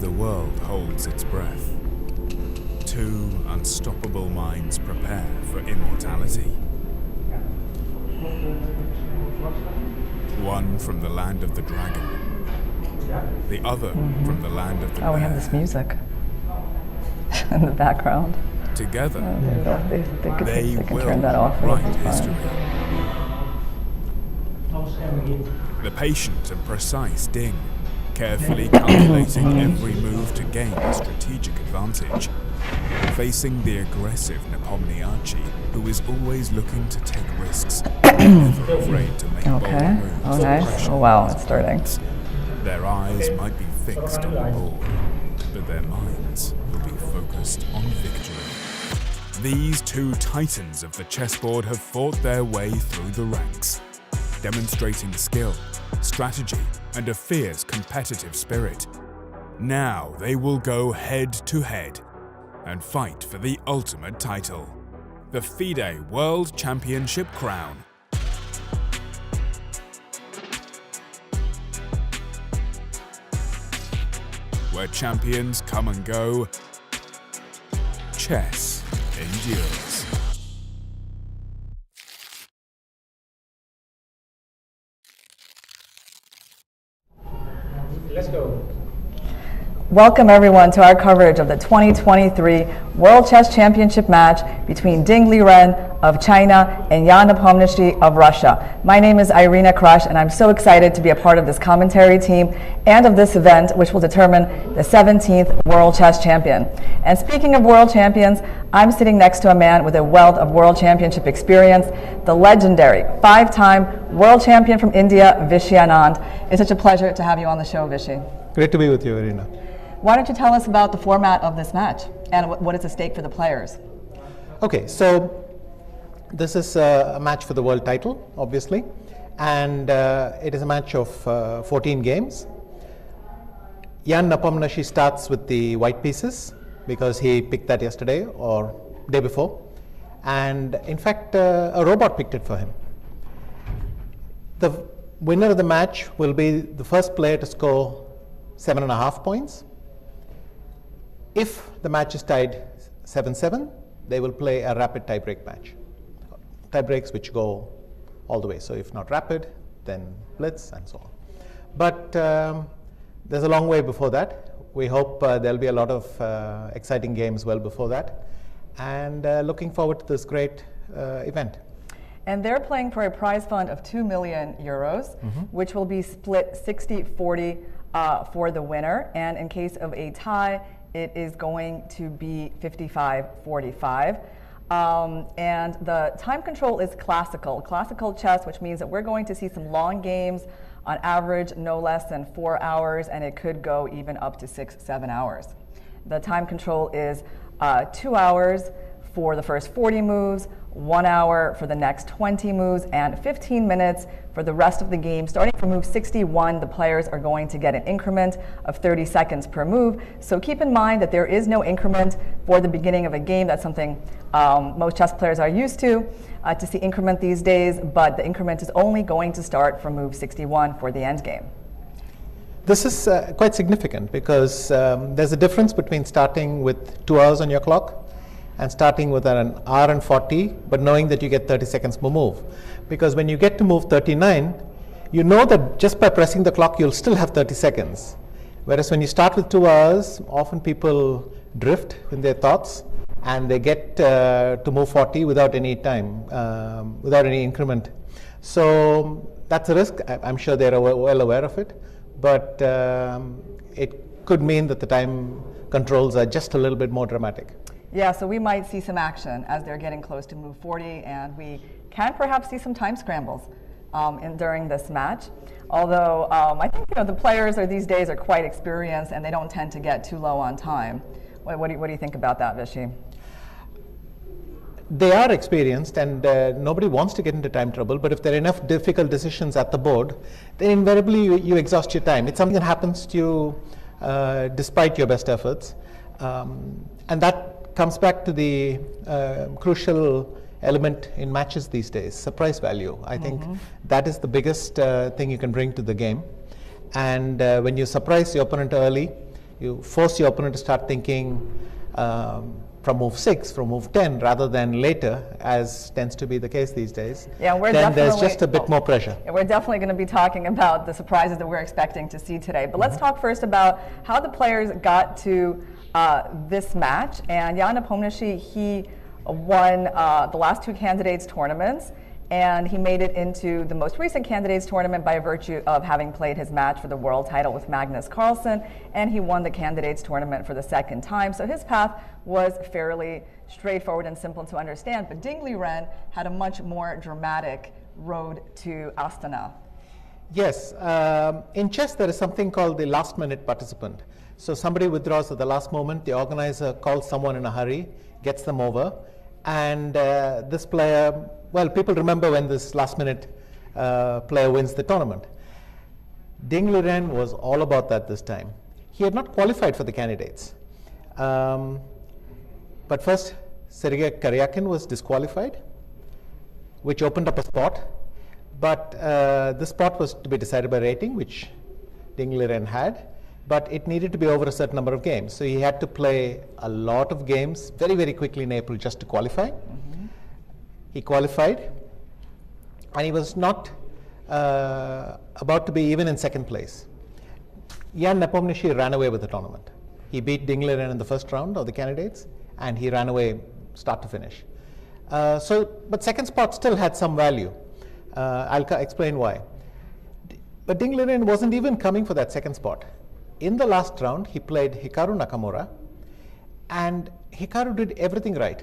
the world holds its breath, two unstoppable minds prepare for immortality. One from the land of the dragon, the other from the land of the bear. We have this music in the background. Together, they can will turn that off. write history. The patient and precise Ding, carefully calculating every move to gain a strategic advantage, facing the aggressive Nepomniachtchi, who is always looking to take risks, never afraid to make bold moves. Oh, nice. Oh, wow, it's starting. Their eyes might be fixed on the board, but their minds will be focused on victory. These two titans of the chessboard have fought their way through the ranks, demonstrating skill, strategy, and a fierce competitive spirit. Now they will go head to head and fight for the ultimate title, the FIDE World Championship crown. Where champions come and go, chess endures. Let's go. Welcome everyone to our coverage of the 2023 World Chess Championship match between Ding Liren of China and Jan Nepomniachtchi of Russia. My name is Irina Krush and I'm so excited to be a part of this commentary team and of this event, which will determine the 17th World Chess Champion. And speaking of world champions, I'm sitting next to a man with a wealth of World Championship experience, the legendary 5-time World Champion from India, Vishy Anand. It's such a pleasure to have you on the show, Vishy. Great to be with you, Irina. Why don't you tell us about the format of this match and what is at stake for the players? Okay, so this is a match for the world title, obviously, and it is a match of 14 games. Jan Nepomniachtchi starts with the white pieces because he picked that yesterday or day before, and in fact a robot picked it for him. The winner of the match will be the first player to score 7.5 points. If the match is tied 7-7, they will play a rapid tie-break match. Tie-breaks which go all the way. So if not rapid, then blitz and so on. But there's a long way before that. We hope there'll be a lot of exciting games well before that. And looking forward to this great event. And they're playing for a prize fund of 2 million euros, which will be split 60-40 for the winner. And in case of a tie, it is going to be 55-45. And the time control is classical chess, which means that we're going to see some long games, on average no less than 4 hours, and it could go even up to 6-7 hours. The time control is 2 hours for the first 40 moves, 1 hour for the next 20 moves, and 15 minutes for the rest of the game. Starting from move 61, the players are going to get an increment of 30 seconds per move. So keep in mind that there is no increment for the beginning of a game. That's something most chess players are used to see increment these days, but the increment is only going to start from move 61 for the end game. This is quite significant because there's a difference between starting with 2 hours on your clock and starting with an hour and 40, but knowing that you get 30 seconds per move. Because when you get to move 39, you know that just by pressing the clock, you'll still have 30 seconds. Whereas when you start with 2 hours, often people drift in their thoughts and they get to move 40 without any time, without any increment. So that's a risk. I'm sure they're well aware of it, but it could mean that the time controls are just a little bit more dramatic. Yeah, so we might see some action as they're getting close to move 40, and we can perhaps see some time scrambles during this match. Although I think the players these days are quite experienced, and they don't tend to get too low on time. What do you think about that, Vishy? They are experienced, and nobody wants to get into time trouble. But if there are enough difficult decisions at the board, then invariably you exhaust your time. It's something that happens to you despite your best efforts, and that comes back to the crucial element in matches these days, surprise value. I think that is the biggest thing you can bring to the game. And when you surprise the opponent early, You force your opponent to start thinking from move 6, from move 10, rather than later, as tends to be the case these days. Yeah, then there's just a bit more pressure. Yeah, we're definitely going to be talking about the surprises that we're expecting to see today. But let's talk first about how the players got to this match. And Jan Nepomniachtchi, he won the last 2 candidates tournaments, and he made it into the most recent candidates tournament by virtue of having played his match for the world title with Magnus Carlsen, and he won the candidates tournament for the 2nd time. So his path was fairly straightforward and simple to understand, but Ding Liren had a much more dramatic road to Astana. Yes, in chess there is something called the last minute participant. So somebody withdraws at the last moment, the organizer calls someone in a hurry, gets them over, and this player, well, people remember when this last minute player wins the tournament. Ding Liren was all about that this time. He had not qualified for the candidates. But first, Sergei Karyakin was disqualified, which opened up a spot. But the spot was to be decided by rating, which Ding Liren had. But it needed to be over a certain number of games. So he had to play a lot of games very, very quickly in April just to qualify. He qualified, and he was not about to be even in 2nd place. Jan Nepomniachtchi ran away with the tournament. He beat Ding Liren in the first round of the candidates, and he ran away start to finish. But 2nd spot still had some value. I'll explain why. But Ding Liren wasn't even coming for that 2nd spot. In the last round, he played Hikaru Nakamura, and Hikaru did everything right.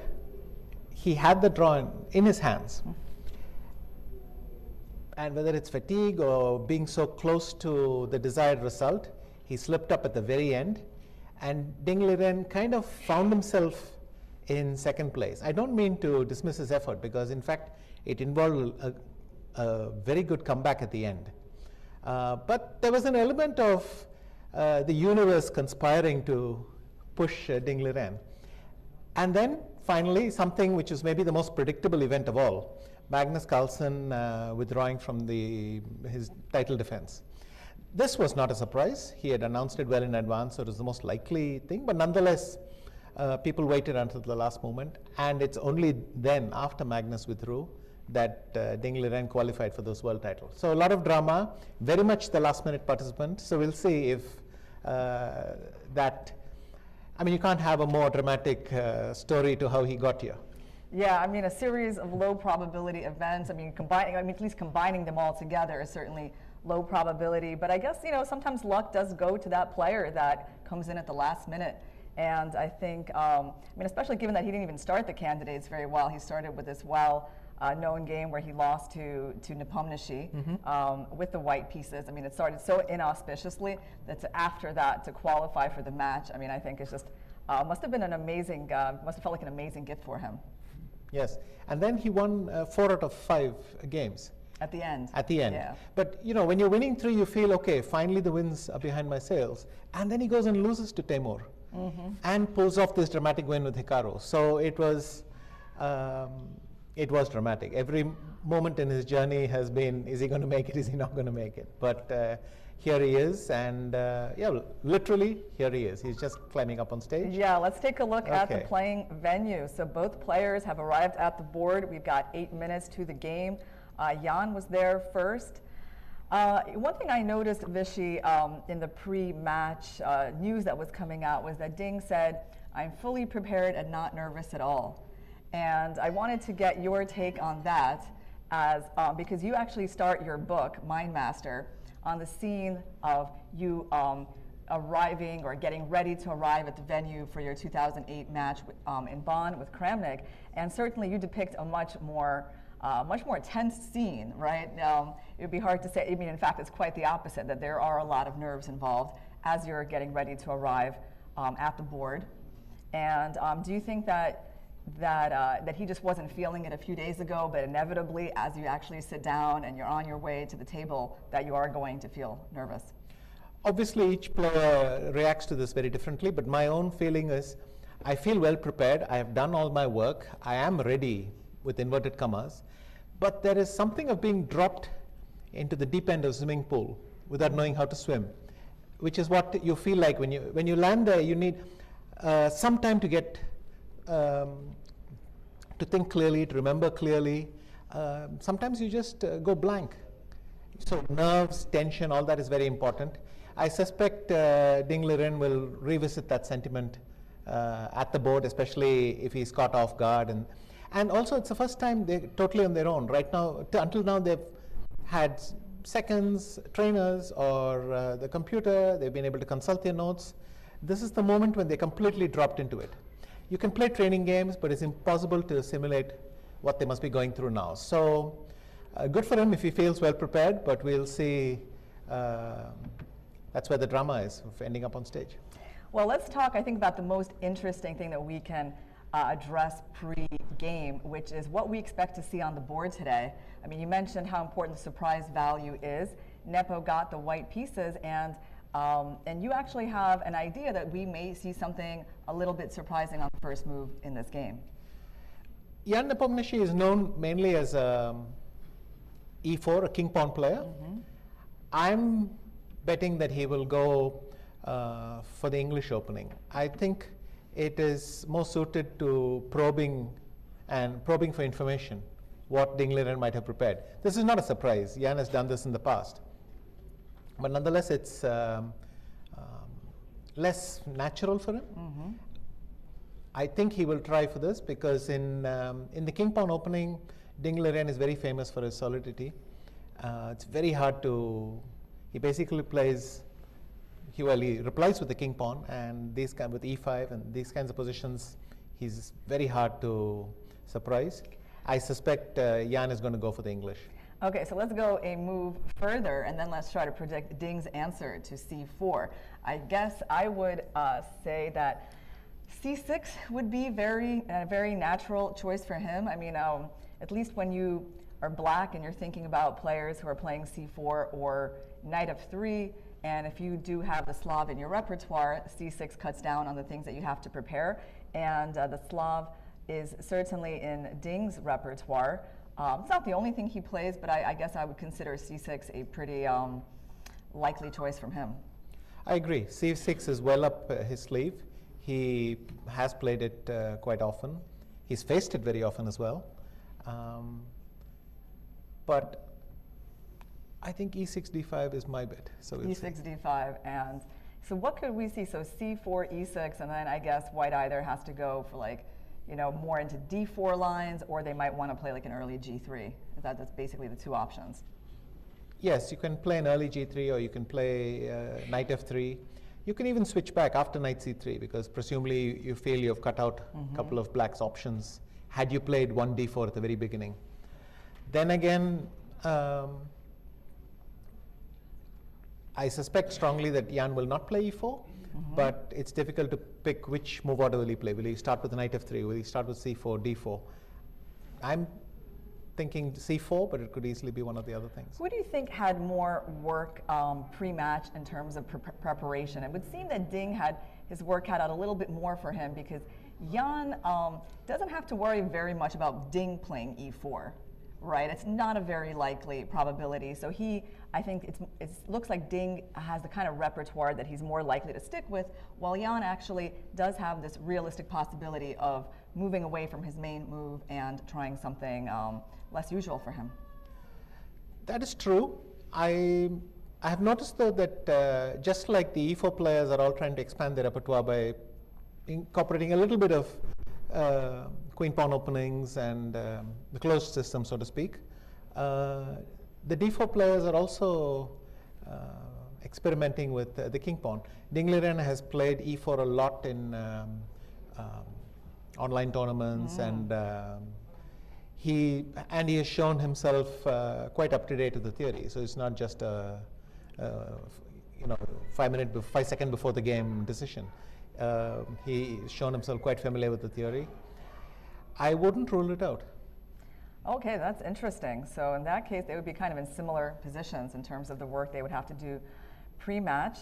He had the draw in his hands. And whether it's fatigue or being so close to the desired result, he slipped up at the very end, and Ding Liren kind of found himself in 2nd place. I don't mean to dismiss his effort, because in fact it involved a very good comeback at the end. But there was an element of the universe conspiring to push Ding Liren. And then finally, something which is maybe the most predictable event of all, Magnus Carlsen withdrawing from his title defense. This was not a surprise. He had announced it well in advance, so it was the most likely thing. But nonetheless, people waited until the last moment. And it's only then, after Magnus withdrew, that Ding Liren qualified for those world titles. So a lot of drama, very much the last minute participant. So we'll see if you can't have a more dramatic story to how he got here. Yeah, I mean, a series of low probability events. At least combining them all together is certainly low probability. But I guess, sometimes luck does go to that player that comes in at the last minute. And I think, especially given that he didn't even start the candidates very well. He started with this known game where he lost to Nepomniachtchi with the white pieces. It started so inauspiciously that after that, to qualify for the match, I think it's just must have been an amazing, must have felt like an amazing gift for him. Yes, and then he won 4 out of 5 games. At the end. At the end. Yeah. But when you're winning 3, you feel, okay, finally the wins are behind my sails. And then he goes and loses to Temur and pulls off this dramatic win with Hikaru. So it was dramatic. Every moment in his journey has been, is he going to make it, is he not going to make it? But here he is, and literally, here he is. He's just climbing up on stage. Yeah, let's take a look at the playing venue. So both players have arrived at the board. We've got 8 minutes to the game. Jan was there first. One thing I noticed, Vishy, in the pre-match news that was coming out was that Ding said, "I'm fully prepared and not nervous at all." And I wanted to get your take on that, because you actually start your book, Mind Master, on the scene of you arriving or getting ready to arrive at the venue for your 2008 match in Bonn with Kramnik. And certainly you depict a much more tense scene, right? It would be hard to say. In fact, it's quite the opposite, that there are a lot of nerves involved as you're getting ready to arrive at the board. And do you think that he just wasn't feeling it a few days ago, but inevitably, as you actually sit down and you're on your way to the table, that you are going to feel nervous? Obviously, each player reacts to this very differently, but my own feeling is I feel well prepared. I have done all my work. I am ready, with inverted commas, but there is something of being dropped into the deep end of a swimming pool without knowing how to swim. which is what you feel like when you land there. You need some time to get to think clearly, to remember clearly. Sometimes you just go blank. So nerves, tension, all that is very important. I suspect Ding Liren will revisit that sentiment at the board, especially if he's caught off guard. And also it's the first time they're totally on their own. Right now, until now they've had seconds, trainers, or the computer. They've been able to consult their notes. This is the moment when they completely dropped into it. You can play training games, but it's impossible to simulate what they must be going through now. So good for him if he feels well prepared, but we'll see. That's where the drama is, of ending up on stage. Well, let's talk, I think, about the most interesting thing that we can address pre-game, which is what we expect to see on the board today. I mean, you mentioned how important the surprise value is. Nepo got the white pieces, and you actually have an idea that we may see something a little bit surprising on the first move in this game. Jan Nepomniachtchi is known mainly as e4, a king pawn player. I'm betting that he will go for the English opening. I think it is more suited to probing for information, what Ding Liren might have prepared. This is not a surprise. Jan has done this in the past. But nonetheless, it's less natural for him. I think he will try for this because in the king pawn opening, Ding Liren is very famous for his solidity. It's very hard to. He basically plays. He replies with the king pawn, and these kind with e5 and these kinds of positions, he's very hard to surprise. I suspect Jan is going to go for the English. Okay, so let's go a move further, and then let's try to predict Ding's answer to c4. I guess I would say that c6 would be a very natural choice for him. I mean, at least when you are black and you're thinking about players who are playing c4 or knight f3, and if you do have the Slav in your repertoire, c6 cuts down on the things that you have to prepare, and the Slav is certainly in Ding's repertoire. It's not the only thing he plays, but I guess I would consider c6 a pretty likely choice from him. I agree. c6 is well up his sleeve. He has played it quite often. He's faced it very often as well. But I think e6, d5 is my bet. So we'll e6, d5, and so what could we see? So c4, e6, and then I guess white either has to go for more into d4 lines, or they might want to play like an early g3. That's basically the two options. Yes, you can play an early g3, or you can play knight f3. You can even switch back after knight c3, because presumably you feel you've cut out a couple of black's options had you played 1d4 at the very beginning. Then again, I suspect strongly that Jan will not play e4, but it's difficult to pick which move order will he play. Will he start with knight f3? Will he start with c4, d4? I'm thinking c4, but it could easily be one of the other things. Who do you think had more work pre-match in terms of preparation? It would seem that Ding had his work cut out a little bit more for him, because Jan doesn't have to worry very much about Ding playing e4. Right, it's not a very likely probability. So I think it looks like Ding has the kind of repertoire that he's more likely to stick with, while Jan actually does have this realistic possibility of moving away from his main move and trying something less usual for him. That is true. I have noticed though that just like the e4 players are all trying to expand their repertoire by incorporating a little bit of queen pawn openings and the closed system, so to speak. The d4 players are also experimenting with the king pawn. Ding Liren has played e4 a lot in online tournaments, and he has shown himself quite up to date with the theory. So it's not just a 5 second before the game decision. He's shown himself quite familiar with the theory. I wouldn't rule it out. Okay, that's interesting. So in that case, they would be kind of in similar positions in terms of the work they would have to do pre-match.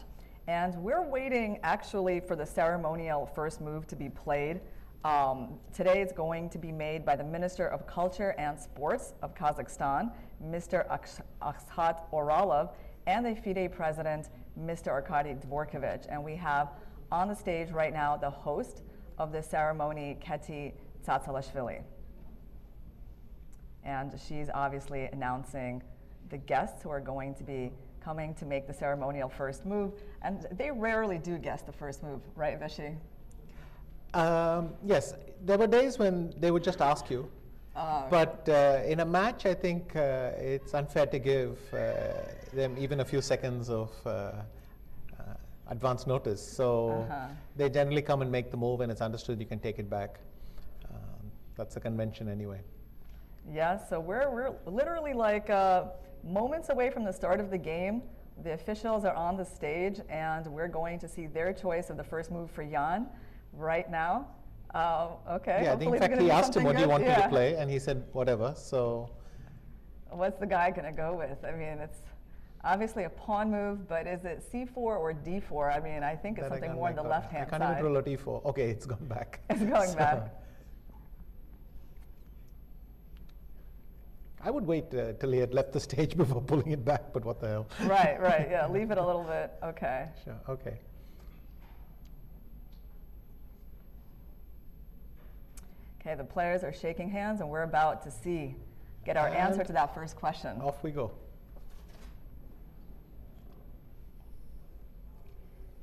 And we're waiting actually for the ceremonial first move to be played. Today it's going to be made by the Minister of Culture and Sports of Kazakhstan, Mr. Akshat Oralov. and the FIDE president, Mr. Arkady Dvorkovich. And we have on the stage right now the host of the ceremony, Keti Tsatsalashvili. And she's obviously announcing the guests who are going to be coming to make the ceremonial first move. And they rarely do guess the first move, right, Vishy? Yes, there were days when they would just ask you. But in a match, I think it's unfair to give them even a few seconds of advance notice. So they generally come and make the move, and it's understood you can take it back. That's a convention anyway. Yeah, so we're literally like moments away from the start of the game. The officials are on the stage, and we're going to see their choice of the first move for Jan right now. Okay. Yeah, in fact, he asked him what he wanted to play, and he said whatever. So, what's the guy going to go with? I mean, it's obviously a pawn move, but is it c4 or d4? I mean, I think it's something more on the left-hand side. I can't even roll a d4. Okay, it's gone back. It's going back. I would wait till he had left the stage before pulling it back, but what the hell? Right, right, yeah, leave it a little bit. Okay. Sure, okay. Okay, the players are shaking hands, and we're about to get our answer to that first question. Off we go.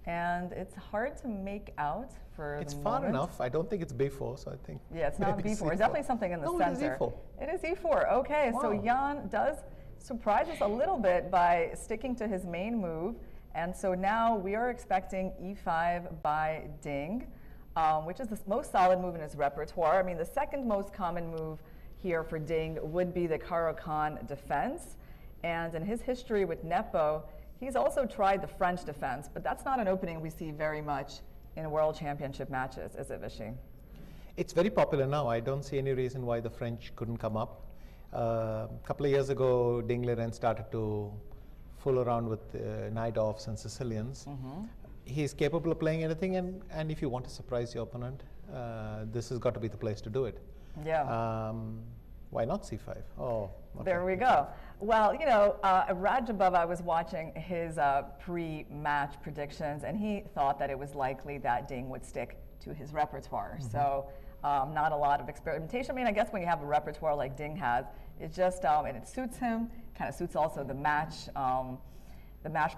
And it's hard to make out for It's the far moment. enough. I don't think it's b4, so I think. Yeah, it's not b4. It's definitely something in the center. No, it is e4. It is e4. Okay, Wow. so Jan does surprise us a little bit by sticking to his main move. And so now we are expecting e5 by Ding, which is the most solid move in his repertoire. I mean, the second most common move here for Ding would be the Caro-Kann defense. And in his history with Nepo, he's also tried the French defense, but that's not an opening we see very much in World Championship matches, is it, Vishy? It's very popular now. I don't see any reason why the French couldn't come up. A couple of years ago, Ding Liren started to fool around with Najdovs and Sicilians. He's capable of playing anything, and if you want to surprise your opponent, this has got to be the place to do it. Yeah. Why not c5? Oh, okay. There we go. Well, you know, Radjabov, I was watching his pre-match predictions, and he thought that it was likely that Ding would stick to his repertoire. So not a lot of experimentation. I mean, I guess when you have a repertoire like Ding has, it just, and it suits him, kind of suits also the match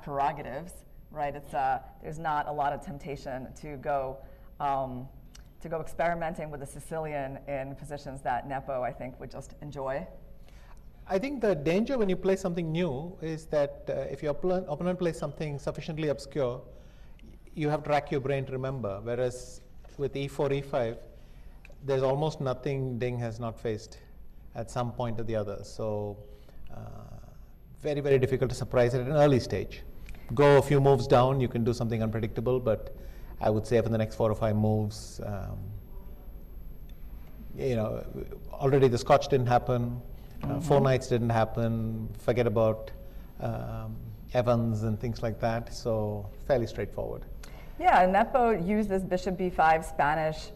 prerogatives, right? It's, there's not a lot of temptation to go experimenting with the Sicilian in positions that Nepo, I think, would just enjoy. I think the danger when you play something new is that if your opponent plays something sufficiently obscure, you have to rack your brain to remember. Whereas with e4, e5, there's almost nothing Ding has not faced at some point or the other. So very, very difficult to surprise at an early stage. Go a few moves down, you can do something unpredictable, but I would say for the next 4 or 5 moves, you know, already the Scotch didn't happen, 4 knights didn't happen, forget about Evans and things like that, so fairly straightforward. Yeah, Nepo used this bishop b5 Spanish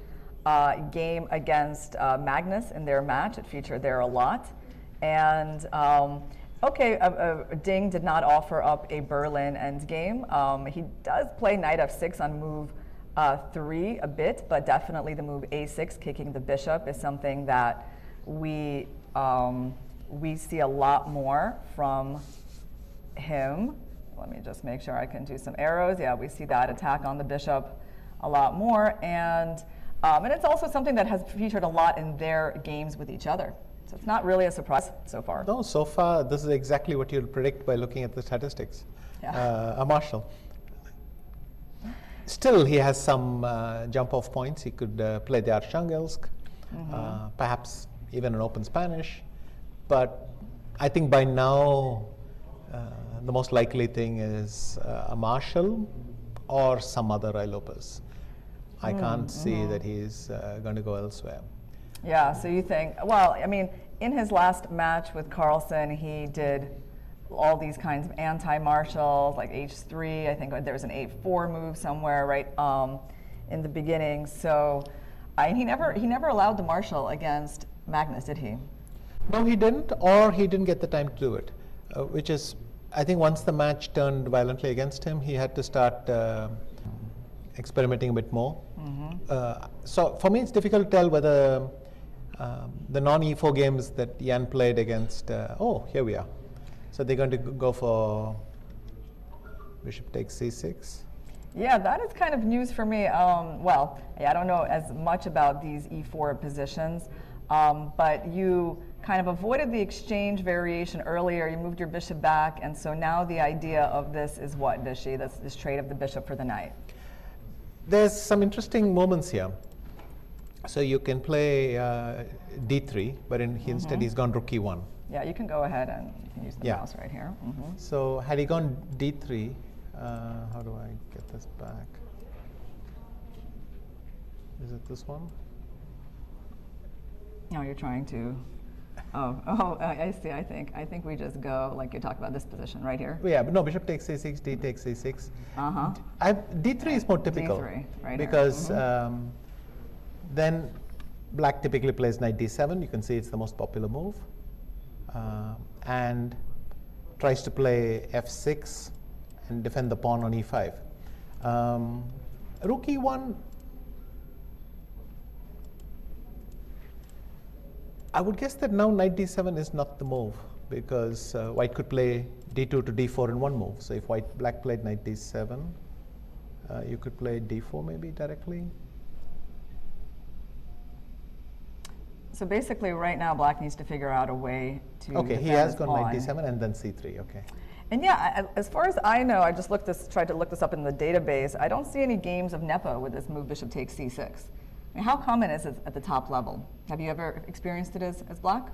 game against Magnus in their match. It featured there a lot. And Ding did not offer up a Berlin endgame. He does play knight f6 on move 3 a bit, but definitely the move a6, kicking the bishop, is something that we see a lot more from him. Let me just make sure I can do some arrows. Yeah, we see that attack on the bishop a lot more. And it's also something that has featured a lot in their games with each other. So it's not really a surprise so far. No, so far this is exactly what you'll predict by looking at the statistics. Yeah. A Marshall. Still, he has some jump-off points. He could play the Archangelsk, perhaps even an open Spanish. But I think by now, the most likely thing is a Marshall or some other Ruy Lopez. I can't see that he's going to go elsewhere. Yeah, so you think, well, I mean, in his last match with Carlsen, he did all these kinds of anti-Marshalls, like h3. I think there was an a4 move somewhere, right, in the beginning. So he never allowed the Marshall against Magnus, did he? No, he didn't, or he didn't get the time to do it, which is I think once the match turned violently against him, he had to start experimenting a bit more. So for me, it's difficult to tell whether the non-E4 games that Jan played against. Oh, here we are. So they're going to go for bishop takes c6. Yeah, that is kind of news for me. Well, I don't know as much about these E4 positions, but you kind of avoided the exchange variation earlier. You moved your bishop back, and so now the idea of this is what, Vishy? That's this trade of the bishop for the knight. There's some interesting moments here. So you can play d3, but instead he's gone rook e1. Yeah, you can go ahead and you can use the mouse right here. So had he gone d3, how do I get this back? Is it this one? No, you're trying to. I see. I think we just go like you talked about this position right here. Yeah, but no. Bishop takes c6, d takes c6. D3 is more typical D3, right because then black typically plays knight d7. You can see it's the most popular move, and tries to play f6 and defend the pawn on e5. Rook e1. I would guess that now knight d7 is not the move because white could play d2 to d4 in one move. So if black played knight d7, you could play d4 maybe directly. So basically, right now, black needs to figure out a way to. Okay, defend he has his gone pawn. knight d7 and then c3. Okay. And yeah, as far as I know, I just tried to look this up in the database. I don't see any games of Nepo with this move bishop takes c6. I mean, how common is it at the top level? Have you ever experienced it as black?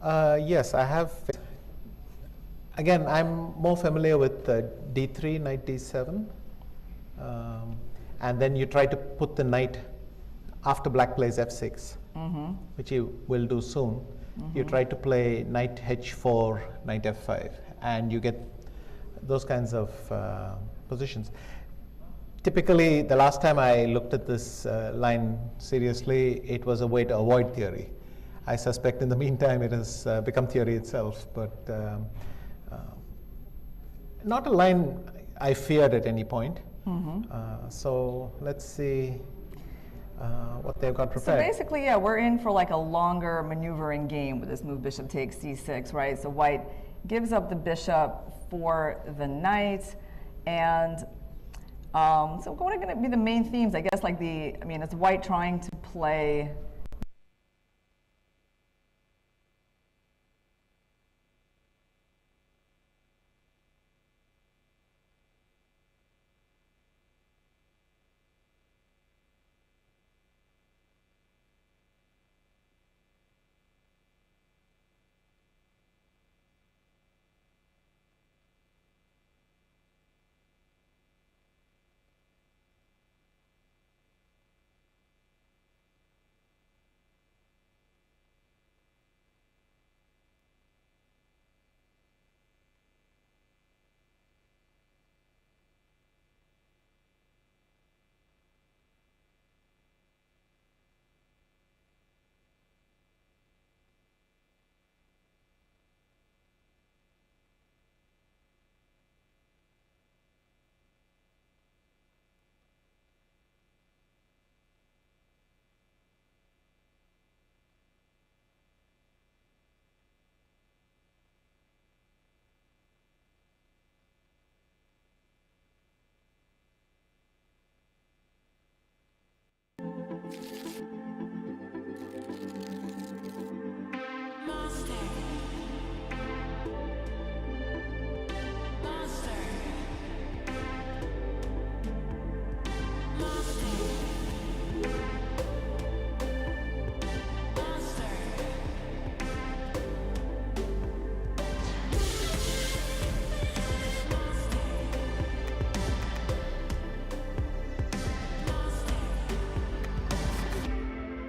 Yes, I have. Again, I'm more familiar with d3, knight d7, and then you try to put the knight after black plays f6, which you will do soon. You try to play knight h4, knight f5, and you get those kinds of positions. Typically, the last time I looked at this line seriously, it was a way to avoid theory. I suspect in the meantime it has become theory itself, but not a line I feared at any point. So let's see what they've got prepared. So basically, yeah, we're in for like a longer maneuvering game with this move bishop takes c6, right? So white gives up the bishop for the knight, and so what are going to be the main themes? I guess like it's white trying to play.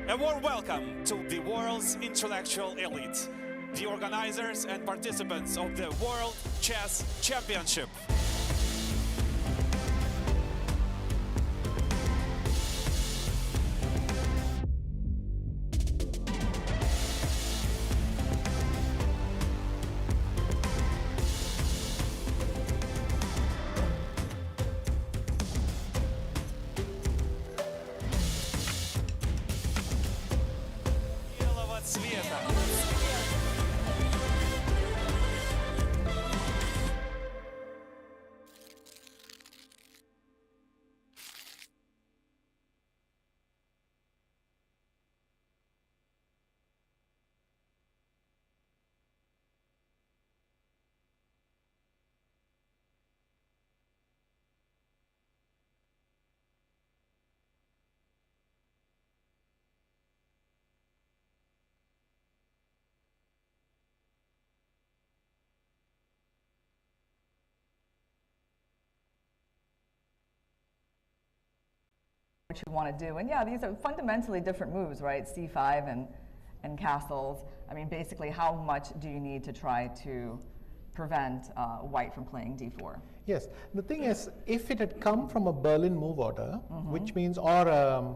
A warm welcome to the world's intellectual elite, the organizers and participants of the World Chess Championship. What you want to do. And yeah, these are fundamentally different moves, right? C5 and castles. I mean, basically, how much do you need to try to prevent white from playing d4? Yes. The thing is, if it had come from a Berlin move order, which means, or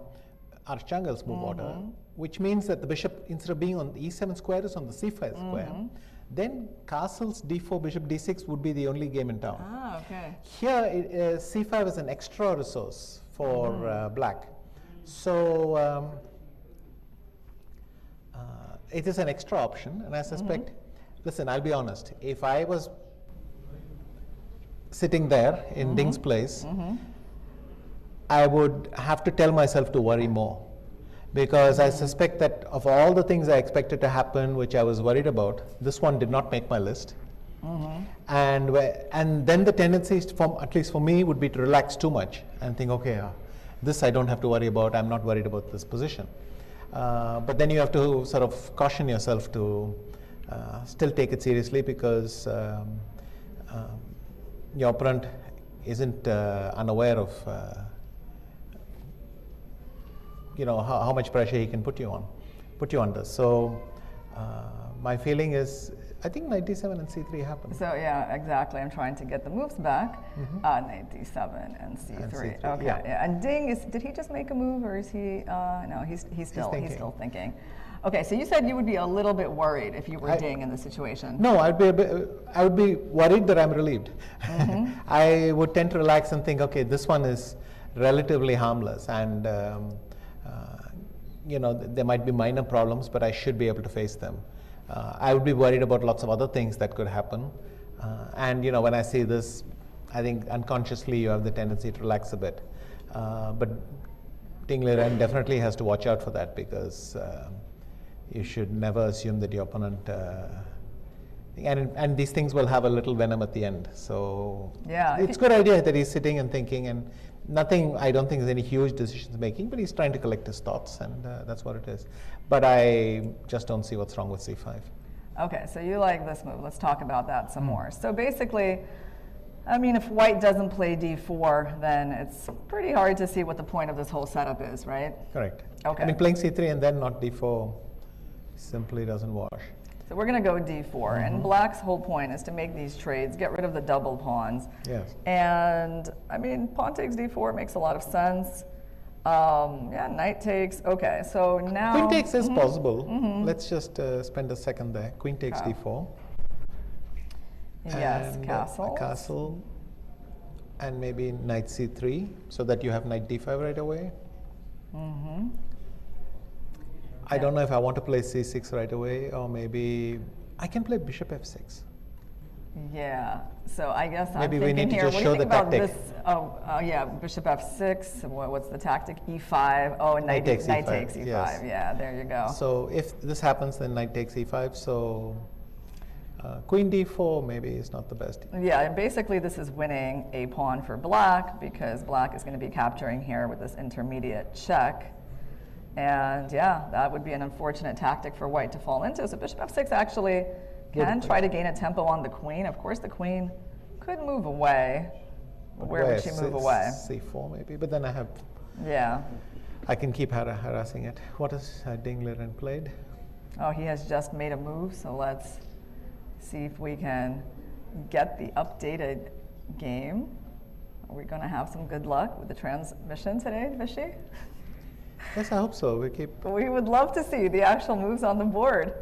Archangel's move order, which means that the bishop, instead of being on the e7 square, is on the c5 square, then castles d4, bishop d6 would be the only game in town. Ah, okay. Here, c5 is an extra resource for black. So it is an extra option, and I suspect, listen, I'll be honest, if I was sitting there in Ding's place, I would have to tell myself to worry more, because I suspect that of all the things I expected to happen, which I was worried about, this one did not make my list. And then the tendency, at least for me, would be to relax too much and think, okay, this I don't have to worry about, I'm not worried about this position. But then you have to sort of caution yourself to still take it seriously, because your opponent isn't unaware of how much pressure he can put you under. So my feeling is, I think knight d7 and c3 happen. So yeah, exactly. I'm trying to get the moves back. Knight d7 and c3. And c3, okay. yeah. And Ding did he just make a move, or is he? No, he's still thinking. Okay, so you said you would be a little bit worried if you were Ding in the situation. No, I would be worried, but I'm relieved. I would tend to relax and think, okay, this one is relatively harmless, and there might be minor problems, but I should be able to face them. I would be worried about lots of other things that could happen, and when I see this, I think unconsciously you have the tendency to relax a bit. But Ding Liren definitely has to watch out for that, because you should never assume that your opponent, and these things will have a little venom at the end. So yeah, it's a good idea that he's sitting and thinking, and nothing, I don't think there's any huge decisions making, but he's trying to collect his thoughts, and that's what it is. But I just don't see what's wrong with c5. Okay, so you like this move. Let's talk about that some more. So basically, I mean, if white doesn't play d4, then it's pretty hard to see what the point of this whole setup is, right? Correct. Okay. I mean, playing c3 and then not d4 simply doesn't wash. So we're going to go d4, and black's whole point is to make these trades, get rid of the double pawns. Yes. And I mean, pawn takes d4 makes a lot of sense. Yeah, knight takes. Okay, so now queen takes is possible. Let's just spend a second there. Queen takes d4. Yes, and, castle. A castle, and maybe knight c3, so that you have knight d5 right away. I don't know if I want to play c6 right away, or maybe I can play bishop f6. Yeah, so I guess maybe I'm we thinking need to here, just what do show you think the about tactic. this? Oh, yeah, bishop f6. What's the tactic? e5. Oh, Knight takes knight e5, takes e5. yes. Yeah, there you go. So if this happens, then knight takes e5. So queen d4 maybe is not the best. Yeah, and basically this is winning a pawn for black, because black is going to be capturing here with this intermediate check. And yeah, that would be an unfortunate tactic for white to fall into. So bishop f6 actually can try to gain a tempo on the queen. Of course, the queen could move away. But where would she move away? c4 maybe, but then I have. Yeah. I can keep harassing it. What has Ding Liren played? Oh, he has just made a move, so let's see if we can get the updated game. Are we going to have some good luck with the transmission today, Vishy? Yes, I hope so. We would love to see the actual moves on the board.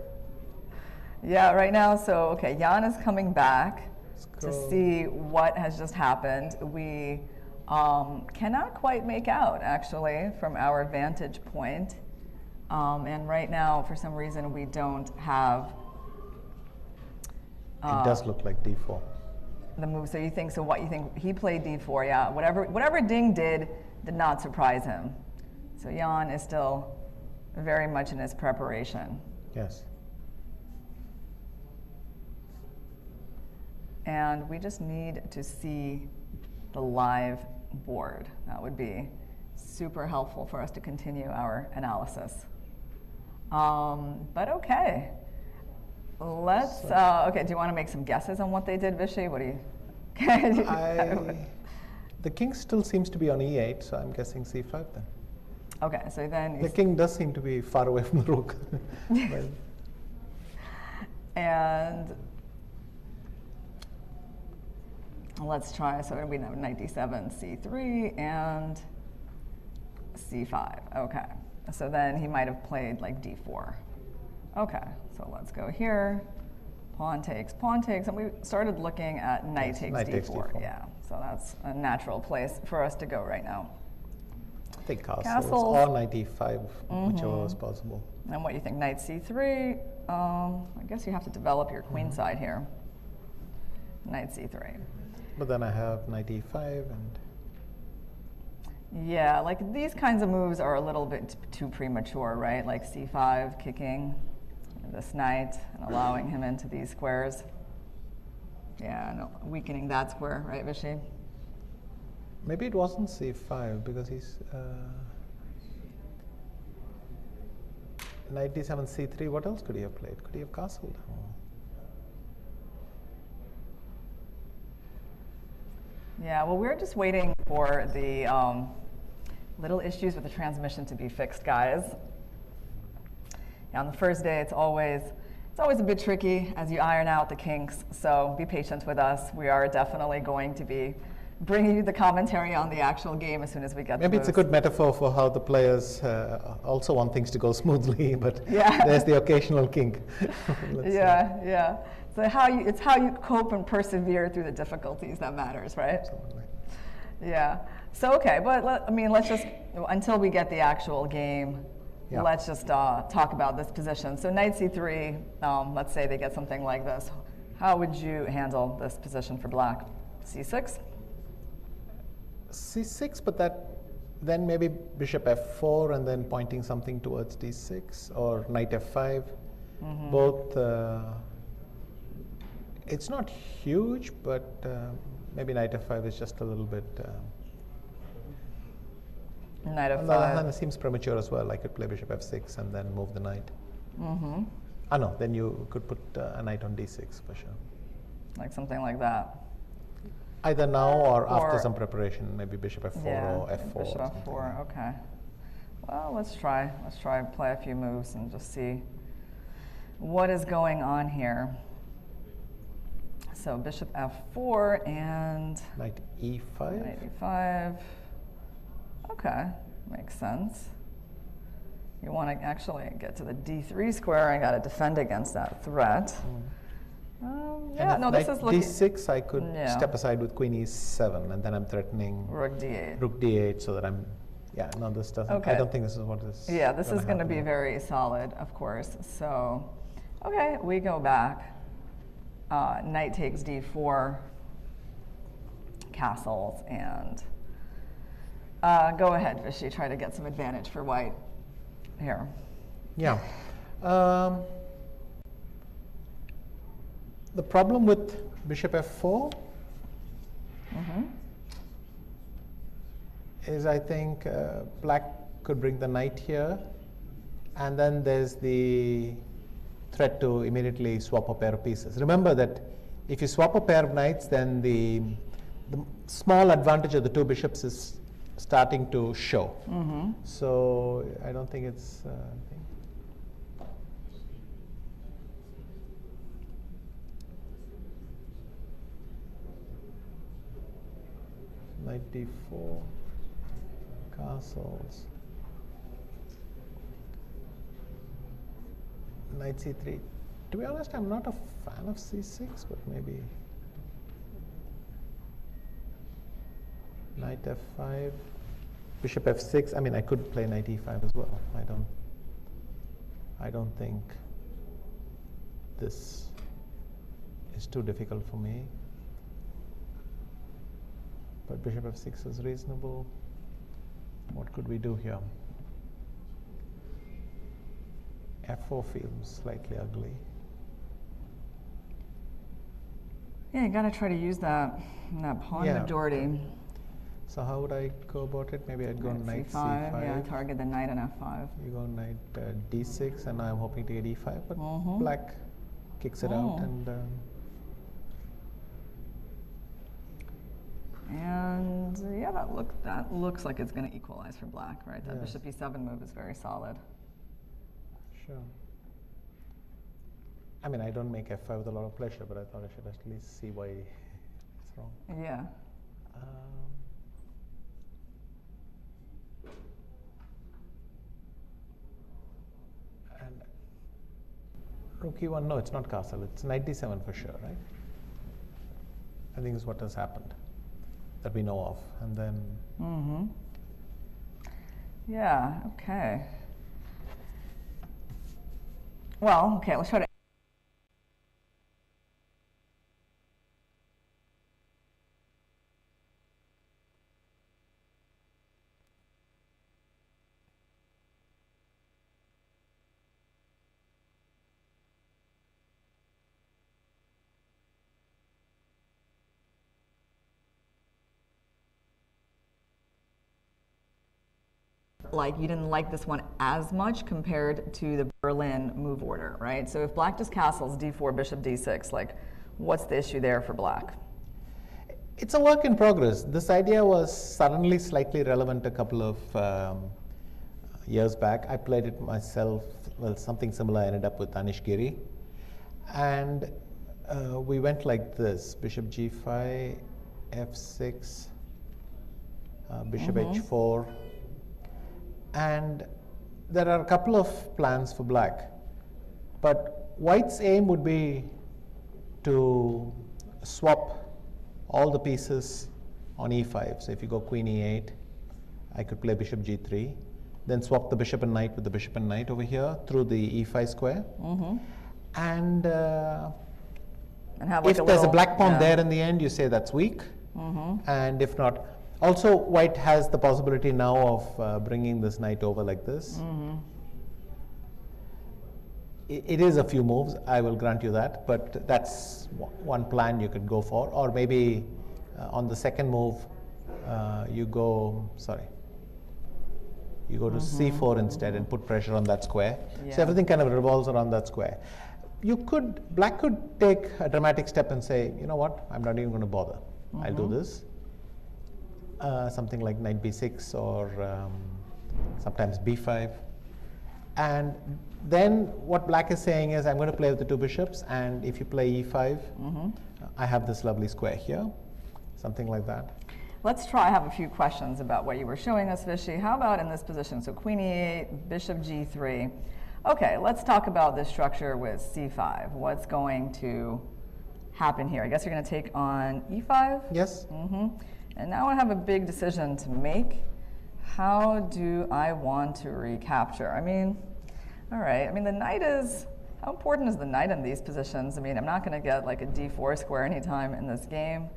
Yeah, right now, so, okay, Jan is coming back to see what has just happened. We cannot quite make out, actually, from our vantage point, And right now, for some reason, we don't have It does look like d4. the move. So you think, so what you think, he played d4, yeah. Whatever Ding did not surprise him. So Jan is still very much in his preparation. Yes. And we just need to see the live board. That would be super helpful for us to continue our analysis. But okay. Let's, okay, do you want to make some guesses on what they did, Vishy? What do you? The king still seems to be on e8, so I'm guessing c5 then. Okay, so then. The king does seem to be far away from the rook. Well, and let's try, so we have knight d7, c3, and c5. Okay, so then he might have played like d4. Okay, so let's go here. Pawn takes, and we started looking at knight takes d4. Yeah, so that's a natural place for us to go right now. I think castles Castles. or knight e5, whichever was possible. And what you think, knight c3? I guess you have to develop your queen side here. Knight c3. But then I have knight e5 and Yeah, like these kinds of moves are a little bit too premature, right? Like c5 kicking this knight and allowing him into these squares. Yeah, no, weakening that square, right, Vishy? maybe it wasn't c5 because he's knight d7 c3. What else could he have played? Could he have castled? Yeah, well, we're just waiting for the little issues with the transmission to be fixed, guys. Yeah, on the first day, it's always a bit tricky as you iron out the kinks, so be patient with us. We are definitely going to be bringing you the commentary on the actual game as soon as we get Maybe it's a good metaphor for how the players also want things to go smoothly, but Yeah. there's the occasional kink. Let's see. Yeah. So it's how you cope and persevere through the difficulties that matters, right? Absolutely. Yeah. So okay, but let's just until we get the actual game, Yeah. let's just talk about this position. So knight c3. Let's say they get something like this. How would you handle this position for black? C6. c6, but then maybe bishop f4 and then pointing something towards d6 or knight f5. Both. It's not huge, but maybe knight f5 is just a little bit. Knight On the other hand, f5. it seems premature as well. I could play bishop f6 and then move the knight. Mm-hmm. No, then you could put a knight on d6 for sure. Like something like that. Either now or after Or- some preparation, maybe bishop f4 Yeah. or f4. or Bishop something. f4. Okay. Well, let's try. Let's try and play a few moves and just see what is going on here. So bishop f4 and Knight e5. knight e5. Okay, makes sense. You want to actually get to the d3 square. I got to defend against that threat. And Yeah, if no, this knight is looking d6, I could Yeah. step aside with queen e7, and then I'm threatening rook d8. rook d8, so that I'm. Yeah, no, this doesn't. I Okay. don't think this is what is. Yeah, this is going to happen be here. very solid, of course. So, okay, we go back. Knight takes d4, castles, and go ahead, Vishy. Try to get some advantage for white here. Yeah. The problem with bishop f4 is I think black could bring the knight here, and then there's the threat to immediately swap a pair of pieces. Remember that if you swap a pair of knights, then the small advantage of the two bishops is starting to show. So I don't think it's. Knight d4, castles, knight c3. To be honest, I'm not a fan of c6, but maybe knight f5, bishop f6. I mean, I could play knight e5 as well. I don't. I don't think this is too difficult for me. But bishop f6 is reasonable. What could we do here? f4 feels slightly ugly. Yeah, you gotta try to use that pawn majority. So how would I go about it? Maybe I'd go knight c5. Yeah, target the knight on f5. You go knight d6, and I'm hoping to get e5, but black kicks it out, and yeah, that looks like it's going to equalize for black, right? That bishop e7 move is very solid. Sure. I mean, I don't make f5 with a lot of pleasure, but I thought I should at least see why it's wrong. Yeah. And rook e1, no, it's not castle. It's knight d7 for sure, right? I think is what has happened that we know of. And then... Yeah, okay. Well, okay, let's try to... Like you didn't like this one as much compared to the Berlin move order, right? So if black just castles d4, bishop d6, like what's the issue there for black? It's a work in progress. This idea was suddenly slightly relevant a couple of years back. I played it myself. Well, something similar ended up with Anish Giri. And we went like this: bishop g5, f6, bishop h4. And there are a couple of plans for black. But white's aim would be to swap all the pieces on e5. So if you go queen e8, I could play bishop g3, then swap the bishop and knight with the bishop and knight over here through the e5 square. And have like if there's a black pawn there in the end, you say that's weak. And if not, also white has the possibility now of bringing this knight over like this. It is a few moves, I will grant you that, but that's one plan you could go for. Or maybe on the second move, you go to c4 instead and put pressure on that square. So everything kind of revolves around that square. Black could take a dramatic step and say, you know what, I'm not even going to bother. I'll do this. Something like knight b6 or sometimes b5. And then what black is saying is, I'm going to play with the two bishops, and if you play e5, I have this lovely square here, something like that. Let's try. I have a few questions about what you were showing us, Vishy. How about in this position? So queen e8, bishop g3. Okay, let's talk about this structure with c5. What's going to happen here? I guess you're going to take on e5? Yes. And now I have a big decision to make. How do I want to recapture? I mean, all right. I mean, the knight is, how important is the knight in these positions? I mean, I'm not going to get like a d4 square anytime in this game.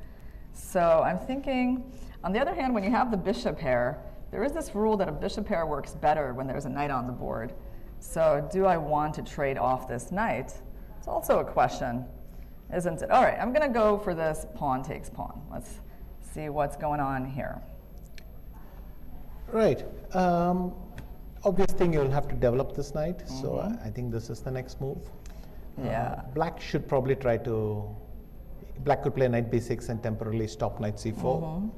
So I'm thinking, on the other hand, when you have the bishop pair, there is this rule that a bishop pair works better when there's a knight on the board. So do I want to trade off this knight? It's also a question, isn't it? All right, I'm going to go for this pawn takes pawn. Let's see what's going on here. Right. Obvious thing, you'll have to develop this knight. So I think this is the next move. Yeah. Black should probably try to... Black could play knight b6 and temporarily stop knight c4.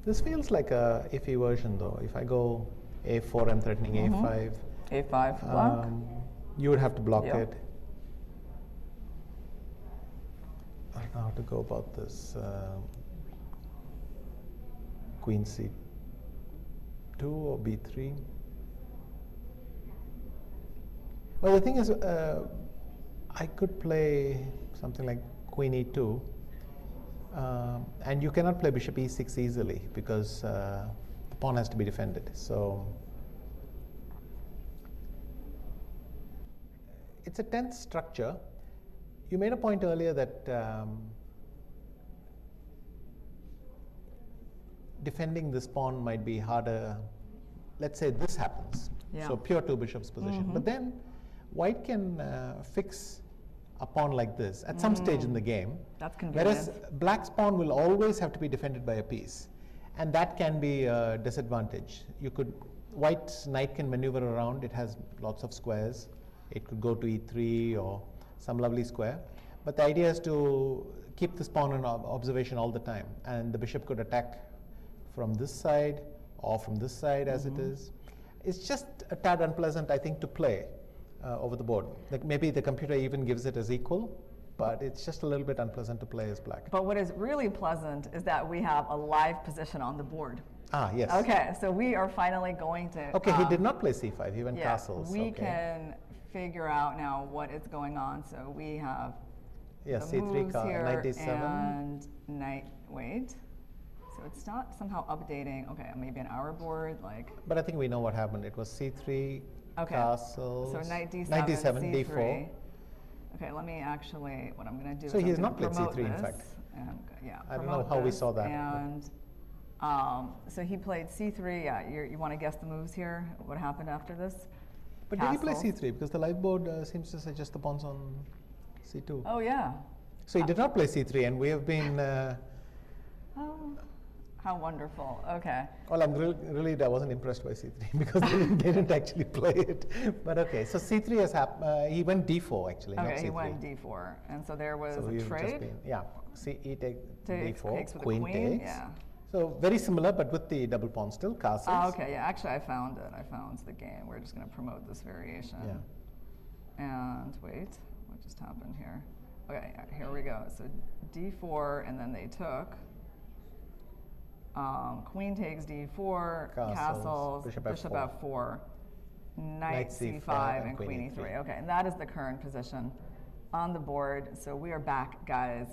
This feels like a iffy version, though. If I go a4, I'm threatening a5. a5 for black. You would have to block it. I don't know how to go about this. Queen c2 or b3. Well, the thing is, I could play something like queen e2, and you cannot play bishop e6 easily because the pawn has to be defended. So it's a tense structure. You made a point earlier that defending this pawn might be harder. Let's say this happens, Yeah. so pure two bishops position. But then white can fix a pawn like this at some stage in the game. That's convenient. Whereas black's pawn will always have to be defended by a piece, and that can be a disadvantage. White's knight can maneuver around. It has lots of squares. It could go to e3 or some lovely square. But the idea is to keep this pawn in observation all the time, and the bishop could attack from this side or from this side as it is. It's just a tad unpleasant, I think, to play over the board. Like maybe the computer even gives it as equal, but it's just a little bit unpleasant to play as black. But what is really pleasant is that we have a live position on the board. Ah, yes. Okay, so we are finally going to. Okay, he did not play c5. He went Yeah, castles. we okay. can figure out now what is going on. So we have Yeah, the c3, moves here knight d7. and knight. Wait. So it's not somehow updating. Okay, maybe on our board, like. But I think we know what happened. It was c3, Okay. castles. So knight d7, knight d7, c3. d4. Okay, let me actually. What I'm going to do. So is he I'm has gonna not played promote c3 in this fact. and, yeah. I don't know promote how we this, saw that, but- And so he played c3. Yeah, you want to guess the moves here? What happened after this? But did he play Castle. c3? Because the live board seems to suggest the pawns on c2. Oh yeah. So he did not play c3, and we have been. Oh, how wonderful. Okay. Well, I'm really I wasn't impressed by c3 because they didn't actually play it. But okay, so c3 has happened. He went d4 actually, not Okay, c3. he went d4, and so there was So a we've just trade. been, yeah, e take Takes d4, with a queen queen, takes. yeah. So very similar, but with the double pawn still, castles. Oh, okay, yeah, actually I found it. I found the game. We're just going to promote this variation. Yeah. And wait, what just happened here? Okay, here we go. So d4, and then they took. Queen takes d4, castles, bishop bishop f4. f4, knight Knight c5, and queen e3. Okay, and that is the current position on the board. So we are back, guys.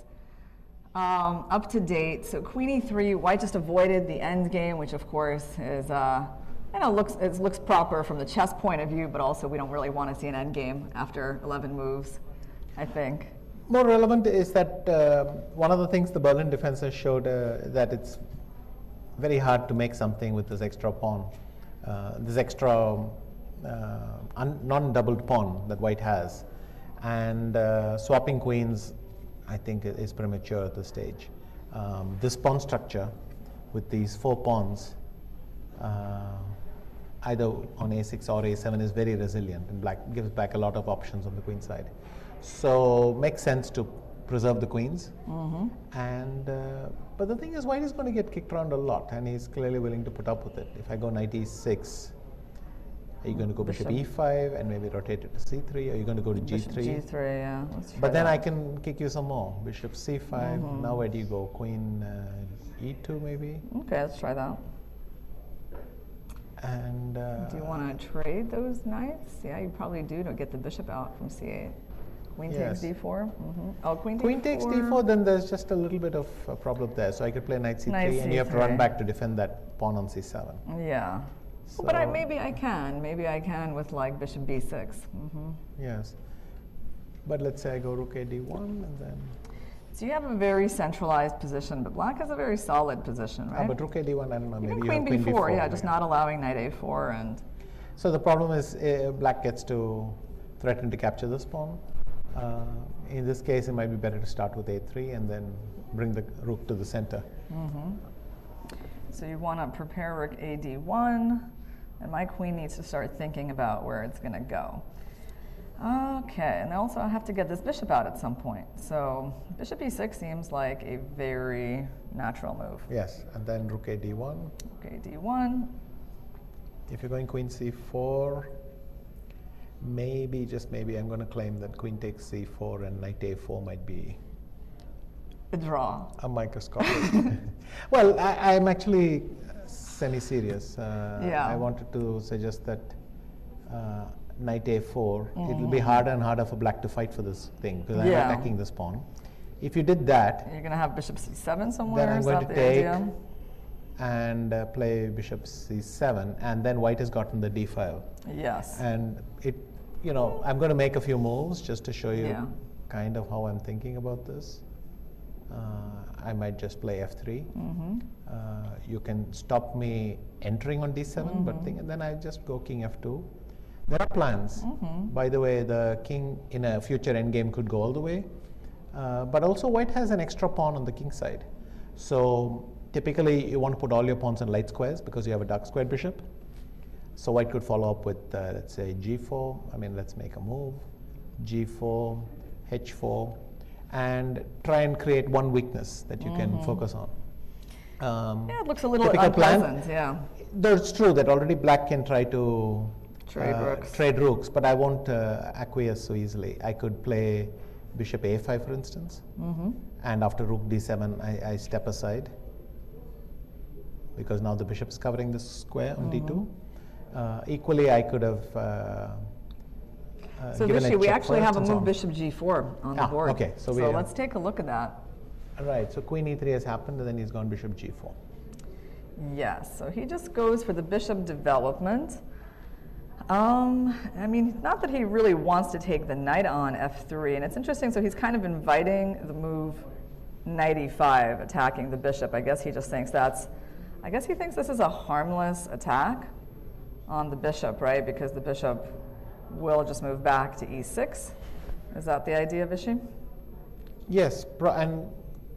Up to date. So queen e3, white just avoided the end game, which of course is, looks proper from the chess point of view, but also we don't really want to see an end game after 11 moves, I think. More relevant is that one of the things the Berlin defenses showed that it's very hard to make something with this extra pawn, this extra non-doubled pawn that white has, and swapping queens, I think, is premature at this stage. This pawn structure with these 4 pawns, either on a6 or a7, is very resilient, and black gives back a lot of options on the queen side. So makes sense to preserve the queens. And but the thing is, white is going to get kicked around a lot, and he's clearly willing to put up with it. If I go knight e6, are you going to go bishop e5 and maybe rotate it to c3? Are you going to go to Bishop g3? g3, yeah. Let's try But then that. I can kick you some more. Bishop c5. Now where do you go? Queen e2 maybe? Okay, let's try that. And Do you want to trade those knights? Yeah, you probably do to get the bishop out from c8. Queen Yes. takes d4. Oh, queen Queen takes d4, then there's just a little bit of a problem there. So I could play knight c3, Knight and you have to run c3. back to defend that pawn on c7. Yeah. Well, but So- maybe I can. Maybe I can with like bishop b6. Yes. But let's say I go rook a d1, and then... So you have a very centralized position, but black has a very solid position, right? but rook a d1, I don't know, maybe Even you have queen queen b4, b4. yeah, just not allowing knight a4 and... So the problem is black gets to threaten to capture this pawn. In this case, it might be better to start with a3 and then bring the rook to the center. So you want to prepare rook a d1, and my queen needs to start thinking about where it's going to go. Okay, and also I have to get this bishop out at some point. So bishop e6 seems like a very natural move. Yes, and then rook a d1. Okay, d1. If you're going queen c4, maybe, just maybe, I'm going to claim that queen takes c4 and knight a4 might be A draw. a microscopic. Well, I'm actually semi-serious. Yeah. I wanted to suggest that knight a4, it will be harder and harder for black to fight for this thing because I'm Yeah. attacking this pawn. If you did that, You're going to have bishop c7 somewhere? then I'm Is going that to the take idea? and play bishop c7, and then white has gotten the d file. Yes. And I'm going to make a few moves just to show you Yeah. kind of how I'm thinking about this. I might just play f3. You can stop me entering on d7, and then I just go king f2. There are plans. By the way, the king in a future endgame could go all the way, but also white has an extra pawn on the king side. So typically you want to put all your pawns on light squares because you have a dark squared bishop. So white could follow up with, let's say, g4. I mean, let's make a move. g4, h4, and try and create one weakness that you can focus on. Yeah, it looks a little typical plan. unpleasant. Yeah. Though it's true that already black can try to Trade rooks. but I won't acquiesce so easily. I could play bishop a5, for instance, and after rook d7, I step aside because now the bishop is covering the square on d2. Equally, I could have So given a Vishy, we check actually first have a and so move on. bishop g4 on the board. okay, so let's take a look at that. Right, so queen e3 has happened, and then he's gone bishop g4. Yes, so he just goes for the bishop development. I mean, not that he really wants to take the knight on f3, and it's interesting, so he's kind of inviting the move knight e5, attacking the bishop. I guess he just thinks he thinks this is a harmless attack on the bishop, right? Because the bishop will just move back to e6. Is that the idea, Vishy? Yes, and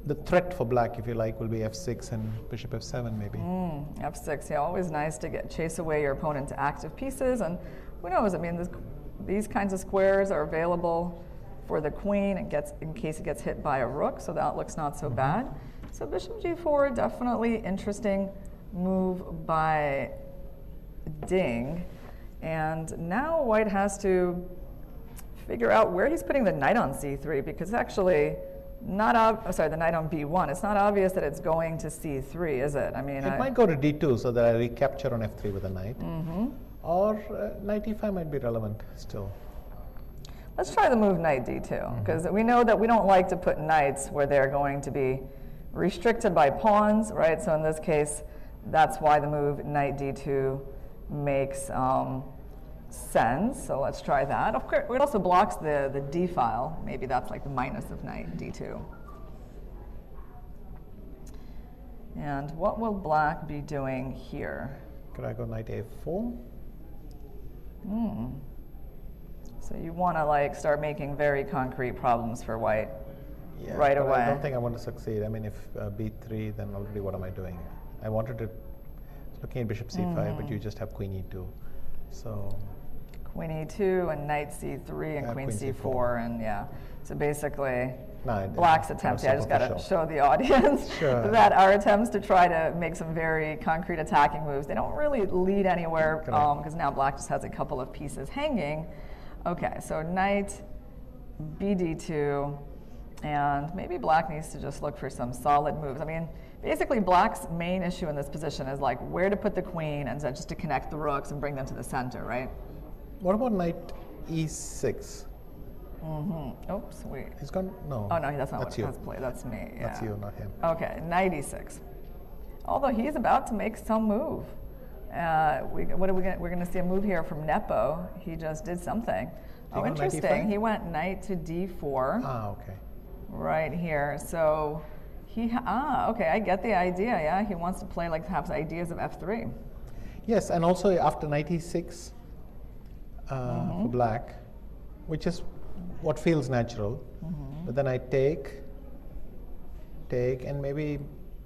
the threat for black, if you like, will be f6 and bishop f7 maybe. F6, yeah, always nice to chase away your opponent to active pieces, and who knows? I mean, these kinds of squares are available for the queen in case it gets hit by a rook, so that looks not so bad. So bishop g4, definitely interesting move by Ding, and now white has to figure out where he's putting the knight on c3, because actually the knight on b1. It's not obvious that it's going to c3, is it? I mean, it might go to d2 so that I recapture on f3 with a knight. Or knight e5 might be relevant still. Let's try the move knight d2, because we know that we don't like to put knights where they're going to be restricted by pawns, right? So in this case, that's why the move knight d2 makes sense. So let's try that. Of course, it also blocks the d file. Maybe that's like the minus of knight d2. And what will black be doing here? Could I go knight a4? So you want to start making very concrete problems for white right but away. I don't think I want to succeed. I mean, if b3, then already what am I doing? I wanted to looking at bishop c5, but you just have queen e2. So Queen e2 and knight c3 and queen c4, and yeah. So basically, black's attempts. I just got to show the audience that our attempts to try to make some very concrete attacking moves, they don't really lead anywhere because now black just has a couple of pieces hanging. Okay, so knight bd2, and maybe black needs to just look for some solid moves. I mean, basically black's main issue in this position is like where to put the queen and just to connect the rooks and bring them to the center, right? What about knight e6? Oops, wait. He's gone, no. Oh no, that's not that's what has played, that's me. Yeah. That's you, not him. Okay, knight e6. Although he's about to make some move. We're going to see a move here from Nepo. He just did something. Oh, interesting. He went knight to d4. Ah, okay. Right here. So okay, I get the idea. Yeah, he wants to play perhaps ideas of f3. Yes, and also after knight e6 for black, which is what feels natural. But then I take, and maybe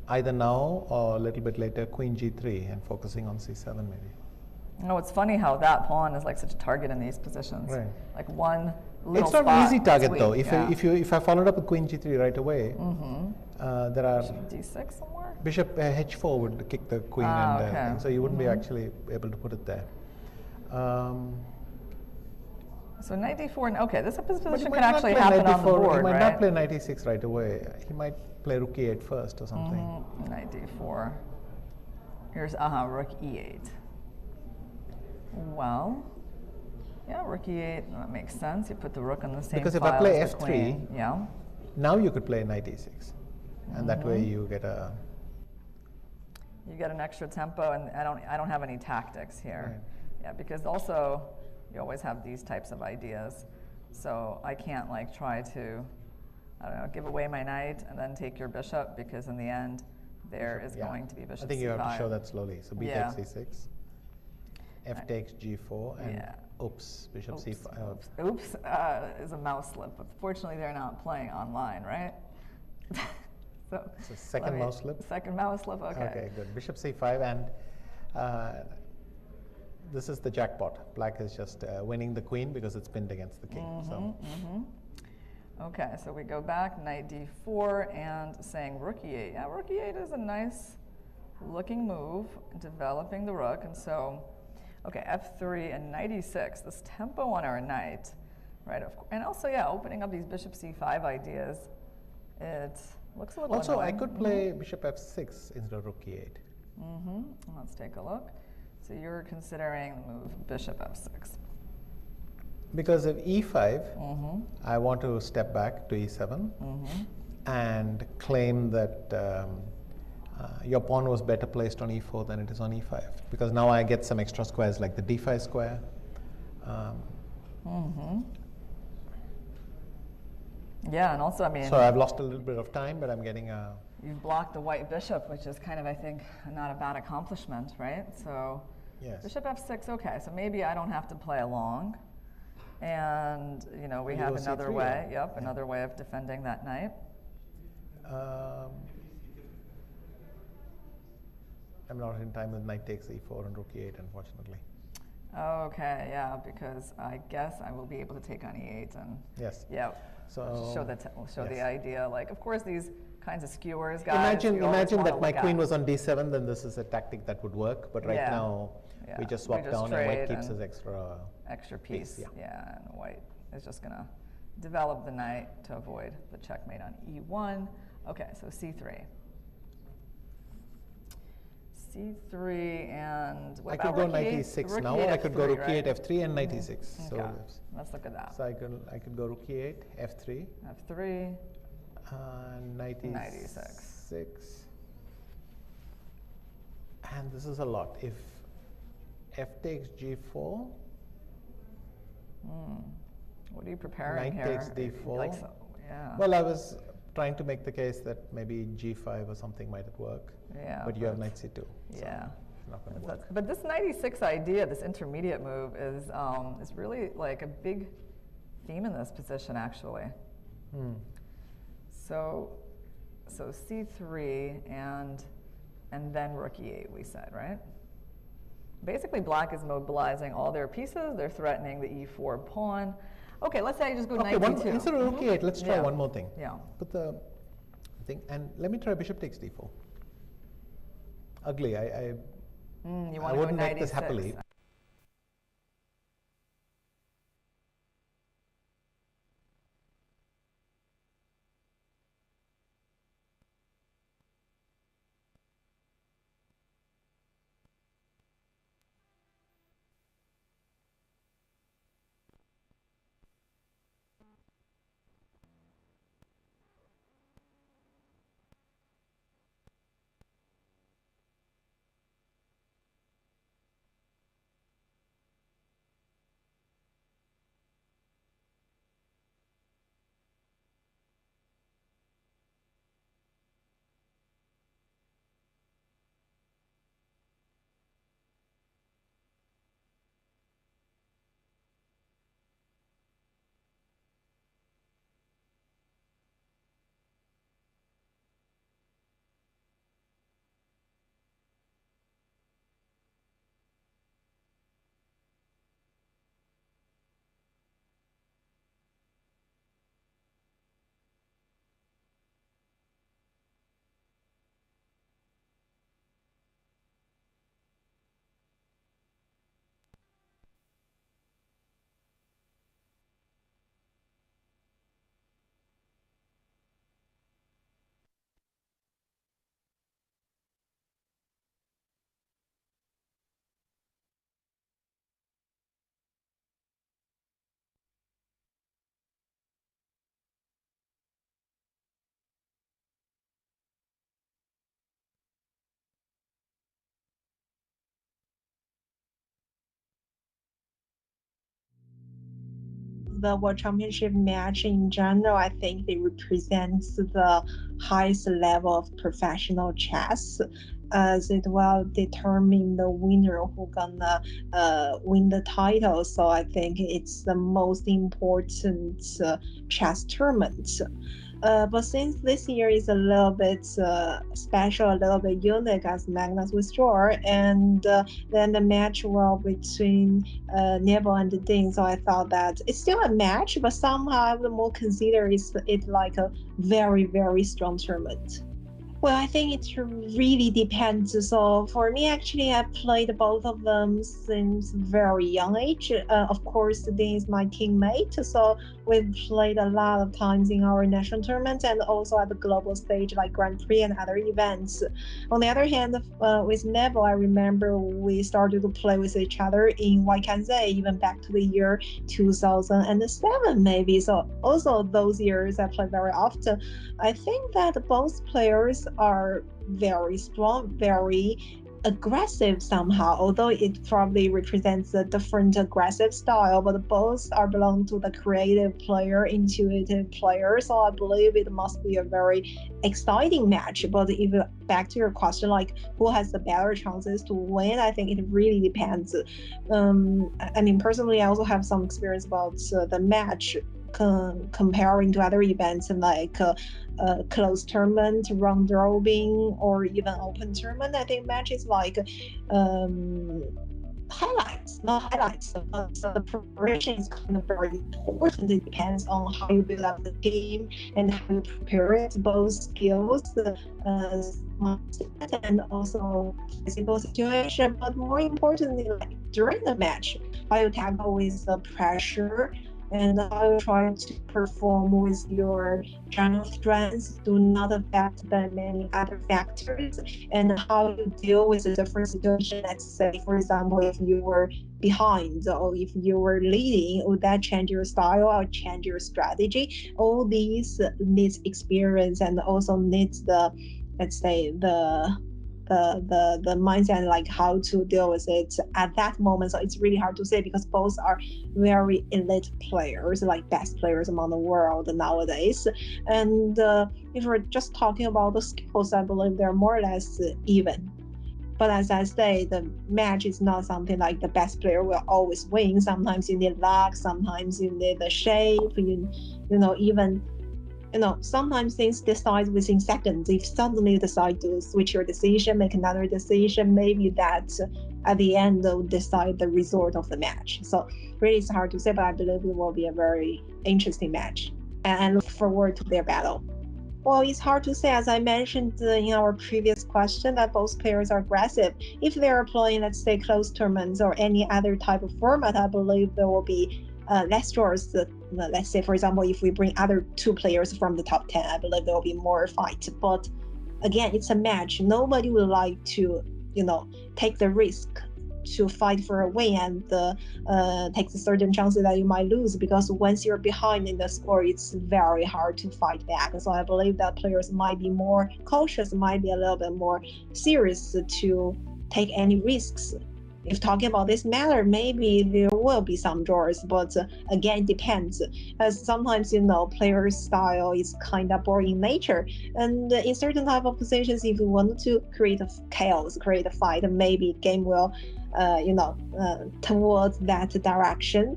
either now or a little bit later, queen g3 and focusing on c7 maybe. Oh, it's funny how that pawn is such a target in these positions. Right. Like one little It's not an easy target though. If I followed up with queen g3 right away, there are d6 somewhere. Bishop h4 would kick the queen, and so you wouldn't be actually able to put it there. So knight d4, okay, this position could actually happen on the board, He might right? not play knight e6 right away. He might play rook e8 first or something. Knight d4. Here's rook e8. Well, yeah, rook e8, that makes sense. You put the rook on the same Because if I file play as the queen. f3, yeah. now you could play knight e6, and that way you get a. You get an extra tempo, and I don't have any tactics here. Right. Yeah, because also you always have these types of ideas. So I can't like try to, I don't know, give away my knight and then take your bishop, because in the end, there is Yeah. going to be bishop I think c5. you have to show that slowly. So b Yeah. takes c6, f takes g4, and Yeah. oops, bishop Oops, c5. oops, oops is a mouse slip. But fortunately, they're not playing online, right? So It's a second let me- mouse slip? Second mouse slip, okay. Okay, good. Bishop c5, and this is the jackpot. Black is just winning the queen because it's pinned against the king. So Okay, so we go back, knight d4, and saying rook e8. Yeah, rook e8 is a nice looking move, developing the rook. And so, okay, f3 and knight e6, this tempo on our knight, right? And also, yeah, opening up these bishop c5 ideas, it looks a little also, I annoying. could play bishop f6 instead of rook e8. Let's take a look. So you're considering the move bishop f6. Because of e5, I want to step back to e7 and claim that your pawn was better placed on e4 than it is on e5. Because now I get some extra squares like the d5 square. Yeah, and also, I mean, So I've lost a little bit of time, but I'm getting a... you've blocked the white bishop, which is kind of, I think, not a bad accomplishment, right? So Yes. bishop f6, okay, so maybe I don't have to play along. And, you know, we You have go another c3, way, yeah. yep, another way of defending that knight. I'm not in time with knight takes e4 and rook e8, unfortunately. Okay, yeah, because I guess I will be able to take on e8 and, Yes. yeah, So show the yes. idea. Like, of course, these kinds of skewers, guys. you always Imagine wanna that my look queen at. was on d7, then this is a tactic that would work. But right Yeah. now, Yeah. we just We swap just down and white trade keeps and- his extra piece, piece. yeah. And white is just going to develop the knight to avoid the checkmate on e1. Okay, so c3. c3 and what I about could go rook knight e8? e6 Rook now. e8, I could go f3, rook right? e8, f3, and knight e6. Okay, let's look at that. So I could go rook e8, f3, f3, knight Knight e6. And this is a lot. If f takes g4, what are you preparing Knight here? takes d4. Like so, yeah. well, I was trying to make the case that maybe g5 or something might work. Yeah, But you have knight c2. So yeah. it's not going to work. But this knight e6 idea, this intermediate move, is really like a big theme in this position, actually. So c3 and then rook e8, we said, right? Basically, black is mobilizing all their pieces. They're threatening the e4 pawn. Okay, let's say I just go Okay, knight d2. instead of rook e8, let's try Yeah. one more thing. Yeah. Put the thing, and let me try bishop takes d4. Ugly. You I want to go wouldn't knight make this e6. happily. the World Championship match in general, I think it represents the highest level of professional chess, as it will determine the winner who gonna win the title. So I think it's the most important chess tournament. But since this year is a little bit special, a little bit unique as Magnus withdrew, and then the match will between Neville and Dean, so I thought that it's still a match, but somehow I would more consider it like a very, very strong tournament. Well, I think it really depends. So for me, actually, I played both of them since very young age. Of course, Dean is my teammate, so we've played a lot of times in our national tournaments and also at the global stage like Grand Prix and other events. On the other hand, with Neville, I remember we started to play with each other in Waikansei, even back to the year 2007 maybe. So also those years I played very often. I think that both players are very strong, very aggressive somehow, although it probably represents a different aggressive style, but both are belong to the creative player, intuitive player. So I believe it must be a very exciting match. But if back to your question, like who has the better chances to win, I think it really depends. I mean, personally, I also have some experience about the match. Comparing to other events like closed tournament, round robin, or even open tournament, I think matches like highlights, not highlights, but the preparation is kind of very important. It depends on how you build up the team and how you prepare it, both skills, mindset, and also physical situation. But more importantly, like during the match, how you tackle with the pressure and how you try to perform with your general strengths do not affect the many other factors, and how you deal with a different situation. Let's say, for example, if you were behind or if you were leading, would that change your style or change your strategy? All these needs experience and also needs the, let's say, the mindset, like how to deal with it at that moment. So it's really hard to say because both are very elite players, like best players among the world nowadays. And if we're just talking about the skills, I believe they're more or less even. But as I say, the match is not something like the best player will always win. Sometimes you need luck, sometimes you need the shape, sometimes things decide within seconds. If suddenly you decide to switch your decision, make another decision, maybe that at the end will decide the result of the match. So really it's hard to say, but I believe it will be a very interesting match and I look forward to their battle. Well, it's hard to say, as I mentioned in our previous question, that both players are aggressive. If they are playing, let's say, closed tournaments or any other type of format, I believe there will be less draws. Let's say, for example, if we bring other two players from the top 10, I believe there will be more fight. But again, it's a match. Nobody would like to, take the risk to fight for a win and take the certain chances that you might lose, because once you're behind in the score, it's very hard to fight back. So I believe that players might be more cautious, might be a little bit more serious to take any risks. If talking about this matter, maybe there will be some draws, but again, it depends. As sometimes, players' style is kind of boring in nature. And in certain type of positions, if you want to create a chaos, create a fight, maybe game will, towards that direction.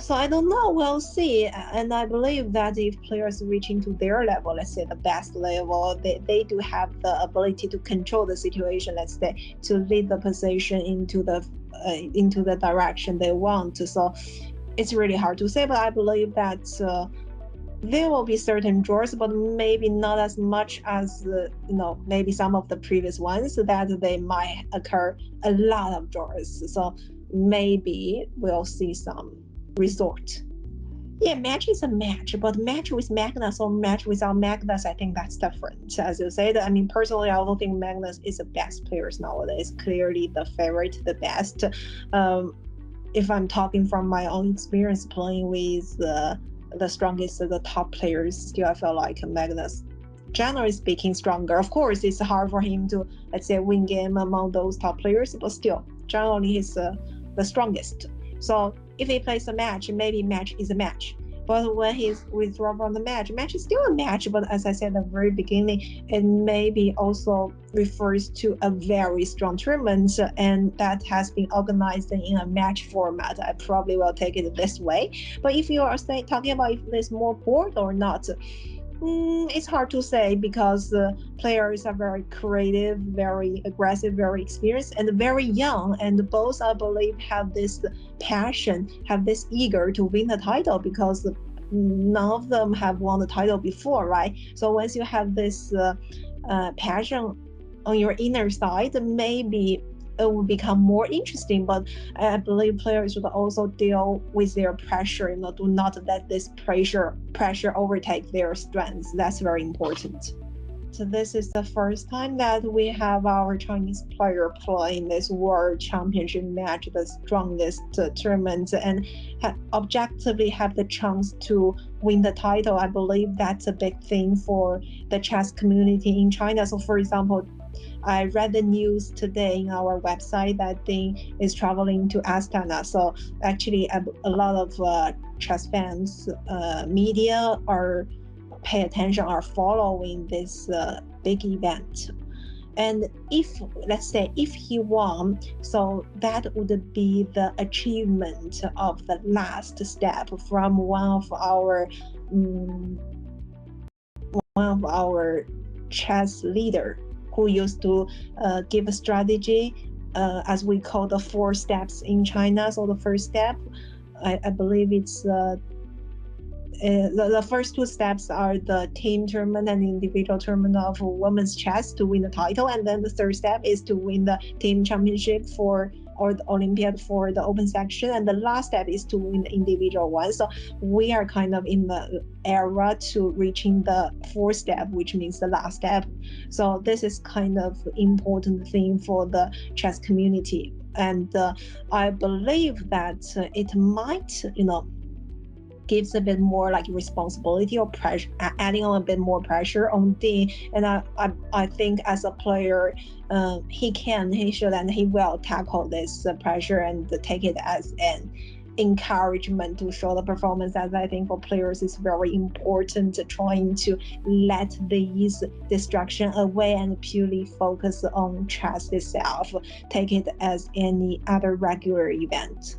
So I don't know, we'll see. And I believe that if players reaching to their level, let's say the best level, they do have the ability to control the situation, let's say, to lead the position into the direction they want. So it's really hard to say, but I believe that there will be certain draws, but maybe not as much as maybe some of the previous ones, that they might occur a lot of draws. So maybe we'll see some resort. Yeah, match is a match, but match with Magnus or match without Magnus, I think that's different. As you said, I mean, personally, I don't think Magnus is the best players nowadays. Clearly the favorite, the best. If I'm talking from my own experience playing with the strongest of the top players, still I feel like Magnus, generally speaking, stronger. Of course, it's hard for him to, let's say, win game among those top players, but still, generally he's the strongest. So if he plays a match, maybe match is a match. But when he's withdrawn from the match, match is still a match. But as I said at the very beginning, it maybe also refers to a very strong tournament, and that has been organized in a match format. I probably will take it this way. But if you are talking about if there's more board or not, it's hard to say because players are very creative, very aggressive, very experienced, and very young. And both, I believe, have this passion, have this eager to win the title because none of them have won the title before, right? So once you have this passion on your inner side, maybe it will become more interesting. But I believe players should also deal with their pressure, do not let this pressure overtake their strengths. That's very important. So this is the first time that we have our Chinese player playing this World Championship match, the strongest tournament, and objectively have the chance to win the title. I believe that's a big thing for the chess community in China. So for example, I read the news today in our website that Ding is traveling to Astana. So actually, a lot of chess fans, media are pay attention, are following this big event. And if, let's say, if he won, so that would be the achievement of the last step from one of our chess leader who used to give a strategy, as we call the 4 steps in China. So the first step, I believe it's the first 2 steps are the team tournament and individual tournament of women's chess to win the title, and then the third step is to win the team championship or the Olympiad for the open section, and the last step is to win the individual one. So we are kind of in the era to reaching the 4th step, which means the last step. So this is kind of important thing for the chess community, and I believe that it might, gives a bit more like responsibility or pressure, adding on a bit more pressure on Ding. And I think as a player, he should, and he will tackle this pressure and take it as an encouragement to show the performance. As I think for players is very important, trying to let these distraction away and purely focus on chess itself, take it as any other regular event.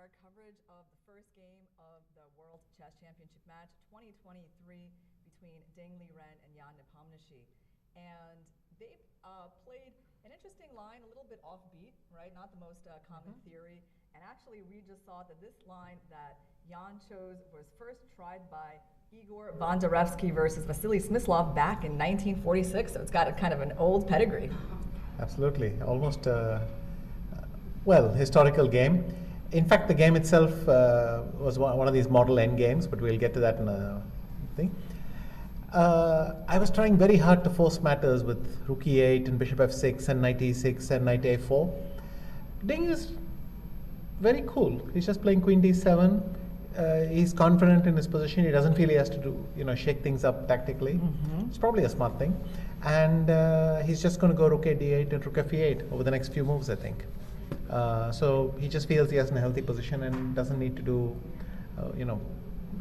our coverage of the first game of the World Chess Championship match 2023 between Ding Liren and Jan Nepomniachtchi. And they played an interesting line, a little bit offbeat, right? Not the most common theory. And actually, we just saw that this line that Jan chose was first tried by Igor Bondarevsky versus Vasily Smyslov back in 1946. So it's got a kind of an old pedigree. Absolutely, almost historical game. In fact, the game itself was one of these model end games, but we'll get to that in a thing. I was trying very hard to force matters with rook e8 and bishop f6 and knight e6 and knight a4. Ding is very cool. He's just playing queen d7. He's confident in his position. He doesn't feel he has to do, shake things up tactically. It's probably a smart thing. And he's just going to go rook a d8 and rook f e8 over the next few moves, I think. So he just feels he has a healthy position and doesn't need to do,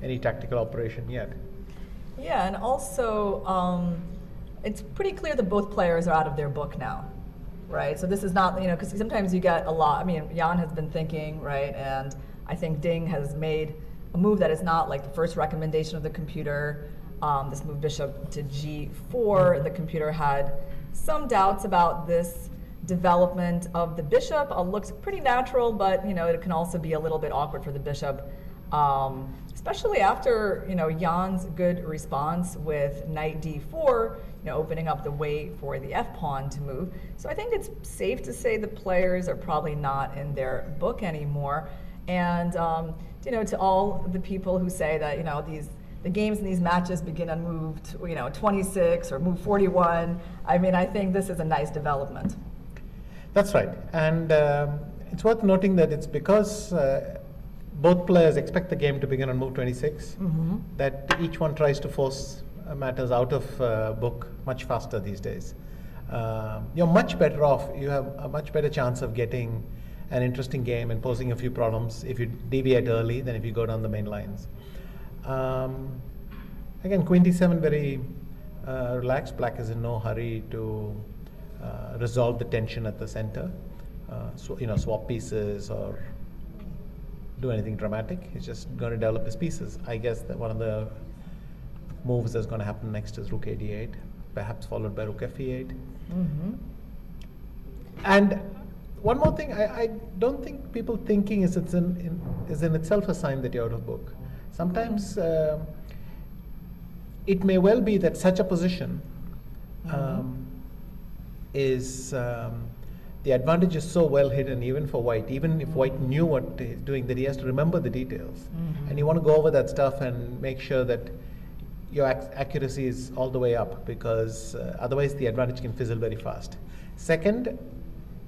any tactical operation yet. Yeah, and also it's pretty clear that both players are out of their book now, right? So this is not, because sometimes you get a lot. I mean, Jan has been thinking, right, and I think Ding has made a move that is not like the first recommendation of the computer. This move bishop to g4, the computer had some doubts about this development of the bishop. Looks pretty natural, but it can also be a little bit awkward for the bishop, especially after Jan's good response with knight d4, opening up the way for the f pawn to move. So I think it's safe to say the players are probably not in their book anymore. And to all the people who say that the games in these matches begin on move 26 or move 41. I mean, I think this is a nice development. That's right, and it's worth noting that it's because both players expect the game to begin on move 26 that each one tries to force matters out of book much faster these days. You're much better off. You have a much better chance of getting an interesting game and posing a few problems if you deviate early than if you go down the main lines. Again, queen d7 very relaxed. Black is in no hurry to resolve the tension at the center. Swap pieces or do anything dramatic. He's just going to develop his pieces. I guess that one of the moves that's going to happen next is rook a d8, perhaps followed by rook f e8. And one more thing, I don't think people thinking is in itself a sign that you're out of book. Sometimes it may well be that such a position is the advantage is so well hidden, even for white. Even if white knew what he's doing, that he has to remember the details, and you want to go over that stuff and make sure that your accuracy is all the way up, because otherwise the advantage can fizzle very fast. Second,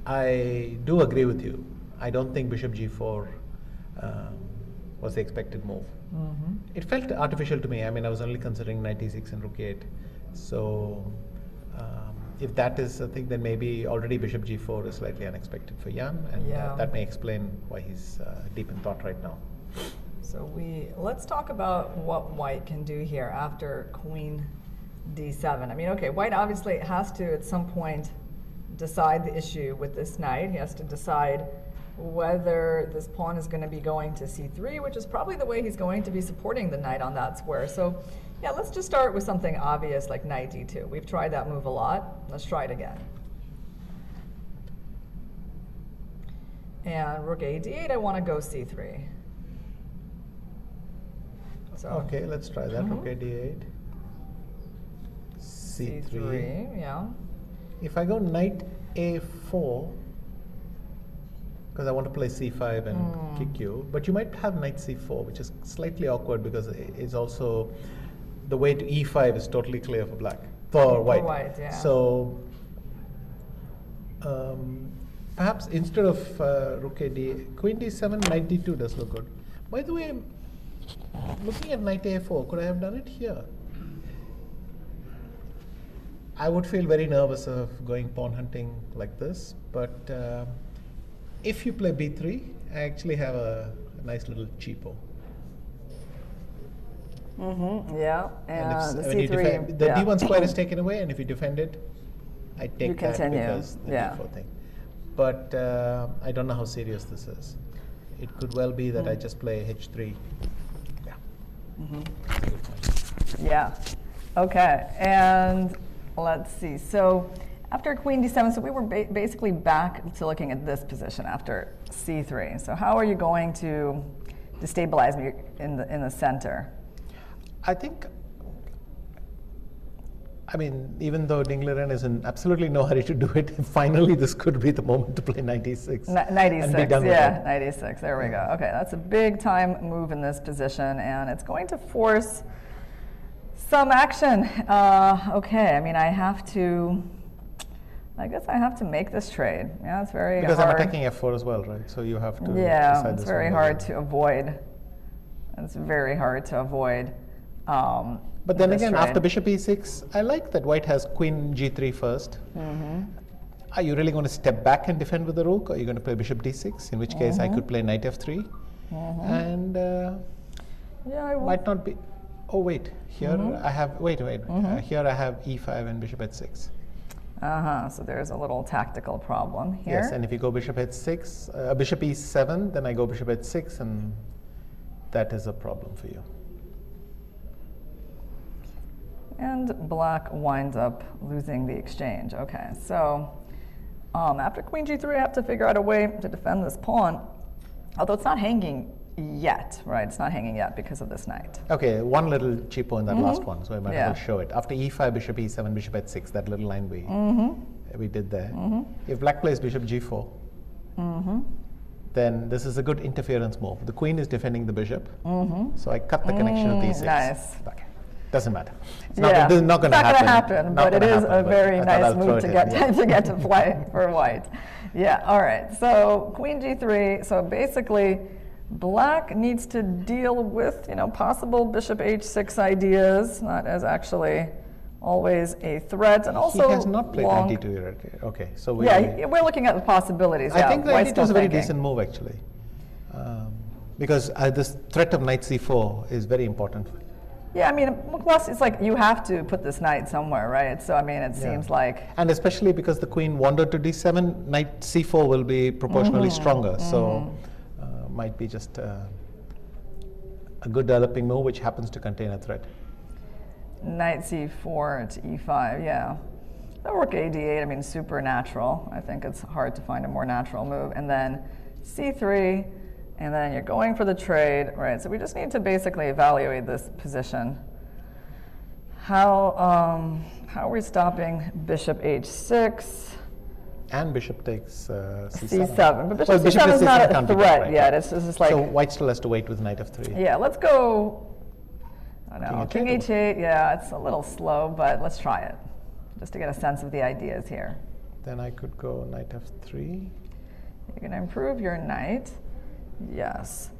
I do agree with you. I don't think bishop g4 was the expected move. It felt artificial to me. I mean, I was only considering knight e6 and rook e8. So if that is a thing, then maybe already bishop g4 is slightly unexpected for Jan, and that may explain why he's deep in thought right now. So let's talk about what white can do here after queen d7. I mean, okay, white obviously has to at some point decide the issue with this knight. He has to decide whether this pawn is going to be going to c3, which is probably the way he's going to be supporting the knight on that square. So yeah, let's just start with something obvious like knight d2. We've tried that move a lot. Let's try it again. And rook a d8, I want to go c3. So okay, let's try that. Rook a d8. C3. Yeah. If I go knight a4, because I want to play c5 and kick you, but you might have knight c4, which is slightly awkward because it's also the way to e5 is totally clear for black, for white. Yeah. So perhaps instead of rook a d, queen d7, knight d2 does look good. By the way, looking at knight a4, could I have done it here? I would feel very nervous of going pawn hunting like this, but if you play b3, I actually have a nice little cheapo. Yeah, and the c3, defend, the d1 square is taken away, and if you defend it, I take that because the d4 thing. But I don't know how serious this is. it could well be that I just play h3. Yeah. That's a good point. Yeah. Okay. And let's see. So after queen d7, so we were basically back to looking at this position after c3. So how are you going to destabilize me in the center? I think, I mean, even though Ding Liren is in absolutely no hurry to do it, finally this could be the moment to play knight e6. Knight e6, and be done with yeah, it. knight e6, there we go. Okay, that's a big time move in this position, and it's going to force some action. Okay, I mean, I guess I have to make this trade. Yeah, it's very Because hard. I'm attacking f4 as well, right? So you have to Yeah, decide it's this very one. hard to avoid. It's very hard to avoid. But then this again, trade. after bishop e6, I like that white has queen g3 first. Are you really going to step back and defend with the rook, or are you going to play bishop d6? In which case, I could play knight f3, and Yeah, I will. might not be. Oh wait, here I have. Wait. Here I have e5 and bishop h6. So there's a little tactical problem here. Yes, and if you go bishop h6, bishop e7, then I go bishop h6, and that is a problem for you. And black winds up losing the exchange. Okay, so after queen g3, I have to figure out a way to defend this pawn, although it's not hanging yet, right? It's not hanging yet because of this knight. Okay, one little cheapo in that last one, so I might Yeah. as well show it. After e5, bishop e7, bishop h6, that little line we did there. If black plays bishop g4, then this is a good interference move. The queen is defending the bishop, so I cut the connection with e6. Nice. Okay. Doesn't matter. It's Yeah, this is not going to it's happen. not gonna happen, Not but it gonna is happen, a but very I thought nice I'll throw move it to in, get yeah. to get to play for white. Yeah. All right. So queen g3. So basically, black needs to deal with possible bishop h6 ideas, not as actually always a threat, and also He has not played long. knight e2 Okay, so We're looking at the possibilities. I think White's knight e2 still is a very thinking. decent move actually, because this threat of knight c4 is very important. Yeah, I mean, plus it's like you have to put this knight somewhere, right? So I mean, it seems like And especially because the queen wandered to d7, knight c4 will be proportionally stronger. So might be just a good developing move which happens to contain a threat. knight c4 to e5, yeah. That rook a8, I mean, super natural. I think it's hard to find a more natural move. And then c3, and then you're going for the trade, right? So we just need to basically evaluate this position. How are we stopping bishop h6? And bishop takes c7. c7, but bishop Well, c7 is not a can't be threat right, yet. right. It's just like, So white still has to wait with knight f3. yeah, let's go, I don't know, King king h8. h8, yeah, it's a little slow, but let's try it, just to get a sense of the ideas here. Then I could go knight f3. You're going to improve your knight. Yes.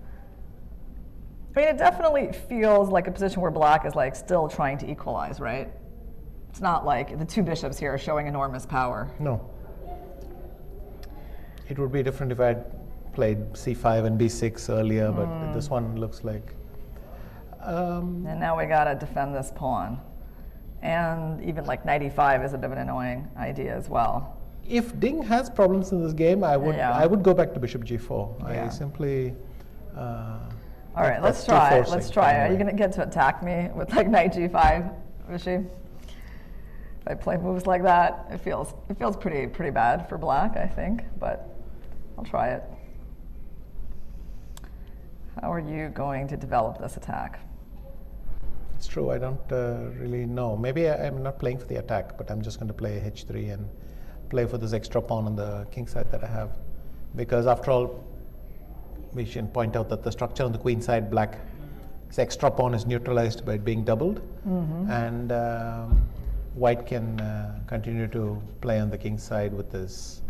I mean, it definitely feels like a position where black is like still trying to equalize, right? It's not like the two bishops here are showing enormous power. No. It would be different if I had played c5 and b6 earlier, but this one looks like. And now we got to defend this pawn. And even like knight e5 is a bit of an annoying idea as well. If Ding has problems in this game, I would go back to bishop g4. Yeah. I simply. All right, let's try it. Let's try it. Are you going to get to attack me with like knight g5, Rishi? If I play moves like that, it feels pretty bad for black, I think, but I'll try it. How are you going to develop this attack? It's true. I don't really know. Maybe I'm not playing for the attack, but I'm just going to play h3 and play for this extra pawn on the king side that I have, because after all, we should point out that the structure on the queen side, black's extra pawn is neutralized by it being doubled, and white can continue to play on the king side with this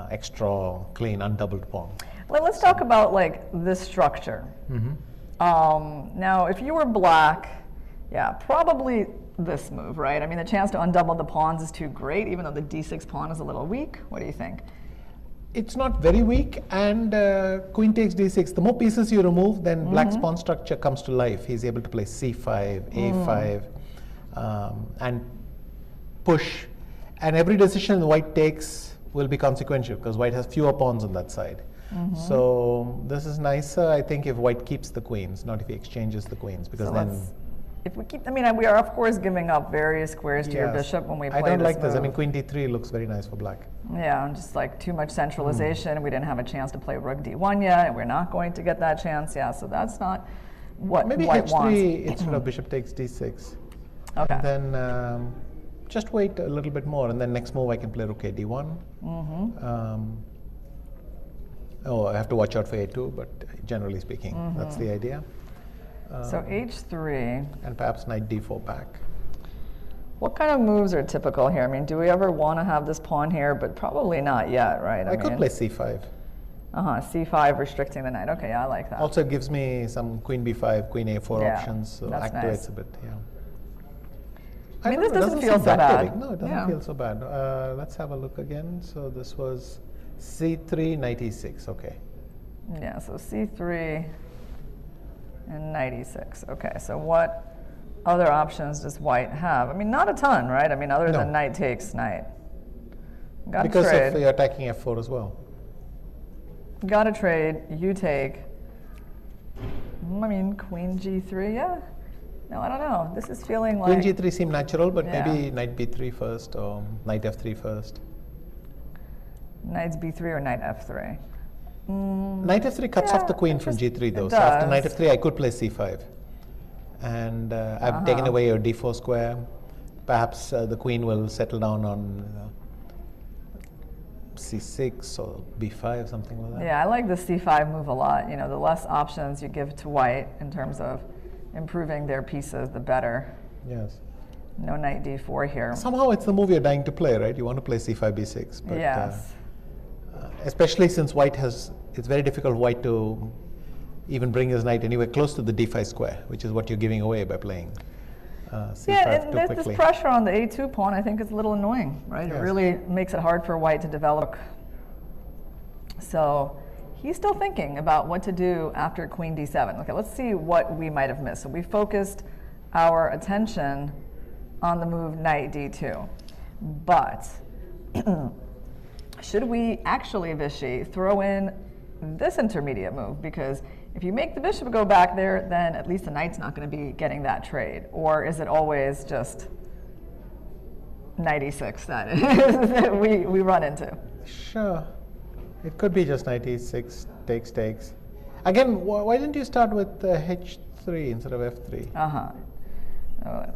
extra clean undoubled pawn. Well, let's talk about like this structure. Now, if you were black, yeah, probably this move, right? I mean, the chance to undouble the pawns is too great, even though the d6 pawn is a little weak. What do you think? It's not very weak, and queen takes d6. The more pieces you remove, then black's pawn structure comes to life. He's able to play c5, a5, and push. And every decision white takes will be consequential, because white has fewer pawns on that side. So this is nicer, I think, if white keeps the queens, not if he exchanges the queens, because So then. if we keep, I mean, we are of course giving up various squares to your Yes. bishop when we play I don't like this. I move. mean, queen d3 looks very nice for black. Yeah, and just like too much centralization. We didn't have a chance to play rook d1 yet, and we're not going to get that chance. Yeah, so that's not what Maybe white h3 wants. instead of bishop takes d6. Okay. And then just wait a little bit more, and then next move I can play rook a d1. Oh, I have to watch out for a2, but generally speaking, that's the idea. So h3. And perhaps knight d4 back. What kind of moves are typical here? I mean, do we ever want to have this pawn here? But probably not yet, right? I could play c5. C5 restricting the knight. Okay, yeah, I like that. Also gives me some queen b5, queen a4 Yeah, options, so that's activates nice. a bit, yeah. I mean, don't this know, it doesn't feel seem so that bad. big. No, it doesn't Yeah. feel so bad. Let's have a look again. So this was c3, knight e6, okay. Yeah, so c3 and knight e6. Okay, so what other options does white have? I mean, not a ton, right? I mean, other than No. knight takes knight. Got to Because trade. of you're attacking f4 as well. Got to trade. You take. I mean, queen g3. Yeah. No, I don't know. This is feeling like Queen g3 seemed natural, but Yeah. maybe knight b3 first or knight f3 first. knight's b3 or knight f3. Knight f3 cuts off the queen from g3 though. it So after knight does. f3, I could play c5. And I've taken away your d4 square. Perhaps the queen will settle down on c6 or b5, something like that. Yeah, I like the c5 move a lot. You know, the less options you give to white in terms of improving their pieces, the better. Yes. No knight d4 here. Somehow it's the move you're dying to play, right? You want to play c5, b6. But, Yes. especially since white has, it's very difficult for white to even bring his knight anywhere close to the d5 square, which is what you're giving away by playing c5 Yeah, and too there's quickly. this pressure on the a2 pawn. I think it's a little annoying, right? Yes. It really makes it hard for white to develop. So he's still thinking about what to do after queen d7. Okay, let's see what we might have missed. So we focused our attention on the move knight d2. But should we actually, Vishy, throw in this intermediate move? Because if you make the bishop go back there, then at least the knight's not going to be getting that trade. Or is it always just knight e6 that we run into? Sure. It could be just knight e6, takes. Again, why didn't you start with h3 instead of f3?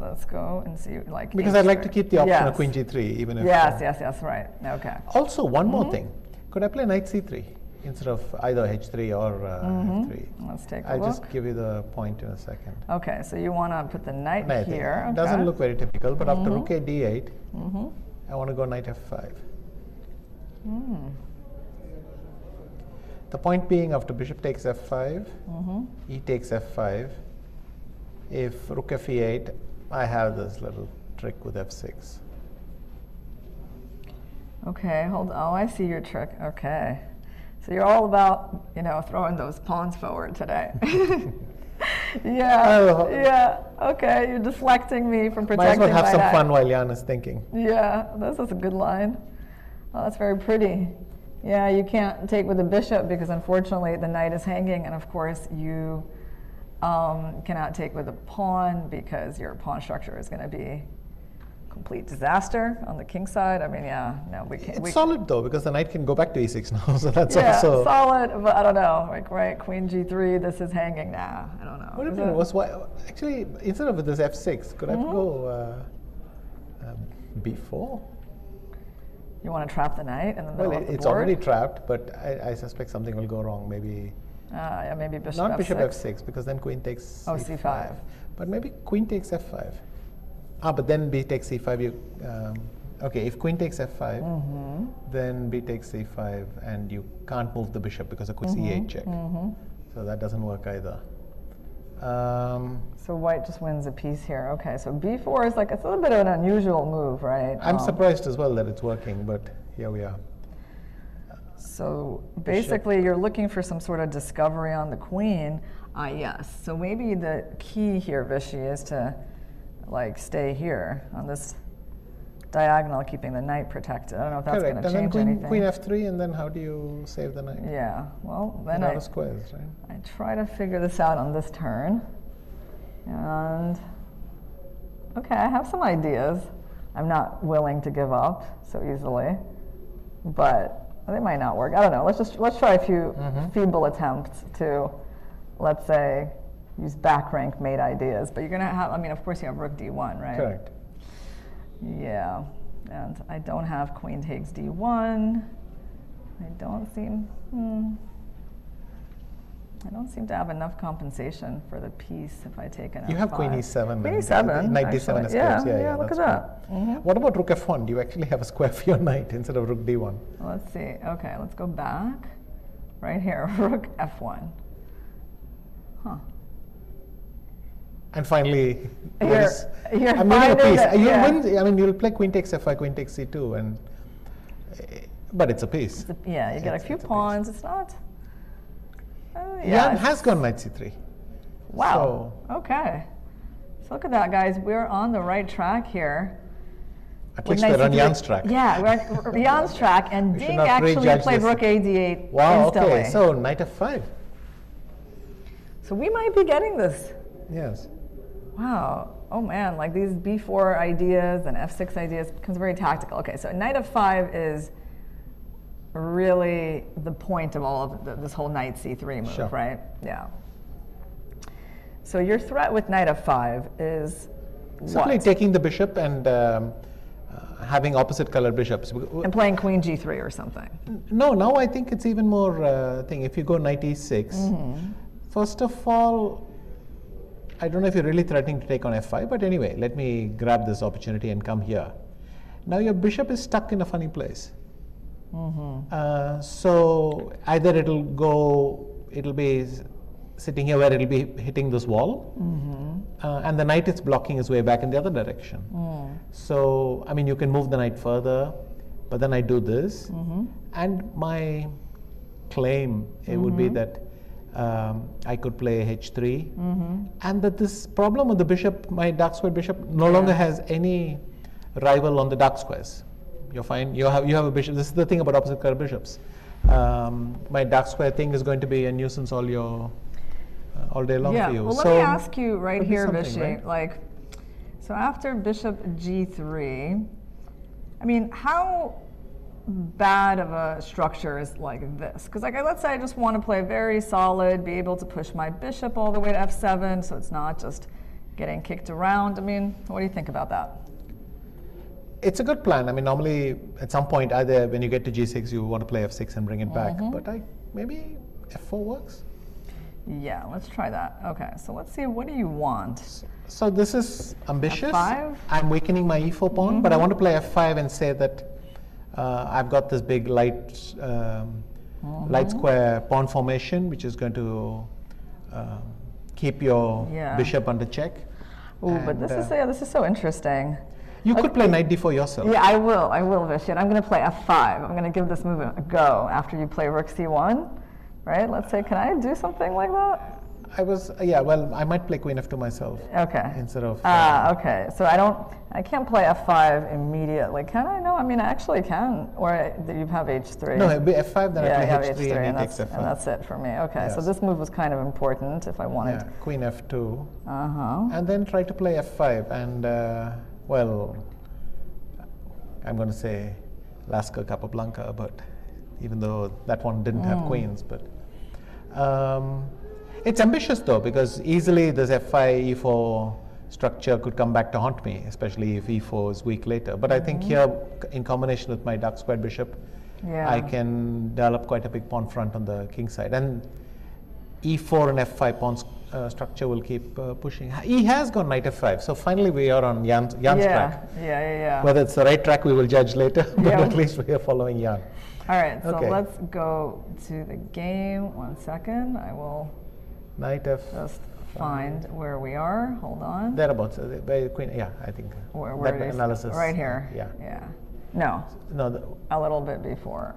Let's go and see, like. Because I'd like to keep the option of Yes. queen g3, even if. Yes, right. Okay. Also, one more thing. Could I play knight c3 instead of either h3 or f3? Let's take a I'll look. just give you the point in a second. Okay, so you want to put the knight Knight here. It doesn't okay. look very typical, but after rook a d8, I want to go knight f5. The point being, after bishop takes f5, e takes f5. If rook f e8, I have this little trick with f6. Okay, hold on. Oh, I see your trick. Okay. So you're all about, throwing those pawns forward today. Oh. Yeah. Okay, you're deflecting me from Might as protecting well have my some knight. fun while Jan is thinking. Yeah, this is a good line. Oh, that's very pretty. Yeah, you can't take with the bishop because unfortunately the knight is hanging, and of course you cannot take with a pawn because your pawn structure is going to be complete disaster on the king side. I mean, yeah, no, we can't. It's solid though, because the knight can go back to e6 now, so that's Yeah, also. solid, but I don't know. Like, right, queen g3, this is hanging now. I don't know. What if Is it it- was actually, instead of this f6, could I go b4? You want to trap the knight in the middle Well, of the it's board? already trapped, but I suspect something will go wrong. Maybe Yeah, maybe bishop not f6. bishop f6, because then queen takes Oh, c5. c5. But maybe queen takes f5. But then b takes c5. Okay, if queen takes f5, then b takes c5, and you can't move the bishop because of course e8 check. So that doesn't work either. So white just wins a piece here. Okay, so b4 is like, it's a little bit of an unusual move, right? I'm surprised as well that it's working, but here we are. So basically you're looking for some sort of discovery on the queen. Yes, so maybe the key here, Vishy, is to like stay here on this diagonal, keeping the knight protected. I don't know if that's going Correct. to And then change anything. queen f3, and then how do you save the knight? Yeah, well, then Out I of squares, right? try to figure this out on this turn. And, okay, I have some ideas. I'm not willing to give up so easily, but they might not work. I don't know. Let's try a few feeble attempts to, let's say, use back rank mate ideas. But you're going to have, I mean, of course you have rook d1, right? Correct. Yeah, and I don't have queen takes d1. I don't seem to have enough compensation for the piece if I take an You f5. have queen e7. Queen and e7, Knight d7 actually. escapes. Yeah, look at that's that. good. What about rook f1? Do you actually have a square for your knight instead of rook d1? Let's see. Okay, let's go back. Right here, rook f1. Huh. And finally, You're I'm winning a finding piece. that- You'll yeah. win. I mean, you'll play queen takes f5, queen takes c2, and but it's a piece. Yeah, you get a It's few a piece. pawns. It's not. Jan Yeah. has gone knight c3. Wow. Okay. So look at that, guys. We're on the right track here. At With least we're knight on c3. Jan's track. Yeah, we're on Jan's track, and We should Ding not actually prejudge played this. rook a d8 Wow. instantly. Okay. So knight f5. So we might be getting this. Yes. Wow. Oh man, like these b4 ideas and f6 ideas becomes very tactical. Okay, so knight f5 is really the point of all of this whole knight c3 move, Sure. right? Yeah. So your threat with knight f5 is Simply what? taking the bishop and having opposite colored bishops. And playing queen g3 or something. No, now I think it's even more thing. If you go knight e6, first of all, I don't know if you're really threatening to take on f5, but anyway, let me grab this opportunity and come here. Now your bishop is stuck in a funny place. So either it'll be sitting here where it'll be hitting this wall, and the knight is blocking his way back in the other direction. So, I mean, you can move the knight further, but then I do this, and my claim it would be that I could play h3, and that this problem with the bishop, my dark square bishop, no longer has any rival on the dark squares. You're fine. You have a bishop. This is the thing about opposite color bishops. My dark square thing is going to be a nuisance all day long Yeah. for you. Well, so let me ask you right could be here, something, Vishy. right? Like, so after bishop g3, I mean, how bad of a structure is like this? Because like, let's say I just want to play very solid, be able to push my bishop all the way to f7, so it's not just getting kicked around. I mean, what do you think about that? It's a good plan. I mean, normally at some point, either when you get to g6, you want to play f6 and bring it back. But maybe f4 works. Yeah, let's try that. Okay, so let's see, what do you want? So this is ambitious. F5? I'm weakening my e4 pawn, but I want to play f5 and say that I've got this big light square pawn formation, which is going to keep your Yeah. bishop under check. Ooh, but this is so interesting. You could play knight d4 yourself. Yeah, I will, Vishy. And I'm going to play f5. I'm going to give this move a go after you play rook c1, right? Let's say, can I do something like that? Well, I might play queen f2 myself. Okay. Instead of. Okay. So I can't play f5 immediately. Can I? No, I mean, I actually can. Or you have h3. No, it'd be f5, then yeah, I you have play h3, and and he takes f5. that's it for me. Okay, so Yes. this move was kind of important if I wanted. Yeah, queen f2. Uh-huh. And then try to play f5. And, well, I'm going to say Lasker Capablanca, but even though that one didn't have queens. But it's ambitious, though, because easily this f5, e4 structure could come back to haunt me, especially if e4 is weak later. But I think here, in combination with my dark squared bishop, Yeah. I can develop quite a big pawn front on the king side. And e4 and f5 pawn structure will keep pushing. He has gone knight f5, so finally we are on Jan's track. Yeah. Whether it's the right track, we will judge later, but Yeah. at least we are following Jan. All right, so Okay. let's go to the game. 1 second. I will Knight f. just find where we are. Hold on. Thereabouts. By queen. Yeah, I think. Where that it is? analysis. Right here. Yeah. Yeah. No, No, a little bit before.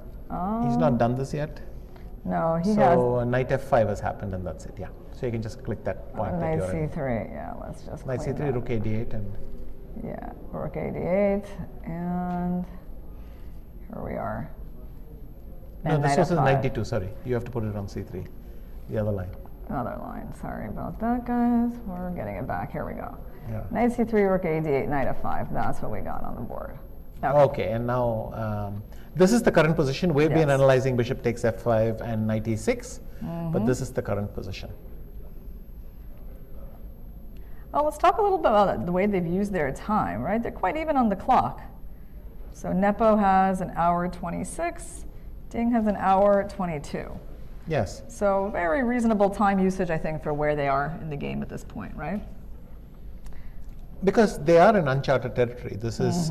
he's not done this yet. No, he So knight f5 has happened, and that's it. Yeah. So you can just click that has point. that knight you're in. c3. Yeah, let's just Knight clean c3, that. rook a d8, and Yeah, rook a8, and here we are. No, And this knight was f5. 92, sorry. You have to put it on c3, the other line. Another line. Sorry about that, guys. We're getting it back. Here we go. Yeah. Knight c3, rook a8, knight f5. That's what we got on the board. Okay, and now this is the current position. We've been Yes. analyzing bishop takes f5 and knight e6, but this is the current position. Well, let's talk a little bit about the way they've used their time, right? They're quite even on the clock. So Nepo has an hour 26, Ding has an hour 22. Yes, So very reasonable time usage, I think, for where they are in the game at this point, right? because they are in uncharted territory. This is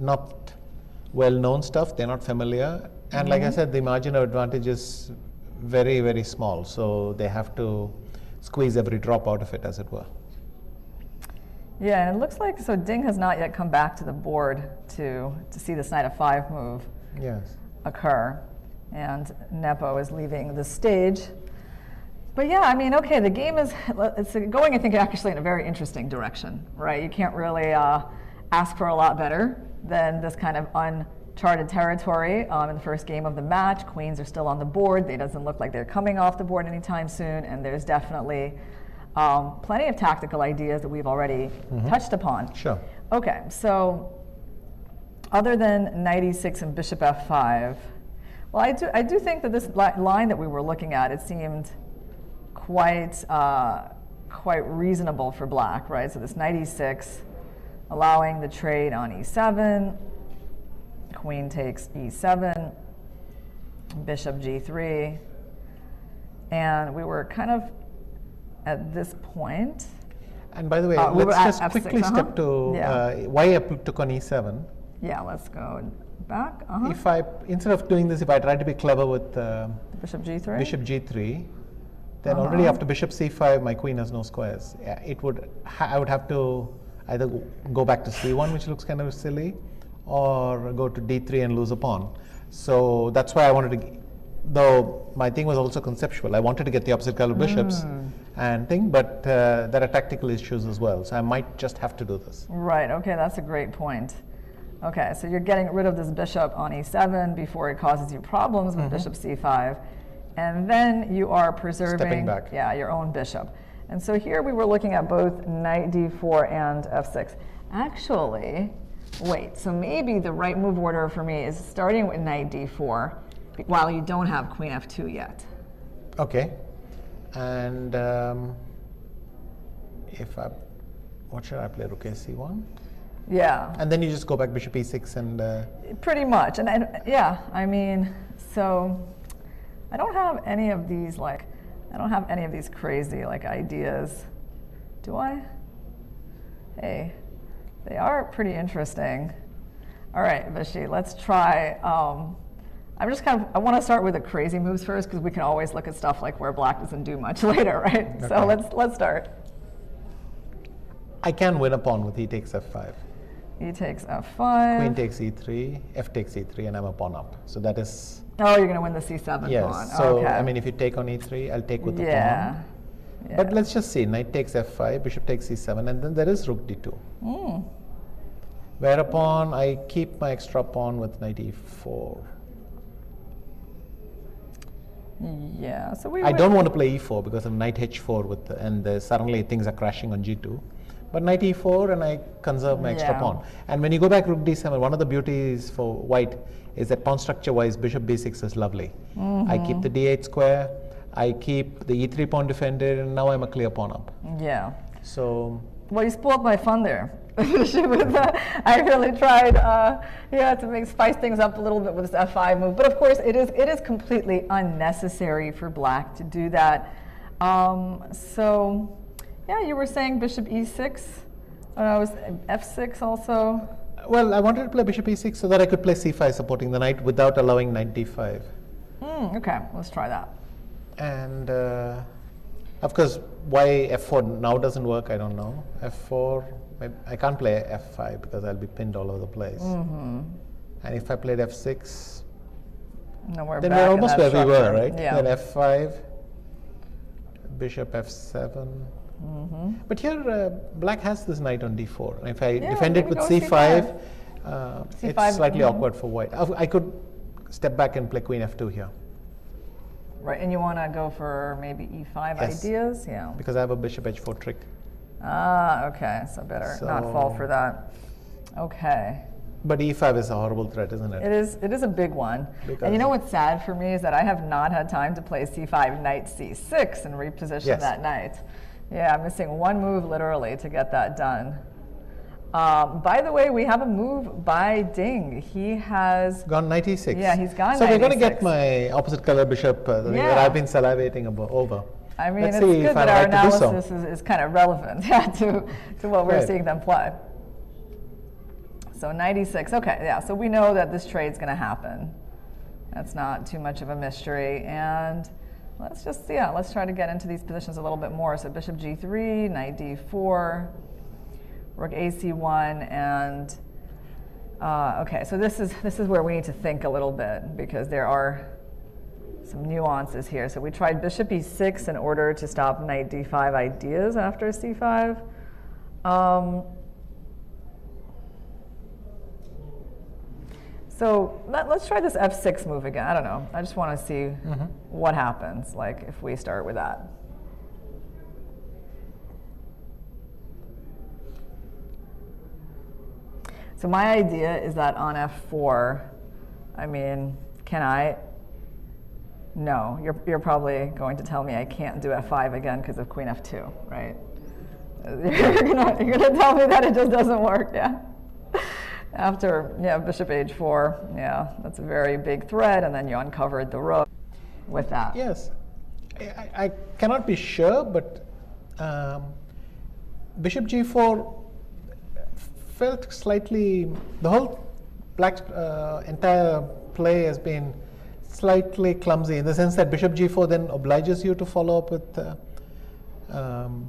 not well-known stuff. They're not familiar. And like I said, the margin of advantage is very, very small. So they have to squeeze every drop out of it, as it were. Yeah, and it looks like, so Ding has not yet come back to the board to see this knight of5 move Yes. occur. And Nepo is leaving the stage. But yeah, I mean, okay, the game is it's going, I think, actually in a very interesting direction, right? You can't really ask for a lot better than this kind of uncharted territory. In the first game of the match, queens are still on the board. They doesn't look like they're coming off the board anytime soon, and there's definitely plenty of tactical ideas that we've already touched upon. Sure. Okay, so other than knight e6 and bishop f5, well, I do think that this line that we were looking at, it seemed quite reasonable for black, right? So this knight e6, allowing the trade on e7, queen takes e7, bishop g3, and we were kind of at this point. And by the way, we were let's at just F6, quickly step to Yeah. why I took on e7. Yeah, let's go back. If I, instead of doing this, if I try to be clever with Bishop g3. bishop g3, then already after bishop c5, my queen has no squares. Yeah, it would. I would have to either go back to c1, which looks kind of silly, or go to d3 and lose a pawn. So that's why I wanted to. Though my thing was also conceptual, I wanted to get the opposite color bishops and thing, but there are tactical issues as well. So I might just have to do this. Right, okay, that's a great point. Okay, so you're getting rid of this bishop on e7 before it causes you problems with bishop c5. And then you are preserving Stepping back. Yeah, your own bishop. And so here we were looking at both knight d4 and f6. Actually, wait, so maybe the right move order for me is starting with knight d4 while you don't have queen f2 yet. Okay, and if I, what should I play? Rook a c1, Yeah. and then you just go back bishop e6 and. Pretty much, and yeah, I mean, so I don't have any of these crazy ideas, do I? Hey, they are pretty interesting. All right, Vishy, let's try. I'm just I want to start with the crazy moves first because we can always look at stuff like where black doesn't do much later, right? Okay. So let's start. I can win a pawn with e takes f5. E takes f5. Queen takes e3, f takes e3, and I'm a pawn up. So that is. Oh, you're going to win the c7 Yes. pawn. So okay. I mean, if you take on e3, I'll take with the yeah. pawn. Yeah. But let's just see. Knight takes f5, bishop takes e7, and then there is rook d2. Whereupon I keep my extra pawn with knight e4. Yeah. So we. I don't want to play e4 because of knight h4 with and suddenly things are crashing on g2. But knight e4 and I conserve my extra Yeah. pawn. And when you go back rook d7, one of the beauties for white is that pawn structure wise bishop b6 is lovely. I keep the d8 square, I keep the e3 pawn defended, and now I'm a clear pawn up. Yeah. So Well, you spoiled my fun there. I really tried, to spice things up a little bit with this f5 move. But of course, it is completely unnecessary for black to do that. So, yeah, you were saying bishop e6. Was f6 also? well, I wanted to play bishop e6 so that I could play c5 supporting the knight without allowing knight d5. Okay, let's try that. And of course, why f4 now doesn't work, I don't know. f4, I can't play f5 because I'll be pinned all over the place. And if I played f6, No, we're then back we're in almost that where we were, structure. right? Yeah. Then f5, bishop f7, But here, black has this knight on d4. And if I Yeah, defend it maybe with go c5, C5, it's slightly awkward for white. I could step back and play queen f2 here, Right, and you want to go for maybe e5 Yes. ideas? Yeah. because I have a bishop h4 trick. Ah, okay, so better not fall So- for that. Okay. But e5 is a horrible threat, isn't it? It is a big one. And you know what's sad for me is that I have not had time to play c5, knight c6 and reposition Yes. that knight. Yeah, I'm missing one move literally to get that done. By the way, we have a move by Ding. He has, Gone knight e6. Yeah, he's gone So knight we're going to e6. get my opposite color bishop, the thing that Yeah. I've been salivating over. I mean, Let's it's see good if that I'm our right to do so. analysis is kind of relevant yeah, to what we're Right. seeing them play. So knight e6, okay, yeah, so we know that this trade's going to happen. That's not too much of a mystery. And let's just, yeah, let's try to get into these positions a little bit more. So bishop g3, knight d4, rook ac1, and okay, so this is where we need to think a little bit because there are some nuances here. So we tried bishop e6 in order to stop knight d5 ideas after c5. So let's try this f6 move again. I don't know. I just want to see what happens, like if we start with that. So my idea is that on f4, I mean, can I? No, you're probably going to tell me I can't do f5 again because of queen f2, right? You're gonna tell me that it just doesn't work, yeah? After, yeah, bishop h4, yeah, that's a very big threat, and then you uncovered the rook with that. Yes. I cannot be sure, but bishop g4 felt slightly, the whole black entire play has been slightly clumsy in the sense that bishop g4 then obliges you to follow up with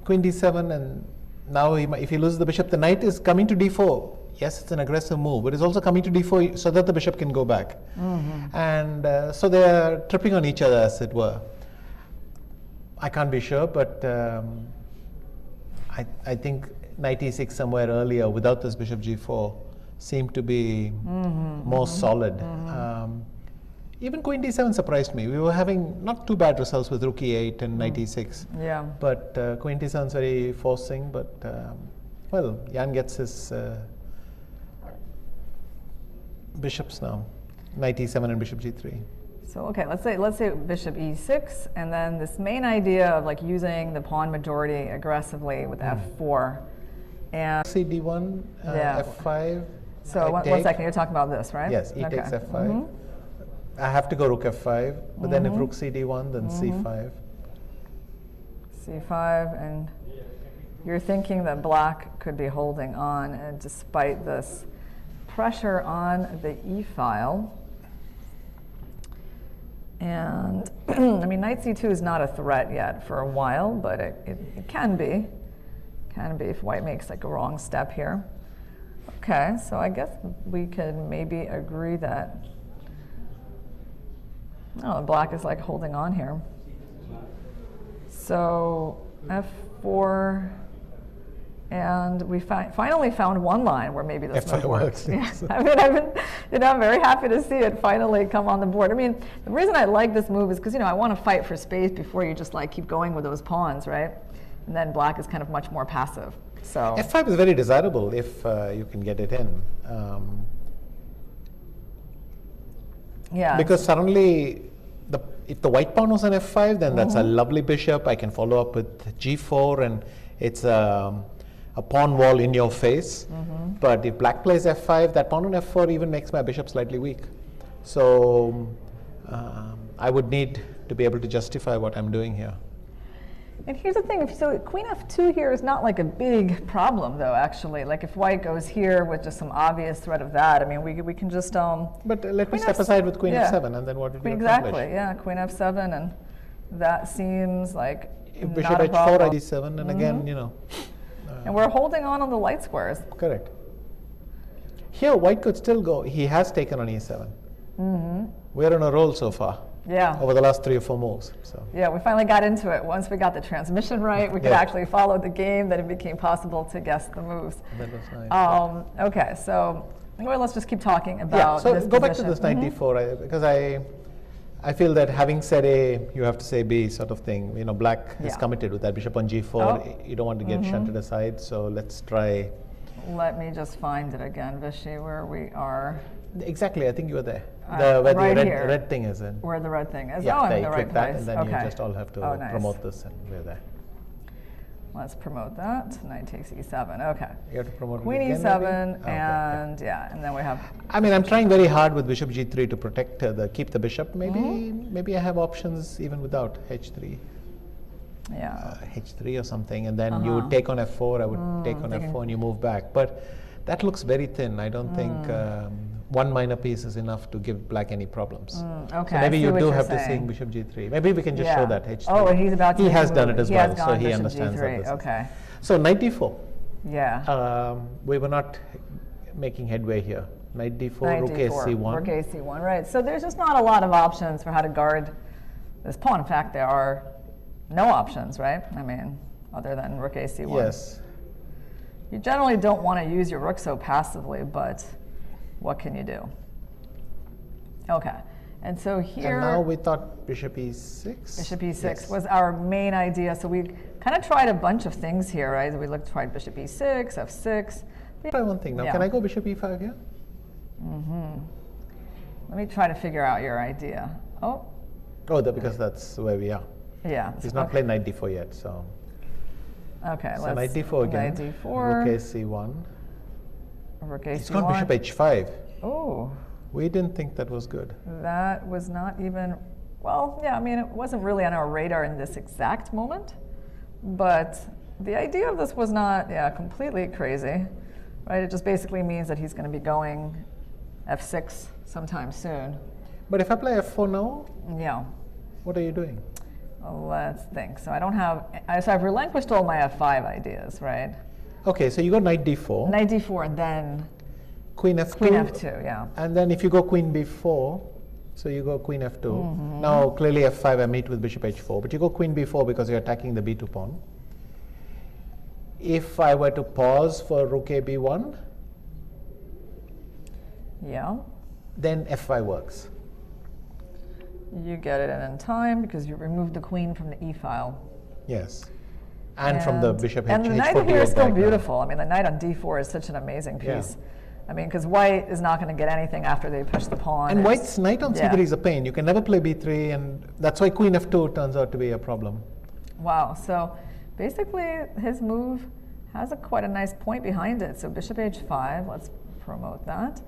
queen d7, and now if he loses the bishop, the knight is coming to d4. Yes, it's an aggressive move, but it's also coming to d4 so that the bishop can go back. And so they are tripping on each other, as it were. I can't be sure, but I think knight e6 somewhere earlier without this bishop g4 seemed to be more solid. Even queen d7 surprised me. We were having not too bad results with rook e8 and knight e6. Yeah. But queen d7 is very forcing, but well, Jan gets his bishops now, knight e7 and bishop g3. So okay, let's say bishop e6, and then this main idea of like using the pawn majority aggressively with f4, and c d1, Yeah. f5. so one second, you're talking about this, right? Yes, e Okay. takes f5. I have to go rook f5, but then if rook cd1, then c5. c5, and you're thinking that black could be holding on, and despite this pressure on the e file. And I mean, knight c2 is not a threat yet for a while, but it can be. Can be if white makes like a wrong step here. Okay, so I guess we could maybe agree that, oh, black is like holding on here. So f4, and we finally found one line where maybe this might F5 work. works. Yeah. I mean, I'm very happy to see it finally come on the board. I mean, the reason I like this move is because, I want to fight for space before you just like keep going with those pawns, right? And then black is kind of much more passive. So f5 is very desirable if you can get it in. yeah. Because suddenly, if the white pawn was on f5, then that's a lovely bishop. I can follow up with g4, and it's a pawn wall in your face. But if black plays f5, that pawn on f4 even makes my bishop slightly weak. So I would need to be able to justify what I'm doing here. And here's the thing, so queen f2 here is not like a big problem though, actually. Like if white goes here with just some obvious threat of that, I mean, we can just But let me queen step aside with queen f7, and then what did you Exactly, accomplish? yeah, queen f7, and that seems like If bishop not a h4, problem. d7, and again, And we're holding on the light squares. correct. Here, white could still go. He has taken on e7. We're on a roll so far. Yeah. over the last 3 or 4 moves. So Yeah, we finally got into it. Once we got the transmission right, we could Yeah. actually follow the game, then it became possible to guess the moves. that was nice. Okay, so well, let's just keep talking Yeah, about so this go back to position. this knight d4 because I feel that having said A, you have to say B sort of thing. You know, black is Yeah. committed with that bishop on g4. Oh. You don't want to get shunted aside, so let's try. Let me just find it again, Vishy, where we are, Exactly, I think you were there. Right Where the here. red thing is in. where the red thing is. Yeah, Oh, I'm there in you the click right that, place. and then Okay. you just all have to Oh, nice. promote this, and we're there. Let's promote that. Knight takes e7. Okay. You have to promote Queen it again, e7, maybe? Okay, yeah. and yeah, and then we have. I mean, I'm trying very hard with bishop g3 to protect keep the bishop. Maybe I have options even without h3. Yeah. H3 or something, and then you would take on f4. I would take on f4, and you move back. But that looks very thin. I don't think one minor piece is enough to give black any problems. Okay. So I maybe see you what do you're have to saying. sing bishop g3. Maybe we can just Yeah. show that h3. Oh, and he's about to. He make has a done move. it as He well, has so gone he bishop understands G3. that this is- Okay. So knight d4. Yeah. We were not making headway here. Knight d4, Knight rook d4, a c1. Rook a c1, right. So there's just not a lot of options for how to guard this pawn. In fact, there are no options, right? I mean, other than rook a c1. Yes. You generally don't want to use your rook so passively, but what can you do? Okay. And so here, And now we thought bishop e6. bishop e6 Yes. was our main idea. So we kind of tried a bunch of things here, right? We tried bishop e6, f6. Try one thing now. Yeah. Can I go bishop e5 here? Let me try to figure out your idea. Oh, Oh, because that's where we are. yeah. He's not okay. played knight d4 yet, so. Okay, So let's knight d4 again. Knight d4. Rook a c1. Rook a It's c1. gone bishop h5. Oh, We didn't think that was good. that was not even, well, yeah, I mean, it wasn't really on our radar in this exact moment, but the idea of this was not, yeah, completely crazy, right? It just basically means that he's going to be going f6 sometime soon. But if I play f4 now, Yeah. what are you doing? Let's think. So I don't have, so I've relinquished all my f5 ideas, right? Okay, so you go knight d4, Knight d4 and then queen f2. queen f2, yeah. And then if you go queen b4, so you go queen f2. Now clearly f5 I meet with bishop h4, but you go queen b4 because you're attacking the b2 pawn. If I were to pause for rook a b1, Yeah. then f5 works. You get it in time because you removed the queen from the e file. Yes. And from the bishop And the h4 knight here is still diagram. beautiful. I mean, the knight on d4 is such an amazing Yeah. piece. I mean, because white is not going to get anything after they push the pawn. And It's- white's knight on yeah. c3 is a pain. You can never play b3, and that's why queen f2 turns out to be a problem. Wow. So basically, his move has quite a nice point behind it. So bishop h5, let's promote that.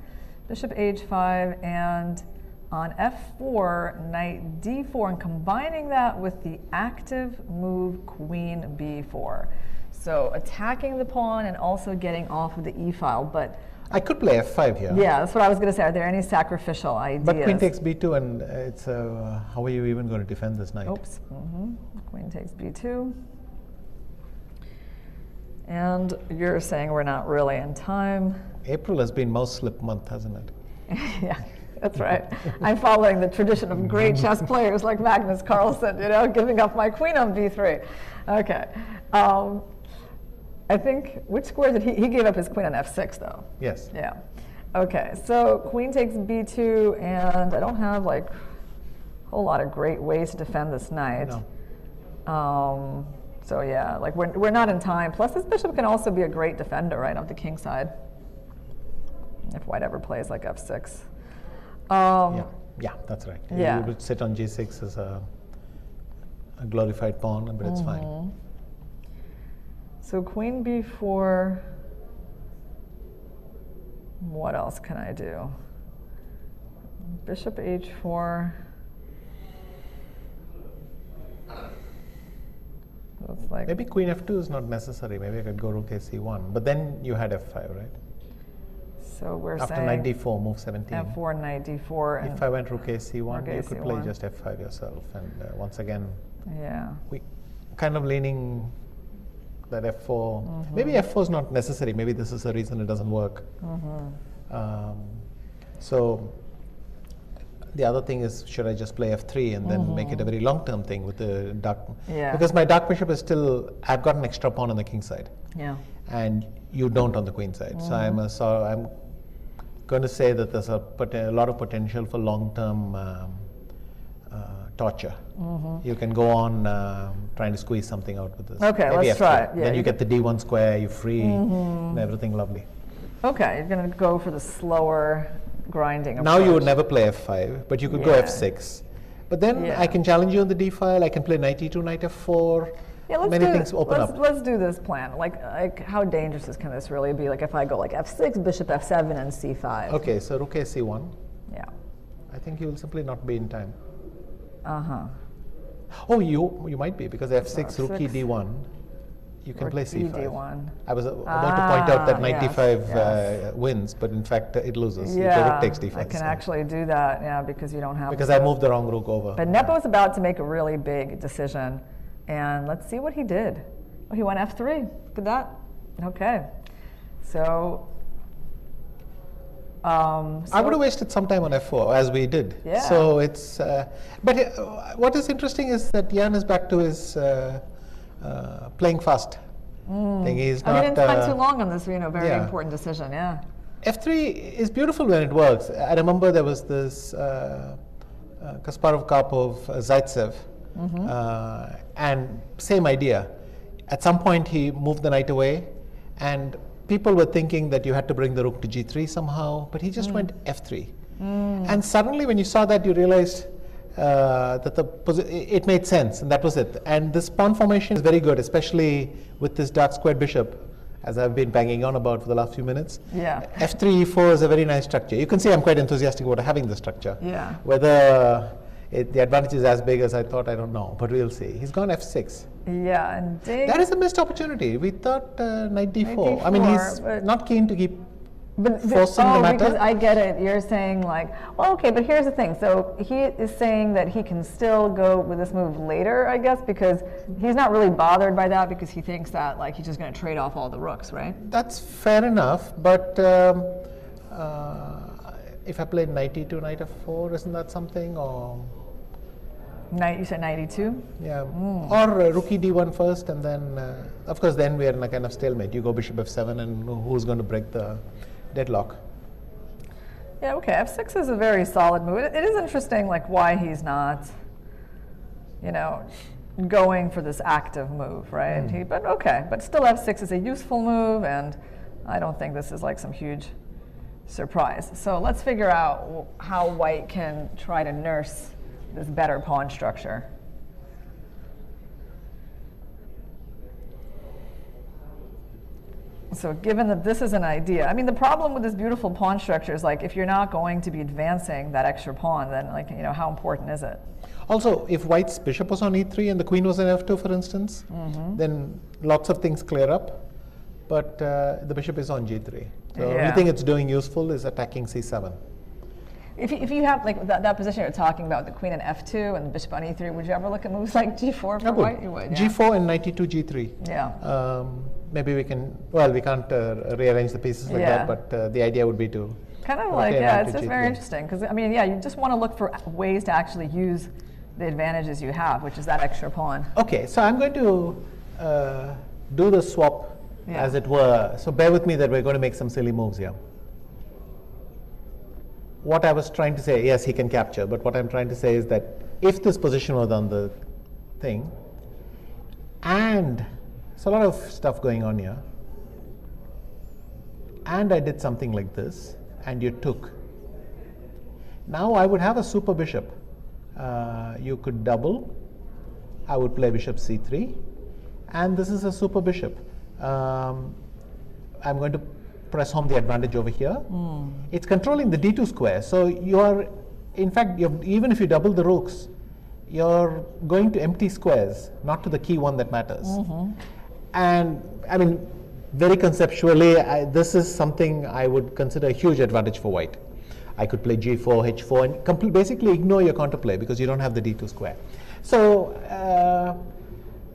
Bishop h5, and on f4, knight d4, and combining that with the active move queen b4. So attacking the pawn and also getting off of the e file. But I could play f5 here. yeah, that's what I was going to say. Are there any sacrificial ideas? But queen takes b2, and it's how are you even going to defend this knight? Oops. Queen takes b2. And you're saying we're not really in time. April has been most slip month, hasn't it? Yeah, that's right. I'm following the tradition of great chess players like Magnus Carlsen, you know, giving up my queen on b3. Okay. I think, which square did he gave up his queen on f6 though? Yes. Yeah. Okay, so queen takes b2, and I don't have like a whole lot of great ways to defend this knight. No. So yeah, like we're not in time. Plus this bishop can also be a great defender, right, of the king side. If white ever plays like f6. Yeah, that's right. Yeah. You would sit on g6 as a glorified pawn, but it's fine. So queen b4. What else can I do? Bishop h4. Looks like Maybe queen f2 is not necessary. Maybe I could go rook a c1. But then you had f5, right? so. We're After saying knight d4, move 17. f4, knight d4, and If I went rook a c1, Rook a you could play c1. just f5 yourself. And once again, yeah. we kind of leaning that f4. Maybe f4 is not necessary. Maybe this is the reason it doesn't work. So the other thing is, should I just play f3 and then make it a very long-term thing with the dark? Yeah. Because my dark bishop is still, I've got an extra pawn on the king side, Yeah. and you don't on the queen side. So I'm going to say that there's a lot of potential for long-term torture. You can go on trying to squeeze something out with this. Okay, Maybe let's f2. try it. Yeah, then you you get the d1 square, you free, and everything lovely. Okay, you're going to go for the slower grinding approach. Now you would never play f5, but you could go Yeah. f6. But then Yeah. I can challenge you on the d file. I can play knight e2, knight f4. Yeah, let's Many do, things open let's, up. Let's do this plan. Like, how dangerous can this really be? Like, if I go like f6, bishop f7, and c5. Okay, so rook a c1. Yeah. I think you will simply not be in time. Uh-huh. Oh, you might be, because f6, rook e F6. d1. You can Rook play c5. d1. I was about to point out that knight yes, d5 yes. wins, but in fact it loses. The Yeah, rook takes d5. I can so- actually do that, yeah, because you don't have Because to. I moved the wrong rook over. But Nepo's about to make a really big decision, and let's see what he did. Oh, he went f3. Look at that. Okay. So I would have wasted some time on f4, as we did. Yeah. So it's, but what is interesting is that Jan is back to his playing fast thing. He's I not. didn't spend too long on this, very yeah. important decision, yeah. F3 is beautiful when it works. I remember there was this Kasparov, Karpov, Zaitsev, and same idea. At some point he moved the knight away, and people were thinking that you had to bring the rook to g3 somehow, but he just went f3. And suddenly when you saw that, you realized that it made sense, and that was it. And this pawn formation is very good, especially with this dark squared bishop, as I've been banging on about for the last few minutes. Yeah. f3, e4 is a very nice structure. You can see I'm quite enthusiastic about having the structure. Yeah. Whether the advantage is as big as I thought, I don't know, but we'll see. He's gone f6. Yeah, and Ding. That is a missed opportunity. We thought knight d4. Knight I mean, d4, he's but- not keen to keep But, forcing the matter. because I get it. You're saying like, well, okay, but here's the thing. So he is saying that he can still go with this move later, I guess, because he's not really bothered by that because he thinks that like he's just going to trade off all the rooks, right? That's fair enough, but if I played knight e2, knight f4, isn't that something? Or You said 92? yeah, or rook e d1 first, and then of course then we are in a kind of stalemate. You go bishop f7, and who's going to break the deadlock? Yeah, okay. F6 is a very solid move. It is interesting, like why he's not, going for this active move, right? But okay, but still F6 is a useful move, and I don't think this is like some huge surprise. So let's figure out how white can try to nurse this better pawn structure. So given that this is an idea, I mean, the problem with this beautiful pawn structure is like, if you're not going to be advancing that extra pawn, then like, how important is it? Also, if white's bishop was on e3 and the queen was on f2, for instance, then lots of things clear up, but the bishop is on g3. So the only Yeah. thing it's doing useful is attacking c7. If you have like that position you're talking about, the queen and f2 and the bishop on e3, would you ever look at moves like g4 for I would. white? You would, yeah. G4 and knight e2, g3. Yeah. Maybe we can, well, we can't rearrange the pieces like Yeah. that, but the idea would be to Kind of rotate like, yeah, knight it's to just g3. very interesting because I mean, yeah, you just want to look for ways to actually use the advantages you have, which is that extra pawn. Okay, so I'm going to do the swap, Yeah. as it were. So bear with me that we're going to make some silly moves here. What I was trying to say, yes, he can capture, but what I'm trying to say is that if this position was on the thing, and there's a lot of stuff going on here, and I did something like this, and you took, now I would have a super bishop. You could double. I would play bishop c3, and this is a super bishop. I'm going to press home the advantage over here. It's controlling the d2 square, so you're, in fact, even if you double the rooks, you're going to empty squares, not to the key one that matters. And I mean, very conceptually, this is something I would consider a huge advantage for white. I could play g4, h4, and basically ignore your counterplay because you don't have the d2 square. So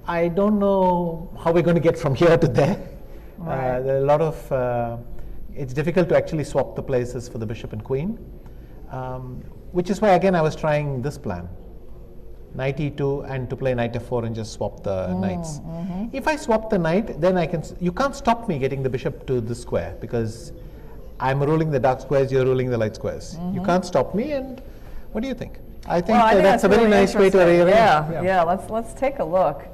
I don't know how we're going to get from here to there. Right. There are a lot of, it's difficult to actually swap the places for the bishop and queen. which is why again I was trying this plan. Knight e2 and to play knight f4 and just swap the knights. If I swap the knight, then I can, you can't stop me getting the bishop to the square because I'm ruling the dark squares, you're ruling the light squares. You can't stop me, and what do you think? I think, that's a very really nice way to interesting. rearrange. Yeah. Let's take a look.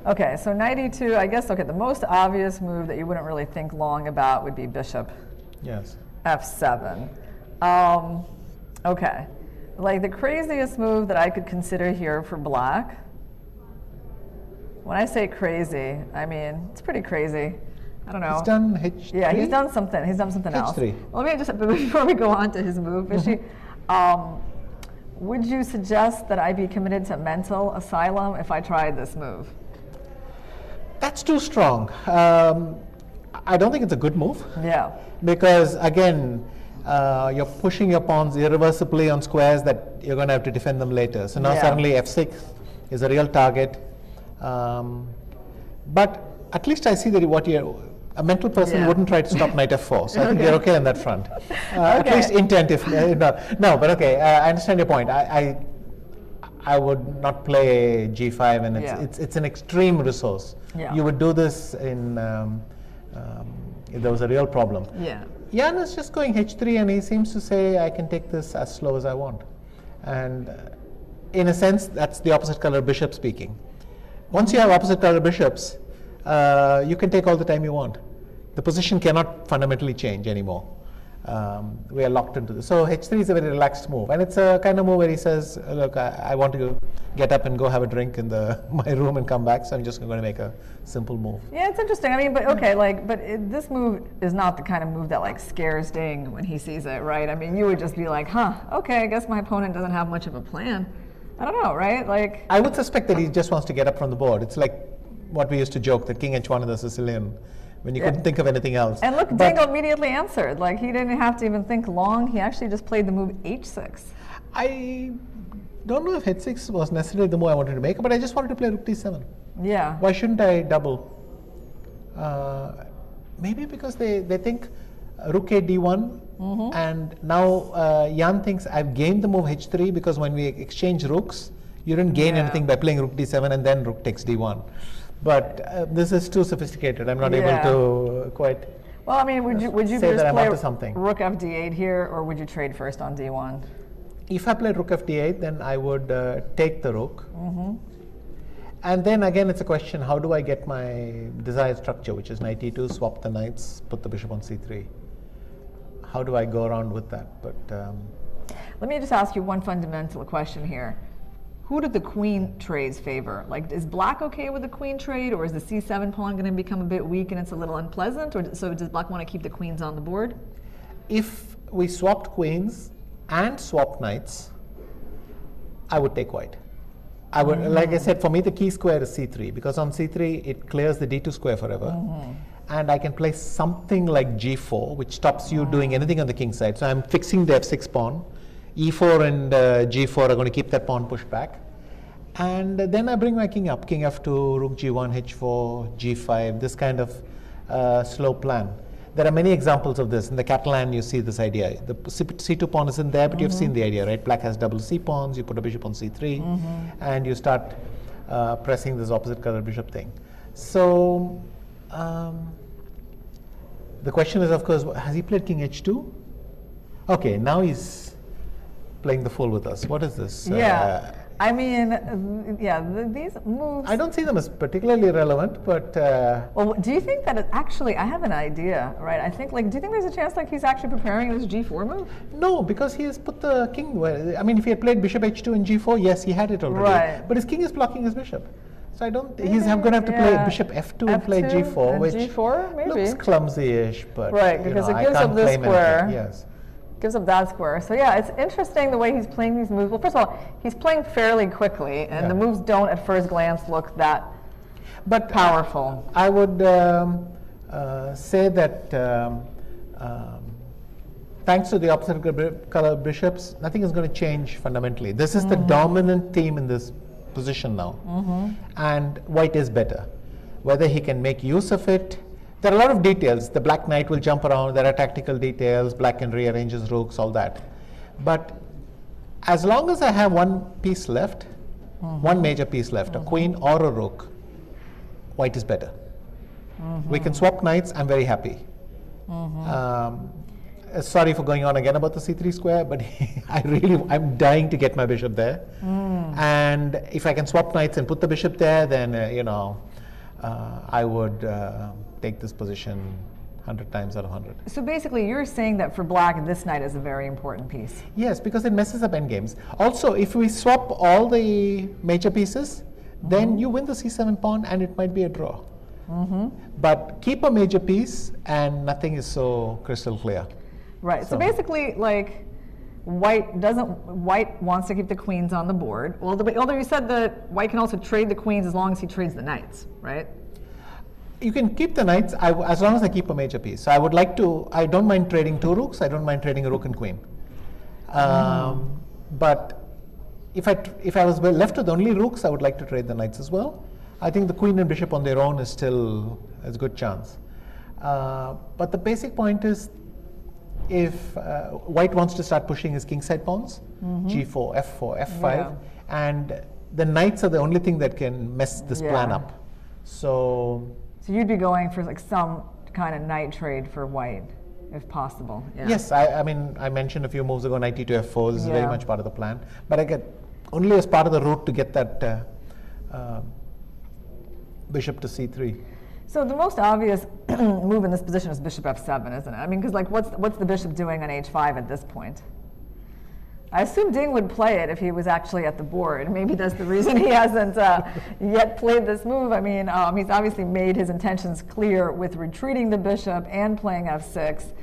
Okay, so knight e2, I guess, okay, the most obvious move that you wouldn't really think long about would be bishop Yes. f7. Okay, like the craziest move that I could consider here for black, when I say crazy, I mean, it's pretty crazy. I don't know. He's done h3. Yeah, he's done something. He's done something else. h3. Well, let me just, before we go on to his move, Vishy, would you suggest that I be committed to mental asylum if I tried this move? That's too strong. I don't think it's a good move. Yeah. Because again, you're pushing your pawns irreversibly on squares that you're going to have to defend them later. So now suddenly f6 is a real target. But at least I see that a mental person wouldn't try to stop knight f4. So I think you're okay on that front. At least intent if, no, but okay, I understand your point. I would not play g5, and it's an extreme resource. Yeah. You would do this in if there was a real problem. Yeah. Jan is just going h3, and he seems to say I can take this as slow as I want. And in a sense, that's the opposite color bishop speaking. Once you have opposite color bishops, you can take all the time you want. The position cannot fundamentally change anymore. We are locked into this. So h3 is a very relaxed move, and it's a kind of move where he says, look, I want to get up and go have a drink in my room and come back, so I'm just going to make a simple move. Yeah, it's interesting. I mean, but okay, this move is not the kind of move that like scares Ding when he sees it, right? I mean, you would just be like, okay, I guess my opponent doesn't have much of a plan. I don't know, right? Like, I would suspect that he just wants to get up from the board. It's like what we used to joke that King h1 in the Sicilian, when you couldn't think of anything else. And look, Ding immediately answered. Like, he didn't have to even think long. He actually just played the move h6. I don't know if h6 was necessarily the move I wanted to make, but I just wanted to play rook d7. Yeah. Why shouldn't I double? Maybe because they think rook a d1, and now Jan thinks I've gained the move h3 because when we exchange rooks, you didn't gain anything by playing rook d7 and then rook takes d1. But this is too sophisticated. I'm not able to quite. Well, I mean, would you say just that I'm play onto something. rook fd8 here, or would you trade first on d1? If I played rook fd8, then I would take the rook. And then again, it's a question, how do I get my desired structure, which is knight e2, swap the knights, put the bishop on c3. How do I go around with that? But let me just ask you one fundamental question here. Who did the queen trades favor? Like, is black okay with the queen trade, or is the c7 pawn going to become a bit weak and it's a little unpleasant? Or so does black want to keep the queens on the board? if we swapped queens and swapped knights, I would take white. I would, like I said, for me the key square is c3, because on c3 it clears the d2 square forever. And I can play something like g4, which stops you doing anything on the king side. So I'm fixing the f6 pawn. e4 and g4 are going to keep that pawn pushed back. And then I bring my king up, king f2, rook g1, h4, g5, this kind of slow plan. There are many examples of this. In the Catalan, you see this idea. The c2 pawn isn't there, but you've seen the idea, right? Black has double c pawns, you put a bishop on c3, and you start pressing this opposite color bishop thing. So the question is, of course, has he played king h2? Okay, now he's playing the fool with us. What is this? Yeah. I mean, yeah, these moves. I don't see them as particularly relevant, but. Well, do you think that it actually? I have an idea, right? I think, like, do you think there's a chance, like, he's actually preparing this g4 move? No, because he has put the king. Well, I mean, if he had played bishop h2 and g4, yes, he had it already. Right. But his king is blocking his bishop, so I don't. He's going to have to play bishop f2 and play g4, and which g4 maybe looks clumsy-ish, but right, because it gives up this square. Yes. Gives up that square. So yeah, it's interesting the way he's playing these moves. Well, first of all, he's playing fairly quickly, and the moves don't at first glance look that powerful. I would say that thanks to the opposite color bishops, nothing is going to change fundamentally. This is the dominant theme in this position now, and white is better. Whether he can make use of it, there are a lot of details. The black knight will jump around. There are tactical details. Black can rearrange his rooks, all that. But As long as I have one piece left, one major piece left, a queen or a rook, white is better. We can swap knights, I'm very happy. Sorry for going on again about the c3 square, but I'm dying to get my bishop there. And if I can swap knights and put the bishop there, then I would take this position 100 times out of 100. So basically, you're saying that for black, this knight is a very important piece. Yes, because it messes up endgames. Also, if we swap all the major pieces, then you win the c7 pawn and it might be a draw. But keep a major piece and nothing is so crystal clear. Right. So basically, like, white wants to keep the queens on the board. Although you said that white can also trade the queens as long as he trades the knights, right? You can keep the knights as long as I keep a major piece. So I don't mind trading 2 rooks. I don't mind trading a rook and queen. But if I was left with only rooks, I would like to trade the knights as well. I think the queen and bishop on their own is still a good chance. But the basic point is, if white wants to start pushing his kingside pawns, g4, f4, f5, and the knights are the only thing that can mess this plan up. So you'd be going for like some kind of knight trade for white, if possible. Yeah. Yes, I mean, I mentioned a few moves ago, knight e to f4, this is very much part of the plan. But I get only as part of the route to get that bishop to c3. So the most obvious move in this position is bishop f7, isn't it? I mean, because like, what's the bishop doing on h5 at this point? I assume Ding would play it if he was actually at the board. Maybe that's the reason he hasn't yet played this move. I mean, he's obviously made his intentions clear with retreating the bishop and playing f6.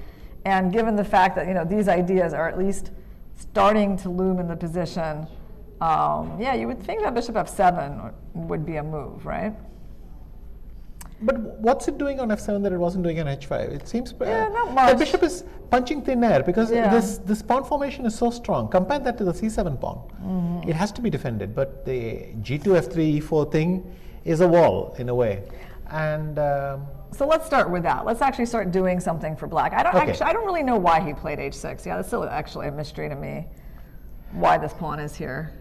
And given the fact that these ideas are at least starting to loom in the position, yeah, you would think that bishop f7 would be a move, right? But what's it doing on f7 that it wasn't doing on h5? It seems not much. The bishop is punching thin air because this pawn formation is so strong. Compare that to the c7 pawn. It has to be defended, but the g2, f3, e4 thing is a wall in a way. And so let's start with that. Let's actually start doing something for black. I don't really know why he played h6. Yeah, that's still actually a mystery to me, why this pawn is here.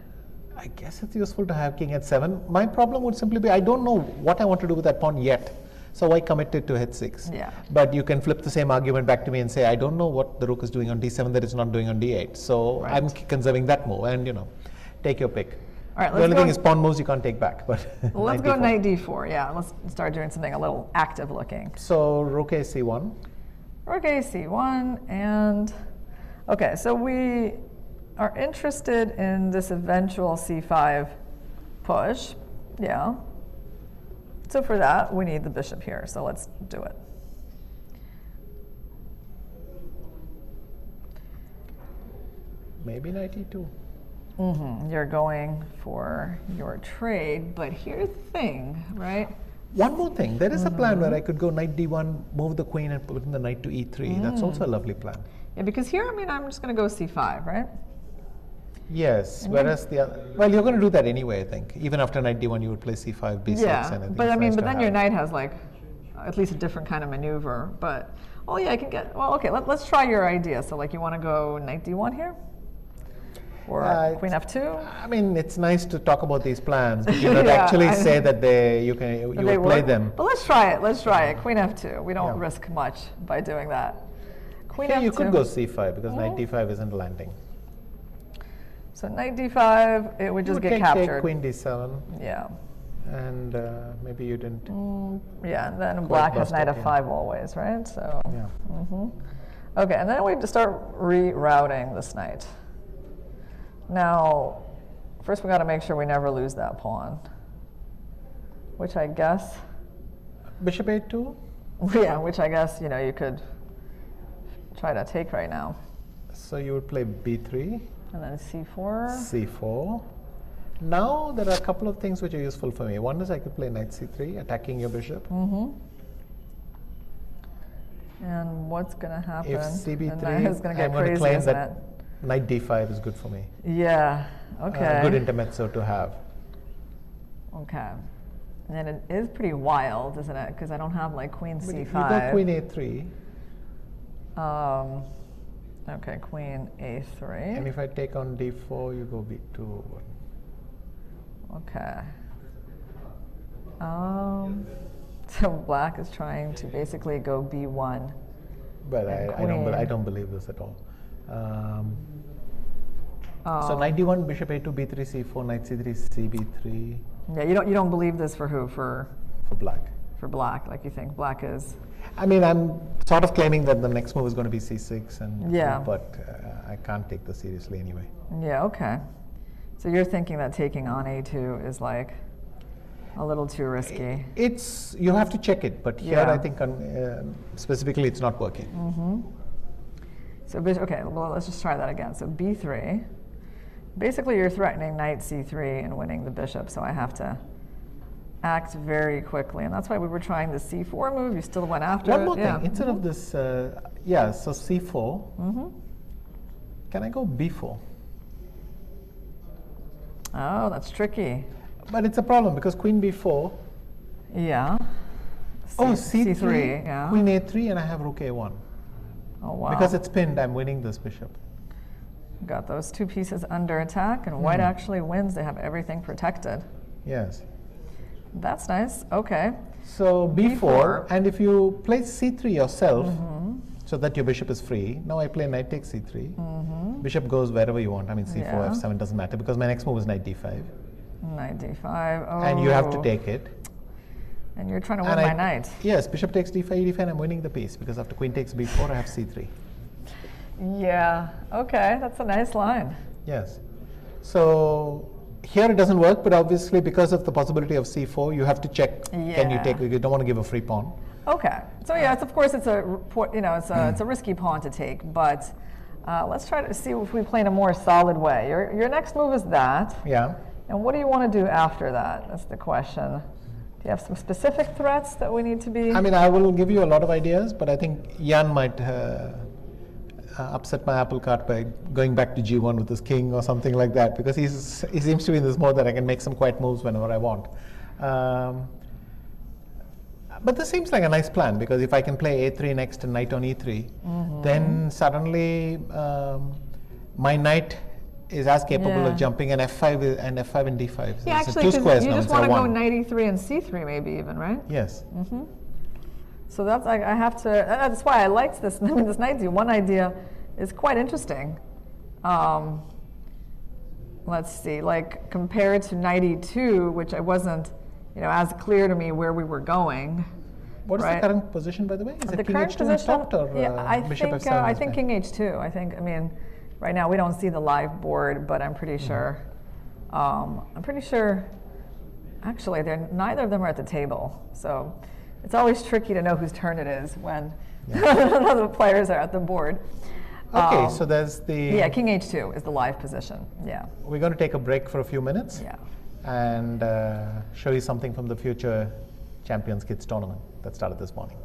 I guess it's useful to have king h7. My problem would simply be I don't know what I want to do with that pawn yet. So why commit it to h6? Yeah. But you can flip the same argument back to me and say, I don't know what the rook is doing on d7 that it's not doing on d8. So I'm conserving that move, and take your pick. All right, the only thing is pawn moves you can't take back. But well, let's go knight d4. Yeah, let's start doing something a little active looking. So rook a c1. Rook a c1, and okay, so we are interested in this eventual c5 push. Yeah. So for that, we need the bishop here. So let's do it. Maybe knight e2. You're going for your trade, but here's the thing, right? One more thing. There is a plan where I could go knight d1, move the queen, and put in the knight to e3. That's also a lovely plan. Yeah, because here, I mean, I'm just going to go c5, right? Yes, whereas the other, well, you're going to do that anyway, I think. Even after knight d1, you would play c5, b6, and I think but I mean, nice but then have your it. knight has like at least a different kind of maneuver. But oh yeah, I can get. Well, okay, let's try your idea. So like, you want to go knight d1 here, or queen f2? I mean, it's nice to talk about these plans, but you don't actually say that you will play them. But let's try it. Let's try it. Queen f2. We don't risk much by doing that. Queen f2. You could go c5 because knight d5 isn't landing. So knight d5, it would just get captured. Take queen d7. Yeah. And maybe you didn't. Yeah, and then black has knight f5 always, right? So. Yeah. Okay, and then we start rerouting this knight. Now, first we got to make sure we never lose that pawn, which I guess. Bishop a2. Yeah, which I guess you could try to take right now. So you would play b3. And then c4. c4. Now there are a couple of things which are useful for me. One is I could play knight c3, attacking your bishop. And what's going to happen? If cb3, it's going to get I'm going crazy, to claim isn't that knight d5 is good for me. Yeah. Okay. Good intermezzo to have. Okay. And it is pretty wild, isn't it? Because I don't have like queen c5. You go queen a3. Okay, queen a3. And if I take on d4, you go b2. Okay. So black is trying to basically go b1. But And I queen. don't believe this at all. So knight d1, bishop a2, b3, c4, knight c3, cb3 Yeah, you don't believe this for who? For black. black, like you think black is. I mean, I'm sort of claiming that the next move is going to be c6, and Yeah. but I can't take this seriously anyway. Yeah, okay. So you're thinking that taking on a2 is like a little too risky. It's you have to check it, but here Yeah. I think specifically it's not working. So okay, well let's just try that again. So b3. Basically, you're threatening knight c3 and winning the bishop, so I have to act very quickly, and that's why we were trying the c4 move. You still went after One it. more Yeah. thing, instead of this, yeah, so c4. Can I go b4? Oh, that's tricky. But it's a problem because queen b4. Yeah. Oh, c3, c3. Yeah. queen a3, and I have rook a1. Oh wow. Because it's pinned, I'm winning this bishop. Got those two pieces under attack, and white actually wins. They have everything protected. Yes. That's nice. Okay. So b4, b4. and if you play c3 yourself, so that your bishop is free. Now I play knight takes c3. Bishop goes wherever you want. I mean, c4, Yeah. f7 doesn't matter because my next move is knight d5, Knight d5. Oh. and you have to take it. And you're trying to win And my knight. Yes, bishop takes d5, e5, and I'm winning the piece because after queen takes b4, I have c3. Yeah. Okay. That's a nice line. Yes. So here it doesn't work, but obviously because of the possibility of c4, you have to check. Can you Yeah. take? You don't want to give a free pawn. Okay. So yeah, of course it's it's a risky pawn to take, but let's try to see if we play in a more solid way. Your next move is that. Yeah. And what do you want to do after that? That's the question. Do you have some specific threats that we need to be? I mean, I will give you a lot of ideas, but I think Jan might upset my apple cart by going back to g1 with his king or something like that, because he seems to be in this mode that I can make some quiet moves whenever I want. But this seems like a nice plan, because if I can play a3 next and knight on e3, then suddenly my knight is as capable Yeah. of jumping, and f5 and d5. yeah, It's actually, two 'cause squares you now just instead want of to go one. knight e3 and c3 maybe even, right? Yes. So that's I have to. That's why I liked this. I mean, this knight d1 idea is quite interesting. Let's see, like compared to knight e2, which I wasn't, as clear to me where we were going. What is Right. the current position, by the way? Is The it king current h2 position, stopped, or I bishop think f7? I is think back? king h2. I mean, right now we don't see the live board, but I'm pretty sure. I'm pretty sure. Actually, neither of them are at the table, so it's always tricky to know whose turn it is when none of the players are at the board. Okay, so there's the. Yeah, king h2 is the live position. Yeah, We're going to take a break for a few minutes. yeah. And show you something from the Future Champions Kids tournament that started this morning.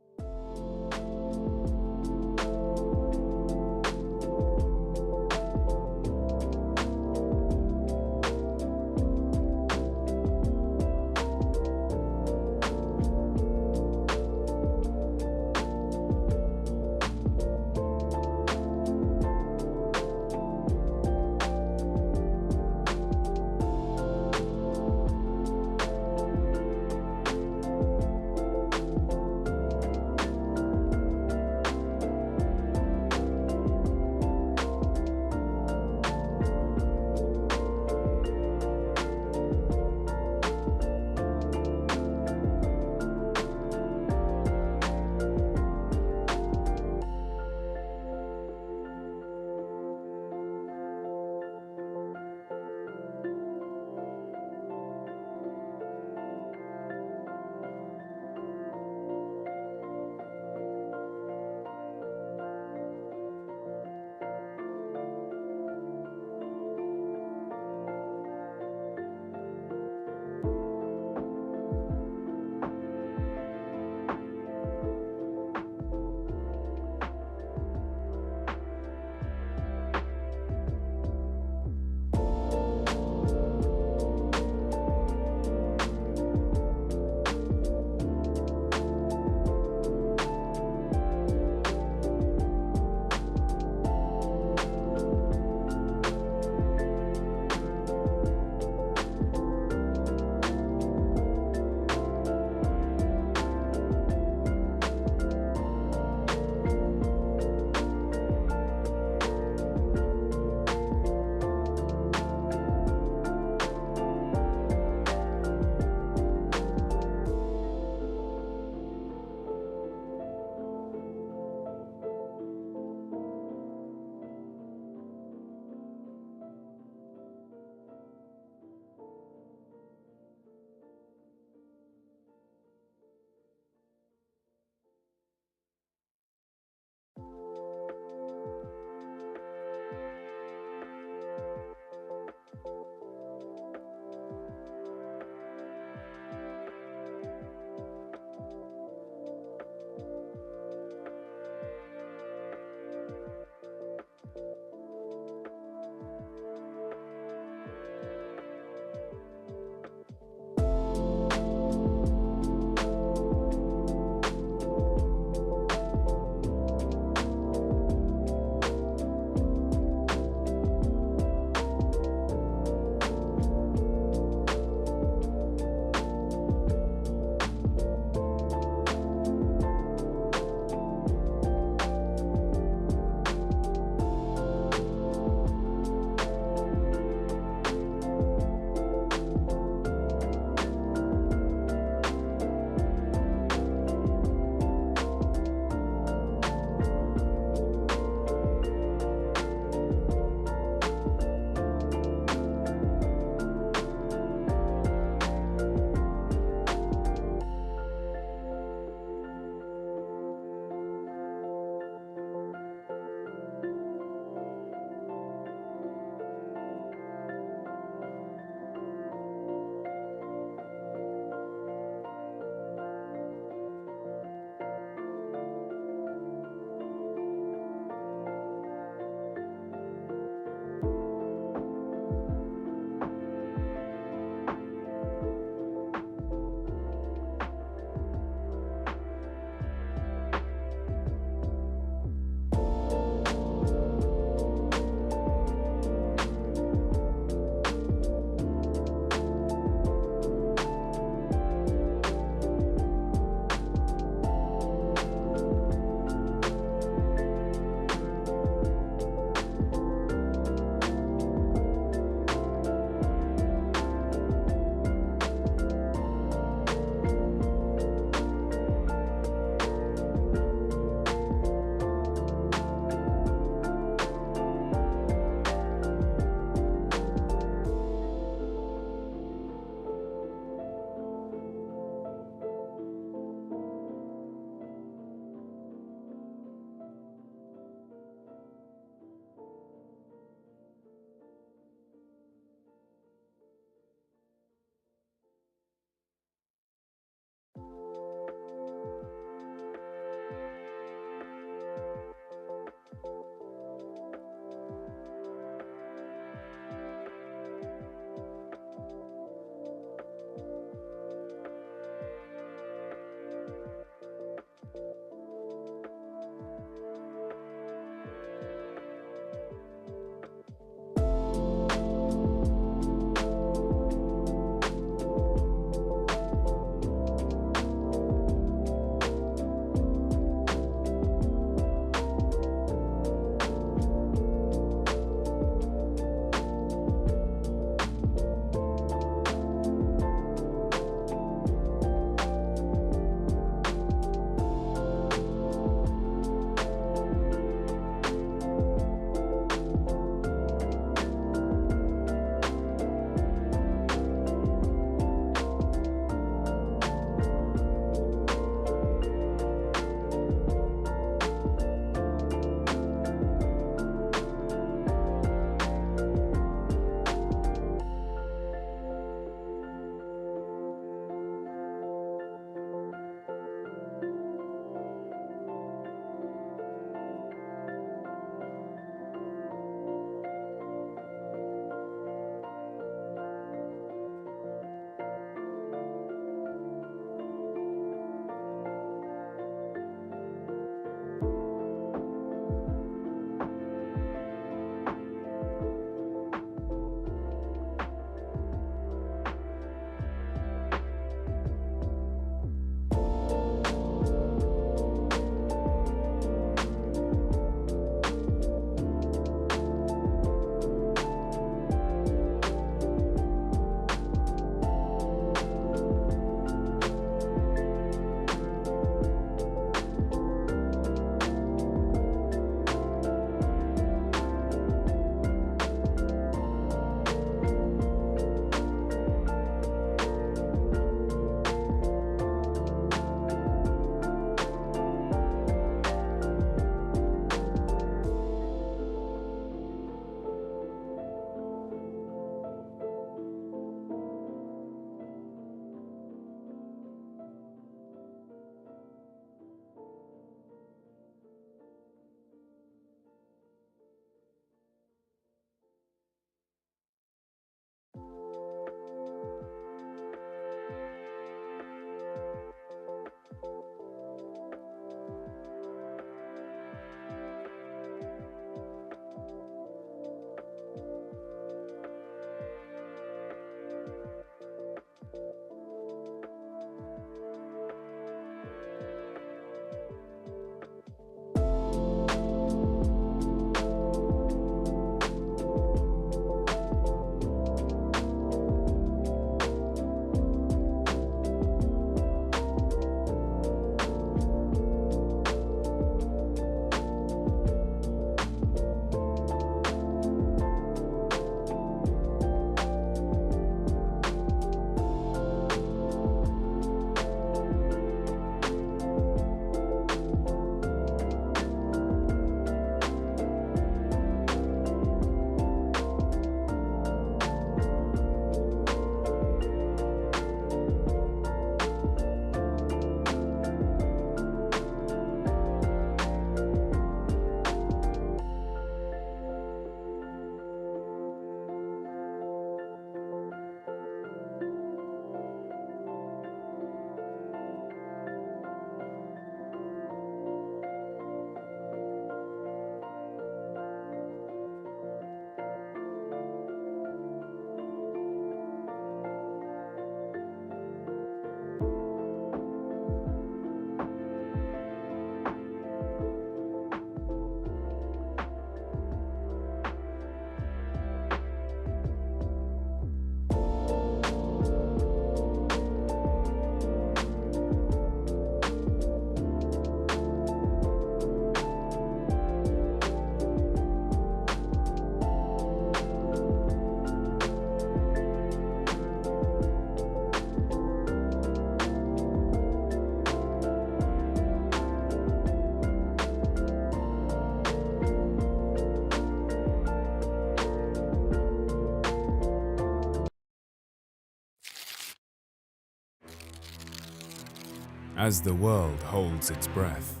As the world holds its breath,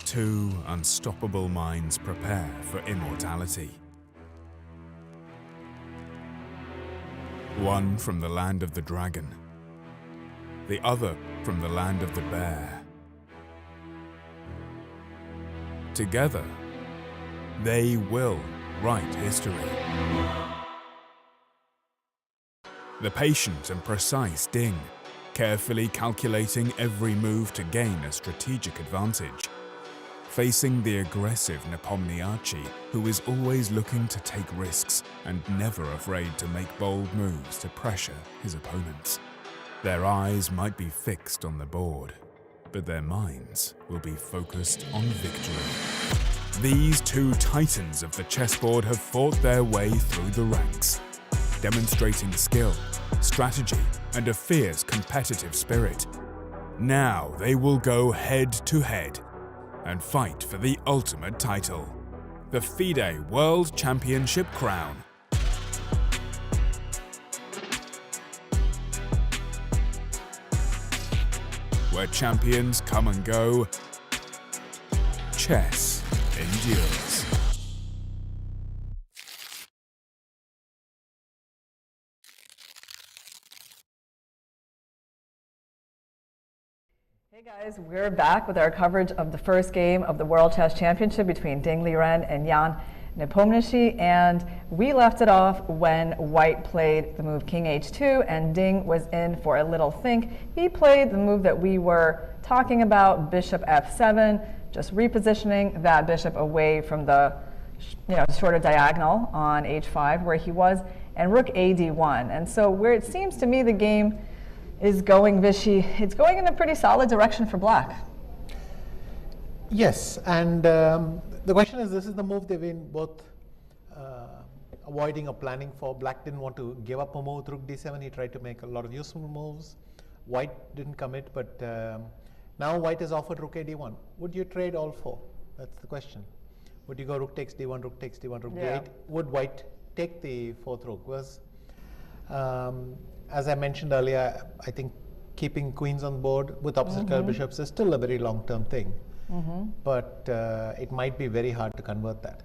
two unstoppable minds prepare for immortality. One from the land of the dragon, the other from the land of the bear. Together, they will write history. The patient and precise Ding, carefully calculating every move to gain a strategic advantage, facing the aggressive Nepomniachtchi, who is always looking to take risks and never afraid to make bold moves to pressure his opponents. Their eyes might be fixed on the board, but their minds will be focused on victory. These two titans of the chessboard have fought their way through the ranks, demonstrating skill, strategy, and a fierce competitive spirit. Now they will go head to head and fight for the ultimate title, the FIDE World Championship crown. Where champions come and go, chess endures. Hey guys, we're back with our coverage of the first game of the World Chess Championship between Ding Liren and Jan Nepomniachtchi, and we left it off when White played the move King H2 and Ding was in for a little think. He played the move that we were talking about, Bishop F7, just repositioning that bishop away from the sort of diagonal on H5 where he was, and Rook AD1. And so where it seems to me the game is going, Vishy, it's going in a pretty solid direction for Black. Yes, and the question is, this is the move they've been both avoiding or planning for. Black didn't want to give up a move with Rook D7. He tried to make a lot of useful moves. White didn't commit, but now White has offered Rook A-D1. Would you trade all four? That's the question. Would you go Rook takes D1, Rook takes D1, Rook D8? Would White take the fourth Rook? Because, as I mentioned earlier, I think keeping queens on board with opposite color bishops is still a very long-term thing. But it might be very hard to convert that.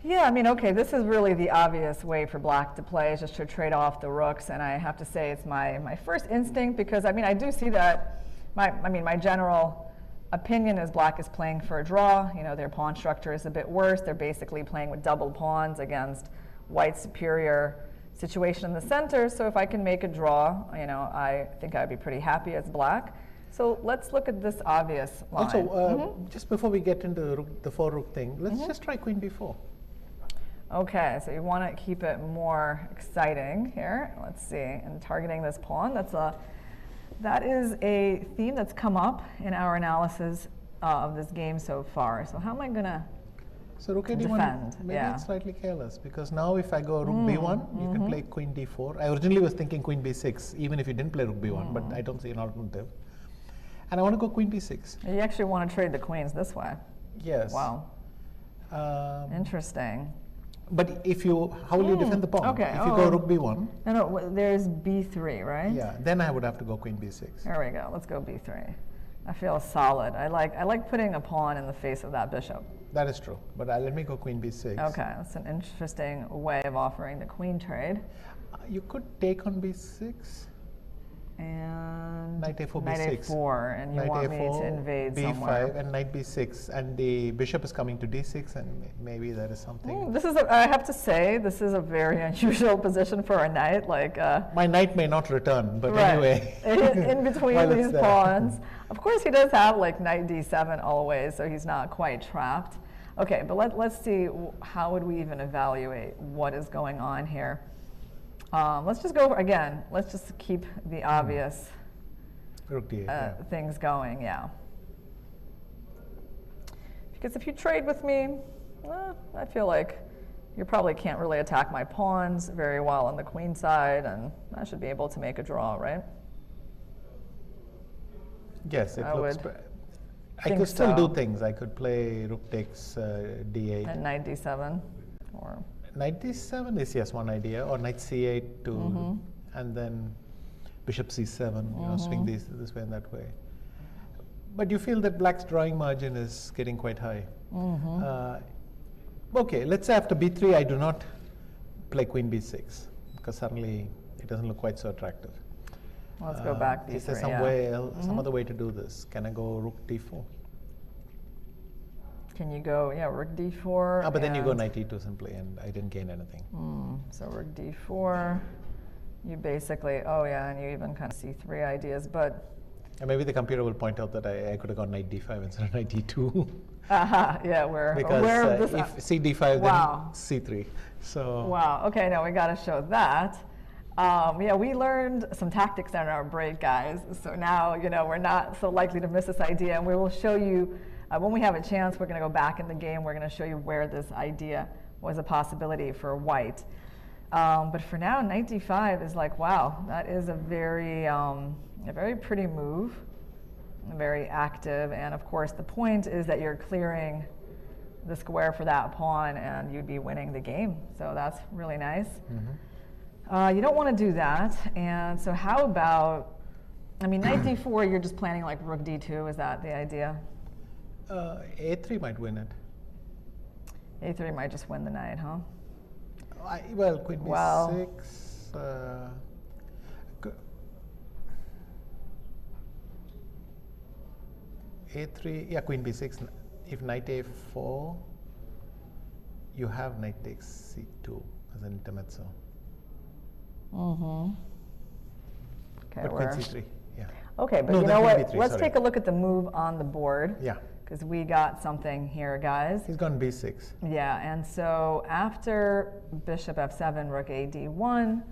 Yeah, I mean, okay, this is really the obvious way for Black to play, is just to trade off the rooks, and I have to say it's my first instinct, because I mean, I do see that, my general opinion is Black is playing for a draw. You know, their pawn structure is a bit worse. They're basically playing with double pawns against White's superior situation in the center, so if I can make a draw, I think I'd be pretty happy as Black. So let's look at this obvious line. Also, just before we get into the four rook thing, let's just try Queen B4. Okay, so you want to keep it more exciting here. Let's see, and targeting this pawn, that is a theme that's come up in our analysis of this game so far. So how am I going to So Rook A-D1, maybe it's slightly careless, because now if I go Rook B1, you can play Queen D4. I originally was thinking Queen B6, even if you didn't play Rook B1, but I don't see an alternative. And I want to go Queen B6. You actually want to trade the queens this way. Yes. Wow. Interesting. But if you, how will you defend the pawn? Okay. If you go Rook B1. No, there's B3, right? Yeah, then I would have to go Queen B6. There we go. Let's go B3. I feel solid. I like putting a pawn in the face of that bishop. That is true, but let me go Queen B6. Okay, that's an interesting way of offering the queen trade. You could take on B6. And Knight A4, Knight B6. A4, and you Knight want A4, me to invade B5, somewhere. and Knight B6, and the bishop is coming to D6, and maybe there is something. This is, I have to say, this is a very unusual position for a knight. Like my knight may not return, but right. anyway. in between these pawns. Of course, he does have like Knight D7 always, so he's not quite trapped. Okay, but let's see, how would we even evaluate what is going on here? Let's just go, again, let's just keep the obvious Rook D8, things going, yeah. Because if you trade with me, I feel like you probably can't really attack my pawns very well on the queen side, and I should be able to make a draw, right? Yes, it looks. I could still do things. I could play Rook takes D8. And Knight D7, or Knight D7 is, yes, one idea, or Knight C8 to, and then bishop c7, swing this way and that way. But you feel that black's drawing margin is getting quite high. Okay, let's say after b3 I do not play queen b6 because suddenly it doesn't look quite so attractive. Let's go back Is there b3, some yeah. way, some other way to do this? Can I go rook d4? Can you go, yeah, rook d4? But then you go and- knight e2 simply, and I didn't gain anything. So rook d4. You basically, oh yeah, and you even kind of c3 ideas, but And maybe the computer will point out that I could have gone knight d5 instead of knight d2. yeah, we're Because aware of this. if c d5, Wow. then c3. So Wow. Okay, now we got to show that. Yeah, we learned some tactics on our break, guys. So now, we're not so likely to miss this idea, and we will show you when we have a chance. We're going to go back in the game. We're going to show you where this idea was a possibility for white. But for now, knight d5 is like, wow, that is a very pretty move, very active. And of course, the point is that you're clearing the square for that pawn, and you'd be winning the game. So that's really nice. You don't want to do that. And so how about, knight d4, you're just planning like rook d2. Is that the idea? a3 might win it. a3 might just win the knight, huh? Well, queen b6. Well- a3, yeah, queen b6. If knight a4, you have knight takes c2 as an intermezzo. Okay, But queen we're- c3, yeah. Okay, but No, you then know queen what? b3, Let's sorry. take a look at the move on the board. Yeah, Because we got something here, guys. he's gone b6. Yeah, and so after bishop f7, rook a d1,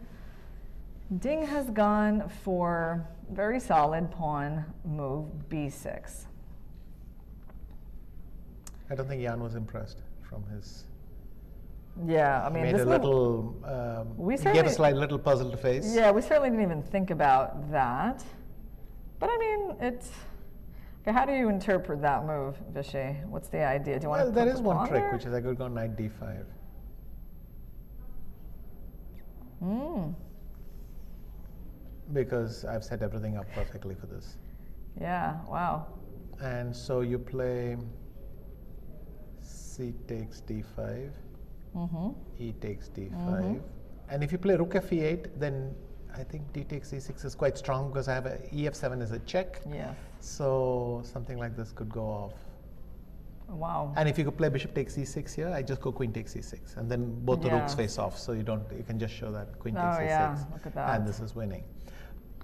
Ding has gone for very solid pawn move b6. I don't think Jan was impressed from his. Yeah, He made this a move, little. we He gave a certainly- slight little puzzled face. yeah, we certainly didn't even think about that. But it's. Okay, how do you interpret that move, Vishy? What's the idea? Do you want Well, to there put is the one pawn trick, there? which is I could go knight d5. Because I've set everything up perfectly for this. Yeah, wow. And so you play c takes d5, e takes d5. And if you play rook f e8, then I think d takes e6 is quite strong because I have a ef7 is a check. Yes. So something like this could go off. Wow. And if you could play bishop takes e6 here, I just go queen takes e6, and then both the rooks Yeah. face off. So you can just show that queen Oh, takes e6, yeah, look at that. and this is winning.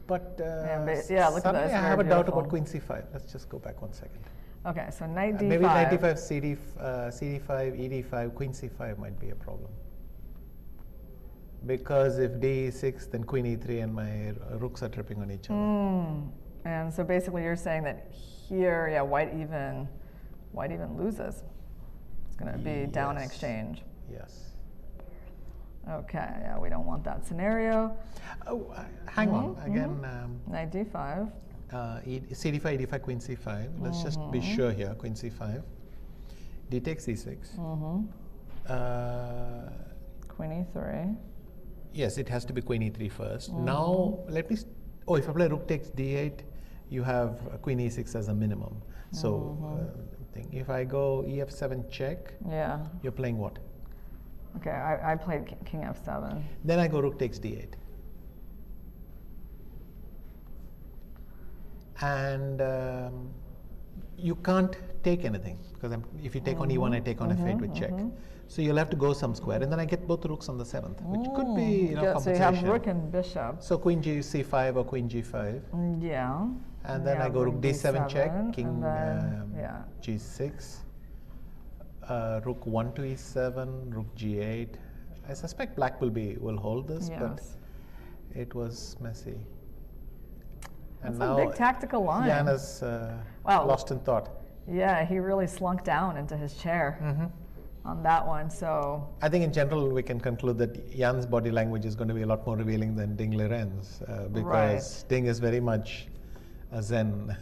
But Yeah, look at that, suddenly it's I very have a doubt beautiful. about queen c5. Let's just go back 1 second. Okay, so knight d5. Maybe knight d5, cd5, ed5, queen c5 might be a problem. Because if d6, then queen e3, and my rooks are tripping on each other. And so basically you're saying that here, yeah, white even loses. It's going to be down in Yes. exchange. Yes. Okay, yeah, we don't want that scenario. Oh, hang on. Again, Knight d5. cd5, ed5, queen c5. Let's just be sure here. Queen c5. D takes e6. Queen e3. Yes, it has to be queen e3 first. Now, let me. If I play rook takes d8, you have queen e6 as a minimum. So, if I go ef7 check, Yeah. you're playing what? Okay, I played king f7. Then I go rook takes d8. And you can't take anything because if you take on e1, I take on f8 with check. So you'll have to go some square, and then I get both the rooks on the 7th, which could be Yeah, so you compensation. have rook and bishop. So queen c5 or queen g5, Yeah. and then you I have go rook d7 d7, check, king and then, yeah. g6, rook 1 to e7, rook g8. I suspect black will hold this, but Yes. it was messy. That's And a now big tactical line. Jan is Wow. lost in thought. Yeah, he really slunk down into his chair on that one. So I think in general we can conclude that Jan's body language is going to be a lot more revealing than Ding Liren's because Ding is very much a Zen.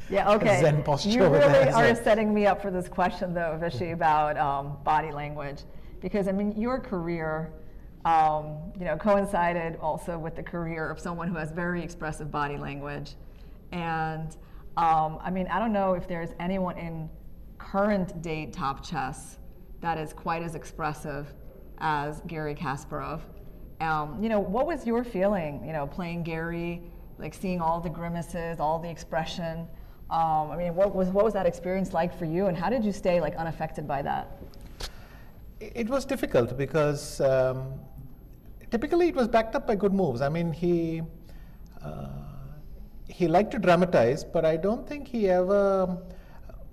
yeah, okay. Zen posture You over really there, are so- setting me up for this question, though, Vishy, about body language, because I mean your career coincided also with the career of someone who has very expressive body language. And I don't know if there's anyone in current day top chess that is quite as expressive as Garry Kasparov. What was your feeling, playing Garry, like seeing all the grimaces, all the expression? What was that experience like for you, and how did you stay unaffected by that? It was difficult because typically it was backed up by good moves. He liked to dramatize, but I don't think he ever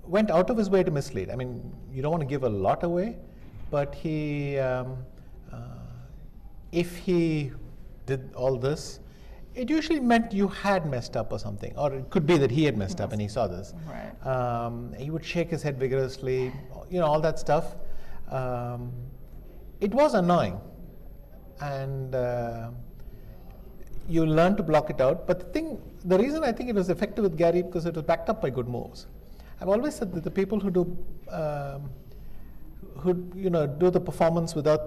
went out of his way to mislead. You don't want to give a lot away, but if he did all this, it usually meant you had messed up or something, or it could be that he had messed up and he saw this. Right. He would shake his head vigorously, all that stuff. It was annoying, and you learn to block it out. But the reason I think it was effective with Garry, because it was backed up by good moves. I've always said that the people who do the performance without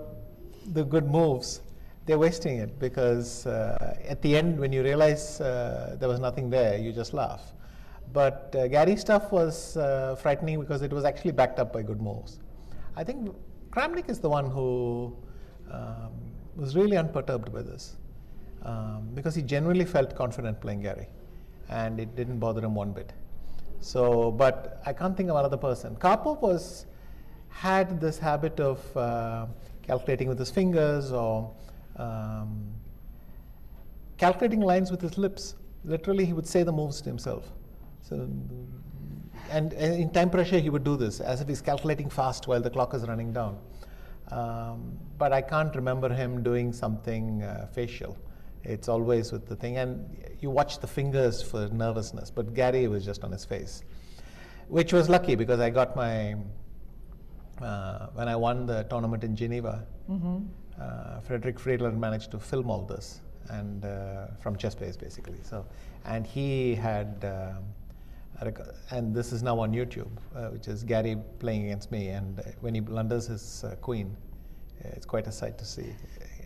the good moves, they're wasting it, because at the end, when you realize there was nothing there, you just laugh. But Garry's stuff was frightening because it was actually backed up by good moves. I think Kramnik is the one who was really unperturbed by this, because he genuinely felt confident playing Garry, and it didn't bother him one bit. So, but I can't think of another person. Karpov had this habit of calculating with his fingers, or calculating lines with his lips. Literally, he would say the moves to himself. So, and in time pressure, he would do this as if he's calculating fast while the clock is running down. But I can't remember him doing something facial. It's always with the thing, and you watch the fingers for nervousness, but Garry was just on his face, which was lucky, because I got my, when I won the tournament in Geneva, Frederick Friedler managed to film all this, and from ChessBase basically. So, and he had, and this is now on YouTube, which is Garry playing against me, and when he blunders his queen, it's quite a sight to see.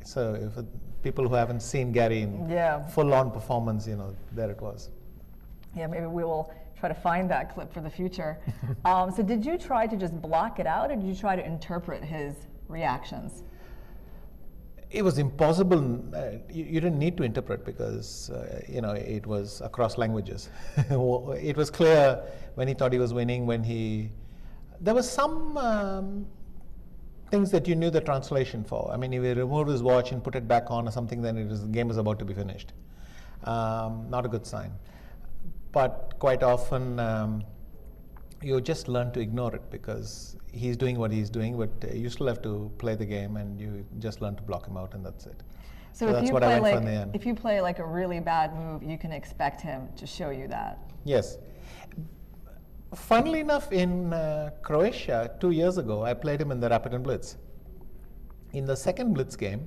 So if people who haven't seen Garry in full-on performance, there it was. Yeah, maybe we will try to find that clip for the future. So did you try to just block it out, or did you try to interpret his reactions? It was impossible. You didn't need to interpret, because it was across languages. It was clear when he thought he was winning. There was some things that you knew the translation for. If he removed his watch and put it back on or something, then the game was about to be finished. Not a good sign. But quite often, you just learn to ignore it, because he's doing what he's doing, but you still have to play the game, and you just learn to block him out, and that's it. So that's what I went for in the end. If you play a really bad move, you can expect him to show you that. Yes. Funnily enough, in Croatia 2 years ago, I played him in the Rapid and Blitz. In the second Blitz game,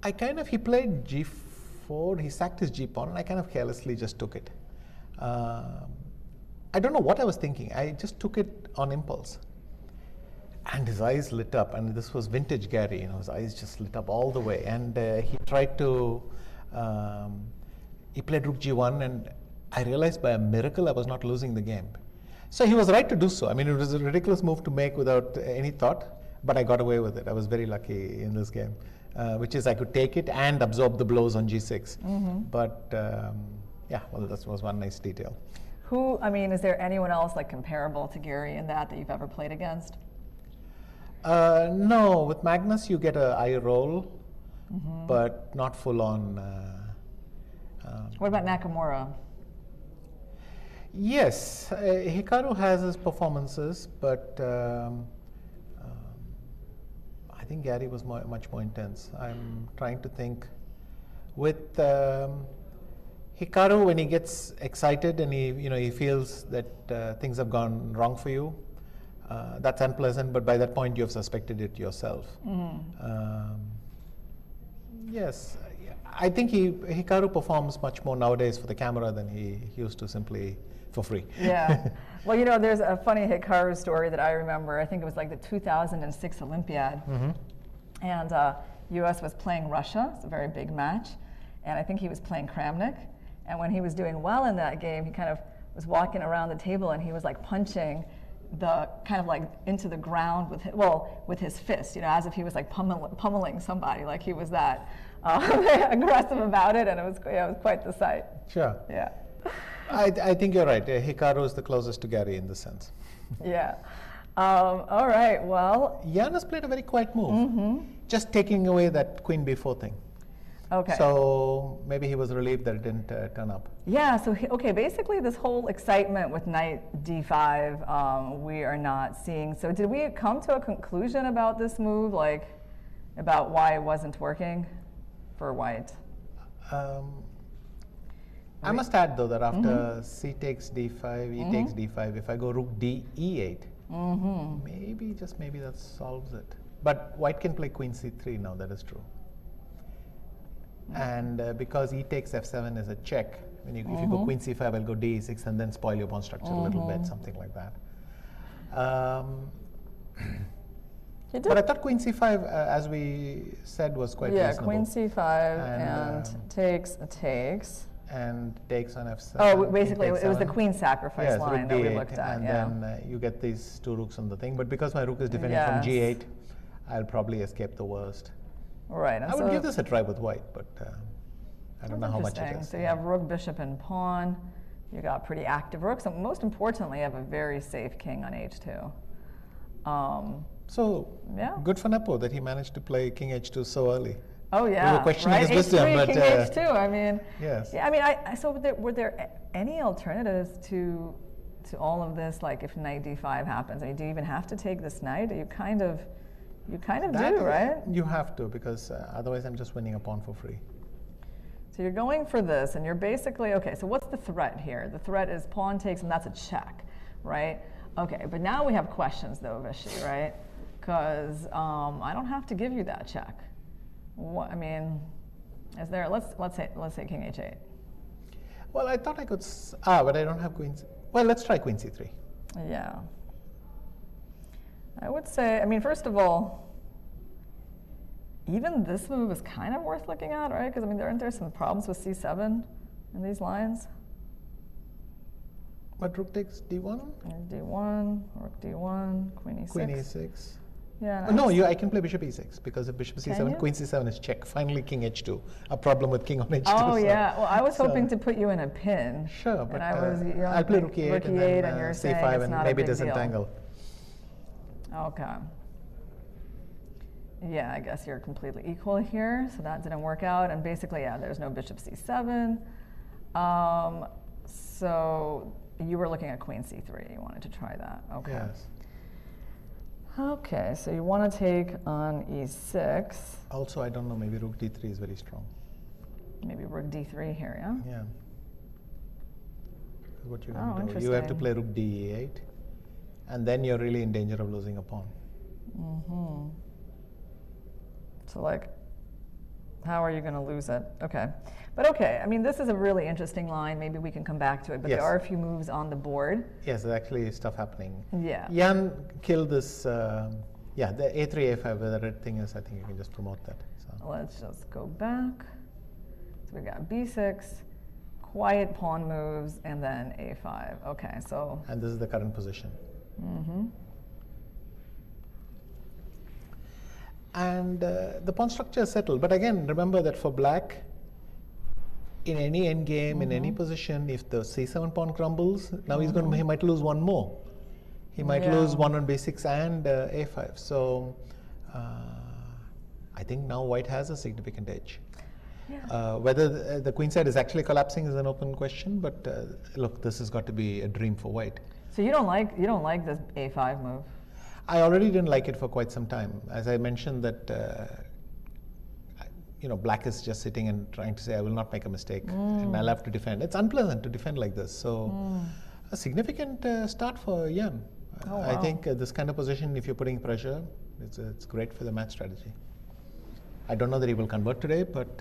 he played G4, he sacked his G pawn, and I kind of carelessly just took it. I don't know what I was thinking. I just took it on impulse. And his eyes lit up, and this was vintage Garry, his eyes just lit up all the way. And he tried to, he played Rook G1, and I realized by a miracle I was not losing the game. So he was right to do so. It was a ridiculous move to make without any thought, but I got away with it. I was very lucky in this game, which is I could take it and absorb the blows on G6. But that was one nice detail. Is there anyone else comparable to Garry in that you've ever played against? No, with Magnus you get a eye roll, but not full on. What about Nakamura? Yes, Hikaru has his performances, but I think Garry was much more intense. I'm trying to think. With Hikaru, when he gets excited and he feels that things have gone wrong for you, that's unpleasant. But by that point, you have suspected it yourself. Yes, I think Hikaru performs much more nowadays for the camera than he used to simply for free. Yeah. Well, there's a funny Hikaru story that I remember. I think it was the 2006 Olympiad. And U.S. was playing Russia. It's a very big match. And I think he was playing Kramnik. And when he was doing well in that game, he kind of was walking around the table and he was like punching the kind of like into the ground with his fist, you know, as if he was like pummeling somebody, like he was that aggressive about it, and it was quite the sight. Sure. Yeah. I think you're right. Hikaru is the closest to Gary in this sense. Yeah. All right. Well, Jan has played a very quiet move, just taking away that queen b4 thing. okay. So maybe he was relieved that it didn't turn up. Yeah, so basically this whole excitement with knight d5 we are not seeing. So did we come to a conclusion about this move, like about why it wasn't working for white? I must add though that after c takes d5, e takes d5, if I go rook d e8, maybe, just maybe that solves it. But white can play queen c3 now, that is true. And because e takes f7 is a check, if you go queen c5, I'll go d e6 and then spoil your pawn structure a little bit, something like that. But I thought queen c5, as we said, was quite reasonable. Queen c5 and takes. And takes on f7. Oh, basically it was the f7. queen sacrifice line rook that we d8, looked at. and then you get these two rooks on the thing. But because my rook is defending from Yes. g8, I'll probably escape the worst. Right. And I would so give this a try with white, but I don't know how much it interesting. is. So you have rook, bishop, and pawn. You got pretty active rooks, and most importantly, you have a very safe king on h2. So Yeah. good for Nepo that he managed to play king h2 so early. Oh yeah, We were questioning right? his wisdom, H3, but king h2. I mean, yes. Yeah, I mean, so were there any alternatives to all of this? Like, if knight d5 happens, I mean, do you even have to take this knight? You kind of That do, right? You have to, because otherwise I'm just winning a pawn for free. So you're going for this, and you're basically okay. So what's the threat here? The threat is pawn takes, and that's a check, right? Okay, but now we have questions though, Vishy, right? Because I don't have to give you that check. What, I mean, is there? Let's say king h8. Well, I thought I could. But I don't have queens. Well, let's try queen c3. Yeah. I would say. I mean, first of all, even this move is kind of worth looking at, right? Because I mean, aren't there some problems with c7 in these lines? But rook takes d1. d1, rook d1, queen e6. Queen e6. Yeah. No, I can play bishop e6 because if bishop Can c7, you? queen c7 is check. Finally, king h2. A problem with king on h2. Oh so- yeah. Well, I was so- hoping to put you in a pin. Sure, but and I was, I'll play rook e8 and then and you're saying c5 it's and not maybe a big disentangle. Deal. Okay. Yeah, I guess you're completely equal here, so that didn't work out. And basically, yeah, there's no bishop c7. So you were looking at queen c3. You wanted to try that. Okay. Yes. Okay, so you want to take on e6. Also, I don't know, maybe rook d3 is very strong. Maybe rook d3 here, yeah? Yeah. What you're Oh, going to do. You have to interesting. play rook d8, and then you're really in danger of losing a pawn. So like, how are you going to lose it? Okay. But okay, I mean, this is a really interesting line. Maybe we can come back to it. But Yes. there are a few moves on the board. Yes, there's actually stuff happening. Yeah. Jan killed this, the a3, a5, where the red thing is, I think you can just promote that. So. Let's just go back. So we got b6, quiet pawn moves, and then a5. Okay, so And this is the current position. And the pawn structure is settled. But again, remember that for black, in any endgame, in any position, if the c7 pawn crumbles, now he might lose one more. He might Yeah. lose one on b6 and a5. So I think now white has a significant edge. Whether the queen side is actually collapsing is an open question. But look, this has got to be a dream for white. so you don't like this a5 move. I already didn't like it for quite some time. As I mentioned that, black is just sitting and trying to say, I will not make a mistake, and I'll have to defend. It's unpleasant to defend like this. So a significant start for Jan. Oh, I wow. think this kind of position, if you're putting pressure, it's great for the match strategy. I don't know that he will convert today, but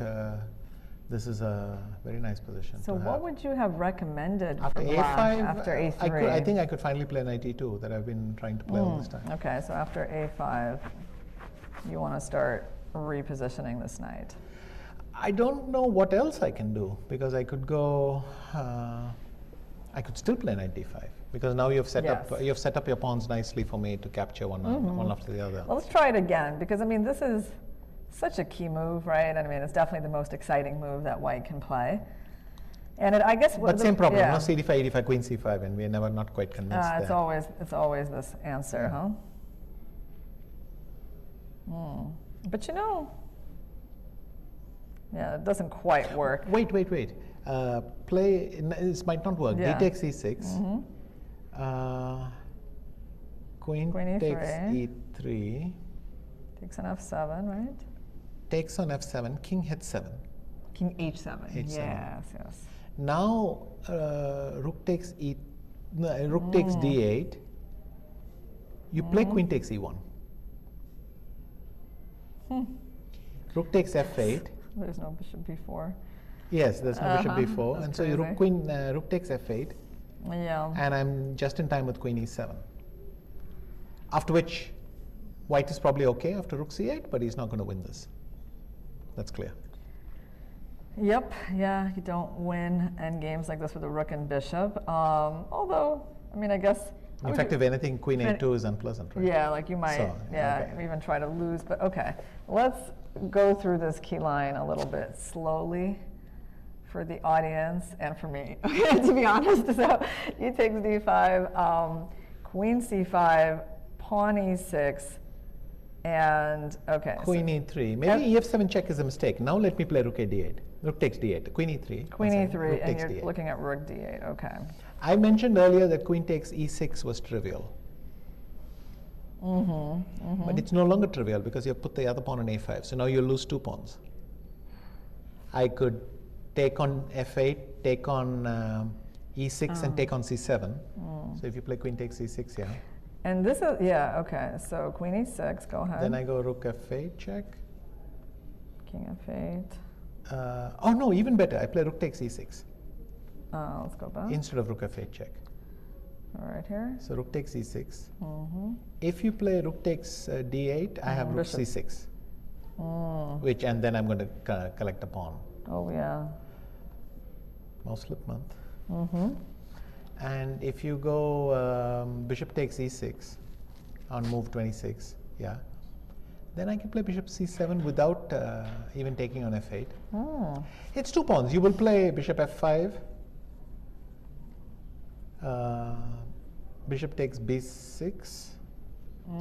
this is a very nice position So to what have. would you have recommended After for black a5, after a3? I think I could finally play knight e2 that I've been trying to play all this time. Okay, so after a5, you want to start repositioning this knight? I don't know what else I can do, because I could go. I could still play knight d5, because now you've set Yes. up your pawns nicely for me to capture one after the other. Well, let's try it again, because I mean, this is such a key move, right? I mean, it's definitely the most exciting move that white can play. And I guess But same problem, yeah. no? CD5, ED5, Queen C5, and we're never not quite convinced It's there. always this answer, huh? But you know, yeah, it doesn't quite work. Wait. This might not work. Yeah. D takes E6. Queen Queen takes E3. E3. Takes an F7, right? Takes on F7. King hits 7. King H7. H7. Yes. Now rook takes rook takes D8. You play Queen takes E1. Rook takes F8. There's no bishop B4. Yes, there's no bishop B4, That's and so you crazy. rook takes F8, Yeah. and I'm just in time with Queen E7. After which, white is probably okay after rook C8, but he's not going to win this. That's clear. Yep. Yeah. You don't win end games like this with a rook and bishop. Although, I mean, I guess. In fact, if anything, Queen A2 is unpleasant, right? Yeah, like you might, So, okay. even try to lose. But okay, let's go through this key line a little bit slowly for the audience and for me. To be honest, so E takes D5, Queen C5, Pawn E6, and okay. Queen E3. Maybe EF7 check is a mistake. Now let me play Rook A8. Rook takes D8. Queen E3. Queen Sorry, E3, Rook and takes you're D8. looking at Rook D8. Okay. I mentioned earlier that Queen takes E6 was trivial. But it's no longer trivial because you've put the other pawn on A5. So now you lose 2 pawns. I could take on F8, take on E6, and take on C7. So if you play Queen takes E6, yeah. And this is, yeah, okay. So Queen E6, go ahead. Then I go Rook F8 check. King F8. Oh no, even better. I play Rook takes E6 Let's go back. instead of Rook F8 check. All right here. So Rook takes E6. If you play Rook takes D8, I have Rook Bishop. C6. Which, and then I'm going to collect a pawn. Oh yeah. Mouse slip month. And if you go Bishop takes E6 on move 26, yeah, then I can play Bishop C7 without even taking on F8. It's 2 pawns. You will play Bishop F5. Bishop takes B6.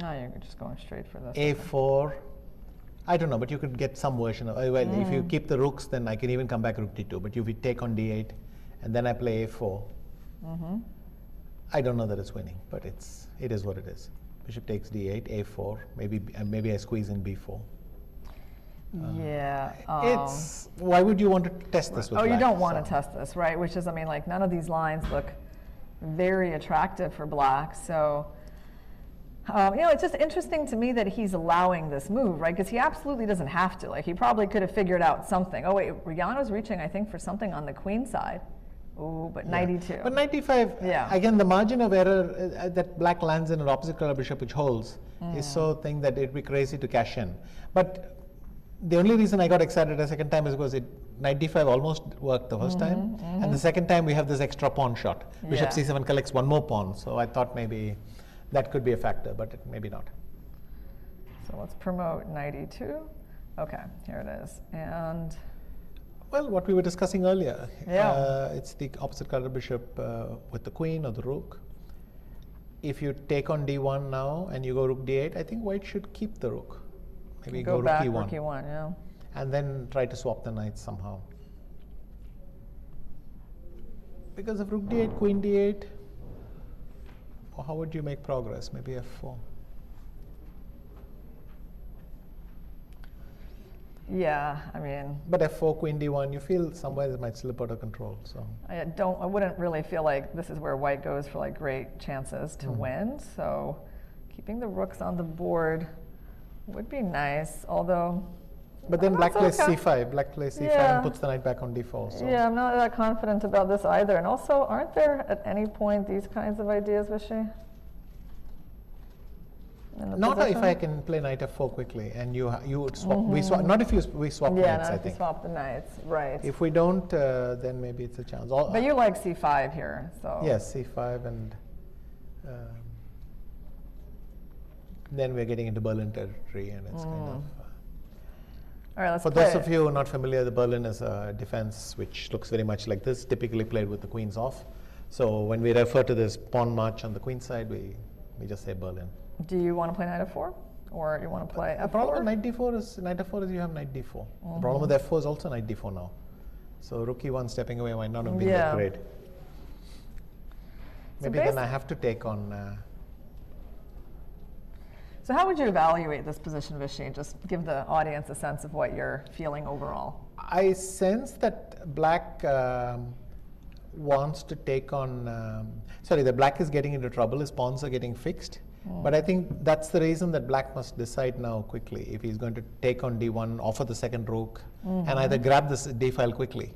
No, you're just going straight for this. A4. I don't know, but you could get some version of. Well, if you keep the rooks, then I can even come back Rook D2. But if you take on D8, and then I play A4, I don't know that it's winning, but it is what it is. Bishop takes D8, A4. Maybe I squeeze in B4. Yeah. It's why would you want to test this with Oh, you black? don't want to So- test this, right? Which is, I mean, like none of these lines look very attractive for black. So, it's just interesting to me that he's allowing this move, right? Because he absolutely doesn't have to. Like, he probably could have figured out something. Oh, wait, Riano's reaching, I think, for something on the queen side. Ooh, but 92. But 95, Yeah. again, the margin of error that black lands in an opposite color bishop which holds is so thing that it'd be crazy to cash in. But the only reason I got excited a second time is because knight d5 almost worked the first time, and the second time we have this extra pawn shot. Bishop Yeah. c7 collects one more pawn, so I thought maybe that could be a factor, but maybe not. So let's promote knight e2. Okay, here it is. And Well, what we were discussing earlier, Yeah. it's the opposite color bishop with the queen or the rook. If you take on d1 now and you go rook d8, I think white should keep the rook. Maybe go rook back, e1. rook e1, yeah. And then try to swap the knights somehow. Because of rook d8, queen d8, or how would you make progress? Maybe f4. Yeah, I mean, But f4, queen d1, you feel somewhere it might slip out of control. So I wouldn't really feel like this is where white goes for like great chances to win. So keeping the rooks on the board would be nice, although. but then black that's plays okay. c5. Black plays c5 Yeah. and puts the knight back on d4. So. Yeah, I'm not that confident about this either. And also, aren't there at any point these kinds of ideas, Vishy? in the Not position? if I can play knight f4 quickly, and you would swap. We swap. Not if we swap Yeah, knights. not I if you think. swap the knights, right. If we don't, then maybe it's a chance. But you like c5 here, so. Yes, c5, and then we're getting into Berlin territory, and it's kind of. All right, let's For play those it. of you who are not familiar, the Berlin is a defense which looks very much like this, typically played with the queens off. So when we refer to this pawn march on the queen side, we just say Berlin. Do you want to play knight f4? Or you want to play The problem with f4? knight d4 is you have knight d4. The problem with f4 is also knight d4 now. So rook e1 stepping away might not have been that Yeah. great. So Maybe then I have to take on. So how would you evaluate this position, Vishy? Just give the audience a sense of what you're feeling overall. I sense that black wants to take on. Sorry, the black is getting into trouble. His pawns are getting fixed. But I think that's the reason that black must decide now quickly if he's going to take on d1, offer the second rook, and either grab this d file quickly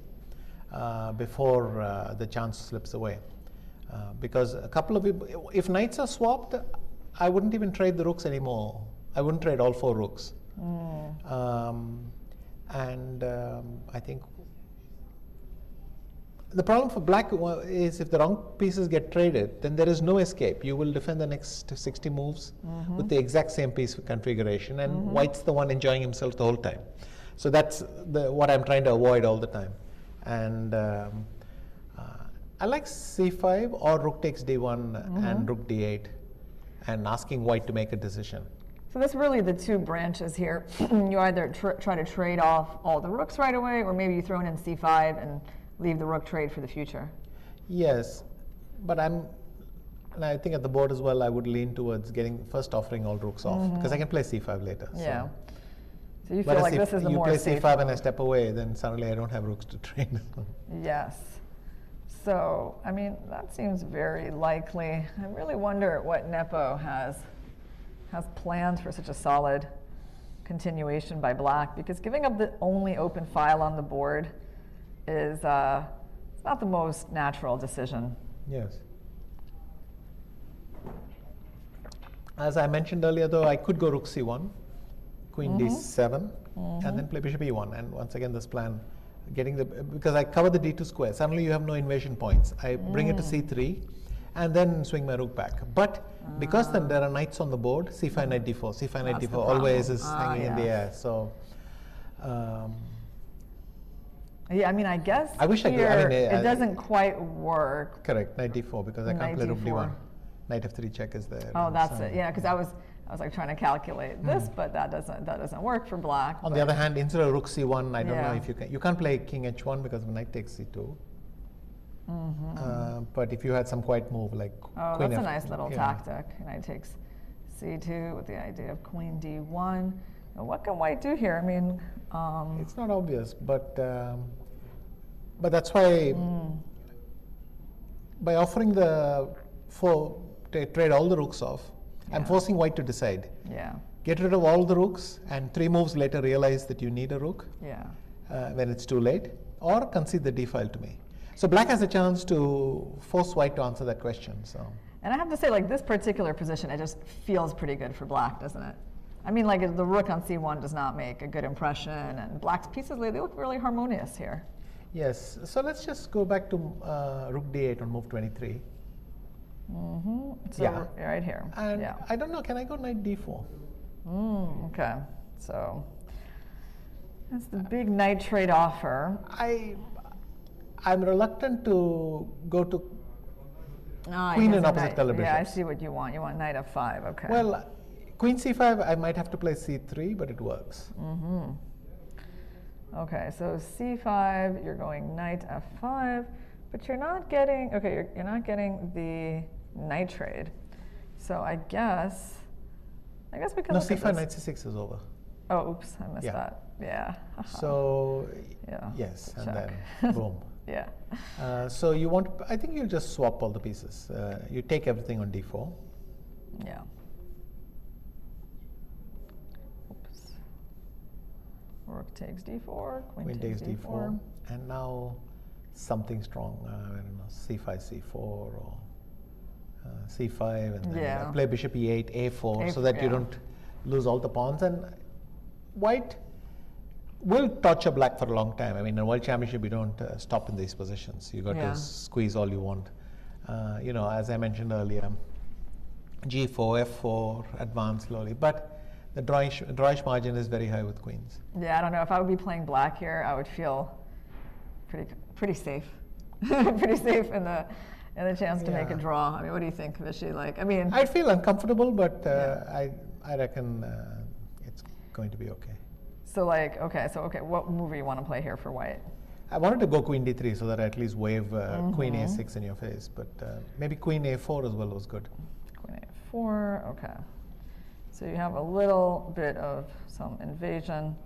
before the chance slips away. Because a couple of if knights are swapped, I wouldn't even trade the rooks anymore. I wouldn't trade all 4 rooks. I think the problem for black is if the wrong pieces get traded, then there is no escape. You will defend the next 60 moves with the exact same piece configuration, and white's the one enjoying himself the whole time. So that's what I'm trying to avoid all the time. And I like c5 or rook takes d1 and rook d8, and asking white to make a decision. So that's really the 2 branches here. You either try to trade off all the rooks right away, or maybe you throw in c5 and leave the rook trade for the future. Yes, but and I think at the board as well, I would lean towards first offering all rooks off, because I can play c5 later. Yeah. So you But feel like if this is the you more play safe c5 and I move. step away, then suddenly I don't have rooks to trade. Yes. So, I mean, that seems very likely. I really wonder what Nepo has planned for such a solid continuation by black, because giving up the only open file on the board is it's not the most natural decision. Yes. As I mentioned earlier, though, I could go rook c1, queen d7, and then play bishop e1. And once again, this plan, because I cover the d2 square, suddenly you have no invasion points. I bring it to c3, and then swing my rook back. But because then there are knights on the board, c5, knight d4, c5, knight That's d4 the always problem. is hanging in the Yeah. air. So. Yeah, I mean, I guess I wish I could- here I it doesn't quite work. Correct, knight d4, because I can't Knight play rook d4. d1. Knight f3 check is there. Oh, and that's so- it. Yeah, because I was like trying to calculate this, but that doesn't work for black. On the other hand, instead of rook c1, I don't know Yeah. if you can't play king h1 because knight takes c2. But if you had some quiet move like Oh, queen that's a f- nice little yeah. tactic. Knight takes c2 with the idea of queen d1. Now, what can white do here? I mean, It's not obvious, but that's why by offering trade all the rooks off, I'm Yeah. forcing white to decide. yeah, Get rid of all the rooks, and 3 moves later realize that you need a rook yeah. when it's too late, or concede the d file to me. So black has a chance to force white to answer that question. So. And I have to say, like, this particular position, it just feels pretty good for black, doesn't it? I mean, like, the rook on c1 does not make a good impression, and black's pieces, they look really harmonious here. Yes, so let's just go back to rook d8 on move 23. So Yeah. right here. And yeah. I don't know, can I go knight d4? Okay. So that's the big knight trade offer. I'm reluctant to go to Ah, Queen he has and a opposite knight. color Yeah, I bishops. see what you want. You want knight f5. Okay. well, queen c5, I might have to play c3, but it works. Okay, so c5, you're going knight f5, but you're not getting, okay, you're not getting the knight trade. So I guess we can No, look at c5, this. knight c6 is over. Oh, oops, I missed Yeah. that. Yeah. So, Yeah. yes, and Check. then boom. Yeah. So you want, I think you'll just swap all the pieces. You take everything on d4. Yeah. Oops. Rook takes d4, Queen takes d4, and now something strong. I don't know, c5, c4, or c5, and then Yeah. play bishop e8, a4, so that you yeah. don't lose all the pawns. And white will torture black for a long time. I mean, in a world championship, you don't stop in these positions. You got Yeah. to squeeze all you want. As I mentioned earlier, g4, f4, advance slowly. But the drawish margin is very high with queens. Yeah, I don't know. If I would be playing black here, I would feel pretty safe. Pretty safe in the chance to make a Yeah. draw. I mean, what do you think, Vishy? Like, I mean, I'd feel uncomfortable, but Yeah. I reckon it's going to be okay. so like, okay, what move do you want to play here for white? I wanted to go queen d3 so that I at least wave queen a6 in your face, but maybe queen a4 as well was good. Queen a4, okay. So you have a little bit of some invasion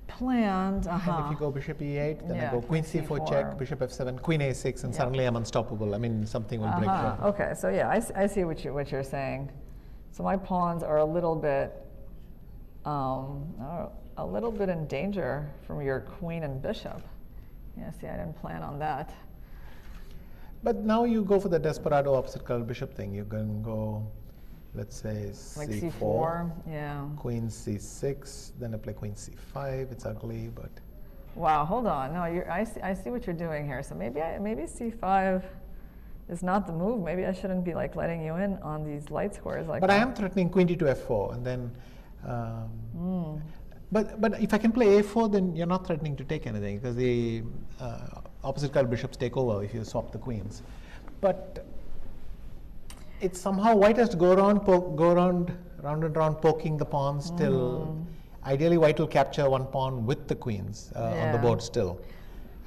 planned. And if you go bishop e8, then Yeah, I go queen queen c4 c4. check, bishop f7, queen a6, and Yeah. suddenly I'm unstoppable. I mean, something will break through. Okay, so yeah, I see what you're saying. So my pawns are a little bit in danger from your queen and bishop. Yeah, see, I didn't plan on that. But now you go for the desperado opposite color bishop thing. You can go, let's say, Like c4, c4, yeah. queen c6, then I play queen c5. It's ugly, but Wow, hold on. No, I see what you're doing here. So maybe c5 is not the move. Maybe I shouldn't be like letting you in on these light squares like but that. I am threatening queen d to f4, and then. But if I can play a4, then you're not threatening to take anything because the opposite color bishops take over if you swap the queens. But it's somehow white has to go around, round and round, poking the pawns till. Ideally, white will capture one pawn with the queens on the Yeah. board still,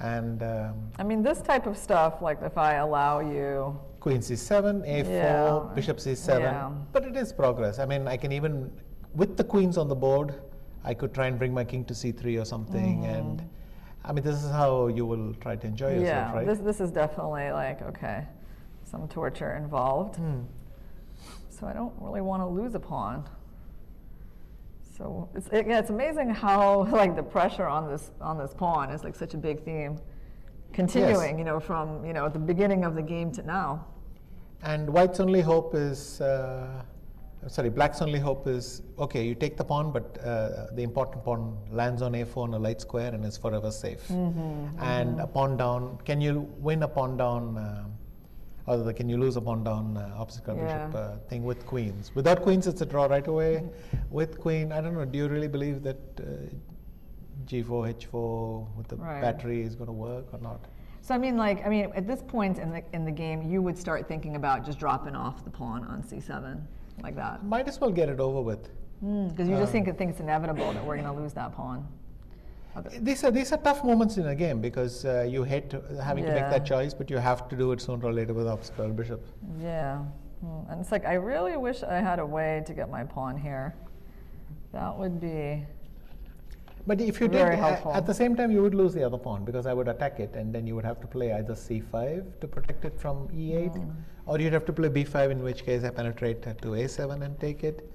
and I mean, this type of stuff, like if I allow you, queen c7, a4, Yeah. bishop c7. Yeah. But it is progress. I mean, I can even with the queens on the board, I could try and bring my king to c3 or something, and I mean, this is how you will try to enjoy yourself, yeah, right? this is definitely like, okay, some torture involved. So I don't really want to lose a pawn. So it's amazing how like the pressure on this pawn is like such a big theme, continuing, from the beginning of the game to now. And white's only hope is, black's only hope is, okay, you take the pawn, but the important pawn lands on a4 on a light square and is forever safe. And a pawn down, can you win a pawn down, or can you lose a pawn down opposite color bishop thing with queens? Without queens, it's a draw right away. With queen, I don't know, do you really believe that g4, h4 with the battery is going to work or not? So I mean, at this point in the game, you would start thinking about just dropping off the pawn on c7, like that. Might as well get it over with. Because you just think it's inevitable that we're going to lose that pawn. These are tough moments in a game because you hate having to make that choice, but you have to do it sooner or later with opposite color bishop. Yeah, and it's like I really wish I had a way to get my pawn here. That would be. But if you very did, helpful. at the same time, you would lose the other pawn because I would attack it, and then you would have to play either c5 to protect it from e8, or you'd have to play b5, in which case I penetrate to a7 and take it.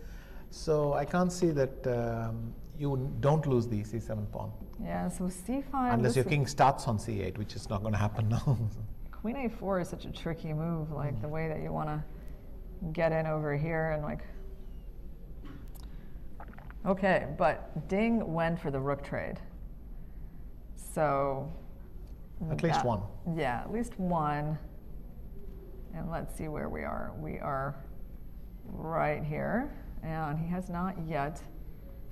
So I can't see that you don't lose the c7 pawn. Yeah, so c5. Unless your king starts on c8, which is not going to happen now. Queen a4 is such a tricky move, like the way that you want to get in over here and like. Okay, but Ding went for the rook trade. So. At least one. Yeah, at least one. And let's see where we are. We are right here, and he has not yet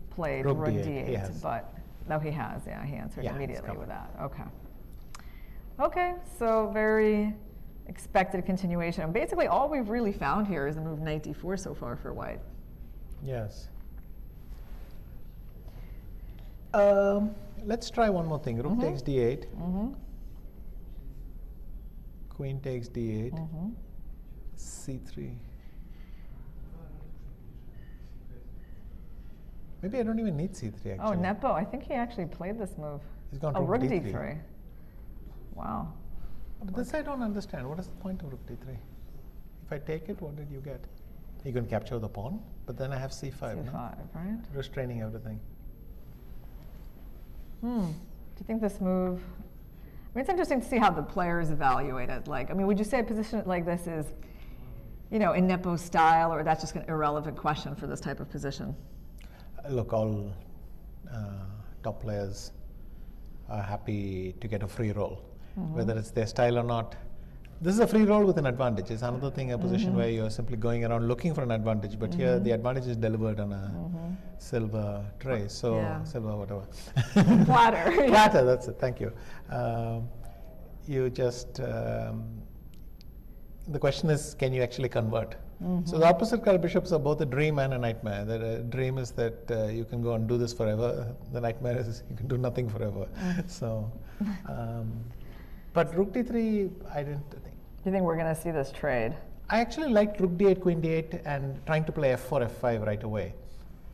played rook d8, but no, he has. Yeah, he answered immediately with that. Okay. Okay, so very expected continuation. And basically, all we've really found here is the move knight d4 so far for white. Yes. Let's try one more thing. Rook takes d8. Queen takes d8. c3. Maybe I don't even need c3 actually. Oh, Nepo, I think he actually played this move. He's gone Oh, to rook d3. d3. Wow. But this I don't understand. What is the point of rook d3? If I take it, what did you get? You can capture the pawn, but then I have c5. c5, no? right? Restraining everything. Do you think this move? I mean, it's interesting to see how the players evaluate it. Like, I mean, would you say a position like this is in Nepo style, or that's just an irrelevant question for this type of position? Look, all top players are happy to get a free roll, whether it's their style or not. This is a free roll with an advantage. It's another thing, a position where you're simply going around looking for an advantage, but here the advantage is delivered on a silver tray, so silver whatever. Platter. Platter, that's it, thank you. You just, the question is, can you actually convert? So the opposite color bishops are both a dream and a nightmare. The dream is that you can go and do this forever. The nightmare is you can do nothing forever. So, but rook d3, I didn't think. Do you think we're going to see this trade? I actually liked rook d8, queen d8, and trying to play f4, f5 right away.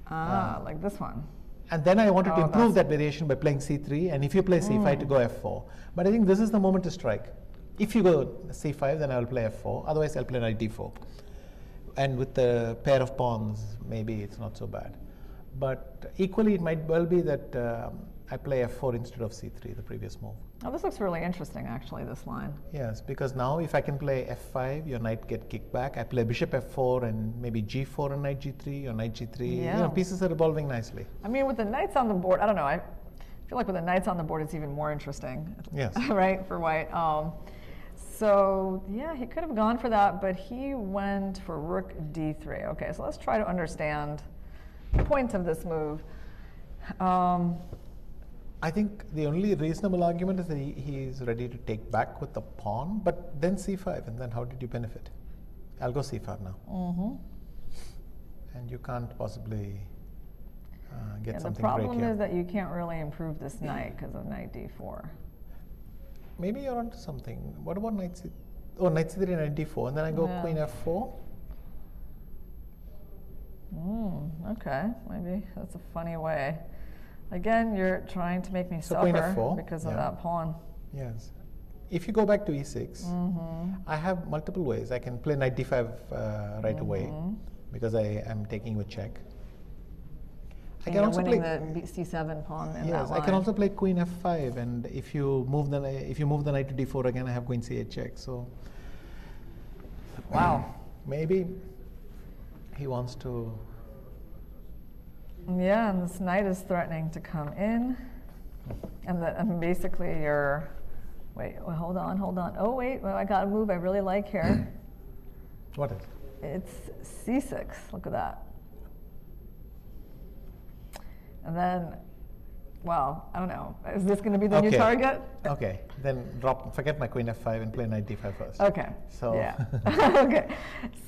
Like this one. And then I wanted to improve that variation by playing c3, and if you play c5 to go f4. But I think this is the moment to strike. If you go c5, then I will play f4. Otherwise, I'll play knight d4. And with the pair of pawns, maybe it's not so bad. But equally, it might well be that I play f4 instead of c3, the previous move. Oh, this looks really interesting, actually, this line. Yes, because now if I can play f5, your knight get kicked back. I play bishop f4 and maybe g4 and knight g3 or knight g3. Yeah. Pieces are evolving nicely. I mean, with the knights on the board, I don't know. I feel like with the knights on the board, it's even more interesting. Yes. Right, for white. So, yeah, he could have gone for that, but he went for rook d3. Okay, so let's try to understand the point of this move. I think the only reasonable argument is that he is ready to take back with the pawn, but then c5, and then how did you benefit? I'll go c5 now. And you can't possibly get something great here. The problem is that you can't really improve this knight because of knight d4. Maybe you're onto something. What about knight c? Oh, knight c3, knight d4, and then I go queen f4. Okay, maybe that's a funny way. Again, you're trying to make me So queen suffer f4, because of that pawn. Yes. If you go back to e6, I have multiple ways. I can play knight d5 right away because I am taking with check. I can also play the c7 pawn in yes, that line. I can also play queen f5, and if you move the knight to d4 again, I have queen c8 check. So, wow. Maybe he wants to. Yeah, and this knight is threatening to come in, and basically you're. Wait, hold on. Oh wait, well, I got a move I really like here. What is? It's c6. Look at that. And then, well, I don't know. Is this going to be the new target? Okay, then forget my queen f5 and play knight d5 first. Okay. So. Yeah. Okay.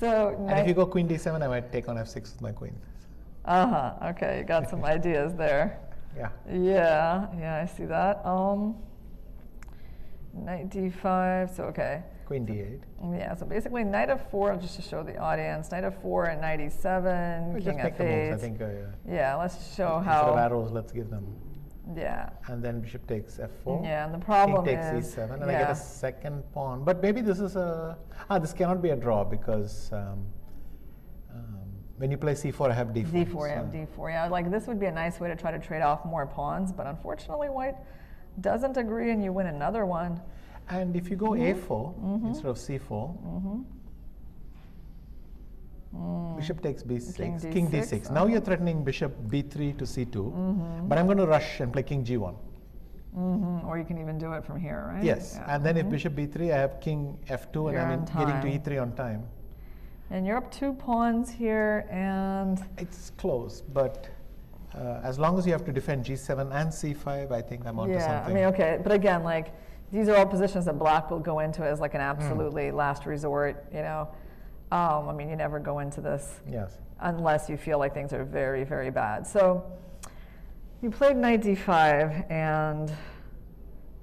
So. And if you go queen d7, I might take on f6 with my queen. Okay, you got some ideas there. Yeah. Yeah, I see that. Knight d5. So okay. Queen d8. Yeah, so basically knight f4, just to show the audience, knight f4 and knight e7, king f8. I think. Yeah, let's show instead how. of arrows, let's give them. Yeah. And then bishop takes f4. Yeah, and the problem king is. takes e7, and I get a second pawn. But maybe this is a. this cannot be a draw because when you play c4, I have d4. d4, yeah, d4. Yeah, like this would be a nice way to try to trade off more pawns, but unfortunately, white doesn't agree, and you win another one. And if you go a4 instead of c4, bishop takes b6, king d6. Now you're threatening bishop b3 to c2, but I'm going to rush and play king g1. Or you can even do it from here, right? Yes, Yeah. and then if bishop b3, I have king f2, and I'm getting to e3 on time. And you're up 2 pawns here, and it's close, but as long as you have to defend g7 and c5, I think I'm onto something. I mean, okay, but again, like these are all positions that black will go into as like an absolutely last resort, I mean, you never go into this unless you feel like things are very, very bad. So you played knight d5, and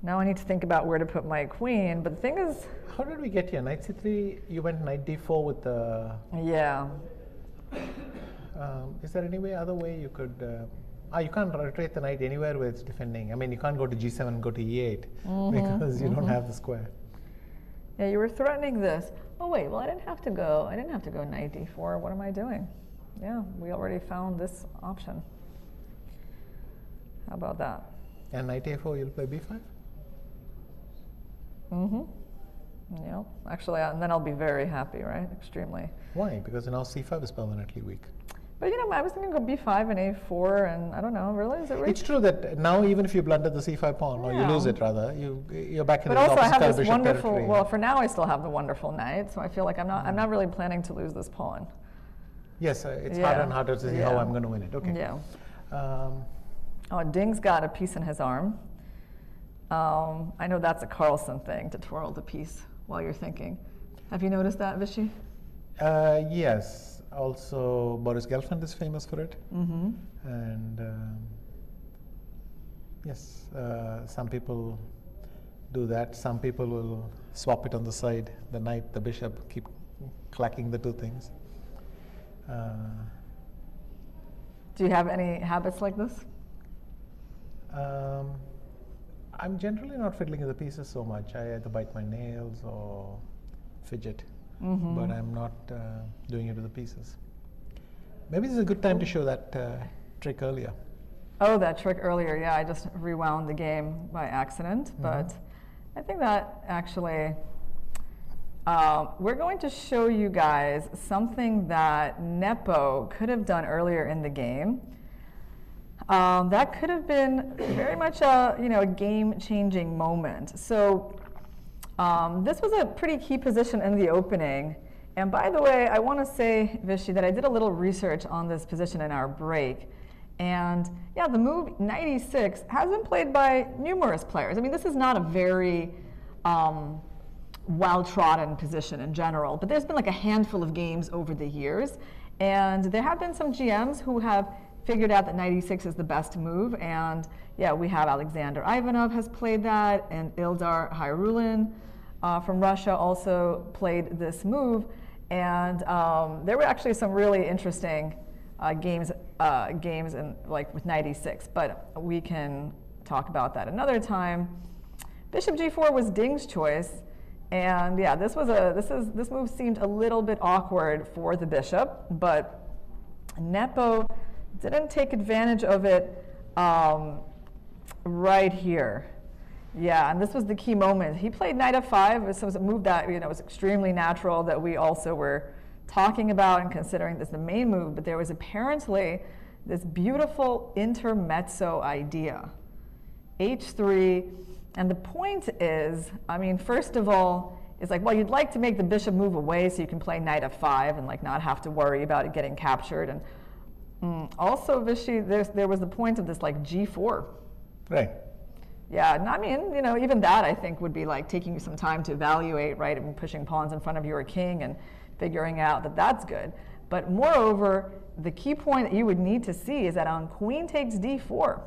now I need to think about where to put my queen, but the thing is... How did we get here? Knight c3, you went knight d4 with the... Yeah. Is there any other way you could... you can't rotate the knight anywhere where it's defending. I mean, you can't go to g7 and go to e8 because you don't have the square. Yeah, you were threatening this. Oh wait, well I didn't have to go knight d4. What am I doing? Yeah, we already found this option. How about that? And knight a4, you'll play b5? Yeah, actually, and then I'll be very happy, right? Extremely. Why? Because now c5 is permanently weak. But you know, I was thinking go b5 and a4, and I don't know, really, is it It's true that now even if you blunder the c5 pawn, or you Yeah. lose it rather, you're back in But the also, I opposite have color this bishop wonderful. territory. Well, for now, I still have the wonderful knight, so I feel like I'm not really planning to lose this pawn. Yes, it's Yeah. harder and harder to see how Yeah. I'm going to win it. Okay. Yeah. Um, Oh, Ding's got a piece in his arm. I know that's a Carlsen thing to twirl the piece while you're thinking. Have you noticed that, Vichy? yes. Also, Boris Gelfand is famous for it. Mm-hmm. And yes, some people do that. Some people will swap it on the side, the knight, the bishop, keep clacking the two things. Do you have any habits like this? I'm generally not fiddling with the pieces so much. I either bite my nails or fidget, but I'm not doing it with the pieces. Maybe this is a good time to show that trick earlier. Oh, that trick earlier. Yeah, I just rewound the game by accident, but I think that actually we're going to show you guys something that Nepo could have done earlier in the game. That could have been very much a game-changing moment. So this was a pretty key position in the opening. And by the way, I want to say, Vichy, that I did a little research on this position in our break. And yeah, the move knight e6 has been played by numerous players. I mean, this is not a very well-trodden position in general, but there's been like a handful of games over the years. And there have been some GMs who have figured out that knight e6 is the best move. And yeah, we have Alexander Ivanov has played that, and Ildar Hayrulin from Russia also played this move. And there were actually some really interesting games in, like with knight e6, but we can talk about that another time. Bishop g4 was Ding's choice, and yeah, this move seemed a little bit awkward for the bishop, but Nepo didn't take advantage of it right here. Yeah, and this was the key moment. He played knight f5. So it was a move that was extremely natural, that we also were talking about and considering this the main move. But there was apparently this beautiful intermezzo idea, h3. And the point is, I mean, first of all, it's like, well, you'd like to make the bishop move away so you can play knight f5 and like not have to worry about it getting captured. And also, Vichy, there was the point of this like g4. Right. Yeah, and I mean, even that I think would be like taking you some time to evaluate, right? And pushing pawns in front of your king and figuring out that that's good. But moreover, the key point that you would need to see is that on queen takes d4,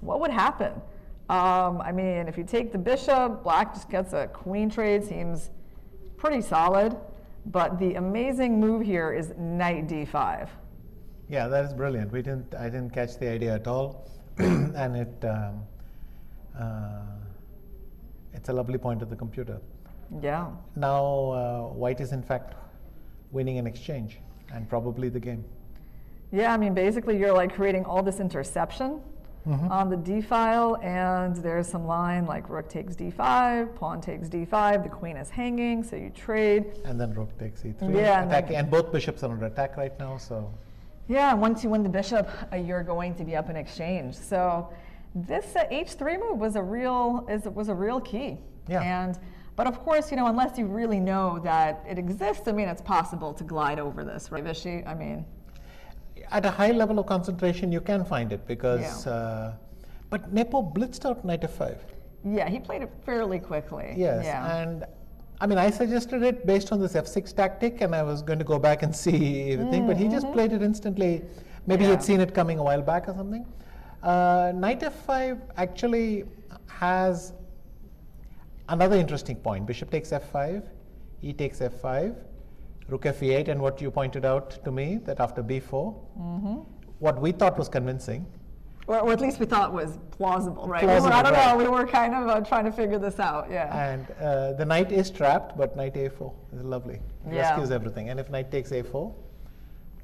what would happen? I mean, if you take the bishop, black just gets a queen trade, seems pretty solid. But the amazing move here is knight d5. Yeah, that is brilliant. I didn't catch the idea at all, and it's a lovely point of the computer. Yeah. Now, white is in fact winning an exchange and probably the game. Yeah, I mean, basically you're like creating all this interception on the d file, and there's some line like rook takes d5, pawn takes d5, the queen is hanging, so you trade. And then rook takes e3. Yeah, and both bishops are under attack right now, so. Yeah, once you win the bishop, you're going to be up in exchange. So this h3 move was a real key. Yeah. But of course, unless you really know that it exists, I mean, it's possible to glide over this, right, Vichy? I mean, at a high level of concentration, you can find it because, but Nepo blitzed out knight f5. Yeah, he played it fairly quickly. Yes, Yeah. and I mean, I suggested it based on this f6 tactic, and I was going to go back and see everything, but he just played it instantly. Maybe he had seen it coming a while back or something. Knight f5 actually has another interesting point. Bishop takes f5, e takes f5, rook f8, and what you pointed out to me, that after b4, what we thought was convincing. Or at least we thought was plausible, right? Plausible, I don't right. know, we were kind of trying to figure this out, yeah. And the knight is trapped, but knight a4 is lovely. It Yeah. rescues everything. And if knight takes a4,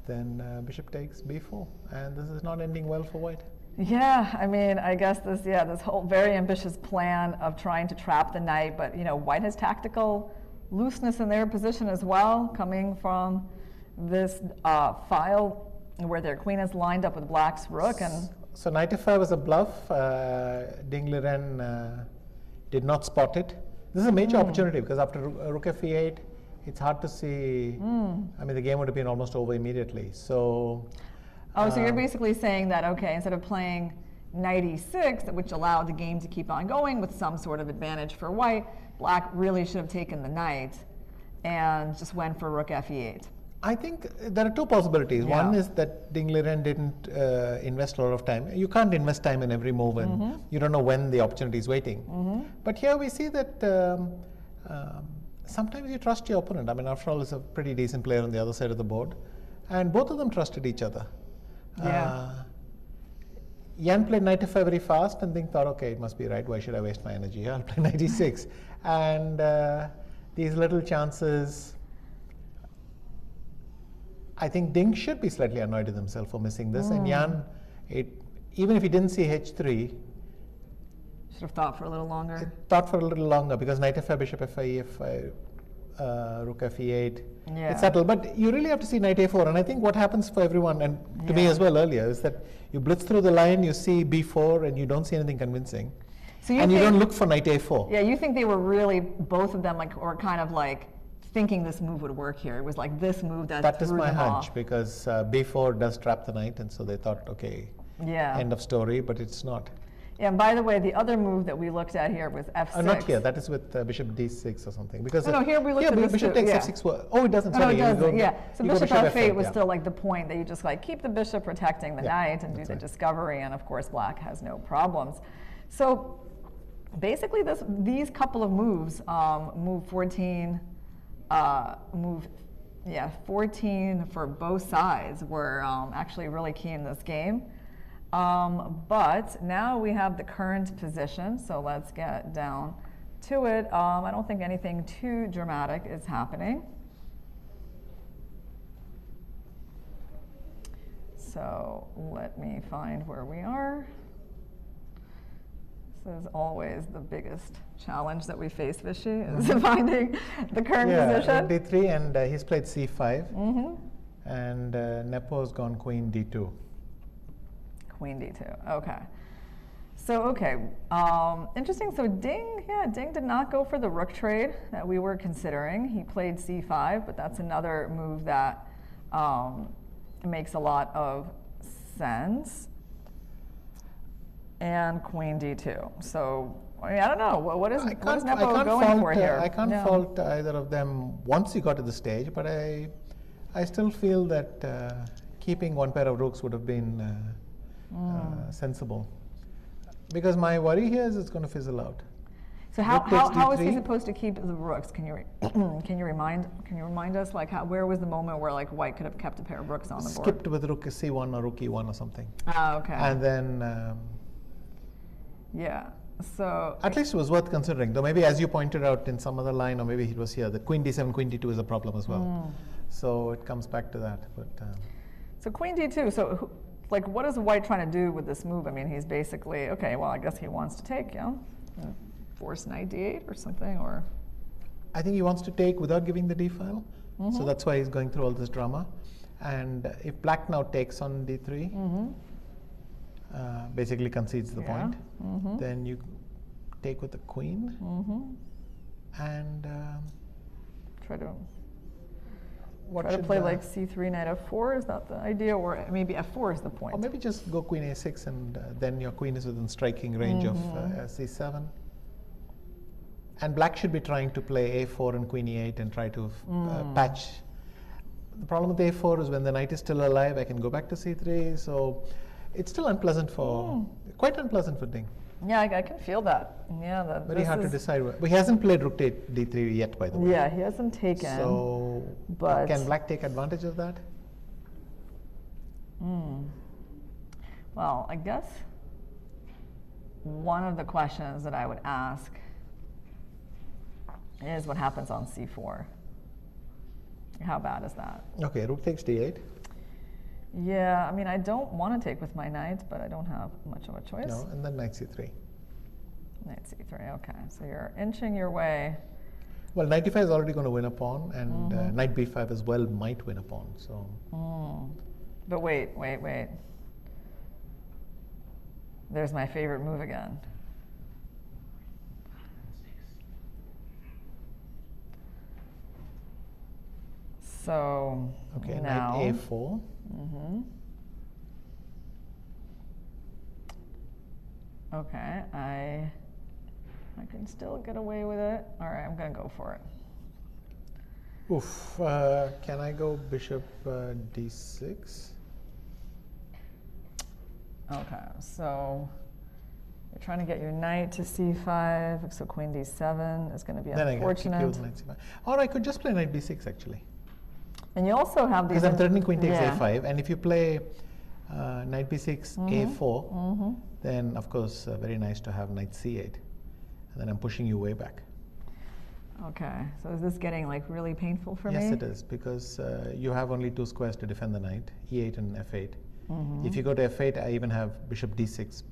then bishop takes b4. And this is not ending well for white. Yeah, I mean, I guess this whole very ambitious plan of trying to trap the knight, but White has tactical looseness in their position as well, coming from this file where their queen is lined up with Black's rook, and So knight f5 was a bluff. Ding Liren did not spot it. This is a major opportunity because after rook f8, it's hard to see. I mean, the game would have been almost over immediately. So. So you're basically saying that, okay, instead of playing knight e6, which allowed the game to keep on going with some sort of advantage for White, Black really should have taken the knight and just went for rook f8. I think there are two possibilities. Yeah. One is that Ding Liren didn't invest a lot of time. You can't invest time in every move, and you don't know when the opportunity is waiting. But here we see that sometimes you trust your opponent. I mean, after all, it's a pretty decent player on the other side of the board, and both of them trusted each other. Yeah. Yan played knight f5 very fast, and Ding thought, okay, it must be right. Why should I waste my energy here? I'll play knight e6. And these little chances. I think Ding should be slightly annoyed with himself for missing this, and Yan, even if he didn't see h3, Should have thought for a little longer. thought for a little longer because knight f5, bishop f5, e5, rook f8. Yeah. It's subtle, but you really have to see knight a4. And I think what happens for everyone, and to me Yeah. as well earlier, is that you blitz through the line, you see b4, and you don't see anything convincing, So you and you think- don't look for knight a4. Yeah, you think they were really, both of them, or kind of thinking this move would work here. It was like this move that That is threw my them hunch off. because b4 does trap the knight, and so they thought, okay, Yeah. end of story, but it's not. Yeah, and by the way, the other move that we looked at here was f6. Not here. That is with bishop d6 or something. Because No, here we looked at this bishop too, takes yeah. f6. Oh, it doesn't. No, Sorry, it you doesn't. go- Yeah. So you go bishop f8 was yeah. still the point that you just keep the bishop protecting the Yeah, knight and do that's the right. discovery, and of course Black has no problems. So basically, these couple of moves, move 14, 14 for both sides were actually really key in this game. But now we have the current position, so let's get down to it. I don't think anything too dramatic is happening. So let me find where we are. This is always the biggest challenge that we face, Vishy, is finding the current position. d3, and he's played c5. And Nepo's gone queen d2. Queen d2. Okay. So interesting. So Ding did not go for the rook trade that we were considering. He played c5, but that's another move that makes a lot of sense. And queen d2. So I don't know. What is Nepo going for here? I can't No. fault either of them once you got to the stage, but I still feel that keeping one pair of rooks would have been sensible. Because my worry here is it's going to fizzle out. So how is he d3. supposed to keep the rooks? Can you remind us where was the moment where White could have kept a pair of rooks on the board? Skipped with rook c1 or rook e1 or something. Ah, okay. And then Yeah. So at least it was worth considering, though maybe as you pointed out in some other line, or maybe it was here, the queen d7, queen d2 is a problem as well. So it comes back to that. But so queen d2. So what is White trying to do with this move? I mean, he's basically, okay, well, I guess he wants to take, force knight d8 or something, or I think he wants to take without giving the d file. So that's why he's going through all this drama. And if Black now takes on d3, basically concedes the point, then you take with the queen and try to what try to should play c3, knight f4. Is that the idea, or maybe f4 is the point? or maybe just go queen a6, and then your queen is within striking range of c7. And Black should be trying to play a4 and queen e8 and try to patch. The problem with a4 is when the knight is still alive, I can go back to c3. So it's still unpleasant quite unpleasant for Ding. Yeah, I can feel that. Yeah, Very hard to decide. But he hasn't played rook d3 yet, by the way. Yeah, he hasn't taken. So but can Black take advantage of that? Well, I guess one of the questions that I would ask is what happens on c4. How bad is that? Okay, rook takes d8. Yeah, I mean, I don't want to take with my knight, but I don't have much of a choice. No, and then knight c3. Knight c3, okay. So you're inching your way. Well, knight e5 is already going to win a pawn, and knight b5 as well might win a pawn. So. But wait. There's my favorite move again. So Okay, now, knight a4. Okay, I can still get away with it. All right, I'm gonna go for it. Oof. Can I go bishop d6? Okay, so you're trying to get your knight to c5, so queen d7 is going to be Then I have to unfortunate. kill knight c5. Or I could just play knight b6 actually. And you also have these. Because I'm threatening queen takes yeah. a5, and if you play knight b6, a4, then of course very nice to have knight c8, and then I'm pushing you way back. Okay, so is this getting like really painful for me? Yes, it is, because you have only 2 squares to defend the knight, e8 and f8. If you go to f8, I even have bishop d6,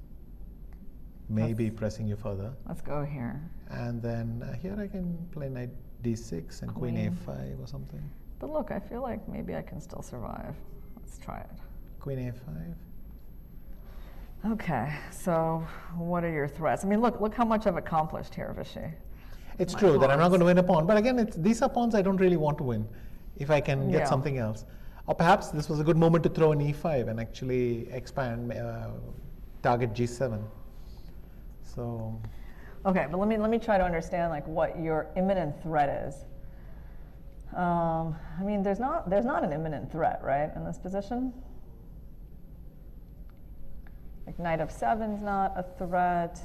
maybe pressing you further. Let's go here. And then here I can play knight d6 and queen a5 or something. But look, I feel like maybe I can still survive. Let's try it. Queen a5. Okay, so what are your threats? I mean, look how much I've accomplished here, Vishy. It's My true that I'm not pawns. going to win a pawn, but again, these are pawns I don't really want to win if I can get Yeah. something else. Or perhaps this was a good moment to throw an e5 and actually expand, target g7. So, Okay, but let me try to understand like what your imminent threat is. I mean, there's not an imminent threat, right, in this position? Like knight f7 is not a threat.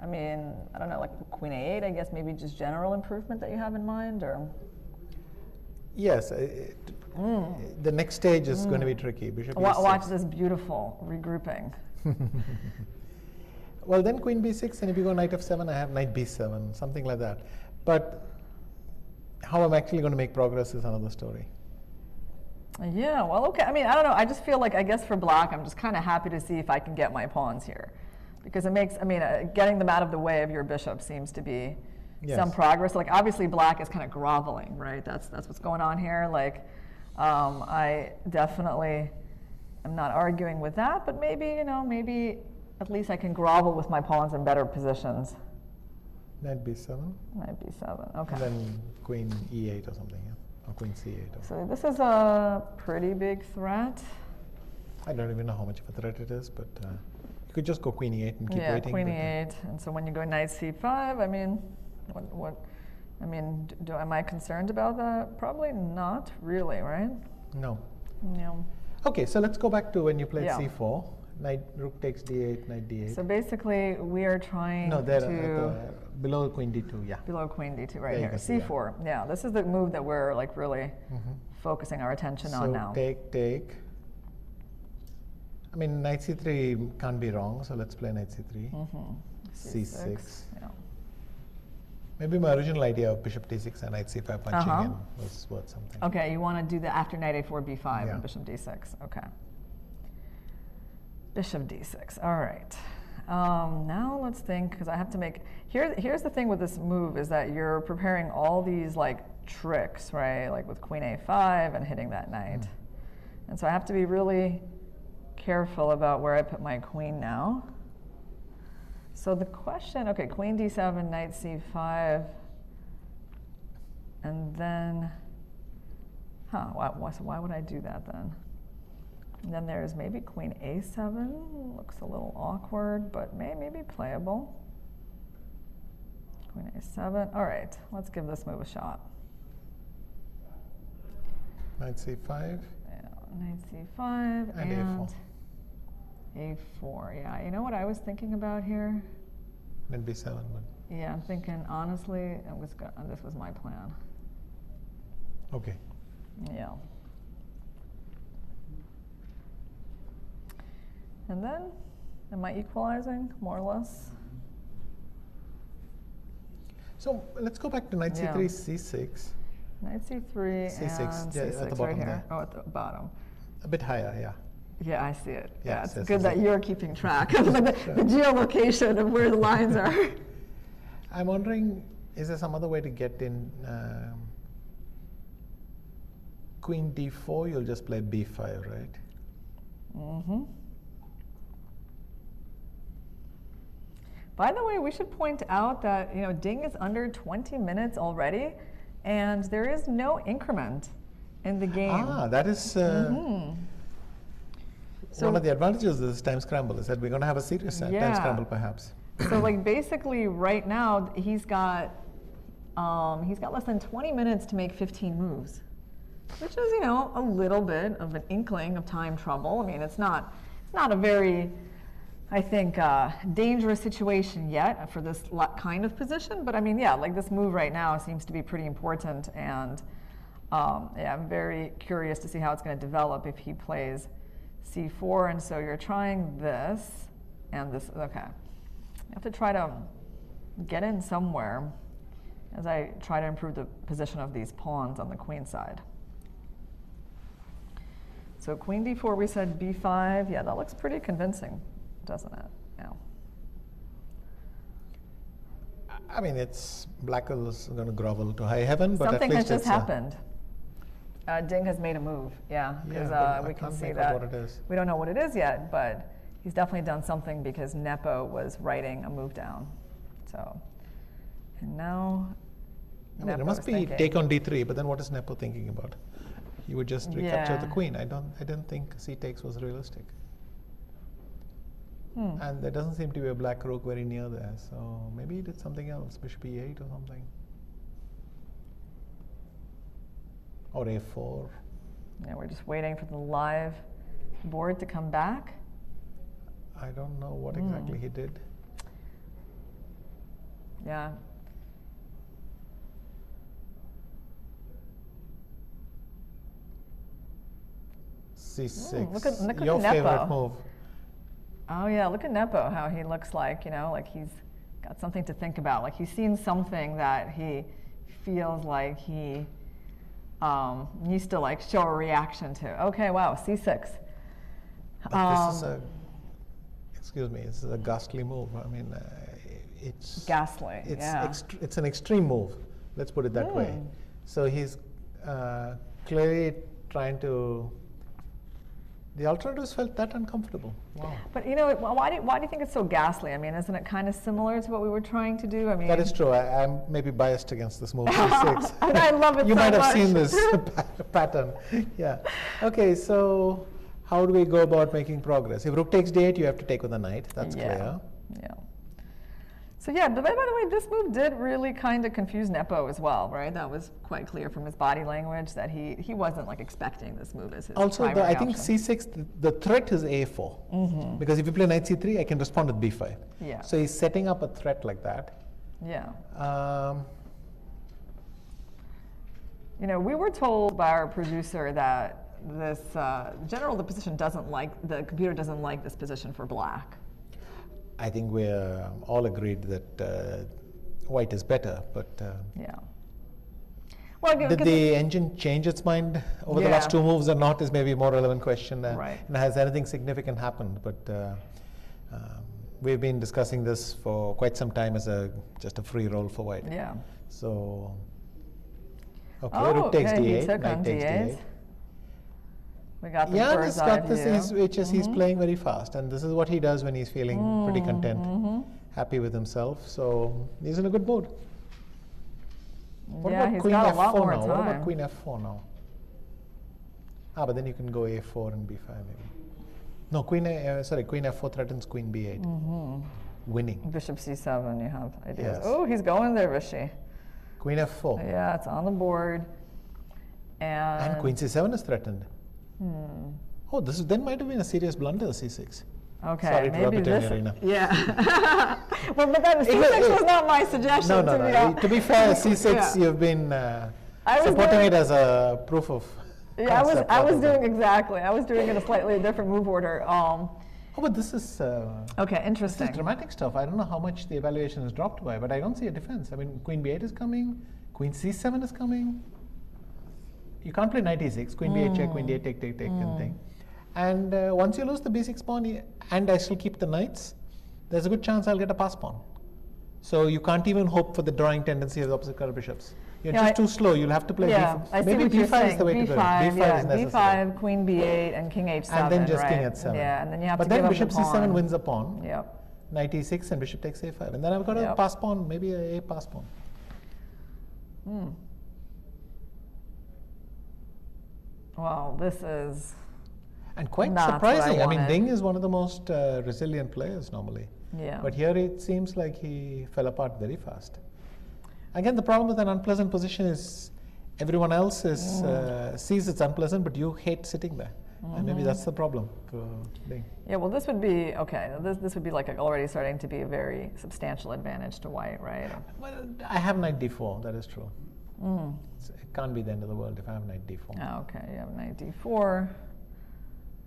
I mean, I don't know, like queen a8, I guess maybe just general improvement that you have in mind, or? yes, the next stage is going to be tricky. Bishop e6. Watch this beautiful regrouping. Well, then queen b6, and if you go knight f7, I have knight b7, something like that. But how I'm actually going to make progress is another story. Yeah, well, okay. I mean, I don't know. I just feel like, I guess for black, I'm just kind of happy to see if I can get my pawns here. Because it makes, I mean, getting them out of the way of your bishop seems to be some progress. Like, obviously, black is kind of groveling, right? That's what's going on here. Like, I definitely am not arguing with that, but maybe, maybe at least I can grovel with my pawns in better positions. Knight b7. Knight b7, okay. And then queen e8 or something, yeah? Or queen c8. Or So this is a pretty big threat. I don't even know how much of a threat it is, but you could just go queen e8 and keep Yeah, waiting. queen but, e8, and so when you go knight c5, I mean, am I concerned about that? Probably not really, right? no. Yeah. Okay, so let's go back to when you played Yeah. c4. Knight, rook takes d8, knight d8. So basically, we are trying No, there to below queen d2, yeah. below queen d2 right There you here. can see that. c4. Yeah, this is the move that we're like really focusing our attention on now. So take. I mean, knight c3 can't be wrong, so let's play knight c3. c6. Yeah. Maybe my original idea of bishop d6 and knight c5 punching Uh-huh. in was worth something. Okay, you want to do the after knight a4 b5 Yeah. and bishop d6. Okay. Bishop d6. All right. Now let's think, because I have to make. Here's the thing with this move is that you're preparing all these like tricks, right? Like with queen a5 and hitting that knight, and so I have to be really careful about where I put my queen now. So the question, okay, queen d7, knight c5, and then, why would I do that then? And then there's maybe queen a7, looks a little awkward, but maybe playable. Queen a7, all right, let's give this move a shot. Knight c5 Yeah, knight c5 and a4. a4, yeah. You know what I was thinking about here? Knight b7. But Yeah, I'm thinking, honestly, this was my plan. okay. Yeah. And then, am I equalizing, more or less? So let's go back to knight Yeah. c3, c6. Knight c3 C6, and yeah, c6 at the right bottom here. there. Oh, at the bottom. A bit higher, yeah. Yeah, I see it. Yeah, Yes, it's yes, good yes, that yes. you're keeping track of the geolocation of where the lines are. I'm wondering, is there some other way to get in Queen d4? You'll just play b5, right? Mm-hmm. By the way, we should point out that Ding is under 20 minutes already, and there is no increment in the game. Ah, that is one of the advantages of this time scramble, is that we're going to have a serious time Yeah. scramble, perhaps. So like basically right now he's got less than 20 minutes to make 15 moves, which is a little bit of an inkling of time trouble. I mean, it's not a very, I think, dangerous situation yet for this kind of position. But I mean, yeah, like this move right now seems to be pretty important, and yeah, I'm very curious to see how it's going to develop if he plays c4. And so you're trying this and this. Okay, you have to try to get in somewhere as I try to improve the position of these pawns on the queen side. So queen d4, we said b5. Yeah, that looks pretty convincing, doesn't it? Yeah. I mean, it's black is going to grovel to high heaven, but Something at has least just happened. Ding has made a move, yeah, because but we I can can't see make that. out what it is. We don't know what it is yet, but he's definitely done something because Nepo was writing a move down. So, and now I mean, it Nepo's must be thinking. take on d3, but then what is Nepo thinking about? He would just recapture the Yeah. queen. I didn't think c takes was realistic. And there doesn't seem to be a black rook very near there, so maybe he did something else, bishop e8 or something. Or a4. Yeah, we're just waiting for the live board to come back. I don't know what exactly he did. Yeah. c6. look at Your Nepo. favorite move. Oh yeah, look at Nepo, how he looks like, like he's got something to think about. Like he's seen something that he feels like he needs to like show a reaction to. Okay, wow, c6. But this is a, excuse me, this is a ghastly move. I mean, it's Ghastly, It's yeah. it's an extreme move. Let's put it that way. So he's clearly trying to. The alternatives felt that uncomfortable. Wow. But why do you think it's so ghastly? I mean, isn't it kind of similar to what we were trying to do? I mean, That is true. I'm maybe biased against this move, c6. I love it You so might have much. seen this pattern. Yeah. Okay, so how do we go about making progress? If rook takes d8, you have to take with a knight. That's clear. Yeah. So yeah, but by the way, this move did really kind of confuse Nepo as well, right? That was quite clear from his body language that he wasn't like expecting this move as his Also, primary I think option. c6, the threat is a4. Because if you play knight c3, I can respond with b5. Yeah. So he's setting up a threat like that. Yeah. Um, We were told by our producer that this the position doesn't like, the computer doesn't like this position for black. I think we're all agreed that white is better, but Yeah. Well, did the engine change its mind over the last Yeah. two moves or not is maybe a more relevant question. Right. And has anything significant happened? But we've been discussing this for quite some time as just a free roll for white. Yeah. So, okay, Oh, rook takes okay, he d8, took knight on takes d8. d8. We got the Yeah, bird's this eye got this. view. He's playing very fast, and this is what he does when he's feeling pretty content, happy with himself. So he's in a good mood. What Yeah, about he's queen got a f4 lot more now? What about time. queen f4 now? Ah, but then you can go a4 and b5 maybe. No, queen f4 threatens queen b8. Winning. Bishop c7, you have ideas. Yes. Oh, he's going there, Rishi. Queen f4. Yeah, it's on the board. And queen c7 is threatened. Oh, this then might have been a serious blunder, c6. Okay, Sorry to rub maybe it in, this. Irina. Yeah. Well, but that c6 was not my suggestion. No. To be fair, c6, Yeah. you've been was supporting doing- it as a proof of Yeah, concept I was rather than- doing exactly. I was doing it a slightly different move order. Oh, but this is Okay, this interesting. is dramatic stuff. I don't know how much the evaluation is dropped by, but I don't see a defense. I mean, queen b8 is coming, queen c7 is coming. you can't play knight e6, queen b8 check, queen d8 take and thing. And once you lose the b6 pawn and I still keep the knights, there's a good chance I'll get a pass pawn. So you can't even hope for the drawing tendency of the opposite color bishops. You're just too slow. You'll have to play Yeah, I see maybe what you're b5 saying. is the way to go. B5, b5 yeah, is necessary. b5, queen b8, and king h7, And then just right? king h7. Yeah, and then you have but to then give bishop up the c7 pawn. wins a pawn. Yep. Knight e6 and bishop takes a5. And then I've got a pass pawn, maybe a pass pawn. Well, this is And quite not what I surprising. I mean, wanted. Ding is one of the most resilient players normally. Yeah. But here it seems like he fell apart very fast. Again, the problem with an unpleasant position is everyone else is, sees it's unpleasant, but you hate sitting there. And maybe that's the problem for Ding. Yeah, well, this would be, okay, this would be like already starting to be a very substantial advantage to white, right? Well, I have knight d4, that is true. It can't be the end of the world if I have knight d4. Oh, okay, you have knight d4.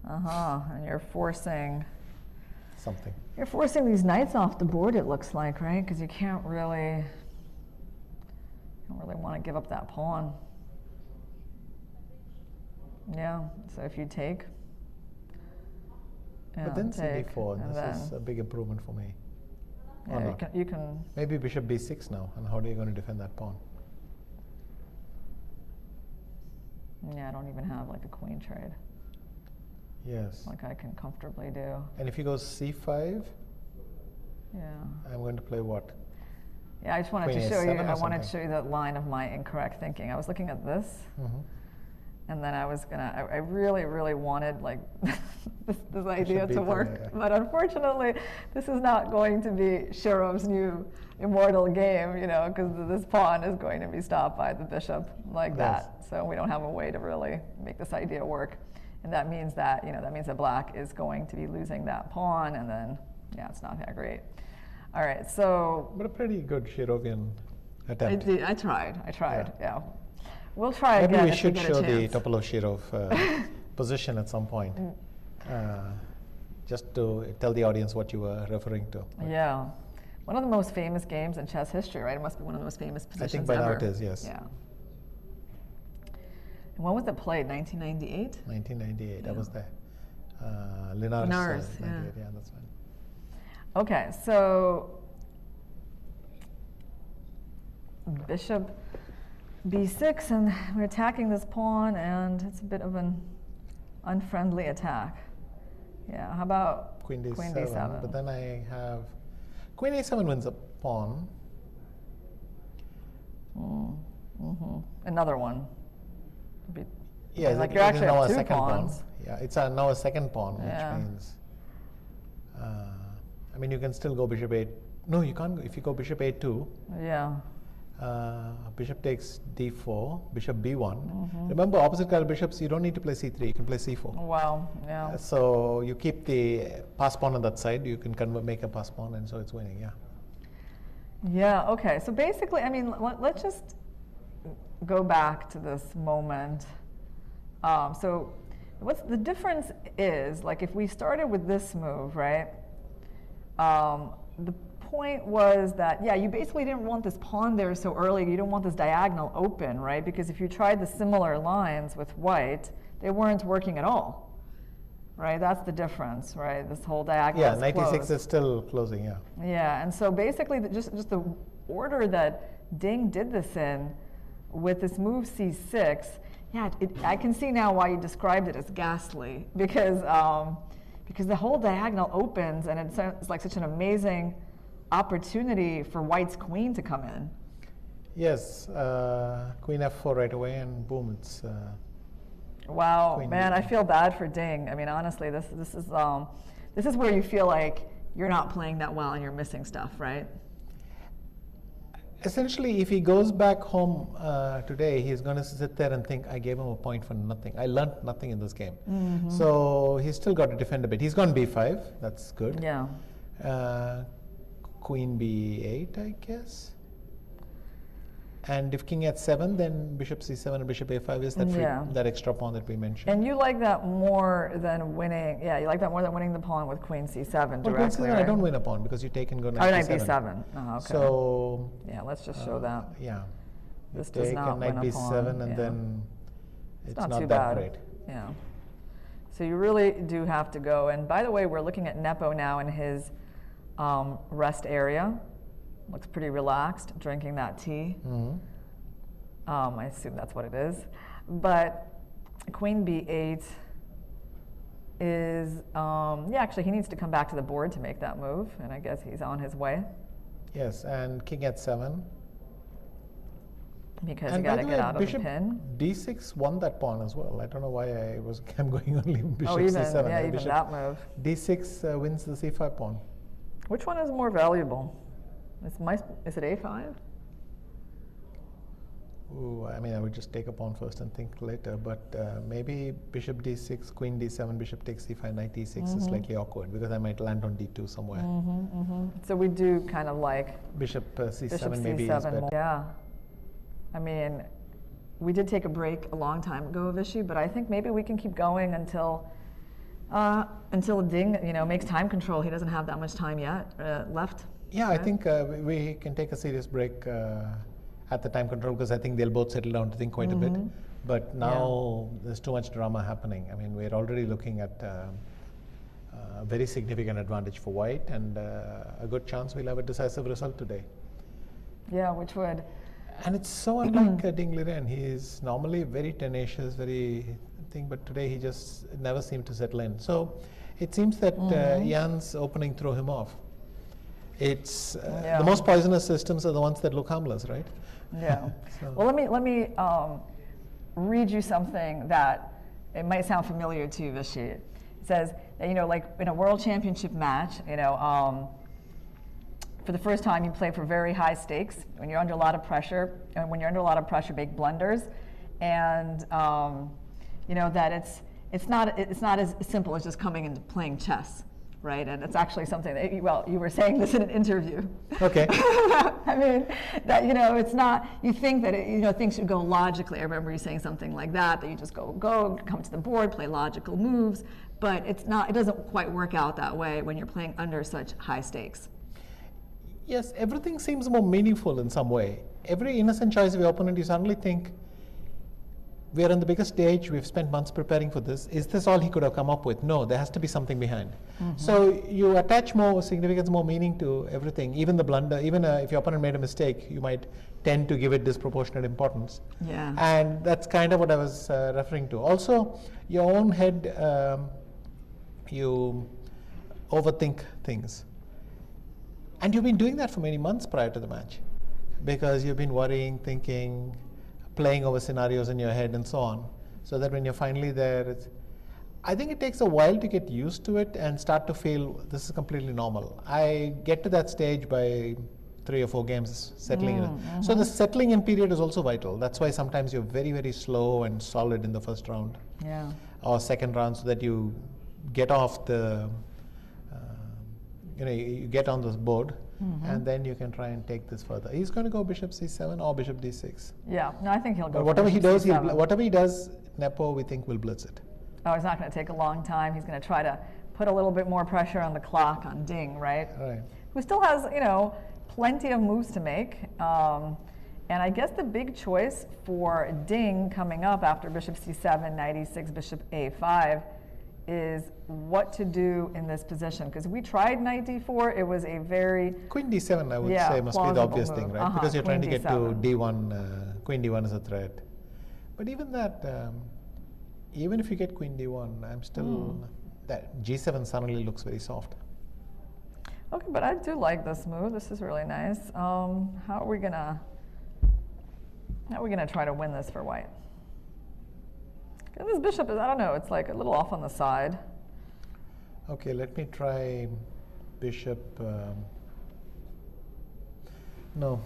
And you're forcing these knights off the board, it looks like, right? Because you don't really want to give up that pawn. Yeah, so if you take, But then take, cd4, and this is a big improvement for me. Or yeah, not. you can, Maybe bishop b6 now, and how are you going to defend that pawn? yeah, I don't even have like a queen trade, Yes. like I can comfortably do. And if he goes c5, Yeah. I'm going to play what? Yeah, I just wanted Queen to show you, A7 or I wanted to something. show you the line of my incorrect thinking. I was looking at this, and then I was gonna, I really, really wanted like this idea be to the- work. yeah. But unfortunately, this is not going to be Shirov's new immortal game, you know, because this pawn is going to be stopped by the bishop like Yes. that. So we don't have a way to really make this idea work. And that means that, you know, that means that black is going to be losing that pawn, and then, yeah, it's not that great. All right, so But a pretty good Shirovian attempt. I tried, yeah. We'll try Maybe again we if should get a show the chance. Topolov-Shirov position at some point, just to tell the audience what you were referring to. Yeah. One of the most famous games in chess history, right? It must be one of the most famous positions think by now ever. it is, yes. Yeah. And when was it played? 1998? 1998, I was there. Linares, Linares, 98, yeah, that's right. Okay, so bishop b6, and we're attacking this pawn, and it's a bit of an unfriendly attack. Yeah, how about Queen d7, Queen d7? but then I have Queen a7 wins a pawn. Another one. Yeah, like it you're is actually now at a two second pawns. pawn. Yeah, it's now a second pawn, Yeah. which means, I mean, you can still go bishop 8. No, you can't. If you go bishop a2, Yeah. bishop takes d4, bishop b1. Mm-hmm. Remember, opposite color bishops, you don't need to play c3. You can play c4. Wow. Yeah. So you keep the pass pawn on that side. You can make a pass pawn, and so it's winning. Yeah. Yeah, okay. So basically, I mean, let's just go back to this moment. So what's the difference is, like, if we started with this move, right? The point was that, yeah, you basically didn't want this pawn there so early. You didn't want this diagonal open, right? Because if you tried the similar lines with white, they weren't working at all. Right, that's the difference, right? This whole diagonal Yeah, is 96 closed. is still closing. Yeah. Yeah, and so basically, just the order that Ding did this in, with this move c6, yeah, I can see now why you described it as ghastly, because the whole diagonal opens, and it's like such an amazing opportunity for White's queen to come in. Yes, Queen f4 right away, and boom, it's. Wow, Queen man, D. I feel bad for Ding. I mean, honestly, this is where you feel like you're not playing that well and you're missing stuff, right? Essentially, if he goes back home today, he's going to sit there and think, I gave him a point for nothing. I learned nothing in this game. So he's still got to defend a bit. He's gone b5. That's good. Yeah. Queen b8, I guess. And if king h7, then bishop c7 and bishop a5 is that, that extra pawn that we mentioned. And you like that more than winning, yeah, you like that more than winning the pawn with queen c7 Well, queen directly, c7, I right? don't win a pawn because you take and go Oh, knight knight b7. b7. Oh, okay. So, yeah, let's just show that. yeah. This You does take not and knight win a b7 pawn, and yeah. then it's not not too that bad. great. Yeah. So you really do have to go. And by the way, we're looking at Nepo now in his rest area. Looks pretty relaxed, drinking that tea. I assume that's what it is. But Queen B8 is, yeah, actually he needs to come back to the board to make that move, and I guess he's on his way. Yes, and King at 7. Because And you got by to the get way, out of Bishop the pin. D6 won that pawn as well. I don't know why I'm going only Bishop Oh, even, C7. yeah, even Bishop that move. D6 wins the C5 pawn. Which one is more valuable? Is it A5? Ooh, I mean, I would just take a pawn first and think later, but maybe Bishop D6, Queen D7, Bishop takes C5, Knight E6 is slightly awkward because I might land on D2 somewhere. So we do kind of like Bishop C7 Bishop maybe is C7 better. more. Yeah. I mean, we did take a break a long time ago, Vishy, but I think maybe we can keep going until Ding, makes time control. He doesn't have that much time yet left. Yeah, I think we can take a serious break at the time control because I think they'll both settle down to think quite a bit. But now there's too much drama happening. I mean, we're already looking at a very significant advantage for white and a good chance we'll have a decisive result today. Yeah, which would. And it's so unlike Ding Liren. He is normally very tenacious, very thing, but today he just never seemed to settle in. So it seems that Yan's opening threw him off. It's the most poisonous systems are the ones that look harmless, right? Yeah. So- Well, let me read you something that it might sound familiar to you, Vishy. It says that, like in a world championship match, for the first time you play for very high stakes when you're under a lot of pressure, and when you're under a lot of pressure, make blunders, and that it's not as simple as just coming into playing chess. Right, and it's actually something that, you were saying this in an interview. Okay. I mean, that, it's not, you think that, things should go logically. I remember you saying something like that you just go, come to the board, play logical moves, but it doesn't quite work out that way when you're playing under such high stakes. Yes, everything seems more meaningful in some way. Every innocent choice of your opponent, you suddenly think, we are on the biggest stage, we've spent months preparing for this. Is this all he could have come up with? No, there has to be something behind. So you attach more significance, more meaning to everything, even the blunder, even if your opponent made a mistake, you might tend to give it disproportionate importance. Yeah. And that's kind of what I was referring to. Also, your own head, you overthink things. And you've been doing that for many months prior to the match because you've been worrying, thinking, playing over scenarios in your head and so on, so that when you're finally there, I think it takes a while to get used to it and start to feel this is completely normal. I get to that stage by 3 or 4 games settling in. So the settling in period is also vital. That's why sometimes you're very, very slow and solid in the first round or second round, so that you get off the, you get on this board. And then you can try and take this further. He's going to go Bishop C7 or Bishop D6. Yeah, no, I think he'll go. But whatever he does, whatever he does, Nepo, we think will blitz it. Oh, it's not going to take a long time. He's going to try to put a little bit more pressure on the clock on Ding, right? Right. Who still has, plenty of moves to make. And I guess the big choice for Ding coming up after Bishop C7, Knight E6, Bishop A5 is what to do in this position. Because we tried Knight D4, it was a very... Queen D7, I would say, must be the obvious thing, right? Because you're trying to get to D1, Queen D1 is a threat. But even that, even if you get Queen D1, I'm still... That G7 suddenly looks very soft. Okay, but I do like this move. This is really nice. How are we gonna try to win this for white? And this bishop is, I don't know, it's like a little off on the side. Okay, let me try bishop. No,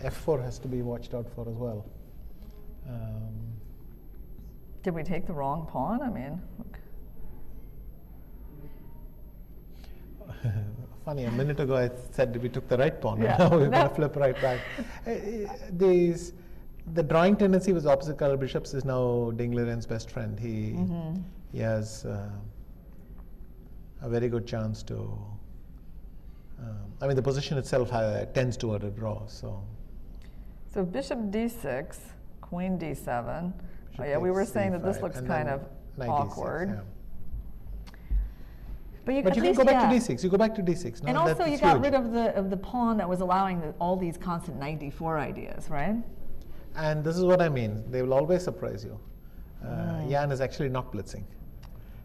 F4 has to be watched out for as well. Did we take the wrong pawn? I mean, look. Funny, a minute ago I said we took the right pawn, Yeah. and now we're going to flip right back. The drawing tendency with opposite color bishops is now Ding Liren's best friend. He has a very good chance to. I mean, the position itself tends toward a draw. So bishop D6, Queen D7. bishop yeah, we takes were saying that this c5, looks and kind then of knight d6, awkward. yeah. But you, But at you can least, go back yeah. to d6. You go back to d6. No, And also, that's you got huge. rid of the pawn that was allowing all these constant knight d4 ideas, right? And this is what I mean. They will always surprise you. Jan is actually not blitzing.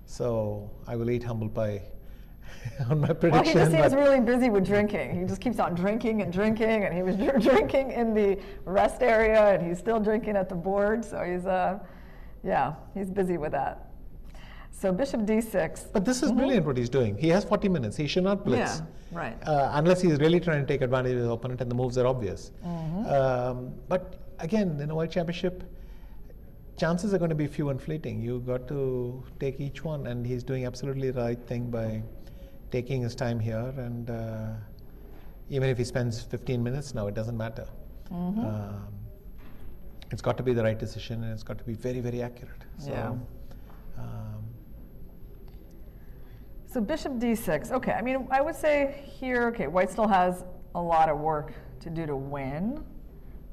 So I will eat humble pie on my Well, prediction. he just seems but- really busy with drinking. He just keeps on drinking, and he was drinking in the rest area, and he's still drinking at the board. So he's, yeah, he's busy with that. So bishop d6. But this is brilliant what he's doing. He has 40 minutes. He should not blitz. Yeah, right. Unless he's really trying to take advantage of his opponent and the moves are obvious. But again, in a world championship, chances are going to be few and fleeting. You got to take each one, and he's doing absolutely the right thing by taking his time here. And even if he spends 15 minutes now, it doesn't matter. It's got to be the right decision, and it's got to be very, very accurate. So, Yeah. So bishop d6. Okay, I mean, I would say here, okay, white still has a lot of work to do to win,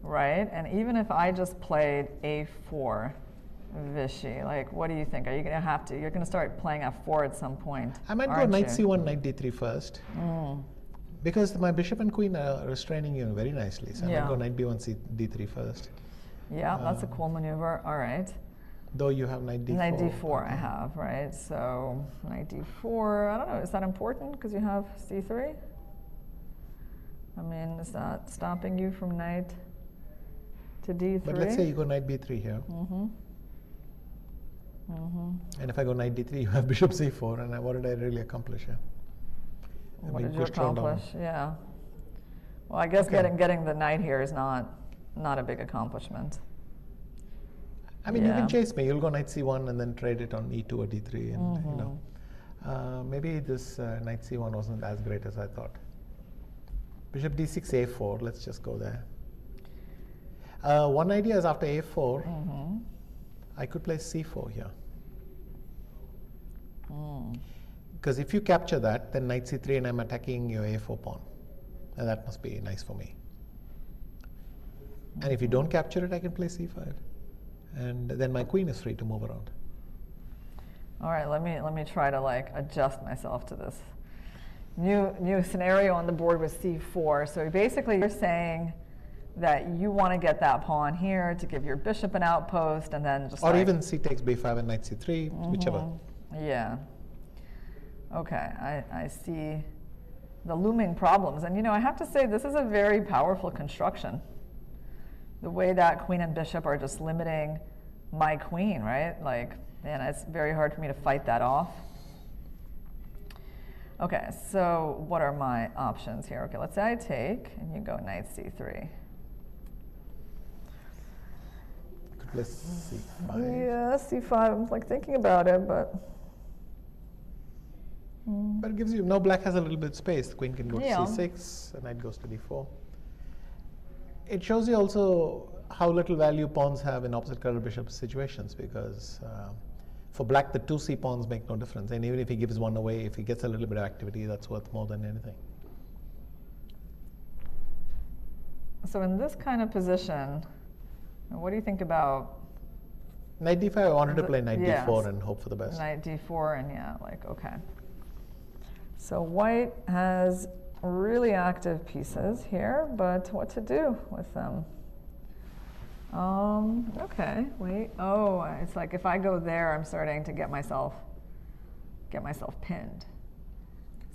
right? And even if I just played a4, Vichy, like, what do you think? Are you going to have to? You're going to start playing f4 at some point. I might go aren't knight you? c1, knight d3 first. Because my bishop and queen are restraining you very nicely. So I Yeah. might go knight b1, d3 first. Yeah, that's a cool maneuver. All right. Though you have knight d4. Knight d4 I have, right? So knight d4, I don't know, is that important because you have c3? I mean, is that stopping you from knight to d3? But let's say you go knight b3 here. And if I go knight d3, you have bishop c4. And what did I really accomplish here? I'm What being did you pushed around down. accomplish? Yeah. Well, I guess Okay. getting the knight here is not a big accomplishment. I mean, you Yeah. can chase me. You'll go knight c1 and then trade it on e2 or d3. And, you know, maybe this knight c1 wasn't as great as I thought. Bishop d6, a4. Let's just go there. One idea is after a4, I could play c4 here. Because if you capture that, then knight c3 and I'm attacking your a4 pawn. And that must be nice for me. And if you don't capture it, I can play c5. And then my queen is free to move around. All right, let me try to like adjust myself to this new scenario on the board with c4. So basically, you're saying that you want to get that pawn here to give your bishop an outpost, and then just Or like, even c takes b5 and knight c3, whichever. yeah. Okay, I see the looming problems, and you know I have to say this is a very powerful construction. The way that queen and bishop are just limiting my queen, right? Like, man, it's very hard for me to fight that off. Okay, so what are my options here? Okay, let's say I take, and you go knight c3. Could play c5. Yeah, c5, I'm like thinking about it, but But it gives you, now black has a little bit of space. The queen can go Yeah. to c6, the knight goes to d4. It shows you also how little value pawns have in opposite color bishop situations, because for black, the two c pawns make no difference. And even if he gives one away, if he gets a little bit of activity, that's worth more than anything. so in this kind of position, what do you think about Knight d5, I wanted to play knight yes. d4 and hope for the best. knight d4? And yeah, like, okay. So white has really active pieces here, but what to do with them? Okay, wait. Oh, it's like if I go there, I'm starting to get myself pinned.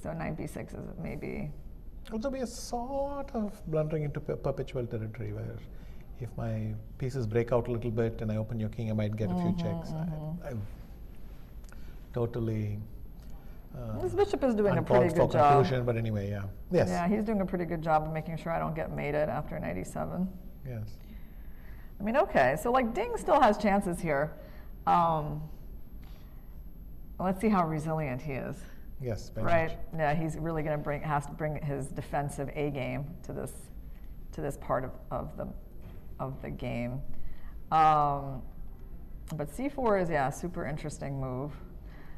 So knight b6 is maybe. Also be a sort of blundering into perpetual territory where if my pieces break out a little bit and I open your king, I might get a few checks. I'm totally This bishop is doing a uncalled pretty for good job. conclusion, but anyway, yeah. Yes. Yeah, he's doing a pretty good job of making sure I don't get mated after knight e7. Yes. I mean, okay, so like Ding still has chances here. Let's see how resilient he is. Yes. very Right? much. Yeah, he's really going to has to bring his defensive A game to this part of the game. But c4 is a super interesting move.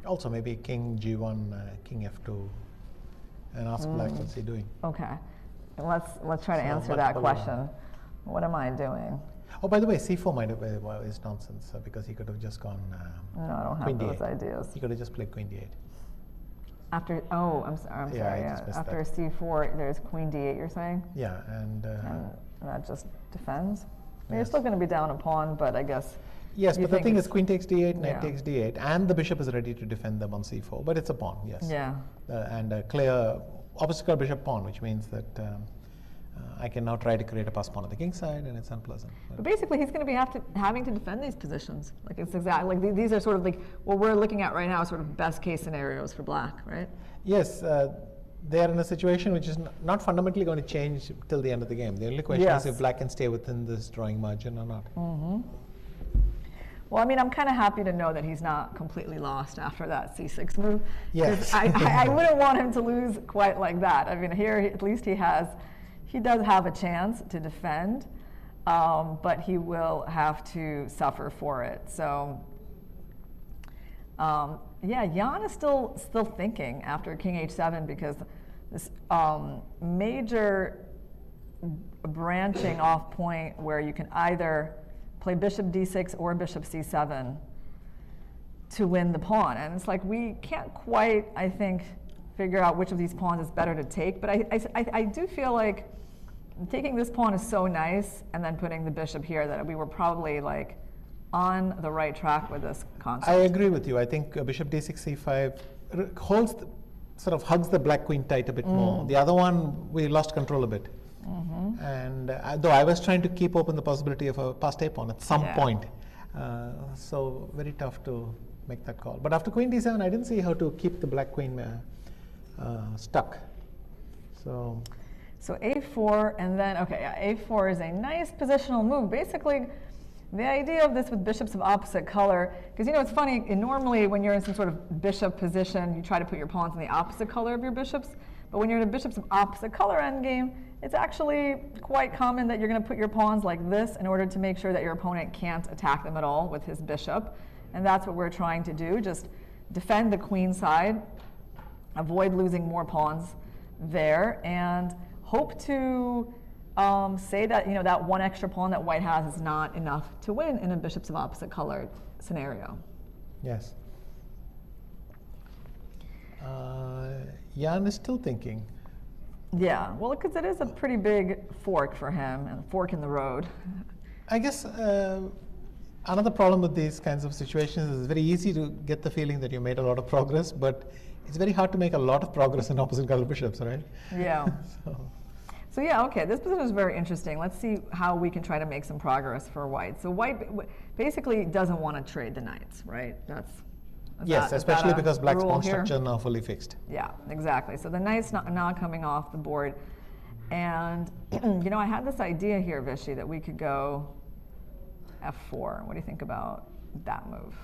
Also, maybe king g1, king f2, and ask black what's he doing. Okay, let's try to So answer that multiple, question. What am I doing? Oh, by the way, c4 might have is nonsense because he could have just gone No, I don't have queen those d8. ideas. He could have just played queen d8. After, oh, I'm sorry. Yeah, I Yeah. just missed After c4, there's queen d8, you're saying? Yeah, and And that just defends? You're Yes. still going to be down a pawn, but I guess. yes, you but the think thing it's- is, queen takes d8, knight Yeah. takes d8, and the bishop is ready to defend them on c4. But it's a pawn, yes. Yeah. And a clear obstacle bishop pawn, which means that I can now try to create a pass pawn on the king side, and it's unpleasant. But basically, he's going to be having to defend these positions. Like it's exactly like these are sort of like what we're looking at right now, sort of best case scenarios for black, right? Yes, they are in a situation which is not fundamentally going to change till the end of the game. The only question is if Yes. black can stay within this drawing margin or not. Well, I mean, I'm kind of happy to know that he's not completely lost after that c6 move. 'Cause Yes. I wouldn't want him to lose quite like that. I mean, here at least he does have a chance to defend, but he will have to suffer for it. So, yeah, Jan is still thinking after king h7 because this major branching off point where you can either play bishop d6 or bishop c7 to win the pawn. And it's like we can't quite, I think, figure out which of these pawns is better to take. But I do feel like taking this pawn is so nice and then putting the bishop here that we were probably like on the right track with this concept. I agree with you. I think bishop d6, c5 holds, sort of hugs the black queen tight a bit more. The other one, we lost control a bit. And though I was trying to keep open the possibility of a passed a pawn at some Yeah. point. So very tough to make that call. But after queen d7, I didn't see how to keep the black queen stuck. So a4, and then, okay, yeah, a4 is a nice positional move. Basically, the idea of this with bishops of opposite color, because you know, it's funny, normally when you're in some sort of bishop position, you try to put your pawns in the opposite color of your bishops. But when you're in a bishops of opposite color endgame, it's actually quite common that you're going to put your pawns like this in order to make sure that your opponent can't attack them at all with his bishop. And that's what we're trying to do, just defend the queen side, avoid losing more pawns there, and hope to say that, you know, that one extra pawn that white has is not enough to win in a bishops of opposite color scenario. yes. Jan is still thinking. Yeah, well, because it is a pretty big fork for him, and fork in the road. I guess another problem with these kinds of situations is it's very easy to get the feeling that you made a lot of progress, but it's very hard to make a lot of progress in opposite color bishops, right? Yeah. So, So yeah, okay, this position is very interesting. Let's see how we can try to make some progress for white. So white basically doesn't want to trade the knights, right? yes, is that especially a because black's rule pawn here? structure now fully fixed. Yeah, exactly. So the knight's not coming off the board. And, you know, I had this idea here, Vishy, that we could go f4. What do you think about that move?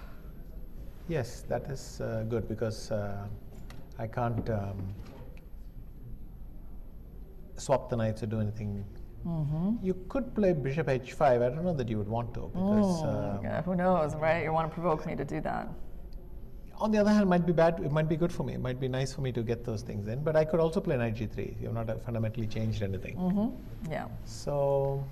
Yes, that is good because I can't swap the knights or do anything. You could play bishop h5. I don't know that you would want to because Yeah, who knows, right? You want to provoke me to do that. on the other hand, it might be bad. It might be good for me. It might be nice for me to get those things in. But I could also play knight g3. You've not fundamentally changed anything. Yeah. So.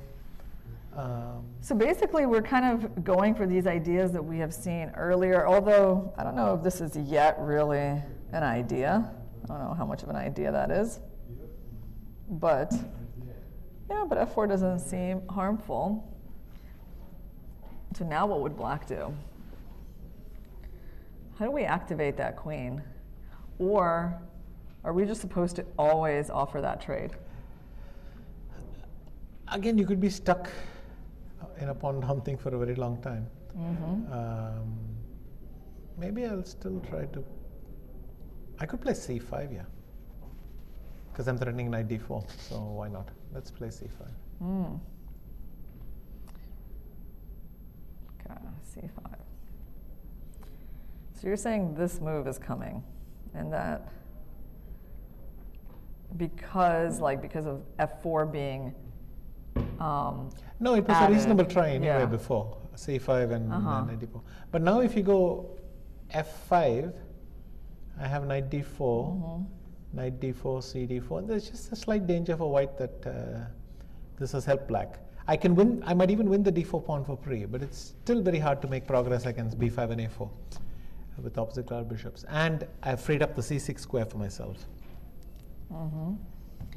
So basically, we're kind of going for these ideas that we have seen earlier, although I don't know if this is yet really an idea. I don't know how much of an idea that is. But, yeah, but f4 doesn't seem harmful. So now what would black do? How do we activate that queen? Or are we just supposed to always offer that trade? Again, you could be stuck in a pawn down thing for a very long time. Maybe I'll still try to. I could play c5, yeah, because I'm threatening knight d4. So why not? Let's play c5. Okay, c5. So you're saying this move is coming, and that because of f4 being No, it was added, a reasonable try anyway yeah. before c5 and knight d4. But now if you go f5, I have knight d4, knight d4, c d4. There's just a slight danger for white that this has helped black. I can win. I might even win the d4 pawn for free, but it's still very hard to make progress against b5 and a4 with opposite colored bishops. And I've freed up the c6 square for myself.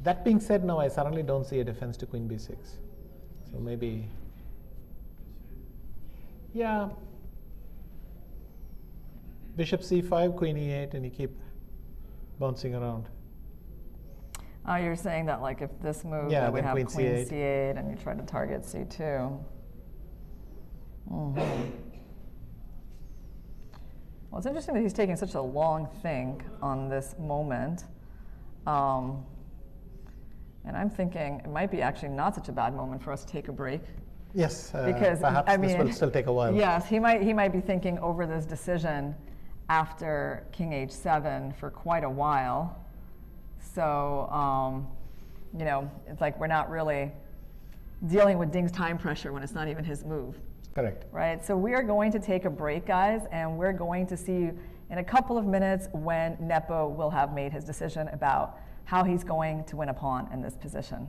That being said, now I suddenly don't see a defense to queen b6. So maybe, yeah, bishop c5, queen e8, and you keep bouncing around. Oh, you're saying that like if this move, Yeah, that we then have queen queen c8. c8 and you try to target c2. Well, it's interesting that he's taking such a long think on this moment. And I'm thinking it might be actually not such a bad moment for us to take a break. Yes, Because perhaps I this mean, will still take a while. Yes, he might be thinking over this decision after king h7 for quite a while. So, you know, it's like we're not really dealing with Ding's time pressure when it's not even his move. Correct. Right, so we are going to take a break, guys, and we're going to see you in a couple of minutes when Nepo will have made his decision about how he's going to win a pawn in this position.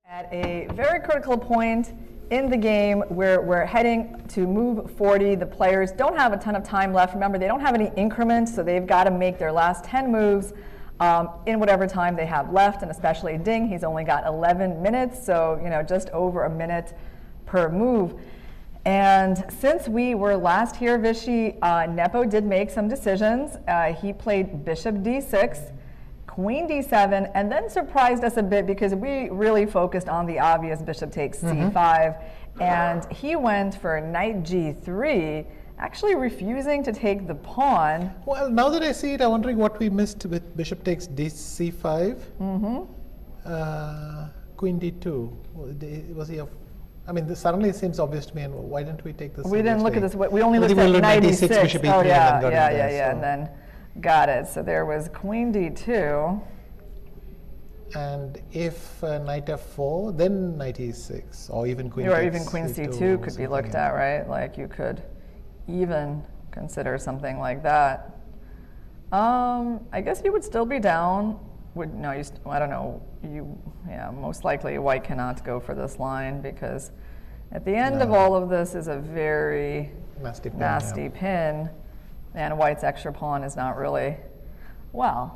At a very critical point in the game where we're heading to move 40, the players don't have a ton of time left. Remember, they don't have any increments, so they've got to make their last 10 moves in whatever time they have left, and especially Ding, he's only got 11 minutes, so just over a minute per move. And since we were last here, Vishy, Nepo did make some decisions. He played bishop d6, queen d7, and then surprised us a bit because we really focused on the obvious bishop takes c5, and he went for knight g3, actually refusing to take the pawn. Well, now that I see it, I'm wondering what we missed with bishop takes c5. Queen d2. Was he a? I mean, this suddenly seems obvious to me, and why didn't we take this? We didn't look at this. We only looked at knight e6. Bishop e3, oh yeah, and then yeah, and then got it. So there was queen d2. And if knight f4, then knight e6, or even queen. Or even queen c2 could be looked at, right? Like you could even consider something like that. I guess you would still be down. No, I don't know. Most likely white cannot go for this line because at the end of all of this is a very nasty pin, and white's extra pawn is not really, going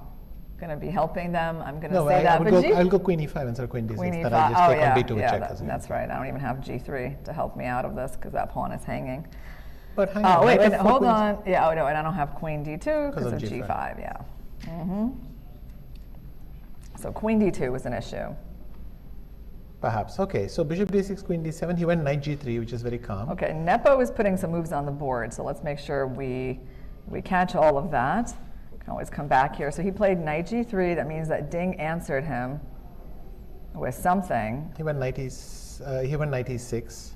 to be helping them. I'm going to say that. I'll go queen e5 instead of queen d6. Queen e5. Then I just take on d2 yeah, check. that's right. I don't even have g3 to help me out of this because that pawn is hanging. But hang on. Wait, hold on. Yeah, and I don't have queen d2 because of g5. Yeah. So queen d2 was an issue. Perhaps. Okay, so bishop d6, queen d7. He went knight g3, which is very calm. Okay, Nepo is putting some moves on the board, so let's make sure we catch all of that. Can always come back here. So he played knight g3. That means that Ding answered him with something. He went knight e6.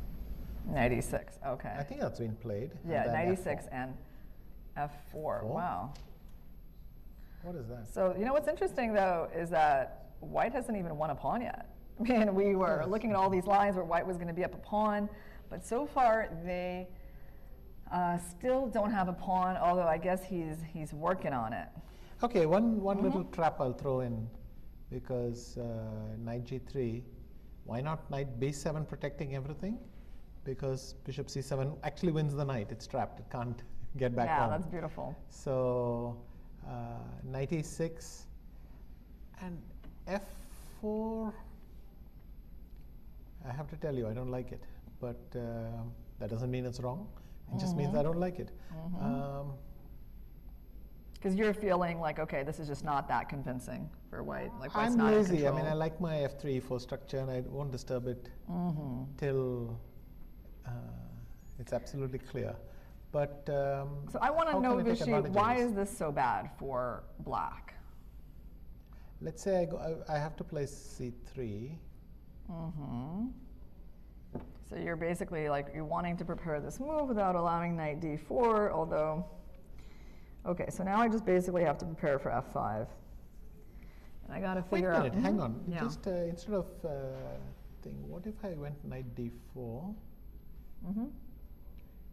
Knight e6. Okay. I think that's been played. Yeah, knight e6 and f4. Wow. What is that? So what's interesting though is that white hasn't even won a pawn yet. I mean, we were looking at all these lines where white was going to be up a pawn, but so far they still don't have a pawn. Although I guess he's working on it. Okay, one little trap I'll throw in, because knight g3. Why not knight b7 protecting everything? Because bishop c7 actually wins the knight. It's trapped. It can't get back home. Yeah, that's beautiful. So knight e6 and f4. I have to tell you, I don't like it, but that doesn't mean it's wrong. It just means I don't like it. Because you're feeling like, okay, this is just not that convincing for white. Like white's I'm not lazy. in I control. mean, I like my f3, e4 structure, and I won't disturb it till it's absolutely clear. But so I want to know, Vishy, why is this so bad for black? Let's say I have to play c3. So you're basically you're wanting to prepare this move without allowing knight d4, although, okay, so now I just basically have to prepare for f5. And I got to figure out. Wait a minute, hang on. Yeah. Just instead of what if I went knight d4?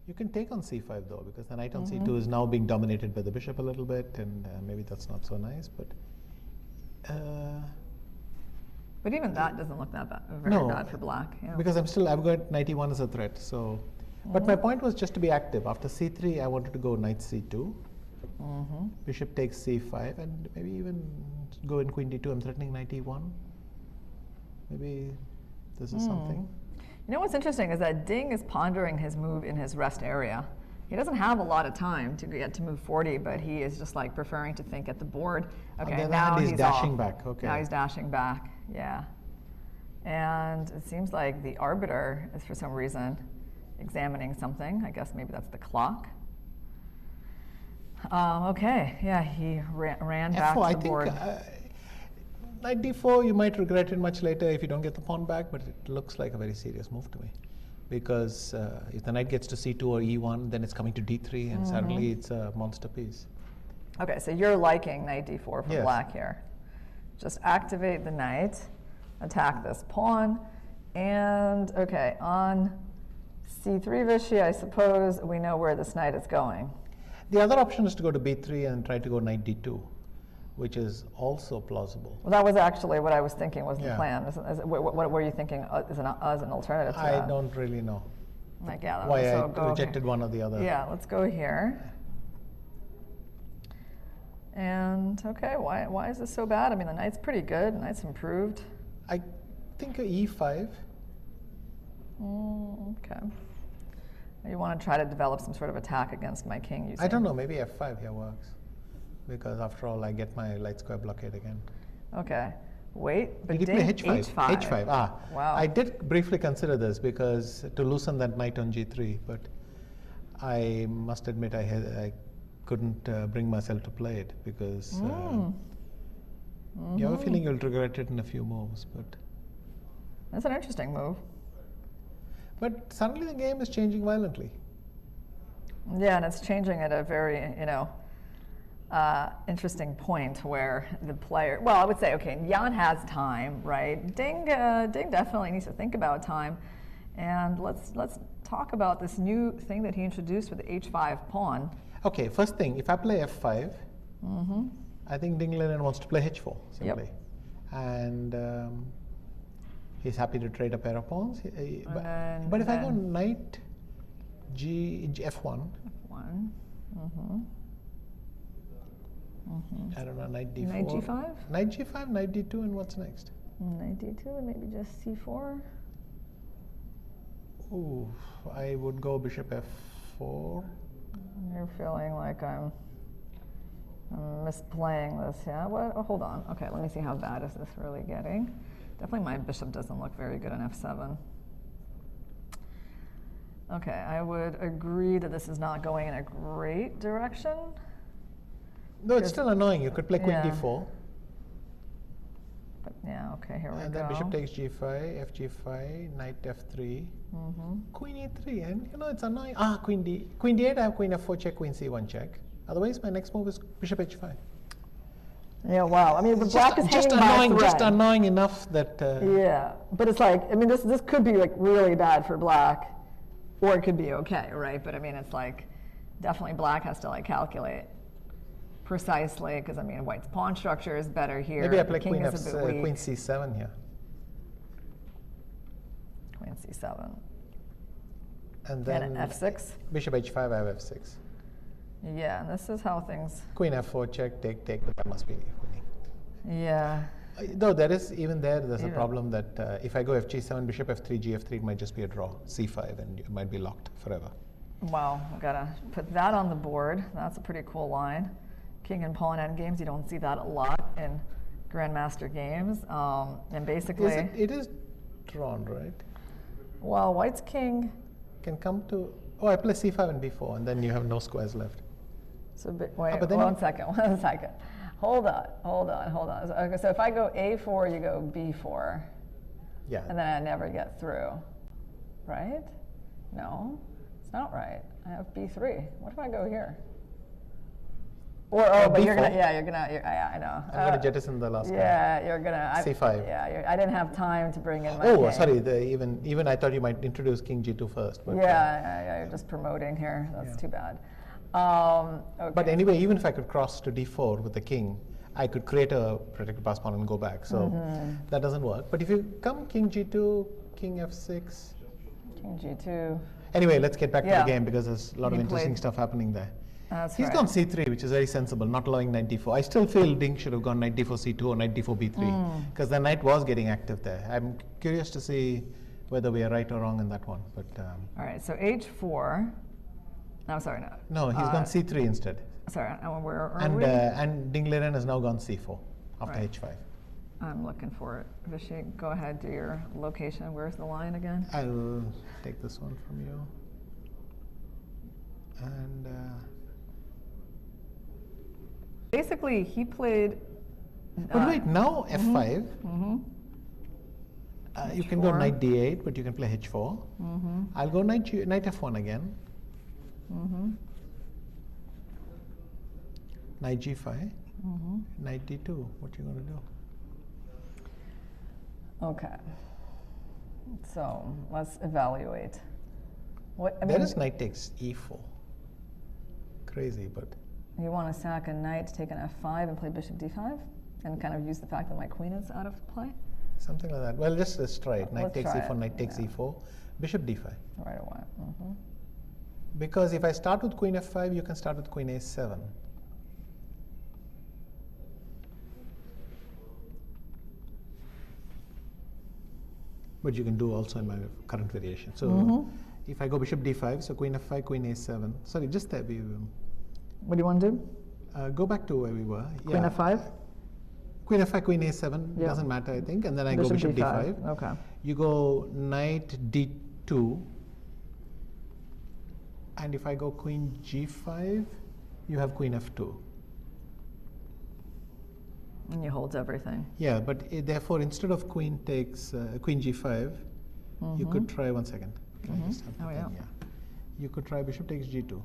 You can take on c5 though, because the knight on c2 is now being dominated by the bishop a little bit, and maybe that's not so nice, but. But even that doesn't look that bad, very bad for black. Yeah. Because I've got knight e1 as a threat. So, but my point was just to be active. After c3, I wanted to go knight c2. Bishop takes c5, and maybe even go in queen d2. I'm threatening knight e1. Maybe this is something. You know what's interesting is that Ding is pondering his move in his rest area. He doesn't have a lot of time to get to move 40, but he is just preferring to think at the board. Okay, now he's dashing off. back. Okay. Now he's dashing back. Yeah. And it seems like the arbiter is for some reason examining something. I guess maybe that's the clock. Okay, yeah, he ran back F4, to the board. Knight d4, you might regret it much later if you don't get the pawn back, but it looks like a very serious move to me. Because if the knight gets to c2 or e1, then it's coming to d3, and suddenly it's a monster piece. Okay, so you're liking knight d4 for black here. Just activate the knight, attack this pawn, and okay, on c3, Vishy, I suppose we know where this knight is going. The other option is to go to b3 and try to go knight d2, which is also plausible. Well, that was actually what I was thinking was the Yeah. plan. What were you thinking as an alternative to I that? don't really know Like, yeah, why so I go, okay. rejected one or the other. Yeah, let's go here. And okay, why is this so bad? I mean, the knight's pretty good. The knight's improved. I think a e5. Okay. You want to try to develop some sort of attack against my king, you I don't know, maybe f5 here works. Because after all, I get my light square blockade again. Okay. Wait, but Did you play ding h5? h5, ah. Wow. I did briefly consider this because to loosen that knight on g3, but I must admit I couldn't bring myself to play it because you have a feeling you'll regret it in a few moves. But That's an interesting move. suddenly the game is changing violently. Yeah, and it's changing at a very, interesting point where the player, well, I would say, okay, Jan has time, right? Ding definitely needs to think about time. And let's talk about this new thing that he introduced with the h5 pawn. Okay, first thing, if I play f5, I think Ding Liren wants to play h4 simply. And he's happy to trade a pair of pawns. But if I go knight f1, One. I don't know, knight d4. Knight g5? Knight g5, knight d2, and what's next? Knight d2, and maybe just c4. Ooh, I would go bishop f4. You're feeling like I'm misplaying this, yeah? What? Oh, hold on. Okay, let me see how bad is this really getting. Definitely my bishop doesn't look very good on f7. Okay, I would agree that this is not going in a great direction. No, it's still annoying. You could play queen Yeah. d4. But yeah, okay, here we And go. then bishop takes g5, fg5, knight f3, queen e3, and it's annoying. Queen d8, I have queen f4 check, queen c1 check. Otherwise, my next move is bishop h5. Yeah, wow. I mean, the black is Just hanging by a annoying, just thread. annoying enough that. Yeah, but it's like, I mean, this could be like really bad for black, or it could be okay, right? But I mean, it's like, definitely black has to like calculate precisely, because I mean, white's pawn structure is better here. Maybe I The play king queen is a bit weak. queen c7 here. Queen c7. And And then f6. bishop h5, I have f6. Yeah, and this is how things, Queen f4 check, take, but that must be winning. yeah. Though there's a problem that if I go fg7, bishop f3, gf3, it might just be a draw. c5, and it might be locked forever. Wow, we gotta put that on the board. That's a pretty cool line. King and pawn endgames, you don't see that a lot in Grandmaster games. And basically, It is drawn, right? well, white's king, Can come to. Oh, I play c5 and b4, and then you have no squares left. so wait, but then one second. Hold on. Okay, so if I go a4, you go b4, Yeah. and then I never get through, right? No, it's not right. I have b3. What if I go here? Or but you're gonna, b4? yeah, I know. I'm going to jettison the last guy. Yeah, you're gonna. C5. Yeah, I didn't have time to bring in my. Oh, king. sorry. Even I thought you might introduce king g2 first. But, Yeah, you're just promoting here. That's Yeah. too bad. Okay. But anyway, even if I could cross to d4 with the king, I could create a protected pass pawn and go back. So that doesn't work. But if you come king g2, king f6. King g2. Anyway, let's get back to Yeah. the game because there's a lot of He interesting played- stuff happening there. That's He's right. gone c3, which is very sensible, not allowing knight d4. I still feel Ding should have gone knight d4 c2 or knight d4 b3 because the knight was getting active there. I'm curious to see whether we are right or wrong in that one. But All right. So h4. No, sorry, no. no, he's gone c3 instead. Sorry, where are And we? and Ding Liren has now gone c4 after Right. h5. I'm looking for it. Vishy, go ahead, do your location. Where's the line again? I'll take this one from you. And Basically, he played. but wait, now f5. You can go H4. knight d8, but you can play h4. I'll go knight f1 again. Knight g5. Knight d2. What you gonna do? Okay. So let's evaluate. What I There mean, is knight takes e4. Crazy, but You want to sack a knight to take an f5 and play bishop d5? And kind of use the fact that my queen is out of play? Something like that. Well, let's try it. Knight Let's takes try e4, it, knight takes yeah. e4, bishop d5. Right away. Because if I start with queen f5, you can start with queen a7. But you can do also in my current variation. So if I go bishop d5, so queen f5, queen a7. Sorry, just that we What do you want to do? go back to where we were. Queen f5? Queen f5, queen a7, Yeah. doesn't matter, I think. And then I go bishop d5. Okay. You go knight d2. And if I go queen g5, you have queen f2. And you hold everything. Yeah, but therefore, instead of queen takes queen g5, you could try 1 second. Can I just have the Oh, thing? yeah. You could try bishop takes g2.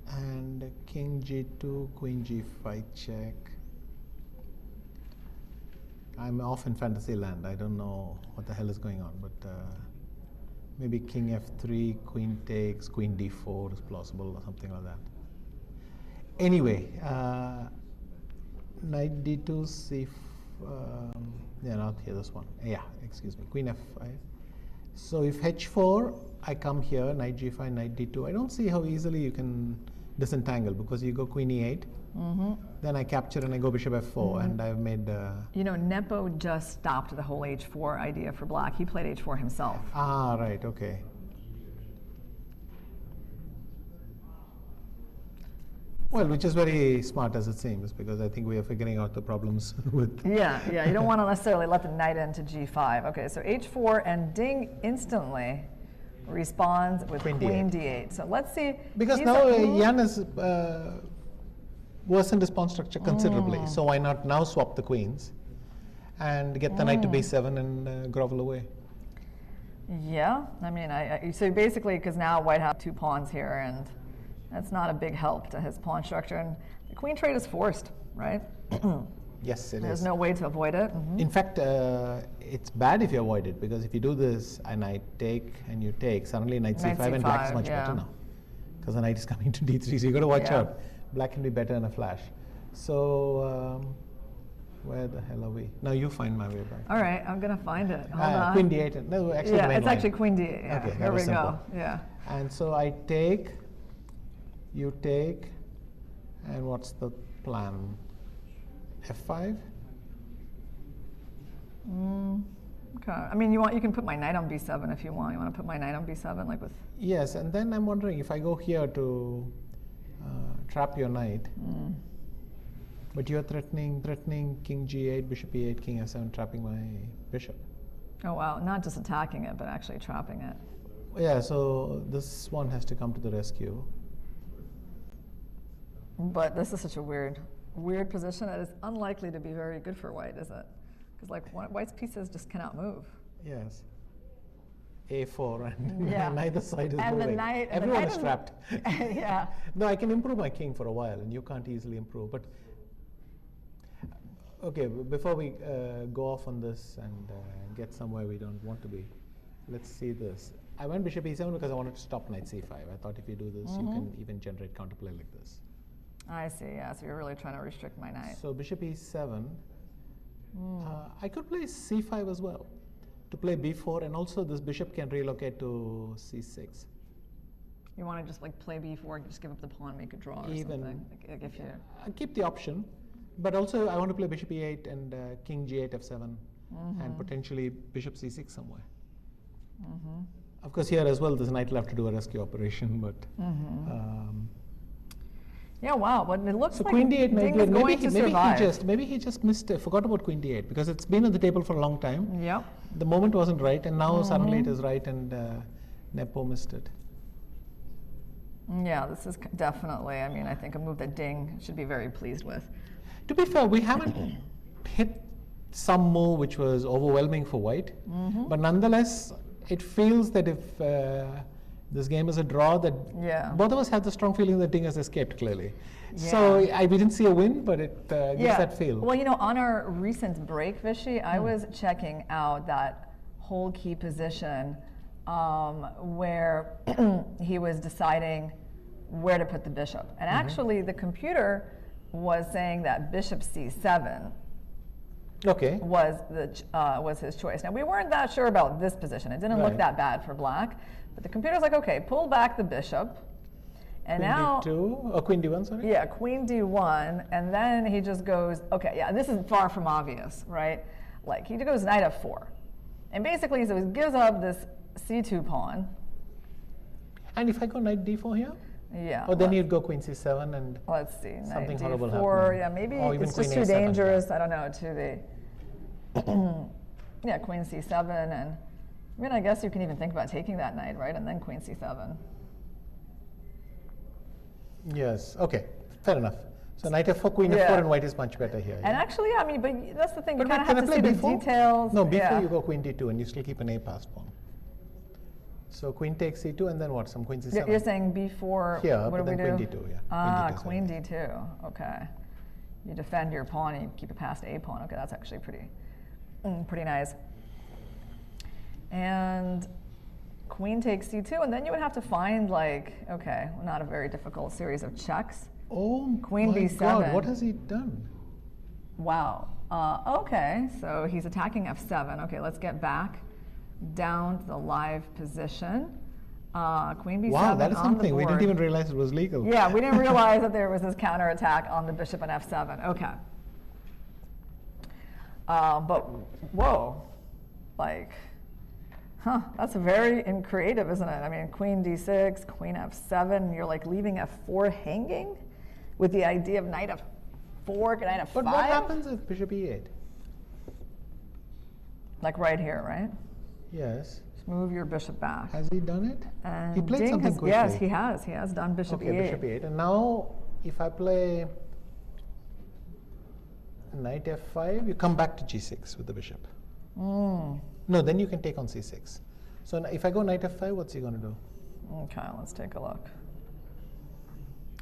And king g2, queen g5 check. I'm off in fantasy land. I don't know what the hell is going on, but maybe king f3, queen takes, queen d4 is plausible or something like that. Anyway, knight d2, c, yeah, not here, this one. Yeah, excuse me, queen f5. So if h4, I come here, knight g5, knight d2. I don't see how easily you can disentangle because you go queen e8. Then I capture and I go bishop f4, and I've made. You know, Nepo just stopped the whole h4 idea for black. He played h4 himself. Ah, right, okay. Well, which is very smart as it seems, because I think we are figuring out the problems with. Yeah, you don't want to necessarily let the knight into g5. Okay, so h4, and Ding instantly responds with Queen queen d8. d8. So let's see. Because he's now a- Yan has worsened his pawn structure considerably. So why not now swap the queens and get the knight to b7 and grovel away? Yeah, I mean, so basically, because now white has 2 pawns here, and that's not a big help to his pawn structure. And the queen trade is forced, right? Yes, it There's is. no way to avoid it. In fact, it's bad if you avoid it, because if you do this and I take and you take, suddenly knight Knight c5 and black is c5, much yeah. better now. Because the knight is coming to d3, so you got to watch Yeah. out. Black can be better in a flash. So, where the hell are we? Now you find my way back. All right, I'm going to find it. Hold on. Queen d8. No, actually, the Yeah, main it's line. actually queen d8. Yeah, Okay, that here we was go. simple. Yeah. And so I take, you take, and what's the plan? f5? Okay. I mean, you can put my knight on b7 if you want. You want to put my knight on b7, like with. Yes, and then I'm wondering if I go here to trap your knight, but you're threatening king g8, bishop e8, king f7, trapping my bishop. Oh wow! Not just attacking it, but actually trapping it. Yeah, so this one has to come to the rescue. But this is such a weird position that is unlikely to be very good for white, is it? Because like white's pieces just cannot move. Yes. a4 and Yeah. neither side is And the moving. knight- the Everyone knight is is- trapped. Yeah. No, I can improve my king for a while, and you can't easily improve. But okay, before we go off on this and get somewhere we don't want to be, let's see this. I went bishop e7 because I wanted to stop knight c5. I thought if you do this, you can even generate counterplay like this. I see. Yeah. So you're really trying to restrict my knight. So bishop e7. I could play c5 as well to play b4, and also this bishop can relocate to c6. You want to just like play b4, just give up the pawn, make a draw or Even- something. Like if you. I keep the option, but also I want to play bishop e8 and king g8 f7, and potentially bishop c6 somewhere. Of course, here as well, this knight will have to do a rescue operation, but. Yeah. Wow. But it looks So like queen d8 Ding is going to survive. maybe he just forgot about queen d8 because it's been on the table for a long time. Yep. The moment wasn't right, and now suddenly it is right, and Nepo missed it. Yeah. This is definitely. I mean, I think a move that Ding should be very pleased with. To be fair, we haven't hit some move which was overwhelming for white, but nonetheless, it feels that if this game is a draw, that Yeah. both of us have the strong feeling that Ding has escaped clearly. So we didn't see a win, but it gives that feel. Well, you know, on our recent break, Vishy, I was checking out that whole key position where he was deciding where to put the bishop. And actually, the computer was saying that bishop c7 Okay. was his choice. Now, we weren't that sure about this position. It didn't look Right. that bad for black. But the computer's like, okay, pull back the bishop. And Queen now, D2, or Queen D1, sorry? yeah, queen d1, and then he just goes, okay, yeah, this is far from obvious, right? Like, he goes knight f4. And basically, so he gives up this c2 pawn. And if I go knight D4 here? Yeah. Or then you'd go Queen C7 and Let's see, knight something d4. horrible happening. Yeah, maybe Or even it's just Queen too A7, dangerous. I don't know, to the, yeah, queen c7. And I mean, I guess you can even think about taking that knight, right? And then queen c7. yes, okay, fair enough. So knight f4, queen Yeah. f4, and white is much better here. And actually, I mean, but that's the thing. You But kind of wait, have can to I see play the B4? details. No, B4 yeah. you go queen D2 and you still keep an A passed pawn. So queen takes C2 and then what? Some queen C7. You're saying b4. Here, what but do we then do? queen D2, yeah. Ah, Queen D2 queen d2. Okay. You defend your pawn and you keep it past a pawn. Okay, that's actually pretty nice. And queen takes c2, and then you would have to find, like, okay, well, not a very difficult series of checks. Oh Queen my B7. God, what has he done? Wow. Okay, so he's attacking f7. Okay, let's get back down to the live position. Queen b7 Wow, that is on the something. We board. didn't even realize it was legal. Yeah, we didn't realize that there was this counterattack on the bishop and f7. Okay. But, whoa, like, that's very creative, isn't it? I mean, queen d6, queen f7, you're like leaving f4 hanging with the idea of knight f4, knight f5. But what happens if bishop e8? Like right here, right? Yes. Just move your bishop back. Has he done it? And He played Ding something has, quickly. yes, he has. He has done bishop Okay, e8. bishop e8. And now, if I play knight f5, you come back to g6 with the bishop. No, then you can take on c6. So if I go knight f5, what's he going to do? Okay, let's take a look.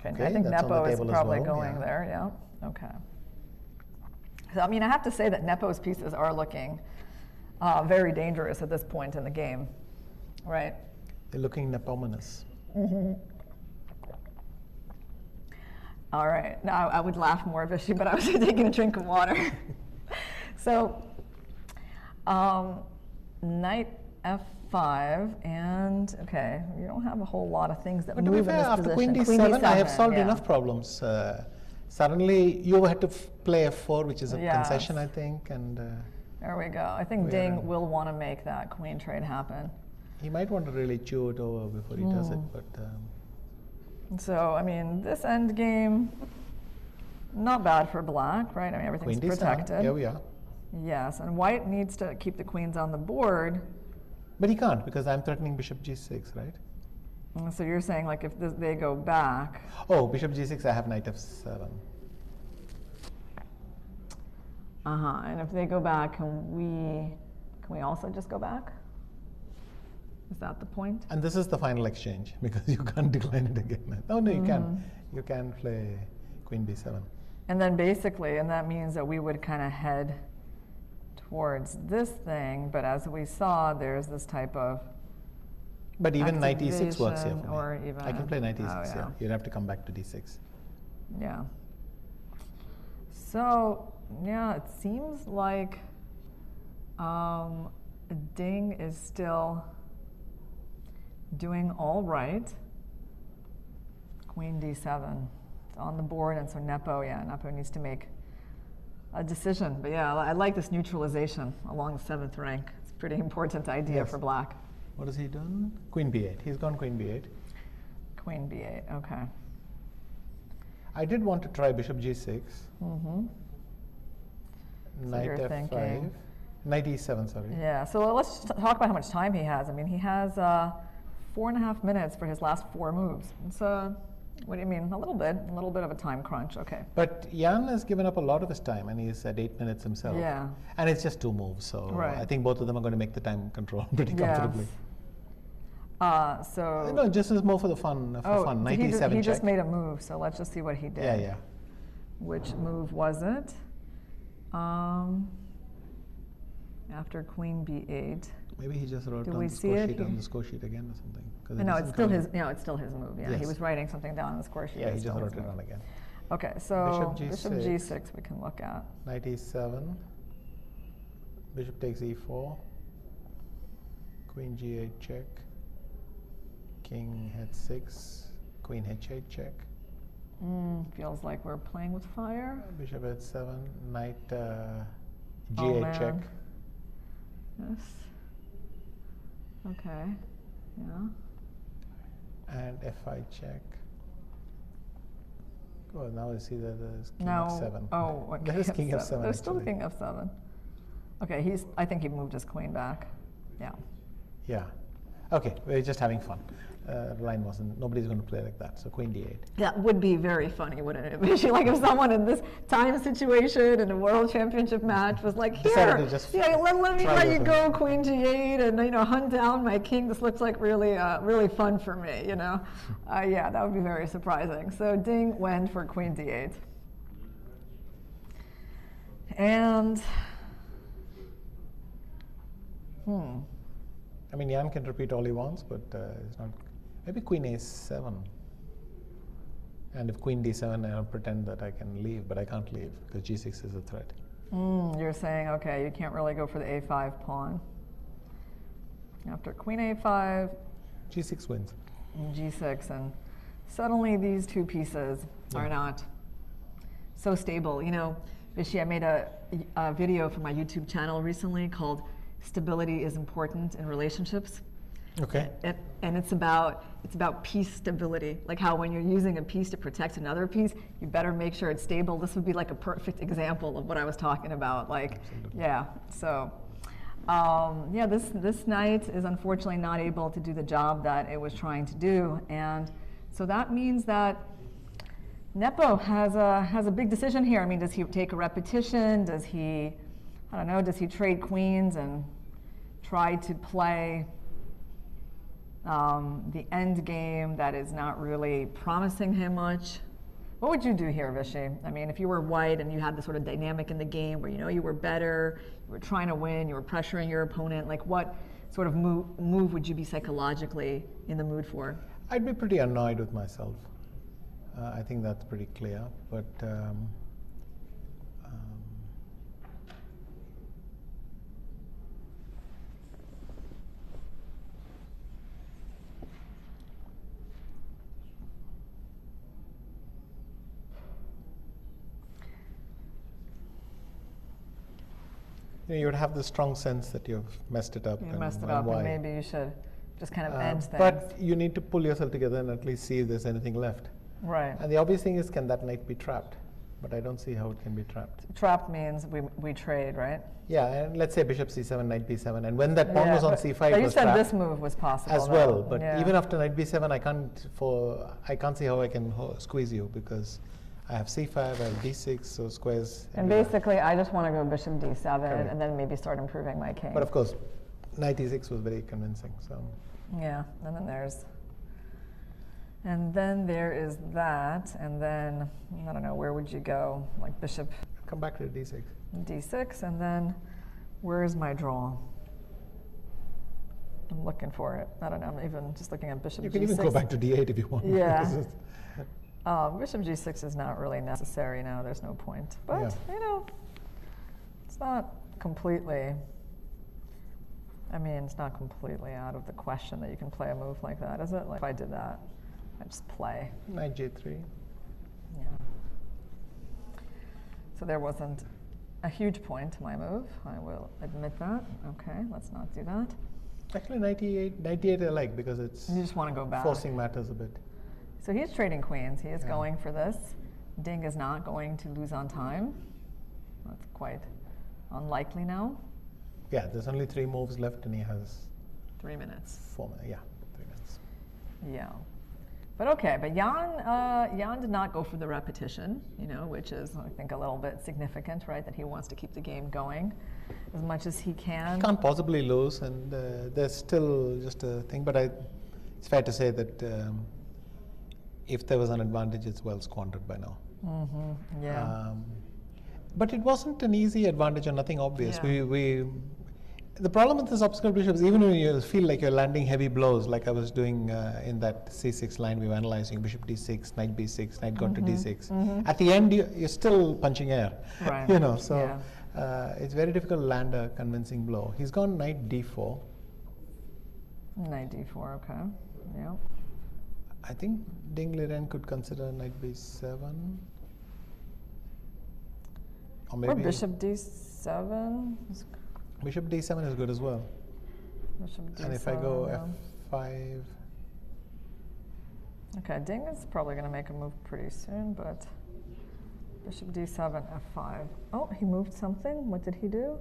Okay, Okay, I think that's on the Nepo is table as probably well, going yeah. there, yeah. Okay. So, I mean, I have to say that Nepo's pieces are looking very dangerous at this point in the game, right? They're looking Nepomanous. All right, now I would laugh more, Vishy, but I was taking a drink of water. So, knight f5, and okay, you don't have a whole lot of things that But to move be in fair, this after position. queen d7, I have solved yeah. enough problems. Suddenly, you had to play f4, which is a Yes. concession, I think, and There we go. I think We're Ding in. will want to make that queen trade happen. he might want to really chew it over before he does it. But So, I mean, this end game, not bad for black, right? I mean, everything's queen d7, protected. here we are. Yes, and white needs to keep the queens on the board. But he can't because I'm threatening bishop g6, right? And so you're saying, like, if they go back, Oh, bishop g6, I have knight f7. and if they go back, can we also just go back? Is that the point? And this is the final exchange because you can't decline it again. Oh, no, you can. You can play queen b7. And then basically, and that means that we would kind of head towards this thing, but as we saw, there's this type of But even knight e6 works here activation, for me. or even I can play knight e6 oh, yeah. here. You'd have to come back to d6. Yeah. So, yeah, it seems like Ding is still doing all right. Queen d7. It's on the board, and so Nepo needs to make a decision. But yeah, I like this neutralization along the 7th rank. It's a pretty important idea Yes. for black. What has he done? Queen b8. He's gone queen b8. Queen b8, okay. I did want to try bishop g6. Knight you're f5. thinking- Knight e7, sorry. Yeah, so let's just talk about how much time he has. I mean, he has 4.5 minutes for his last 4 moves. So, what do you mean? A little bit of a time crunch. Okay. But Jan has given up a lot of his time and he's at 8 minutes himself. Yeah. And it's just 2 moves, so Right. I think both of them are going to make the time control pretty comfortably. So. No, just is more for the fun. Knight he, e7 just, he check. just made a move. So let's just see what he did. Yeah, yeah. Which move was it? after queen b8. Maybe he just wrote Do on we the see score it? sheet on the score sheet again or something. 'Cause it No, doesn't it's still come- his. No, it's still his move. Yeah, he Yes. was writing something down on the score sheet. Yeah, It's he still just his wrote it move. down again. Okay, so Bishop bishop G6. g6 we can look at. Knight e7. Bishop takes e4. Queen g8 check. King h6. Queen h8 check. Feels like we're playing with fire. Bishop h7. Knight Oh, g8 check. man. Yes. Okay. Yeah. And f5 check. Well, now I see that there's king No. f7. Oh, okay. There is king f7. There's still actually. king f7. Okay, I think he moved his queen back. Yeah. Yeah. Okay, we're just having fun. The line wasn't, nobody's going to play like that. So queen d8. That would be very funny, wouldn't it? Like if someone in this time situation in a world championship match was like, Decided here, to just yeah, let me try let with you him. go, queen g8, and hunt down my king. This looks like really, really fun for me. Yeah, that would be very surprising. So Ding went for queen d8, and I mean, Jan can repeat all he wants, but it's not. Maybe queen a7. And if queen d7, I'll pretend that I can leave, but I can't leave because g6 is a threat. You're saying, okay, you can't really go for the a5 pawn. After queen a5, g6 wins. and g6, and suddenly these two pieces are not so stable. Vishy, I made a video for my YouTube channel recently called "Stability is Important in Relationships," Okay. and it's about piece stability. Like how when you're using a piece to protect another piece, you better make sure it's stable. This would be like a perfect example of what I was talking about. Like, yeah. So. Yeah, this knight is unfortunately not able to do the job that it was trying to do, and so that means that Nepo has a big decision here. I mean, does he take a repetition? Does he, I don't know, does he trade queens and try to play the end game that is not really promising him much? What would you do here, Vishy? I mean, if you were white and you had this sort of dynamic in the game where you were better, you were trying to win, you were pressuring your opponent, like what sort of move would you be psychologically in the mood for? I'd be pretty annoyed with myself. I think that's pretty clear. But you would have the strong sense that you've messed it up. You and messed it and up, why. and maybe you should just kind of end things. But you need to pull yourself together and at least see if there's anything left. Right. And the obvious thing is, can that knight be trapped? But I don't see how it can be trapped. Trapped means we trade, right? Yeah, and let's say bishop c7, knight b7, and when that pawn was on but- c5, but it you was said trapped this move was possible as though. well. But Yeah. even after knight b7, I can't see how I can squeeze you because I have c5, I have d6, so squares. And everywhere. basically, I just want to go bishop d7 Correct. and then maybe start improving my king. But of course, knight e6 was very convincing. So Yeah, and then there is that, and then I don't know, where would you go? Like bishop come back to d6. d6, and then where is my draw? I'm looking for it. I don't know. I'm even just looking at bishop You g6. can even go back to d8 if you want. Yeah. because it's- Bishop g6 is not really necessary now. There's no point. But, Yeah. it's not completely, it's not completely out of the question that you can play a move like that, is it? Like if I did that, I'd just play. Knight j3. Yeah. So there wasn't a huge point to my move. I will admit that. Okay, let's not do that. Actually, knight e8 I like because it's You just want to go back. forcing matters a bit. So he's trading queens. He is Yeah. going for this. Ding is not going to lose on time. That's quite unlikely now. Yeah, there's only 3 moves left, and he has 3 minutes. 4 minutes. Yeah, 3 minutes. Yeah. But okay, but Jan did not go for the repetition, which is, I think, a little bit significant, right? That he wants to keep the game going as much as he can. Can't possibly lose, and there's still just a thing. But it's fair to say that if there was an advantage, it's well squandered by now. Yeah. But it wasn't an easy advantage or nothing obvious. Yeah. The problem with this obscure bishop is even when you feel like you're landing heavy blows, like I was doing in that c6 line we were analyzing, bishop d6, knight b6, knight gone to d6. At the end, you're still punching air. Right. You know, so Yeah. it's very difficult to land a convincing blow. He's gone knight d4. Knight d4, okay. Yeah. I think Ding Liren could consider knight b7. Or maybe Or bishop d7. bishop d7 is good as well. Bishop d7. And if I go yeah. f5, Okay, Ding is probably going to make a move pretty soon, but bishop d7, f5. Oh, he moved something. What did he do?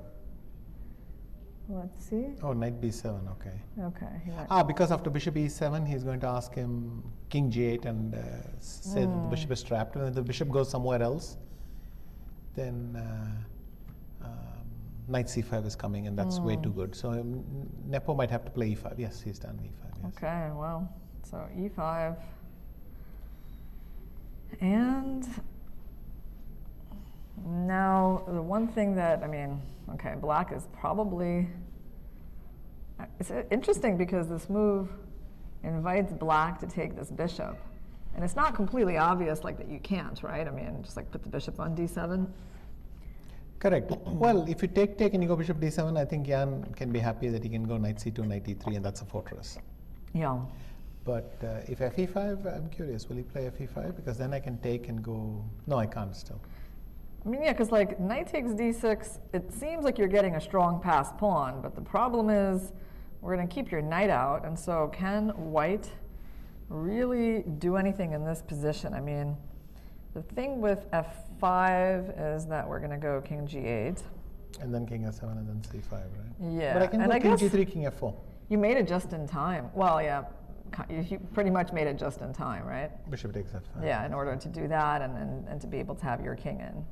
Let's see. oh, knight b7, okay. Okay. He went, Because after bishop e7, he's going to ask him king g8 and say that the bishop is trapped. And if the bishop goes somewhere else, then knight c5 is coming, and that's way too good. So Nepo might have to play e5. Yes, he's done e5. Yes. Okay, well, so e5. And now the one thing that, I mean, okay, black is probably, it's interesting because this move invites black to take this bishop. And it's not completely obvious like that you can't, right? I mean, just like put the bishop on d7. Correct. Well, if you take and you go bishop d7, I think Jan can be happy that he can go knight c2, knight e3, and that's a fortress. Yeah. But if fe5, I'm curious, will he play fe5? Because then I can take and go, no, I can't still. I mean, yeah, because like knight takes d6, it seems like you're getting a strong passed pawn, but the problem is we're going to keep your knight out, and so can white really do anything in this position? I mean, the thing with f5 is that we're going to go king g8. And then king f7 and then c5, right? Yeah, But I can and go I king guess g3, king f4. you made it just in time. Well, yeah, you pretty much made it just in time, right? Bishop takes f5. Yeah, in order to do that and to be able to have your king in.